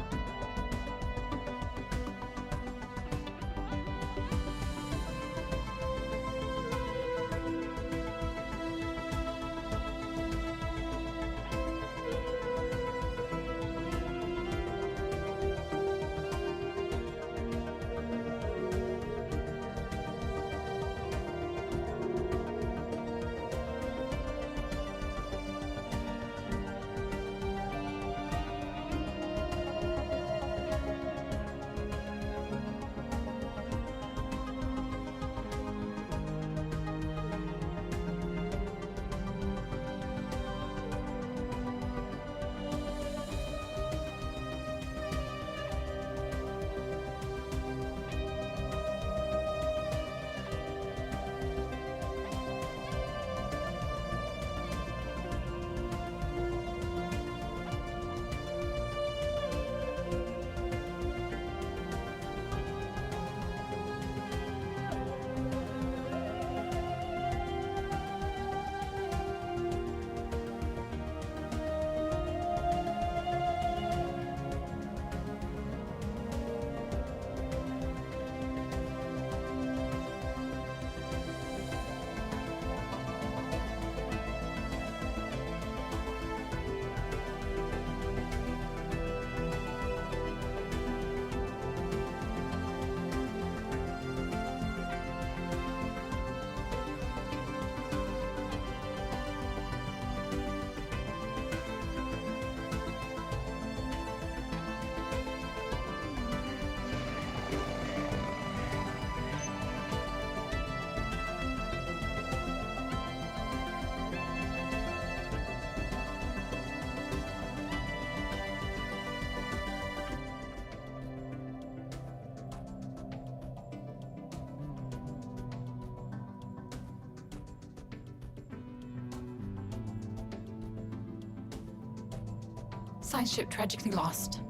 Speaker 3: Science ship tragically lost.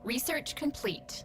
Speaker 3: Research complete.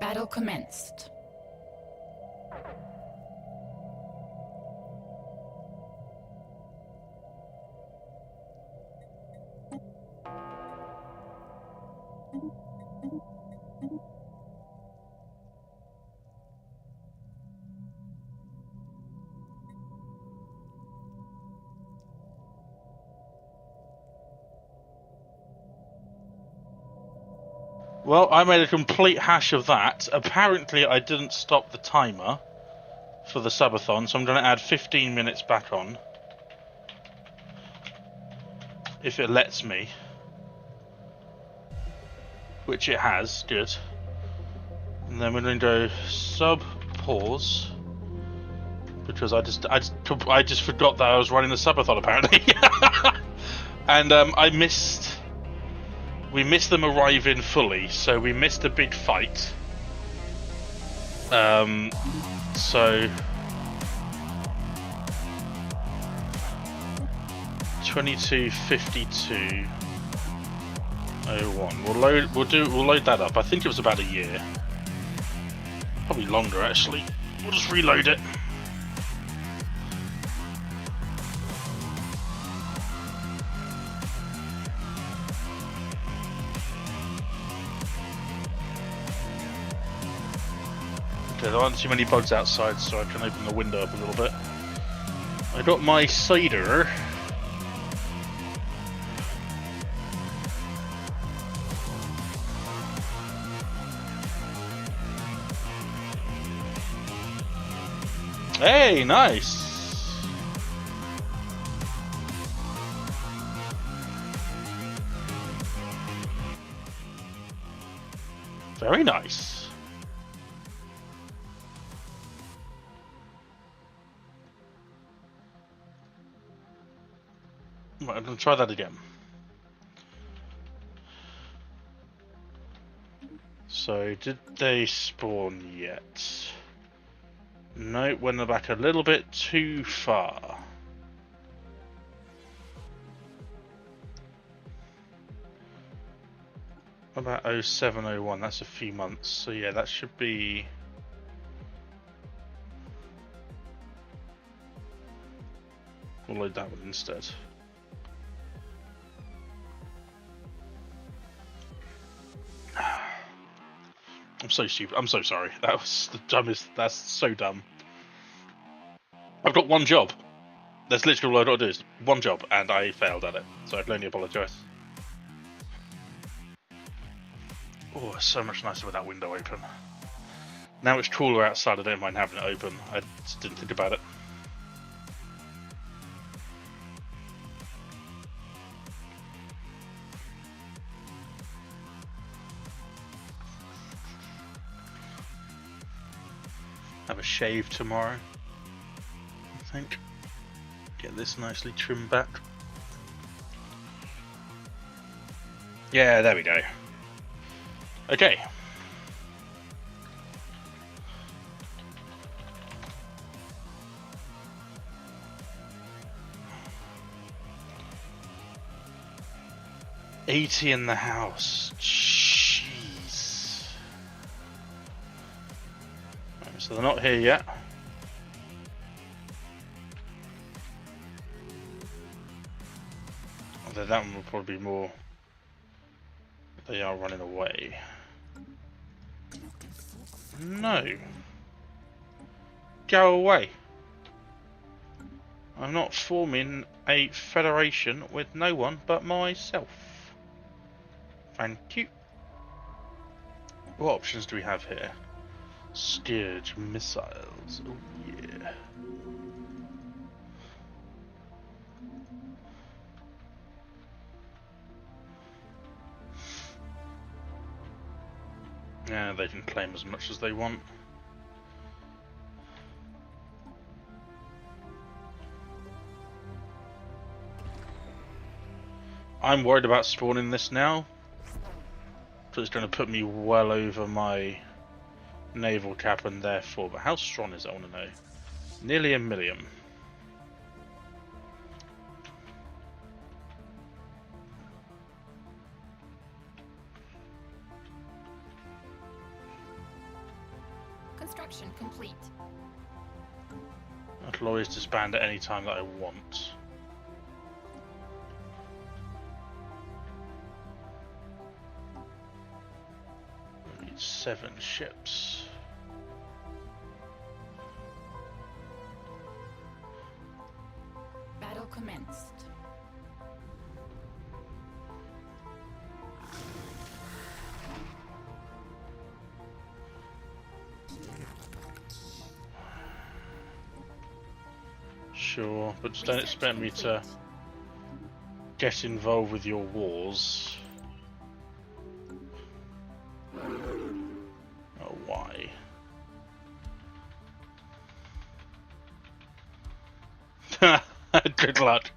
Speaker 3: Battle commenced.
Speaker 1: Well, I made a complete hash of that. Apparently, I didn't stop the timer for the subathon, so I'm going to add 15 minutes back on. If it lets me. Which it has, good. And then we're going to go sub pause. Because I just forgot that I was running the subathon apparently. And we missed them arriving fully, so we missed a big fight. So 22:52:01. We'll load that up. I think it was about a year. Probably longer actually. We'll just reload it. Okay, there aren't too many bugs outside, so I can open the window up a little bit. I got my cider. Hey, nice! Very nice. Right, I'm going to try that again. So, did they spawn yet? No, went back a little bit too far. About 0701, that's a few months. So yeah, that should be... We'll load that one instead. I'm so stupid. I'm so sorry. That was the dumbest. That's so dumb. I've got one job. That's literally all I've got to do is one job, and I failed at it. So I can only apologise. Oh, it's so much nicer with that window open. Now it's cooler outside, I don't mind having it open. I just didn't think about it. Have a shave tomorrow, I think. Get this nicely trimmed back. Yeah, there we go. Okay. $80 in the house. Jeez. Right, so they're not here yet. Although that one will probably be more. They are running away. No. Go away. I'm not forming a federation with no one but myself. Thank you. What options do we have here? Scourge missiles. Oh yeah. Yeah, they can claim as much as they want. I'm worried about spawning this now, because it's going to put me well over my naval cap and therefore, but how strong is it, I want to know. Nearly 1 million.
Speaker 3: Construction complete.
Speaker 1: I can always disband at any time that I want. I need 7 ships.
Speaker 3: Battle commenced.
Speaker 2: Sure, but just don't expect me to get involved with your wars. Oh, why? Good luck.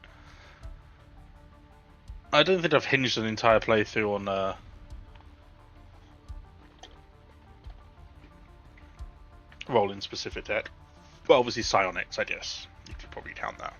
Speaker 2: I don't think I've hinged an entire playthrough on rolling specific deck. Well, obviously psionics, I guess. You could probably count that.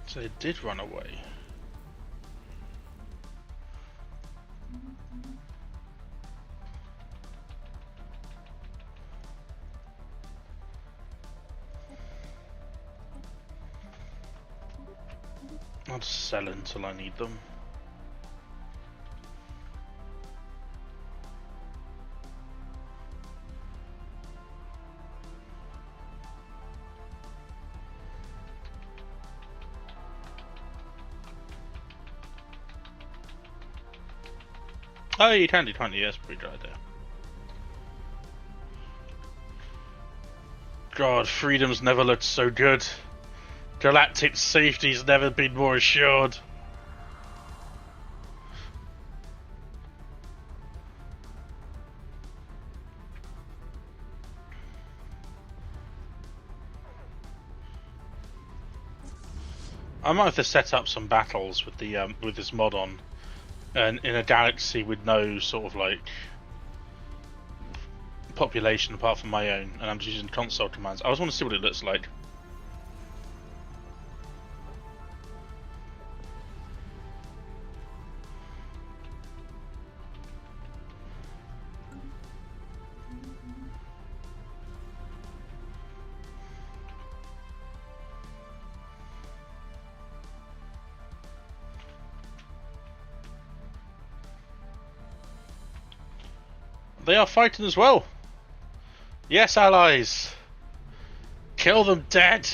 Speaker 2: So they did run away. I'll just sell until I need them. Oh, you can do 20, yes, pretty dry there. God, freedom's never looked so good. Galactic safety's never been more assured. I might have to set up some battles with the with this mod on. And in a galaxy with no sort of like population apart from my own, and I'm just using console commands. I just want to see what it looks like. They are fighting as well. Yes, allies. Kill them dead.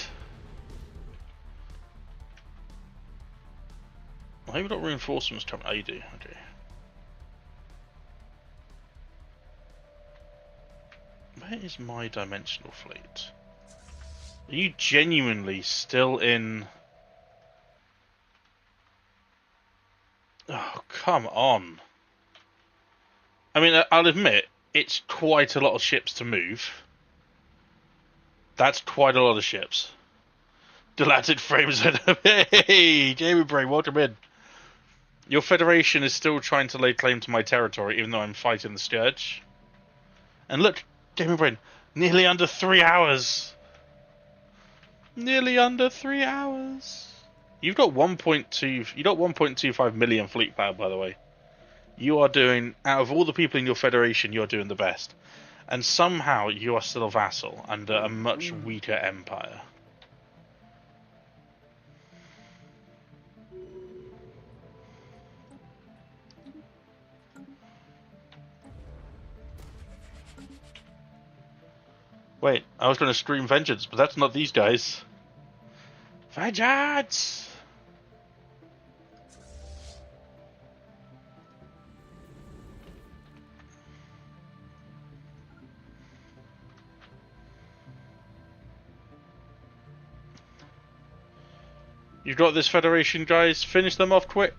Speaker 2: Why have we got reinforcements coming? Oh, you do. Okay. Where is my dimensional fleet? Are you genuinely still in? Oh, come on. I mean, I'll admit, it's quite a lot of ships to move. That's quite a lot of ships. Galactic frames. Hey, Jamie Brain, welcome in. Your Federation is still trying to lay claim to my territory, even though I'm fighting the Scourge. And look, Jamie Brain, nearly under 3 hours. Nearly under 3 hours. You've got 1.2. You got 1.25 million fleet power, by the way. You are doing, out of all the people in your Federation, you're doing the best. And somehow you are still a vassal under a much weaker empire. Wait, I was going to scream vengeance, but that's not these guys. Vengeance! You've got this Federation, guys. Finish them off quick.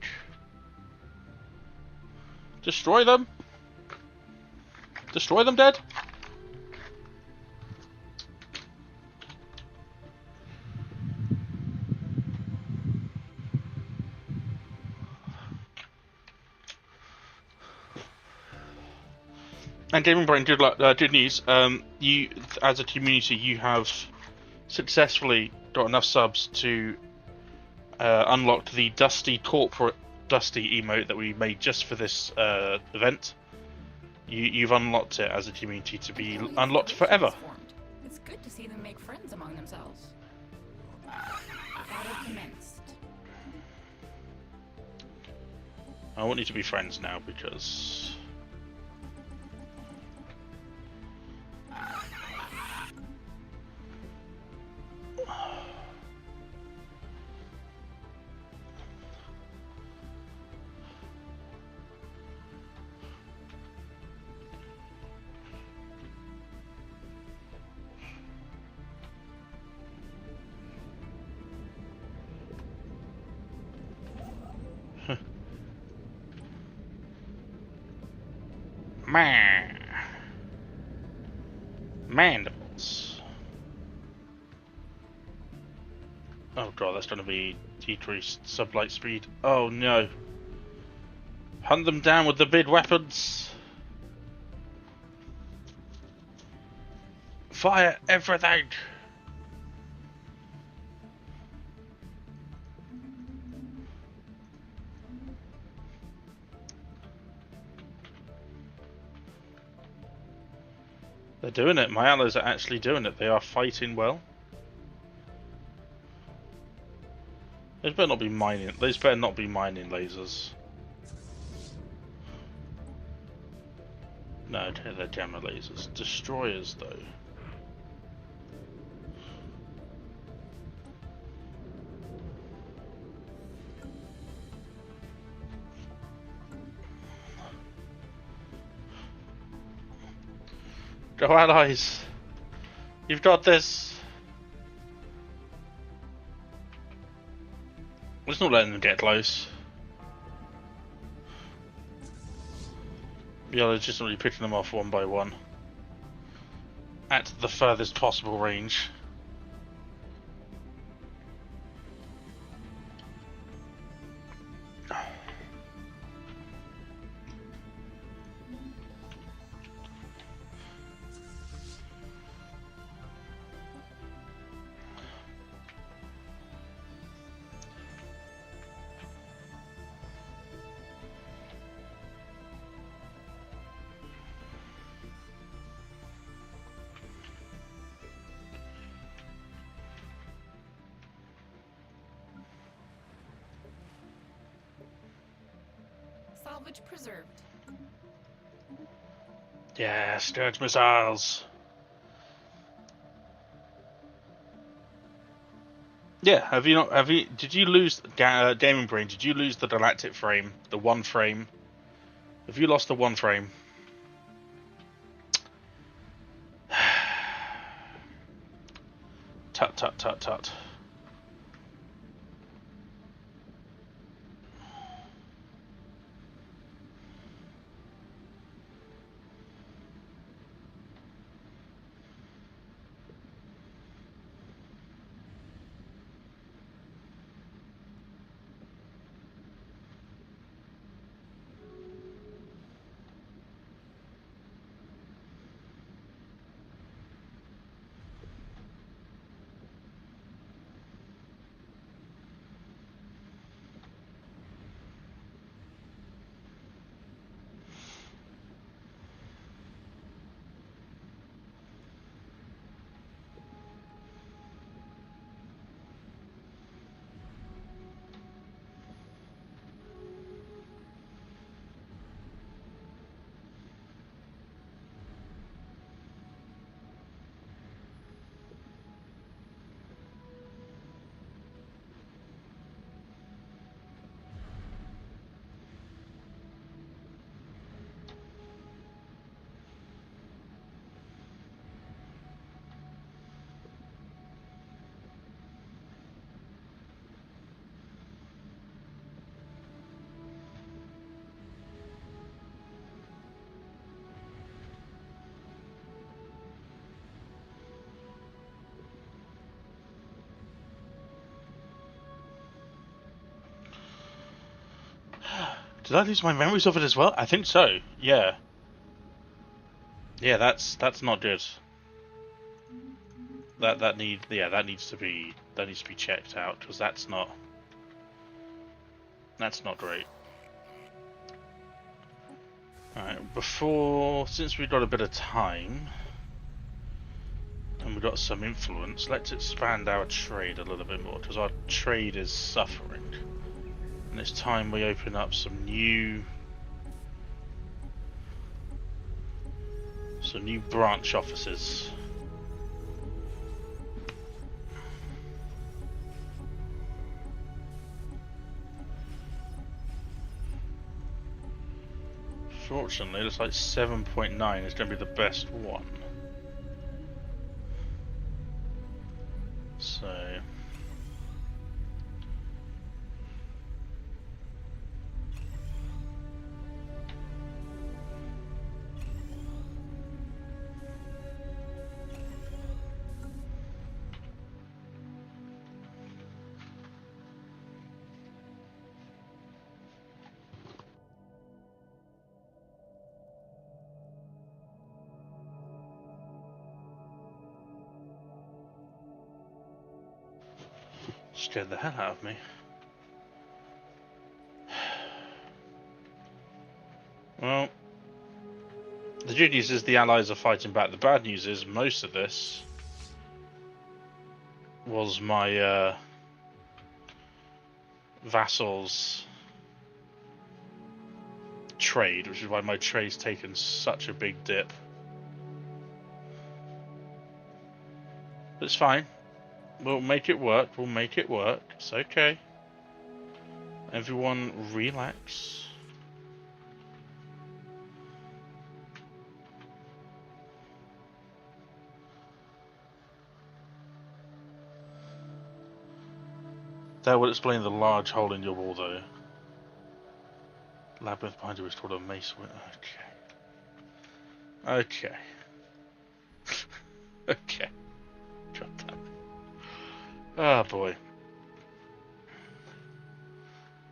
Speaker 2: Destroy them. Destroy them dead. And Gaming Brain, good luck. Good news. You, as a community, you have successfully got enough subs to unlocked the Dusty Corporate Dusty emote that we made just for this event. You've unlocked it as a community to be
Speaker 3: Alien
Speaker 2: unlocked
Speaker 3: Federation
Speaker 2: forever.
Speaker 3: is formed. It's good to see them make friends among themselves. Battle commenced.
Speaker 2: I want you to be friends now because mandibles. Oh god, that's going to be decreased sublight speed. Oh no. Hunt them down with the big weapons. Fire everything. They're doing it. My allies are actually doing it. They are fighting well. These better not be mining. These better not be mining lasers. No, they're jammer lasers. Destroyers, though. Go allies! You've got this! I'm just not letting them get close. Yeah, they're just really picking them off one by one. At the furthest possible range.
Speaker 3: Salvage preserved.
Speaker 2: Yeah, Scourge missiles. Yeah, have you not? Have you? Did you lose Gaming Brain? Did you lose the galactic frame? The one frame? Have you lost the one frame? Tut tut tut tut. Did I lose my memories of it as well? I think so. Yeah. Yeah, that's not good. That needs to be checked out because that's not great.
Speaker 1: Alright, since we've got a bit of time and we've got some influence, let's expand our trade a little bit more, because our trade is suffering. And it's time we open up some new branch offices. Fortunately, it looks like 7.9 is going to be the best one. So... scared the hell out of me. Well, the good news is the Allies are fighting back. The bad news is most of this was my vassals' trade, which is why my trade's taken such a big dip. But it's fine. We'll make it work. We'll make it work. It's okay. Everyone relax. That would explain the large hole in your wall, though. Labyrinth behind you is called a mace. Okay. Okay. Okay. God damn it. Ah, boy.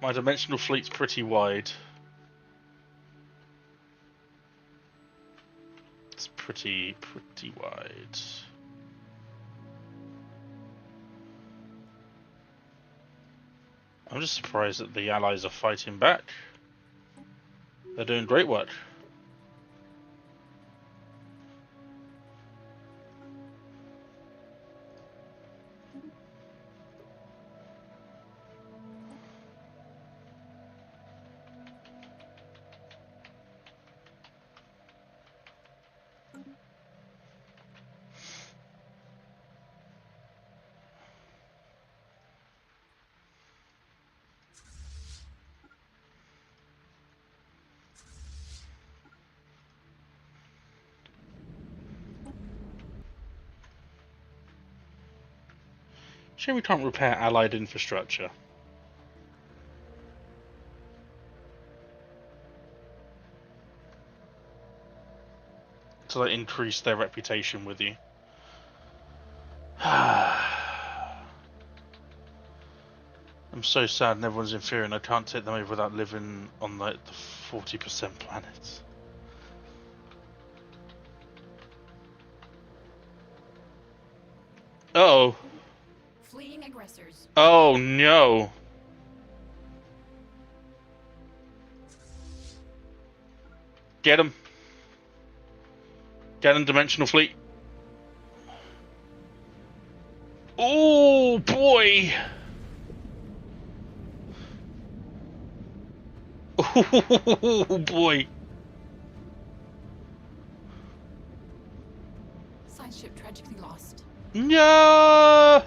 Speaker 1: My dimensional fleet's pretty wide. It's pretty wide. I'm just surprised that the Allies are fighting back. They're doing great work. Shame we can't repair Allied infrastructure. To like increase their reputation with you. I'm so sad and everyone's inferior and I can't take them over without living on like the 40% planets. Uh-oh.
Speaker 3: Fleeing aggressors.
Speaker 1: Oh no. Get him. Get him, Dimensional Fleet. Oh boy. Oh boy.
Speaker 3: Side ship tragically lost.
Speaker 1: No.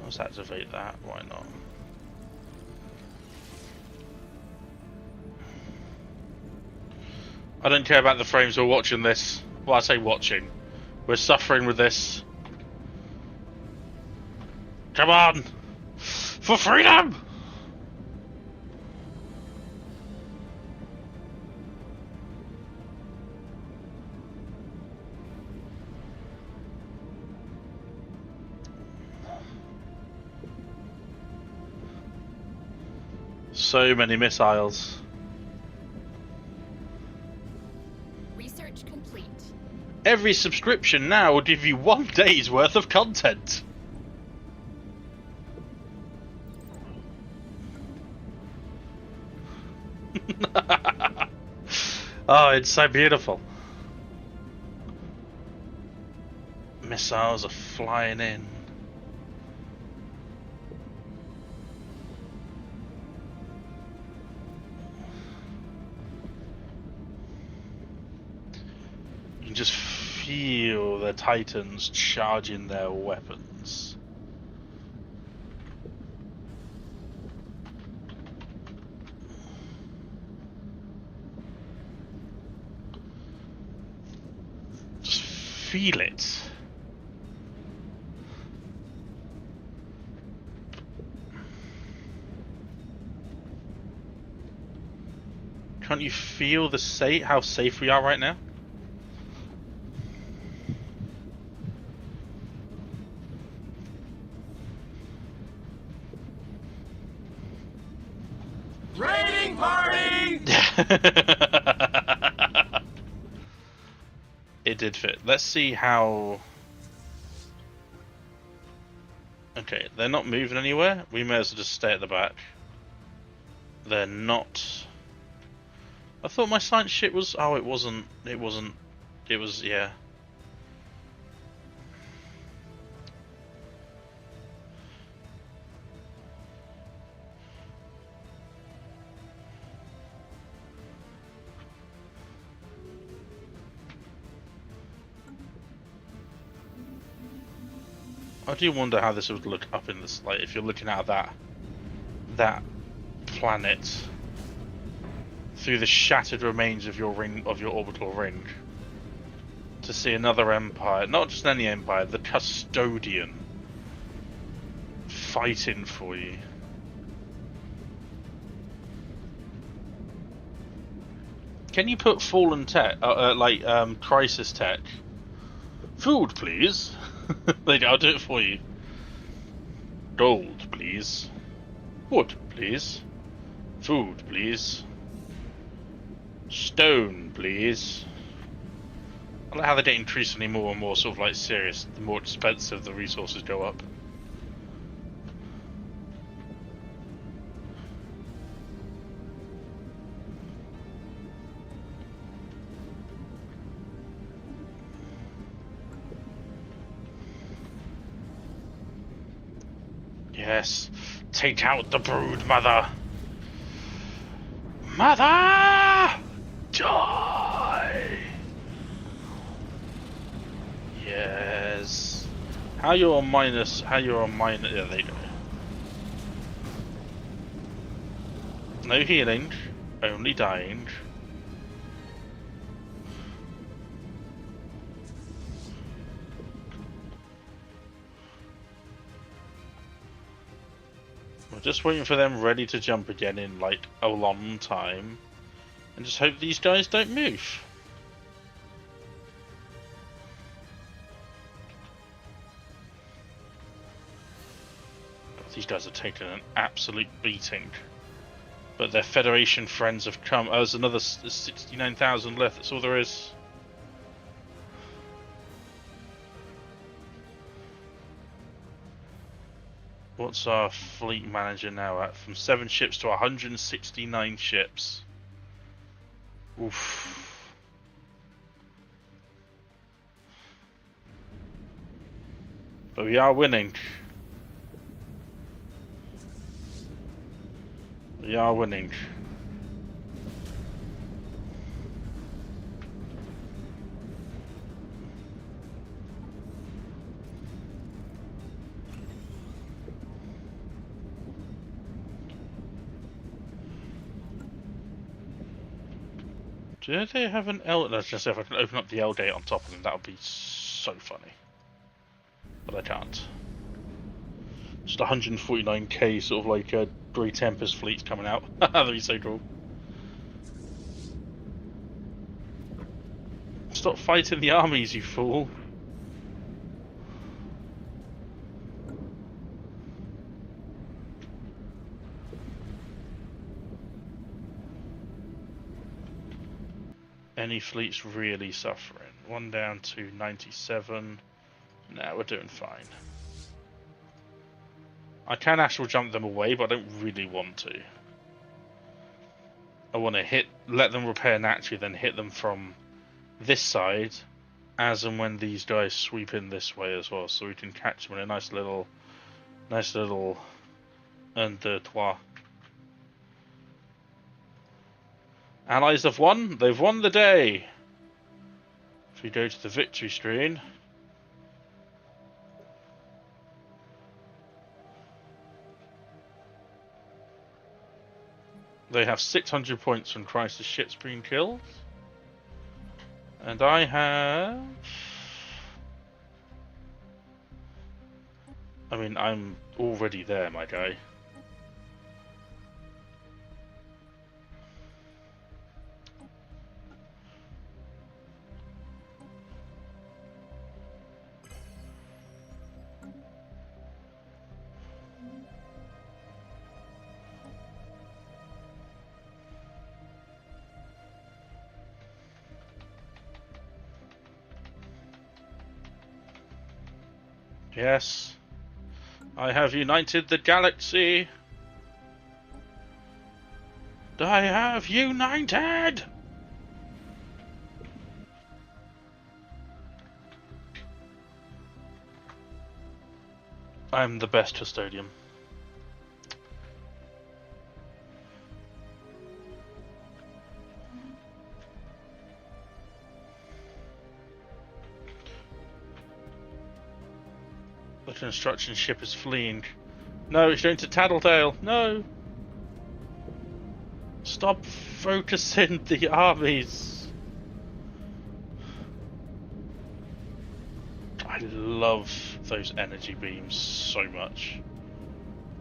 Speaker 1: Let's activate that. Why not? I don't care about the frames. We're watching this. Well, I say watching. We're suffering with this. Come on! For freedom! So many missiles.
Speaker 3: complete.
Speaker 2: Every subscription now will give you 1 day's worth of content. Oh, it's so beautiful. Missiles are flying in. You can just feel the Titans charging their weapons. Just feel it. Can't you feel the how safe we are right now?
Speaker 4: Raiding party!
Speaker 2: It did fit. Let's see how... Okay, they're not moving anywhere. We may as well just stay at the back. They're not... I thought my science ship was... Oh, it wasn't. It wasn't. It was... Yeah. I do wonder how this would look up in this, like, if you're looking at that planet through the shattered remains of your orbital ring, to see another empire, not just any empire, the custodian, fighting for you. Can you put fallen tech, crisis tech? Food, please. I'll do it for you. Gold, please. Wood, please. Food, please. Stone, please. I like how they get increasingly more and more sort of like serious the more expensive the resources go up. Yes, take out the brood, mother. Mother! Die! Yes. How you're on minus, yeah, there you go. No healing, only dying. We're just waiting for them ready to jump again in like a long time. And just hope these guys don't move. God, these guys are taking an absolute beating. But their Federation friends have come. Oh, there's another 69,000 left, that's all there is. What's our fleet manager now at? From 7 ships to 169 ships. Oof. But we are winning. We are winning. Do they have an L? No, just if I can open up the L gate on top of them, that would be so funny. But I can't. Just 149k sort of like Grey Tempest fleets coming out. That'd be so cool. Stop fighting the armies, you fool.
Speaker 1: Any fleets really suffering? One down to 97. Nah, we're doing fine. I can astral jump them away, but I don't really want to. I want to let them repair naturally, then hit them from this side, as and when these guys sweep in this way as well, so we can catch them in a nice little un, deux, trois. Allies have won. They've won the day. If we go to the victory screen, they have 600 points from Christ's ships being killed. And I have... I mean, I'm already there, my guy. Yes, I have united the galaxy. I have united. I'm the best custodian. The construction ship is fleeing. No, it's going to Tattletale. No! Stop focusing the armies. I love those energy beams so much.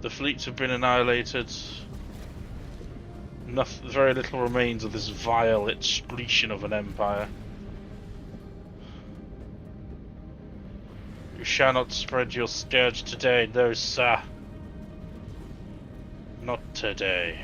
Speaker 1: The fleets have been annihilated. Very little remains of this vile excretion of an empire. You shall not spread your scourge today, no sir. Not today.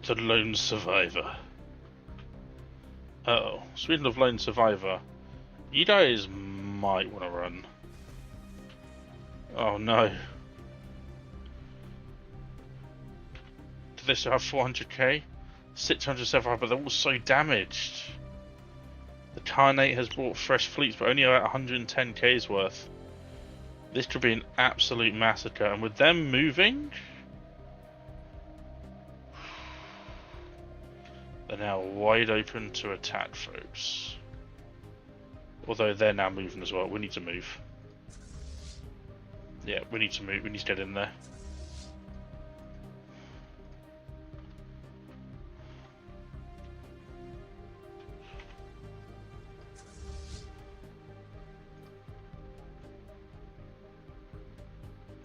Speaker 1: The lone survivor. Uh-oh. Speaking of lone survivor, you guys might want to run. Oh no. Do they still have 400k? 675, but they're all so damaged. The Carnate has brought fresh fleets, but only about 110k's worth. This could be an absolute massacre, and with them moving... They're now wide open to attack, folks. Although they're now moving as well. We need to move. Yeah, we need to move. We need to get in there.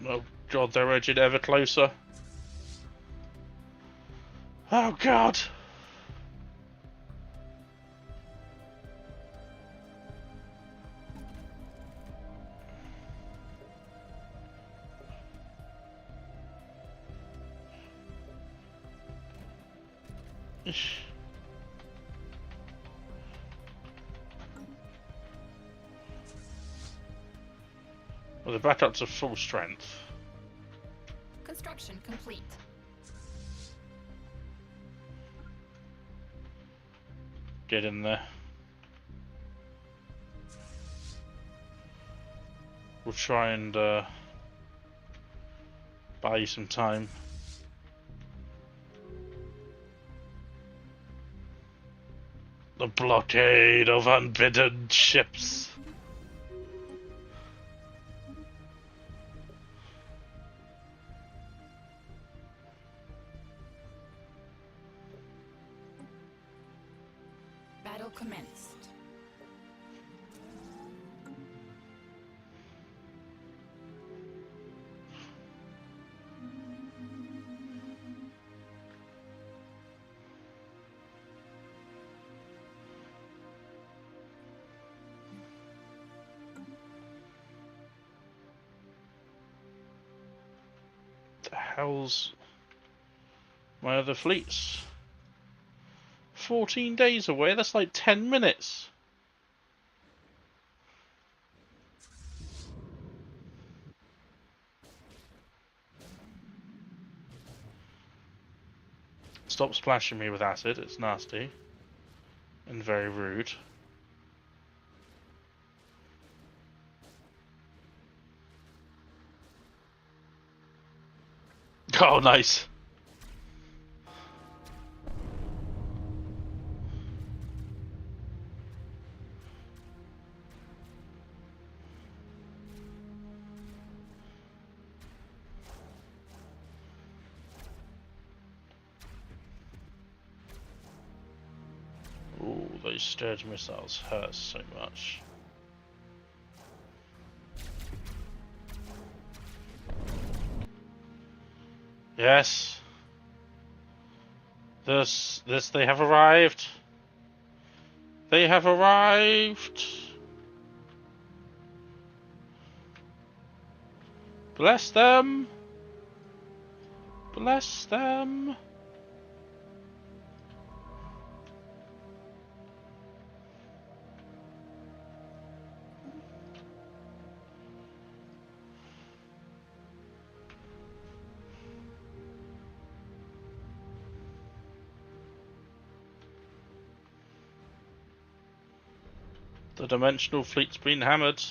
Speaker 1: Oh god, they're edging ever closer. Oh god! Well, they're back up to full strength.
Speaker 3: Construction complete.
Speaker 1: Get in there. We'll try and buy you some time. The blockade of unbidden ships.
Speaker 3: Battle commenced.
Speaker 2: The hell's my other fleets? 14 days away, that's like 10 minutes. Stop splashing me with acid, it's nasty. And very rude. Oh, nice. Ooh, those sturge missiles hurt so much. Yes. This, they have arrived. They have arrived. Bless them. Bless them. The dimensional fleet's been hammered.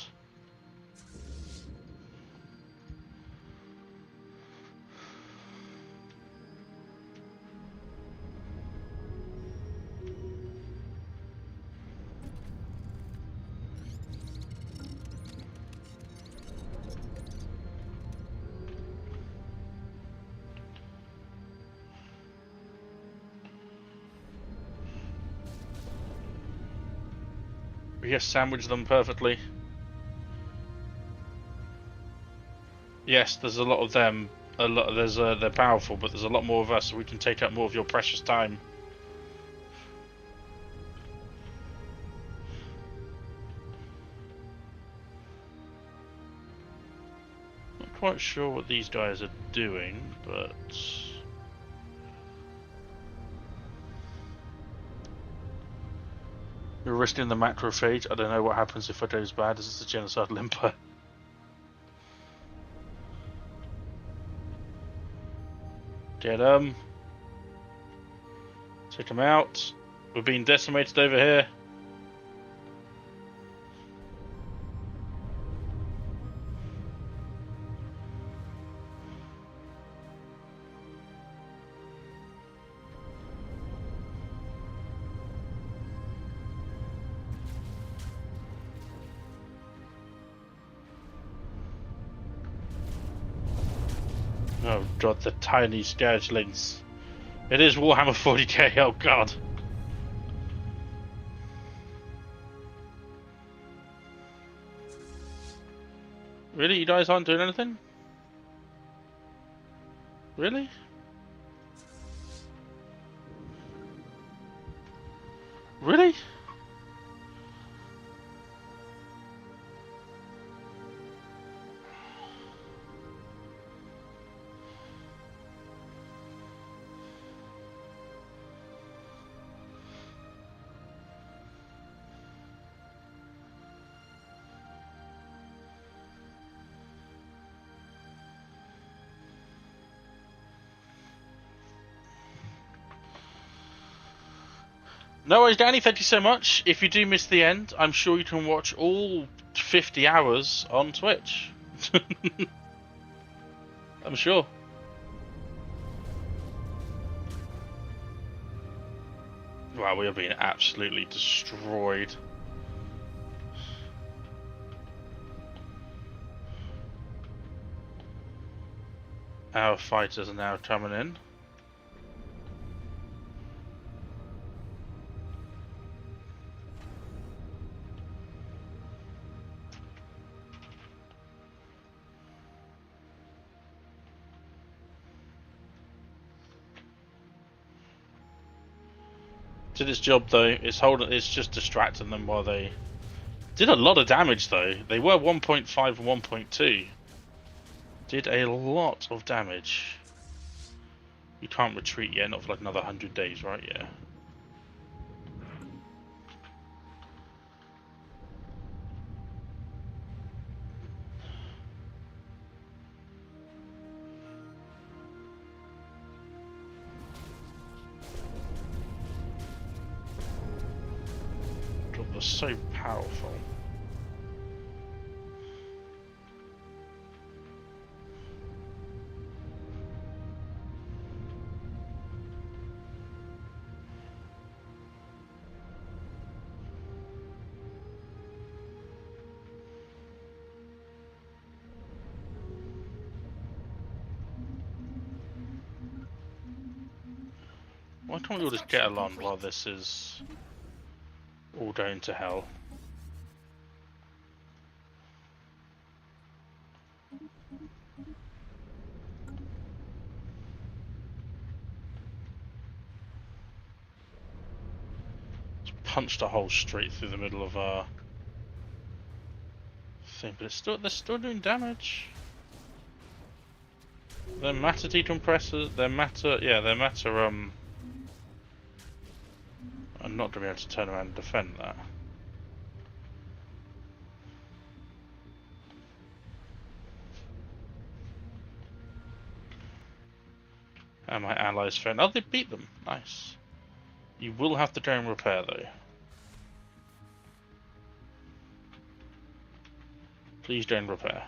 Speaker 2: We have sandwiched them perfectly. Yes, there's a lot of them. They're powerful, but there's a lot more of us, so we can take up more of your precious time. Not quite sure what these guys are doing, but you're risking the macrophage. I don't know what happens if it goes bad. This is a genocide limper. Get them. Take them out. We're being decimated over here. Oh god, the tiny scourgelings. It is Warhammer 40k, oh god. Really? You guys aren't doing anything? Really? Really? No worries, Danny, thank you so much. If you do miss the end, I'm sure you can watch all 50 hours on Twitch. I'm sure. Wow, we are being absolutely destroyed. Our fighters are now coming in. Did its job though. It's holding. It's just distracting them while they did a lot of damage though. They were 1.5 and 1.2. Did a lot of damage. You can't retreat yet, not for like another 100 days, right? Yeah. Was so powerful. Why can't we all just get along while this is all going to hell? Punched a hole straight through the middle of our thing, but they're still doing damage. Their matter decompressors, their matter I'm not gonna be able to turn around and defend that. And my allies found. Oh, they beat them. Nice. You will have to go and repair though. Please don't repair.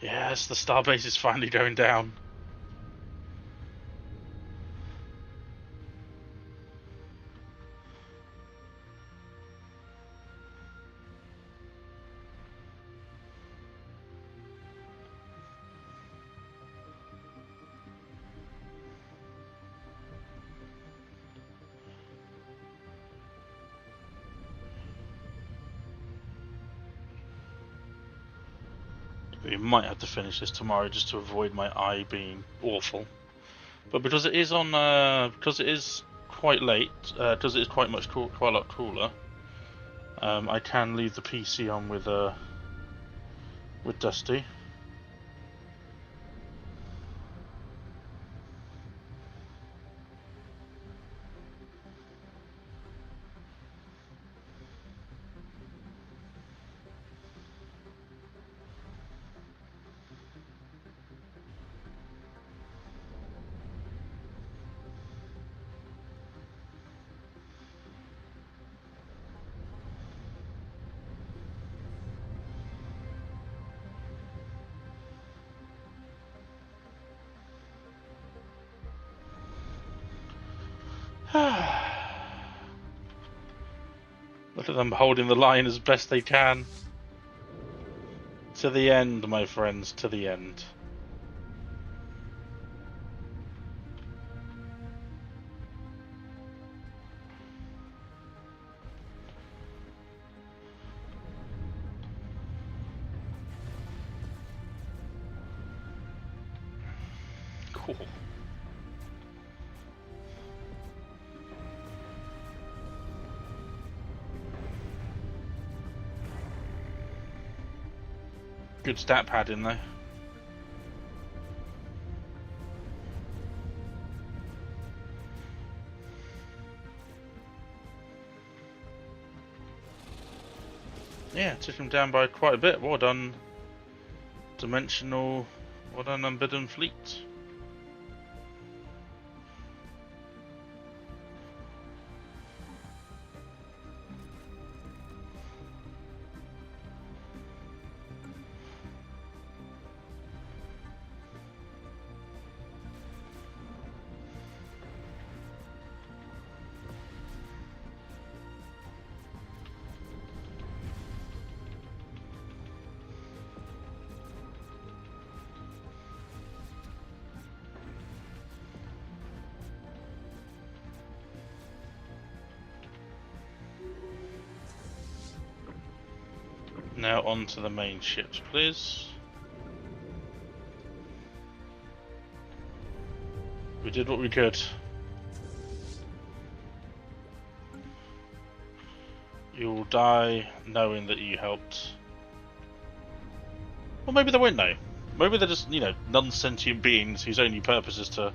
Speaker 2: Yes, the starbase is finally going down. We might have to finish this tomorrow just to avoid my eye being awful. But because it is on, because it is quite late, because it is quite a lot cooler, I can leave the PC on with Dusty. Look at them holding the line as best they can. To the end, my friends, to the end. Cool. Good stat pad in there. Yeah, took him down by quite a bit. Well done, Dimensional. Well done, Unbidden Fleet.
Speaker 1: Now on to the main ships, please. We did what we could. You will die knowing that you helped. Or maybe they won't know. Maybe they're just, non-sentient beings whose only purpose is to,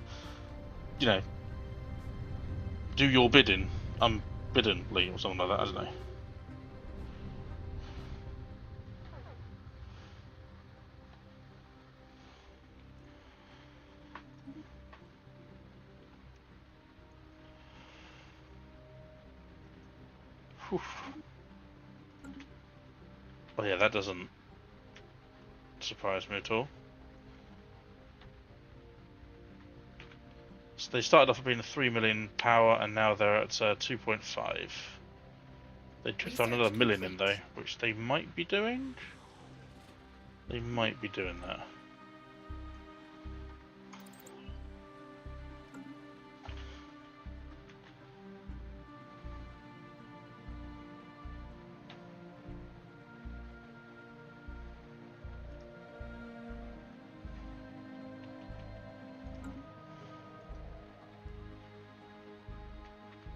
Speaker 1: do your bidding. Unbiddenly, or something like that, I don't know. Whew. Oh yeah, that doesn't surprise me at all. So they started off being 3 million power, and now they're at 2.5. They took on another million in though, which they might be doing. They might be doing that.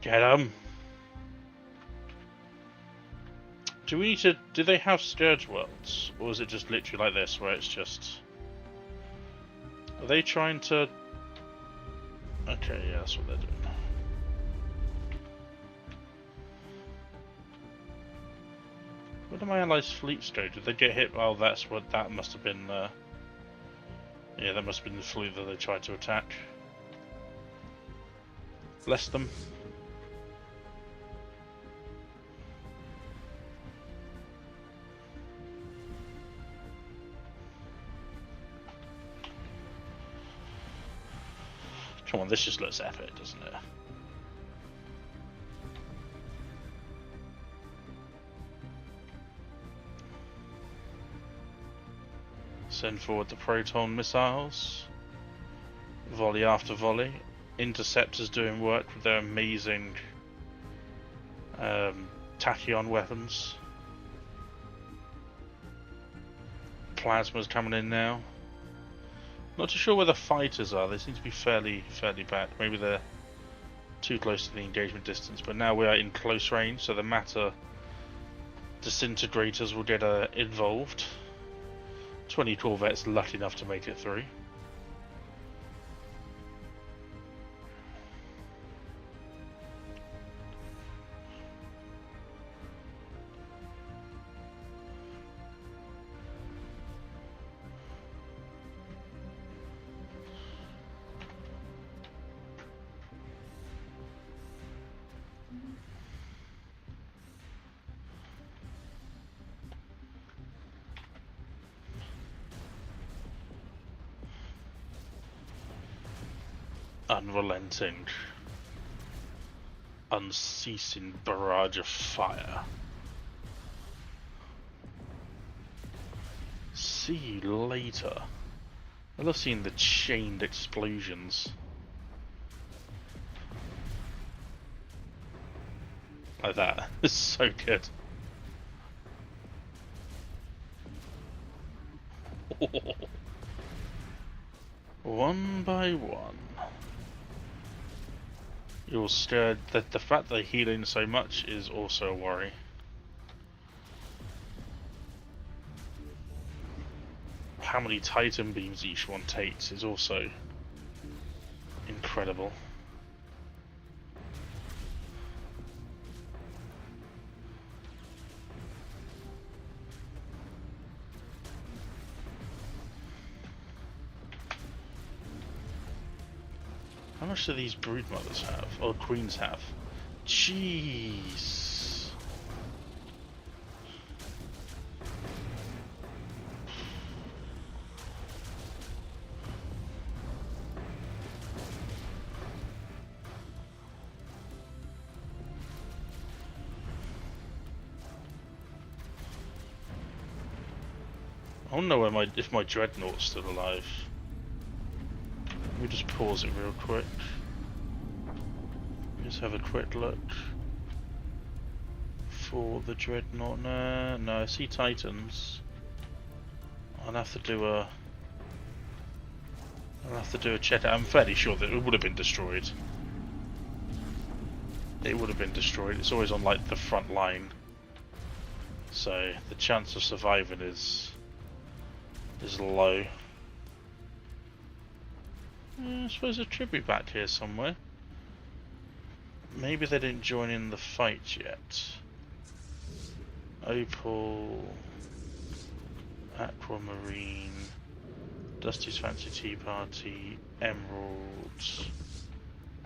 Speaker 1: Get 'em! Do we need to? Do they have Scourge Worlds, or is it just literally like this, where it's just? Are they trying to? Okay, yeah, that's what they're doing. Where did my allies' fleets go? Did they get hit? Oh, that's what. That must have been. Yeah, that must have been the fleet that they tried to attack. Bless them. Come on, this just looks epic, doesn't it? Send forward the proton missiles. Volley after volley. Interceptors doing work with their amazing tachyon weapons. Plasma's coming in now. Not too sure where the fighters are. They seem to be fairly back. Maybe they're too close to the engagement distance. But now we are in close range, so the matter disintegrators will get involved. 20 corvettes lucky enough to make it through. Unrelenting, unceasing barrage of fire. See you later. I love seeing the chained explosions. Like that. It's so good. One by one. You're scared that the fact they're healing so much is also a worry. How many Titan beams each one takes is also incredible. How much do these broodmothers have? Or queens have? Jeez. I don't know where if my dreadnought's still alive. Let me just pause it real quick. Just have a quick look. for the Dreadnought. No, I see Titans. I'll have to do a check. I'm fairly sure that it would have been destroyed. It would have been destroyed. It's always on like the front line, so the chance of surviving is low. I suppose there should be back here somewhere. Maybe they didn't join in the fight yet. Opal, Aquamarine, Dusty's Fancy Tea Party, Emeralds,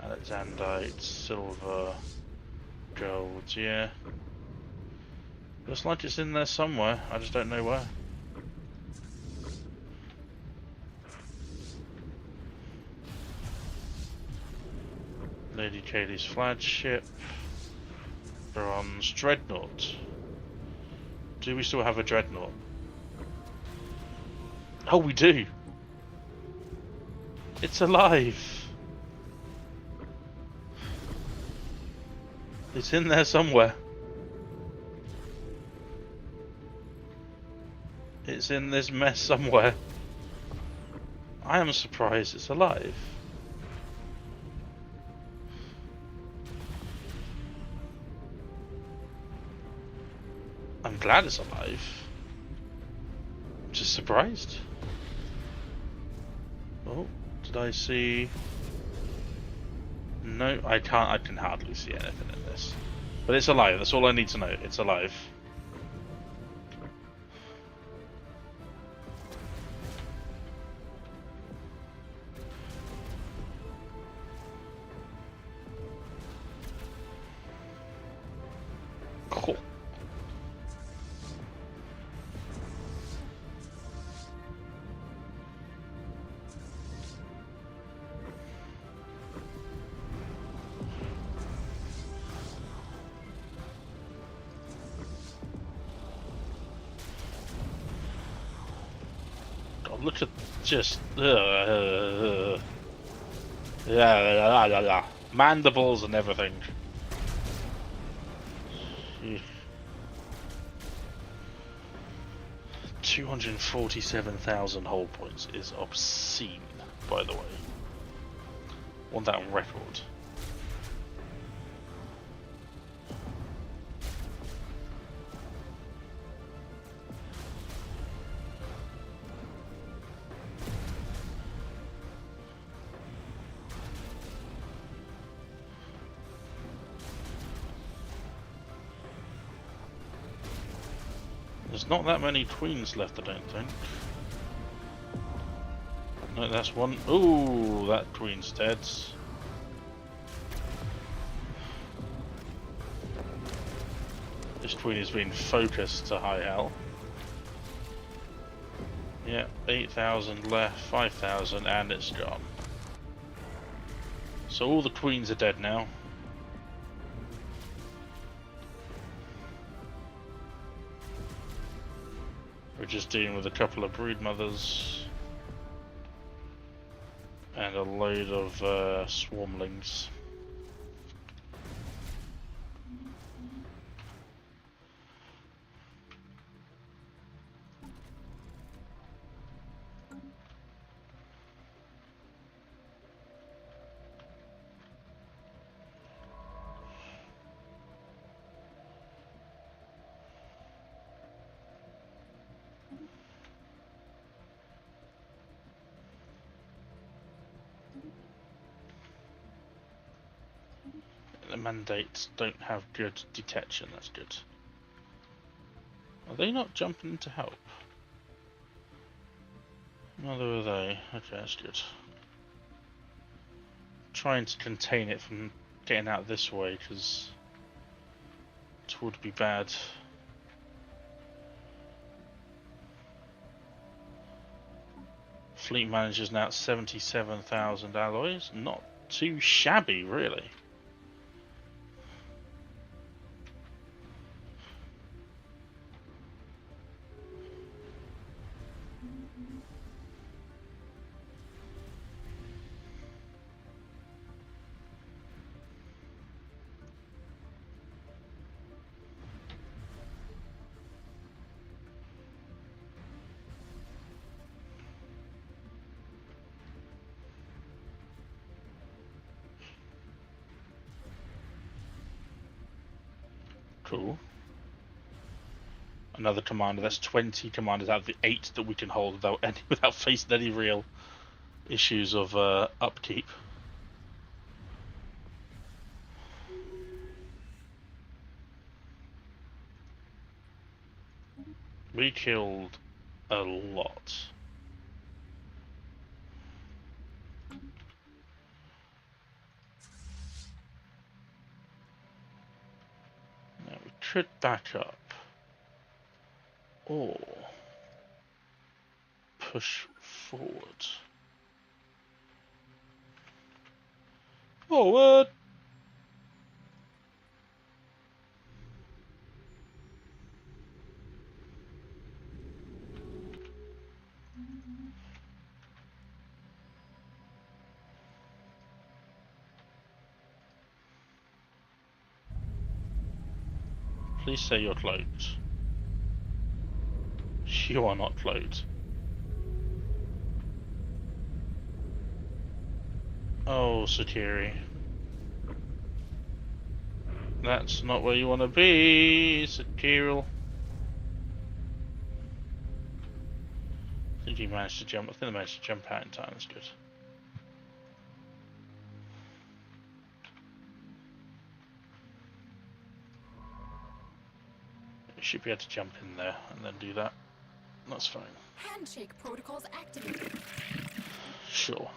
Speaker 1: Alexandrite, Silver, Gold, yeah. Looks like it's in there somewhere, I just don't know where. Lady Kaylee's flagship, Bronze Dreadnought. Do we still have a Dreadnought? Oh, we do! It's alive! It's in there somewhere. It's in this mess somewhere. I am surprised it's alive. I'm glad it's alive. I'm just surprised. Oh, did I see? No, I can't. I can hardly see anything in this. But it's alive. That's all I need to know. It's alive. Cool. Look at just mandibles and everything. 247,000 hull points is obscene, by the way. Want that on record. There's not that many queens left, I don't think. No, that's one. Ooh, that queen's dead. This queen is being focused to high hell. Yeah, 8,000 left, 5,000, and it's gone. So all the queens are dead now. We're just dealing with a couple of brood mothers and a load of swarmlings. The mandates don't have good detection, that's good. Are they not jumping to help? Neither are they. Okay, that's good. Trying to contain it from getting out this way, because it would be bad. Fleet manager's now at 77,000 alloys. Not too shabby, really.
Speaker 2: Cool. Another commander. That's 20 commanders out of the 8 that we can hold without facing any real issues of upkeep. We killed a lot. Now we could back up. Or push forward. Forward! Please say you're cloaked. You are not cloaked. Oh, Satiri. That's not where you want to be, Satirial. Did you manage to jump? I think I managed to jump out in time, that's good. You should be able to jump in there and then do that. That's fine.
Speaker 3: Handshake protocols activated.
Speaker 2: Sure.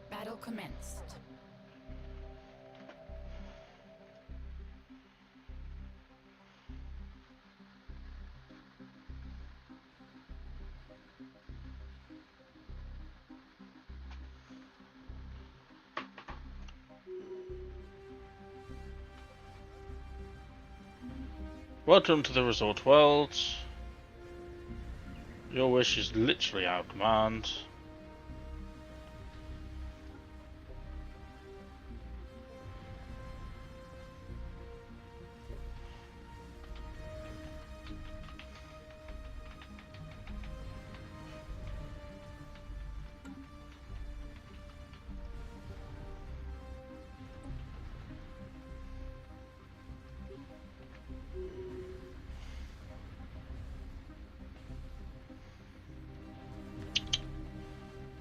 Speaker 3: Battle commenced.
Speaker 2: Welcome to the resort world. Your wish is literally our command.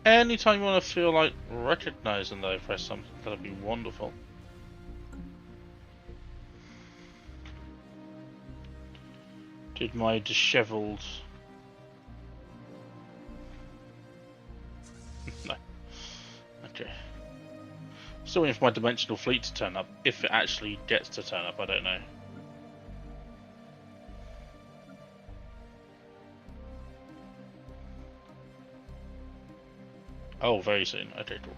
Speaker 2: Anytime you want to feel like recognizing that I press something, that'd be wonderful. Did my disheveled... No. Okay. Still waiting for my dimensional fleet to turn up. If it actually gets to turn up, I don't know. Oh, very soon. Okay, cool.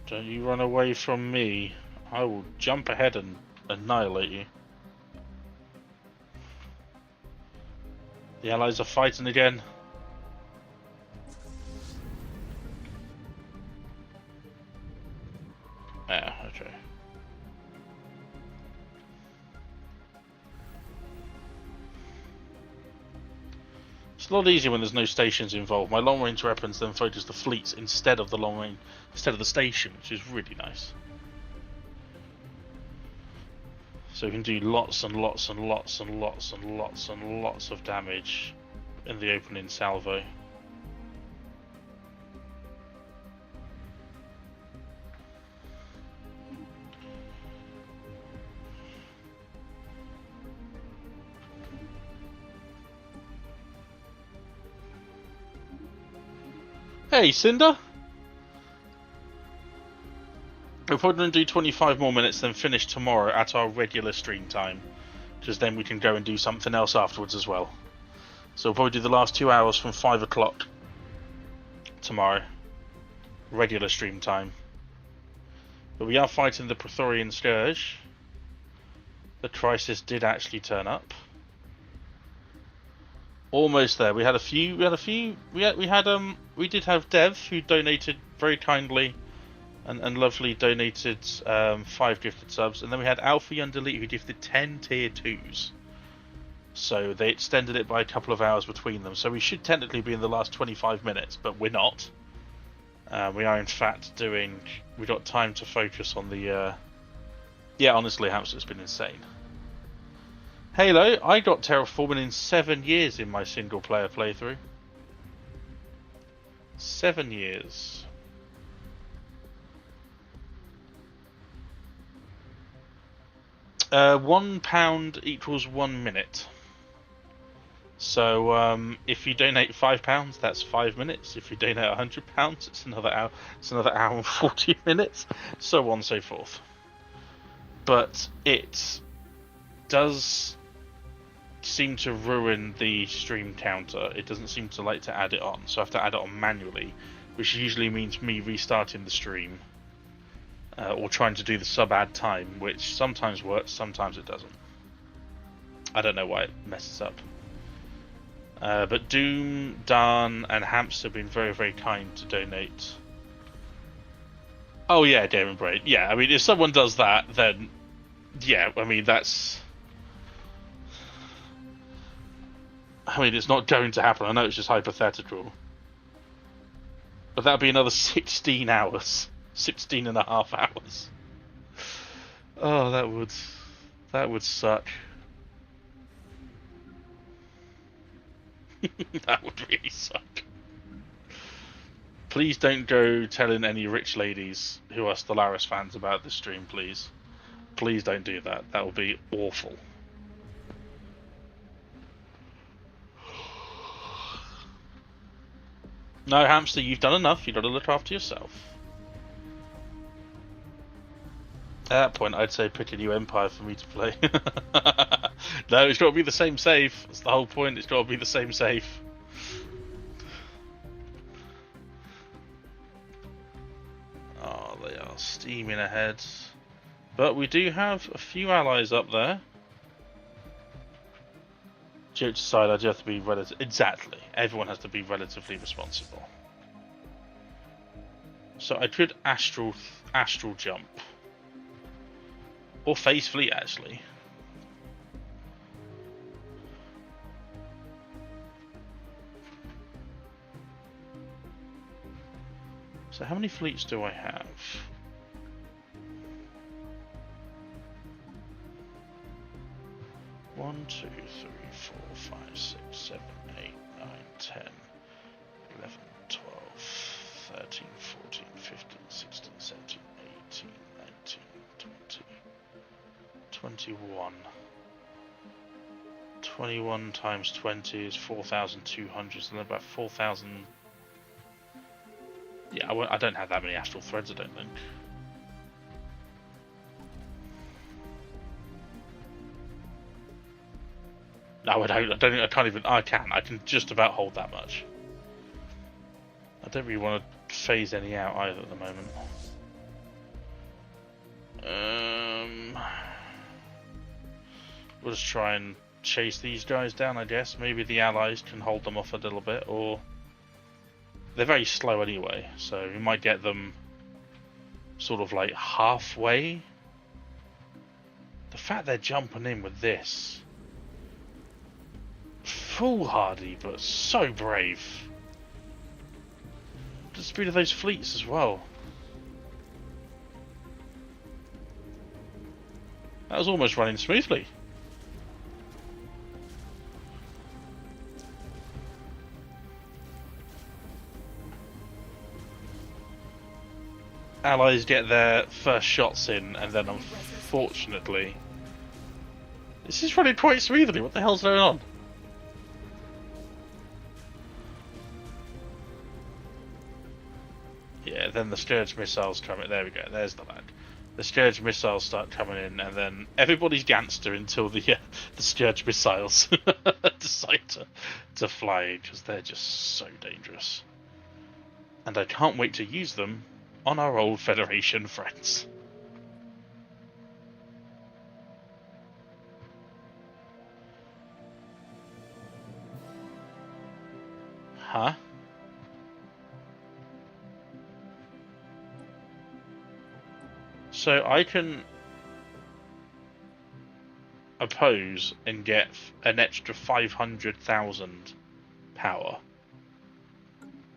Speaker 2: Don't you run away from me. I will jump ahead and annihilate you. The Allies are fighting again. Ah, okay. It's a lot easier when there's no stations involved. My long-range weapons then focus the fleets instead of the station, which is really nice. So we can do lots and lots and lots and lots and lots and lots of damage in the opening salvo. Hey, Cinder! We're probably going to do 25 more minutes, then finish tomorrow at our regular stream time. Because then we can go and do something else afterwards as well. So we'll probably do the last 2 hours from 5 o'clock tomorrow. Regular stream time. But we are fighting the Praetorian Scourge. The crisis did actually turn up. Almost there. We did have Dev, who donated very kindly and lovely, donated 5 gifted subs, and then we had Alpha Young Delete, who gifted 10 tier 2s. So they extended it by a couple of hours between them. So we should technically be in the last 25 minutes, but we're not. We are in fact doing... We got time to focus on the... Yeah, honestly, Hamster's been insane. Halo, I got terraforming in 7 years in my single player playthrough. 7 years. £1 equals 1 minute. So if you donate £5, that's 5 minutes. If you donate £100, it's another hour. It's another hour and 40 minutes, so on and so forth. But it does seem to ruin the stream counter. It doesn't seem to like to add it on, so I have to add it on manually, which usually means me restarting the stream or trying to do the sub add time, which sometimes works, sometimes it doesn't. I don't know why it messes up. But Doom, Dan, and Hamster have been very, very kind to donate. Oh yeah, Damon Braid. Yeah, I mean, if someone does that, then yeah, I mean, that's... I mean, it's not going to happen. I know it's just hypothetical. But that'd be another 16 hours. 16 and a half hours. Oh, that would suck. That would really suck. Please don't go telling any rich ladies who are Stellaris fans about this stream, please. Please don't do that. That will be awful. No, Hamster, you've done enough. You've got to look after yourself. At that point, I'd say pick a new empire for me to play. No, it's got to be the same save. That's the whole point. It's got to be the same save. Oh, they are steaming ahead. But we do have a few allies up there. Joke aside, I do have to be exactly. Everyone has to be relatively responsible. So I could astral jump, or face fleet actually. So how many fleets do I have? One, 2, 3, 4, 5, 6, 7, 8, 9, 10, 11, 12, 13, 14, 15, 16, 17, 18, 19, 20, 21. 21 times 20 is 4,200, so then about 4,000. Yeah, I don't have that many astral threads, I don't think. No, I don't think I can't even. I can just about hold that much. I don't really want to phase any out either at the moment. We'll just try and chase these guys down, I guess. Maybe the allies can hold them off a little bit, or they're very slow anyway, so we might get them sort of like halfway. The fact they're jumping in with this. Foolhardy, but so brave. The speed of those fleets as well. That was almost running smoothly. Allies get their first shots in, and then unfortunately... This is running quite smoothly. What the hell's going on? Yeah, then the Scourge missiles come in. There we go, there's the lag. The Scourge missiles start coming in, and then everybody's Ganster until the Scourge missiles decide to fly, because they're just so dangerous. And I can't wait to use them on our old Federation friends. Huh? So I can oppose and get an extra 500,000 power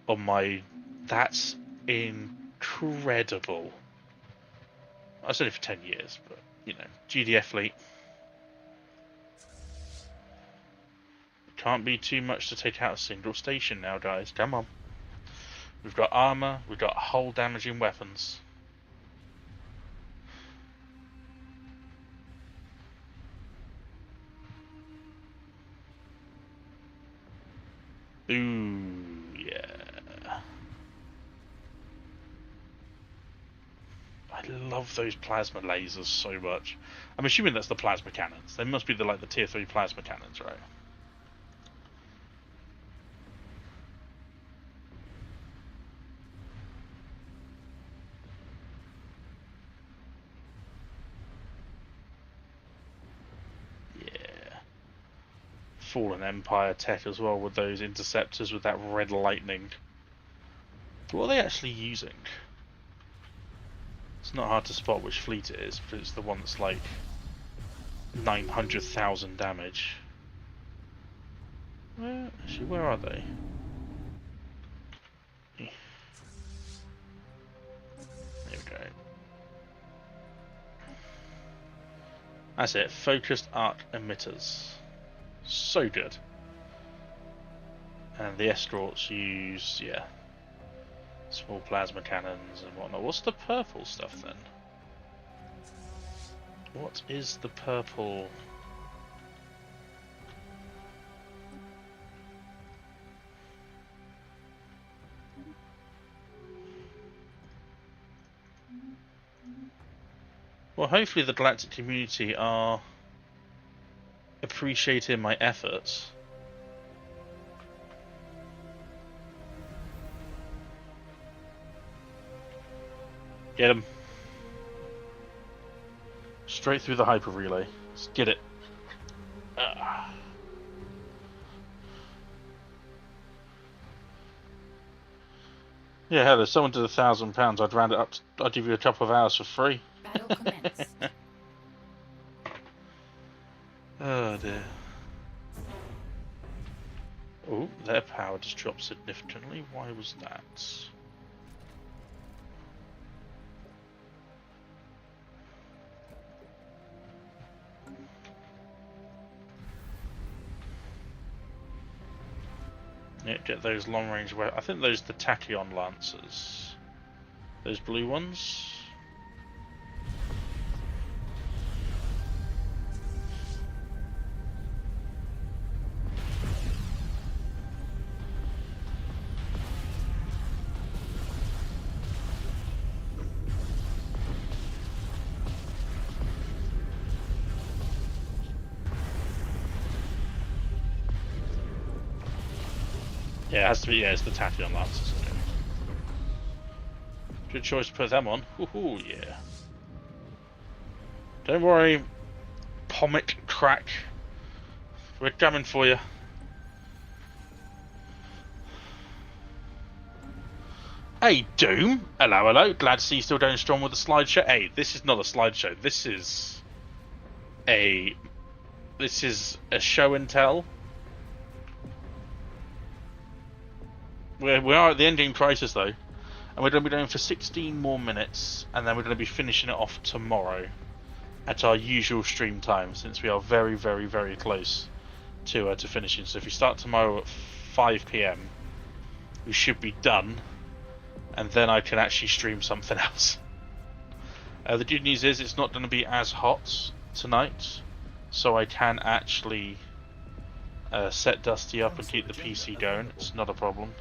Speaker 2: on my. That's incredible. That's only for 10 years, but you know, GDF fleet. Can't be too much to take out a single station now, guys. Come on. We've got armor, we've got hull damaging weapons. Ooh, yeah. I love those plasma lasers so much. I'm assuming that's the plasma cannons. They must be the tier 3 plasma cannons, right? Fallen Empire tech as well with those interceptors with that red lightning. What are they actually using? It's not hard to spot which fleet it is, but it's the one that's like 900,000 damage. Actually, where are they? There we go. That's it. Focused arc emitters. So good. And the escorts use, yeah, small plasma cannons and whatnot. What's the purple stuff then? What is the purple? Well, hopefully the galactic community are appreciating my efforts. Get him. Straight through the hyper relay. Let's get it. Yeah, hell, if someone did £1,000, I'd round it up. I'd give you a couple of hours for free.
Speaker 3: Battle commenced.
Speaker 2: Oh dear. Oh, their power just dropped significantly. Why was that? Yeah, get those long range. I think those are the Tachyon Lancers. Those blue ones. Yeah, it has to be, yeah, it's the Tachyon Lancers. Okay. Good choice to put them on. Woohoo, yeah. Don't worry, Pomic Crack. We're coming for you. Hey, Doom! Hello, hello. Glad to see you still going strong with the slideshow. Hey, this is not a slideshow. This is a show and tell. We are at the ending crisis though, and we're going to be doing for 16 more minutes, and then we're going to be finishing it off tomorrow at our usual stream time, since we are very, very, very close to finishing. So if we start tomorrow at 5 PM, we should be done, and then I can actually stream something else. The good news is it's not going to be as hot tonight, so I can actually set Dusty up and keep the PC going. It's not a problem.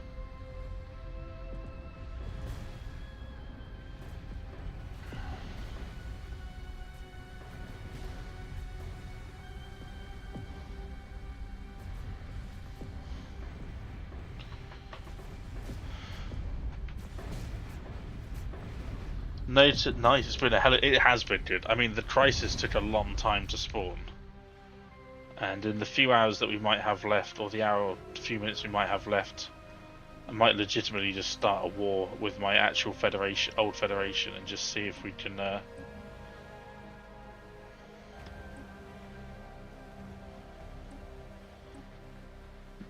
Speaker 2: Nice. It's been it has been good. I mean, the crisis took a long time to spawn, and in the few hours that we might have left, or the hour or few minutes we might have left I might legitimately just start a war with my actual Federation, old Federation, and just see if we can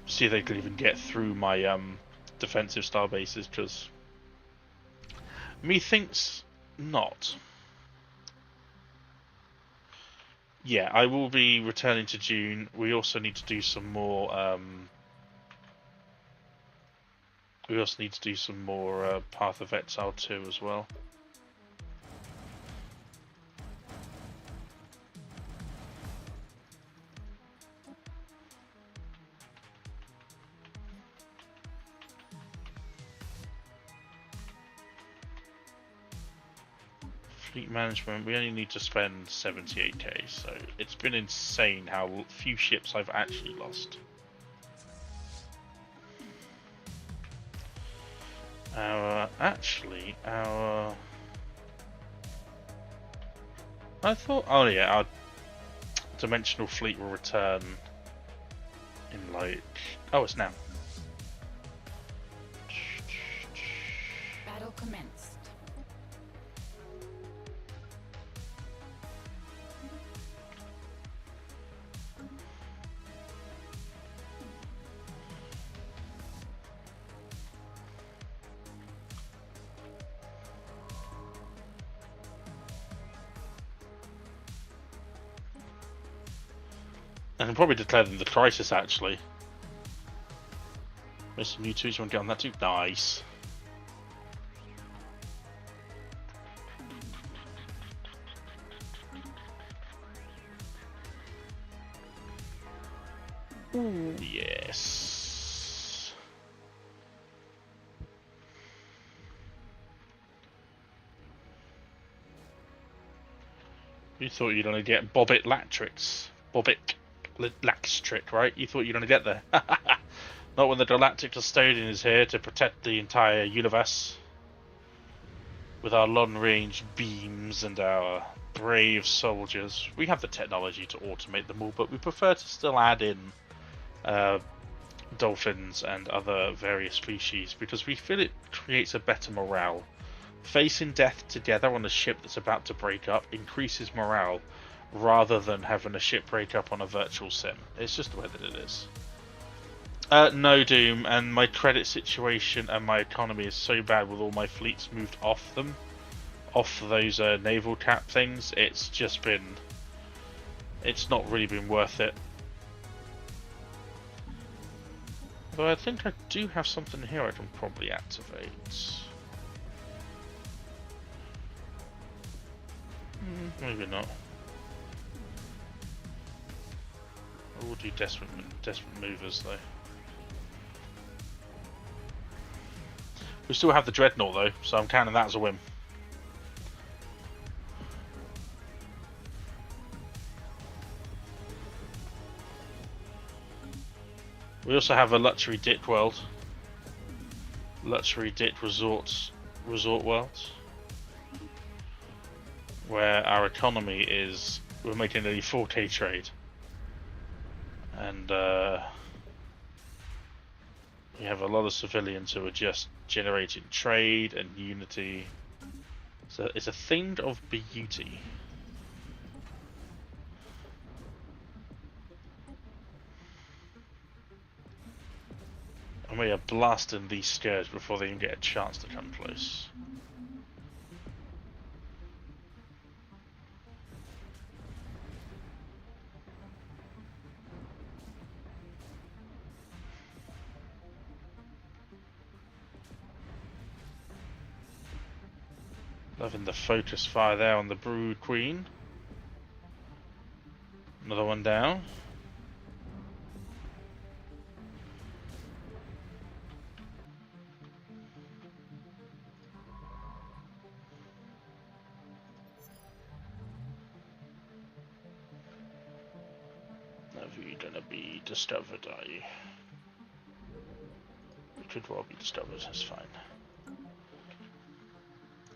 Speaker 2: see if they can even get through my defensive star bases, because methinks not. Yeah, I will be returning to June. We also need to do some more. Path of Exile 2 as well. Fleet management, we only need to spend 78k, so it's been insane how few ships I've actually lost. I thought, oh yeah, our dimensional fleet will return in like, oh, it's now.
Speaker 3: Battle commenced.
Speaker 2: I can probably declare them the crisis, actually. There's some new twos, you want to get on that too? Nice. Ooh, yes. You thought you'd only get Bobbit Latrix. Bobbit Laxtric, right? You thought you'd only get there. Not when the Galactic Custodian is here to protect the entire universe. With our long-range beams and our brave soldiers. We have the technology to automate them all, but we prefer to still add in dolphins and other various species because we feel it creates a better morale. Facing death together on a ship that's about to break up increases morale rather than having a ship break up on a virtual sim. It's just the way that it is. No, Doom, and my credit situation and my economy is so bad with all my fleets moved off them. Off those naval cap things, it's just been... It's not really been worth it. Though I think I do have something here I can probably activate. Maybe not. I will do desperate movers though. We still have the Dreadnought though, so I'm counting that as a win. We also have a luxury dit world. Luxury dit resort world. Where our economy is, we're making nearly 4k trade. And we have a lot of civilians who are just generating trade and unity. So it's a thing of beauty. And we are blasting these scourge before they even get a chance to come close. Loving the focus fire there on the Brood Queen. Another one down. Never you gonna be discovered, are you? You could well be discovered, that's fine.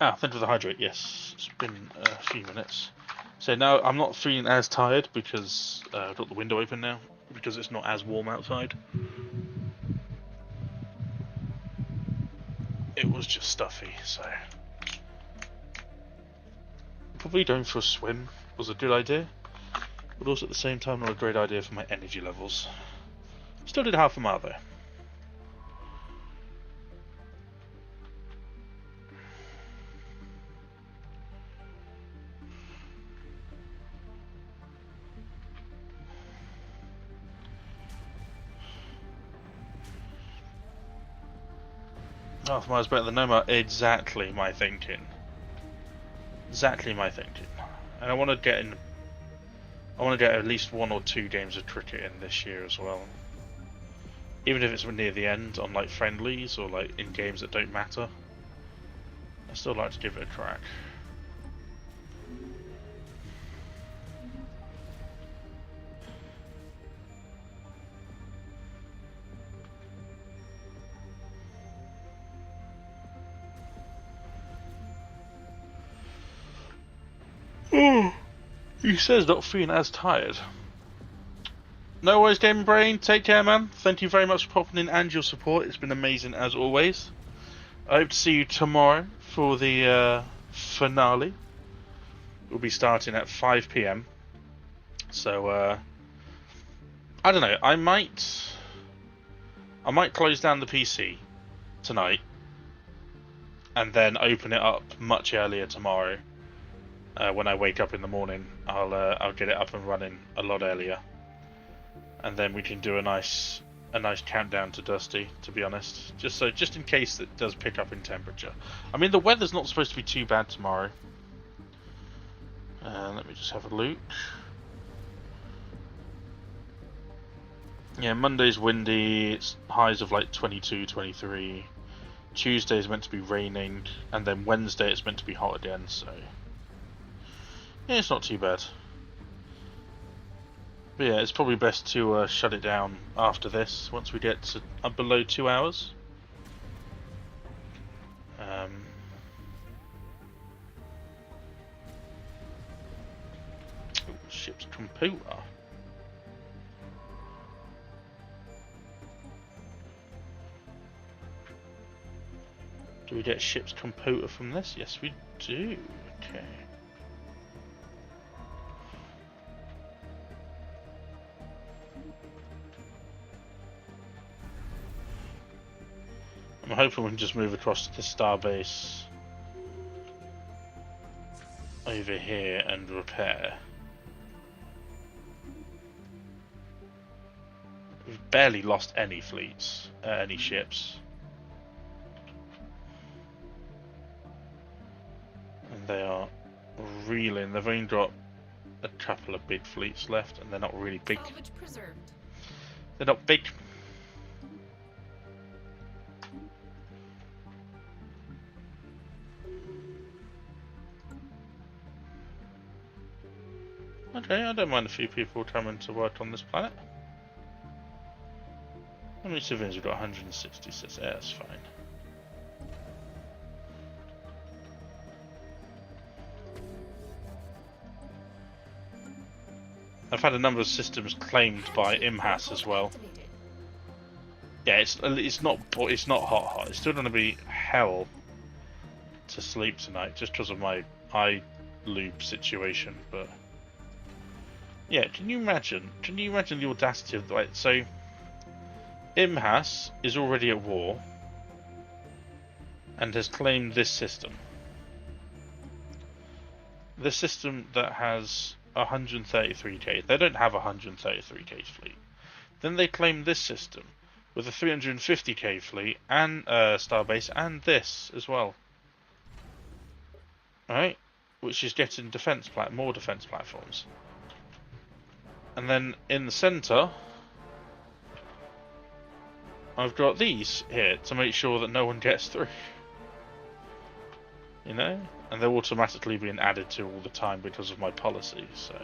Speaker 2: Ah, thank you for the hydrate, yes. It's been a few minutes. So now I'm not feeling as tired because I've got the window open now, because it's not as warm outside.
Speaker 1: it was just stuffy, so probably going for a swim was a good idea, but also at the same time not a great idea for my energy levels. Still did half a mile though. Half a mile's better than no mile. Exactly my thinking. Exactly my thinking. And I want to get in. I want to get at least 1 or 2 games of cricket in this year as well. Even if it's near the end on like friendlies or like in games that don't matter. I still like to give it a crack. He says not feeling as tired. No worries, Gaming Brain. Take care, man. Thank you very much for popping in and your support. It's been amazing as always. I hope to see you tomorrow for the finale. We'll be starting at 5 PM. So I don't know. I might close down the PC tonight and then open it up much earlier tomorrow. When I wake up in the morning, I'll get it up and running a lot earlier, and then we can do a nice countdown to Dusty. To be honest, just in case it does pick up in temperature. I mean, the weather's not supposed to be too bad tomorrow. Let me just have a look. Yeah, Monday's windy. It's highs of like 22, 23. Tuesday's meant to be raining, and then Wednesday it's meant to be hot again. So. Yeah, it's not too bad. But yeah, it's probably best to shut it down after this, once we get to below 2 hours. Ship's computer. Do we get ship's computer from this? Yes, we do. Okay. I'm hoping we can just move across to the starbase over here and repair. We've barely lost any fleets, any ships. And they are reeling. They've only got a couple of big fleets left, and they're not really big.
Speaker 3: Salvage preserved.
Speaker 1: They're not big. Okay, I don't mind a few people coming to work on this planet. How many civilians we've got? 166. Yeah, that's fine. I've had a number of systems claimed by IMHAS as well. Yeah, it's not hot. It's still going to be hell to sleep tonight just because of my eye lube situation, but. Yeah, can you imagine the audacity of so IMHAS is already at war and has claimed this system. This system that has 133k. They don't have a 133k fleet. Then they claim this system with a 350k fleet and starbase and this as well. Alright? Which is getting more defense platforms. And then in the center, I've got these here to make sure that no one gets through. You know? And they're automatically being added to all the time because of my policy, so.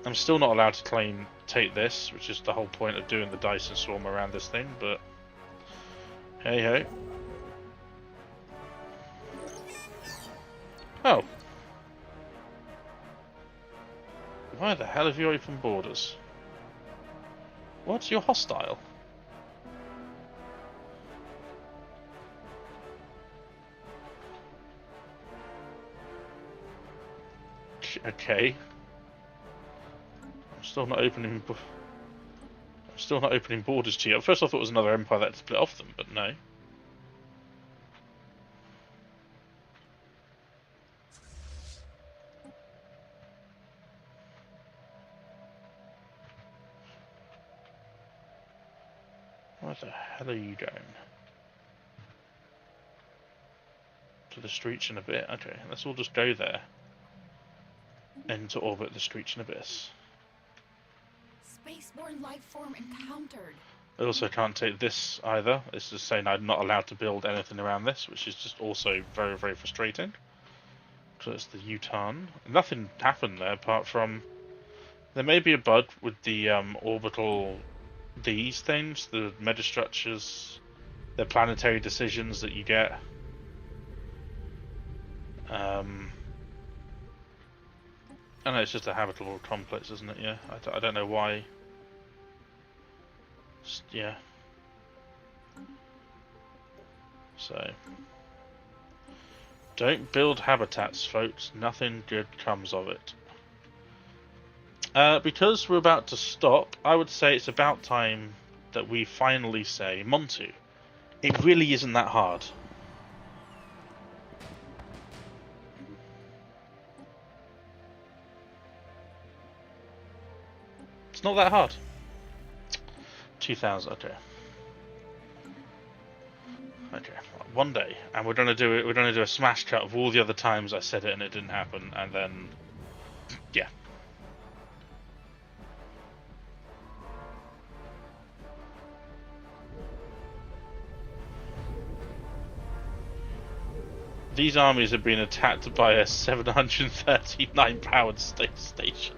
Speaker 1: I'm still not allowed to take this, which is the whole point of doing the Dyson swarm around this thing, but hey ho. Oh. Why the hell have you opened borders? What? You're hostile?
Speaker 2: Okay. I'm still not opening borders to you. At first I thought it was another empire that split off them, but no. Where the hell are you going? To the Streachen Abyss. Okay, let's all just go there. Into orbit the Streachen Abyss.
Speaker 3: Spaceborne life form encountered.
Speaker 2: I also can't take this either. It's just saying I'm not allowed to build anything around this, which is just also very, very frustrating. So it's the Utan. Nothing happened there apart from there may be a bug with the orbital these things, the metastructures, the planetary decisions that you get. I know it's just a habitable complex, isn't it? Yeah, I don't know why. Yeah. So, don't build habitats, folks. Nothing good comes of it. Because we're about to stop, I would say it's about time that we finally say Montu. It really isn't that hard. It's not that hard. 2000, okay. Okay, one day, and we're gonna do it. We're gonna do a smash cut of all the other times I said it and it didn't happen, and then, yeah. These armies have been attacked by a 739 powered space station.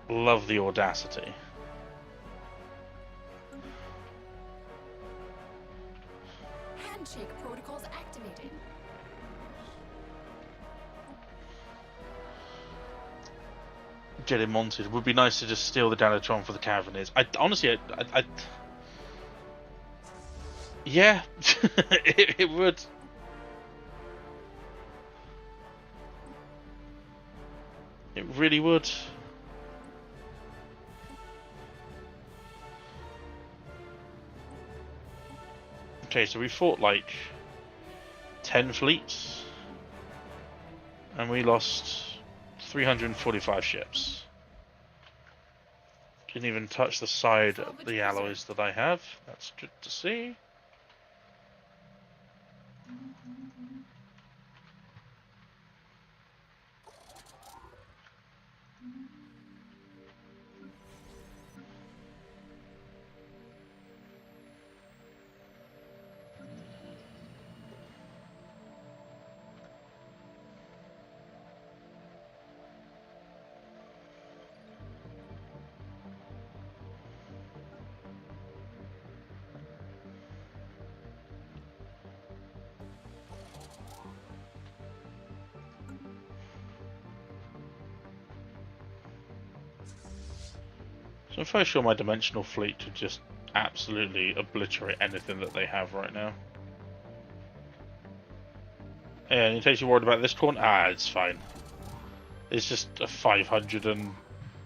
Speaker 2: Love the audacity.
Speaker 3: Handshake protocols activated.
Speaker 2: Get him monted. It would be nice to just steal the Danatron for the Cavaliers. I honestly, yeah, it would. It really would. Okay, so we fought like 10 fleets, and we lost 345 ships. Didn't even touch the side of the alloys that I have. That's good to see. So I'm fairly sure my dimensional fleet could just absolutely obliterate anything that they have right now. And in case you're worried about this corner, it's fine. It's just a 500 and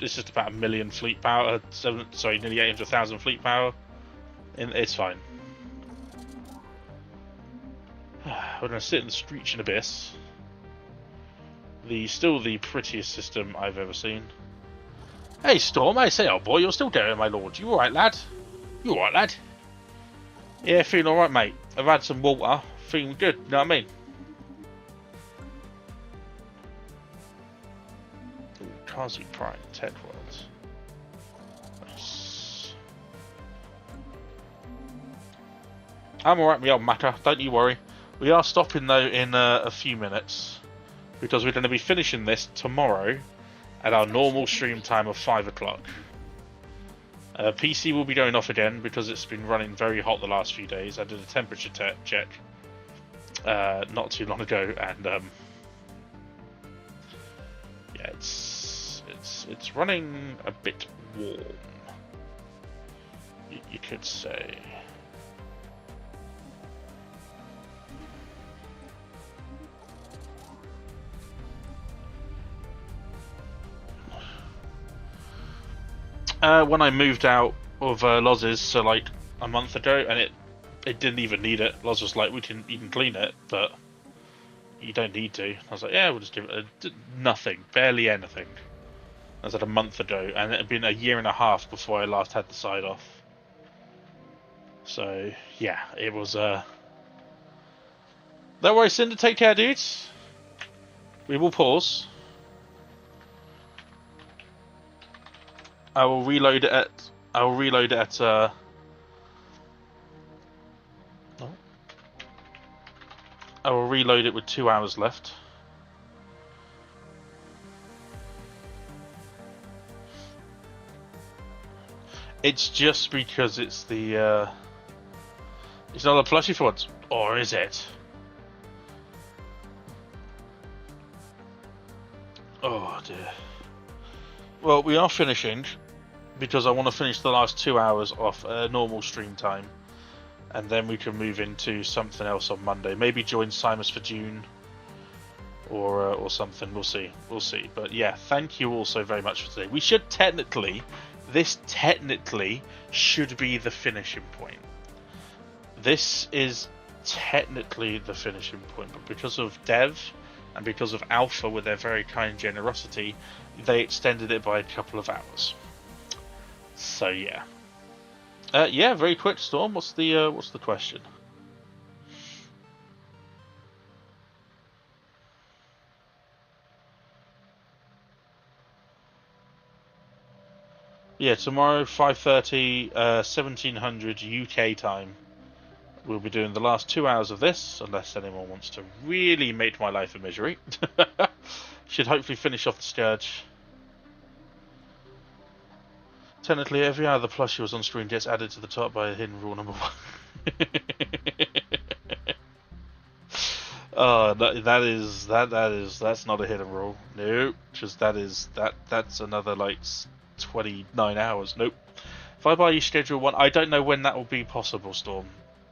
Speaker 2: it's just about 1 million fleet power. Nearly 800,000 fleet power. And it's fine. We're going to sit in the Streachen Abyss. Still the prettiest system I've ever seen. Hey Storm, I say, old boy, you're still there, my lord. You alright, lad? You alright, lad? Yeah, feeling alright, mate. I've had some water. Feeling good, you know what I mean? Ooh, Kazi Prime, Tech Worlds. Nice. I'm alright, me old matter. Don't you worry. We are stopping, though, in a few minutes. Because we're going to be finishing this tomorrow at our normal stream time of 5 o'clock. PC will be going off again because it's been running very hot the last few days. I did a temperature check not too long ago, and yeah, it's running a bit warm. You could say. When I moved out of Loz's, so like a month ago, and it didn't even need it. Loz was like, you can clean it, but you don't need to. I was like, yeah, we'll just give it nothing, barely anything. That was like a month ago, and it had been a year and a half before I last had the side off. So yeah, it was. Don't worry, Cinder. Take care, dudes. We will pause. I will reload it at. I will reload it at. I will reload it with 2 hours left. It's just because it's the. It's not a plushie for once, or is it? Oh dear. Well, we are finishing because I want to finish the last 2 hours off normal stream time, and then we can move into something else on Monday. Maybe join Simus for June, or something. We'll see. We'll see. But yeah, thank you all so very much for today. We should technically, this technically should be the finishing point. This is technically the finishing point, but because of Dev and because of Alpha with their very kind generosity, they extended it by a couple of hours. So yeah. Yeah, very quick, Storm. What's the question? Yeah, tomorrow 5:30, 1700 UK time. We'll be doing the last 2 hours of this, unless anyone wants to really make my life a misery. Should hopefully finish off the Scourge. Technically, every hour the plushie was on screen gets added to the top by a hidden rule number 1. Oh, that's not a hidden rule. Nope. Just that's another like 29 hours. Nope. If I buy you schedule 1, I don't know when that will be possible, Storm.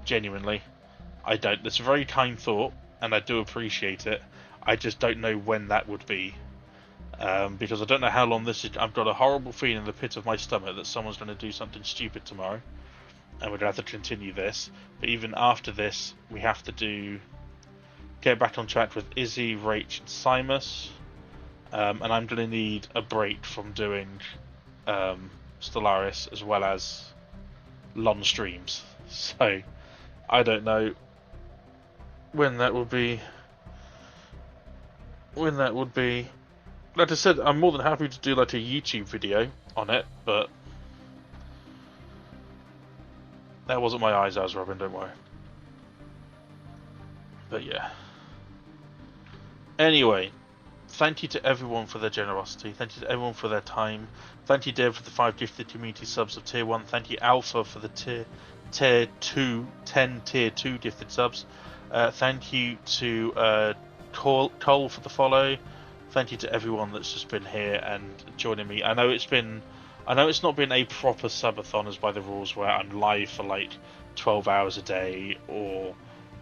Speaker 2: Genuinely, I don't. It's a very kind thought, and I do appreciate it. I just don't know when that would be, because I don't know how long this is. I've got a horrible feeling in the pit of my stomach that someone's going to do something stupid tomorrow, and we're going to have to continue this. But even after this, we have to get back on track with Izzy, Rach, and Simus, and I'm going to need a break from doing Stellaris as well as long streams. So I don't know when that would be. Like I said, I'm more than happy to do like a YouTube video on it, but that wasn't my eyes I was rubbing, don't worry. But yeah. Anyway, thank you to everyone for their generosity. Thank you to everyone for their time. Thank you, Dave, for the 5 gifted community subs of Tier 1. Thank you, Alpha, for the Tier 2 gifted subs. Thank you to Cole for the follow. Thank you to everyone that's just been here and joining me. I know it's not been a proper subathon as by the rules where I'm live for like 12 hours a day or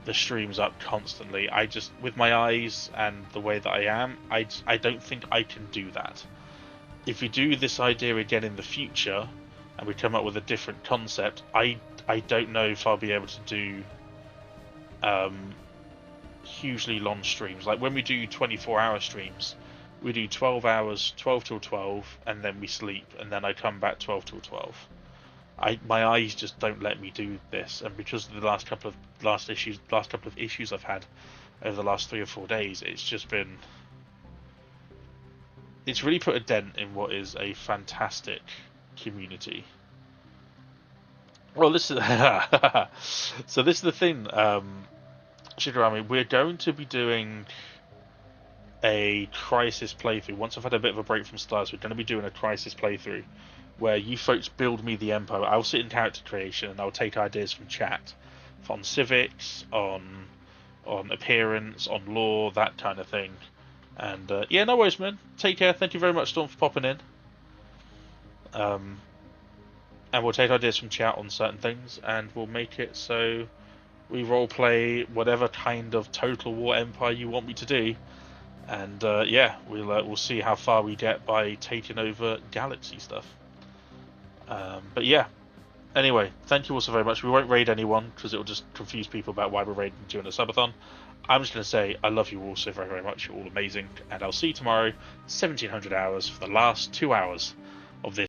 Speaker 2: the stream's up constantly. I just, with my eyes and the way that I am, I don't think I can do that. If we do this idea again in the future and we come up with a different concept, I don't know if I'll be able to do hugely long streams. Like when we do 24-hour streams, we do 12 hours, 12 till 12, and then we sleep, and then I come back 12 till 12. My eyes just don't let me do this, and because of the last couple of issues I've had over the last 3 or 4 days, it's really put a dent in what is a fantastic community. Well, this is so this is the thing, Shigarami. We're going to be doing a Crisis playthrough. Once I've had a bit of a break from Stars, we're going to be doing a Crisis playthrough where you folks build me the Empire. I'll sit in character creation and I'll take ideas from chat on civics, on appearance, on lore, that kind of thing. And yeah, no worries, man. Take care. Thank you very much, Storm, for popping in. And we'll take ideas from chat on certain things, and we'll make it so we roleplay whatever kind of Total War Empire you want me to do. And yeah, we'll see how far we get by taking over galaxy stuff.
Speaker 1: But yeah. Anyway, thank you all so very much. We won't raid anyone because it will just confuse people about why we're raiding during a subathon. I'm just going to say I love you all so very, very much. You're all amazing. And I'll see you tomorrow, 1700 hours, for the last 2 hours of this.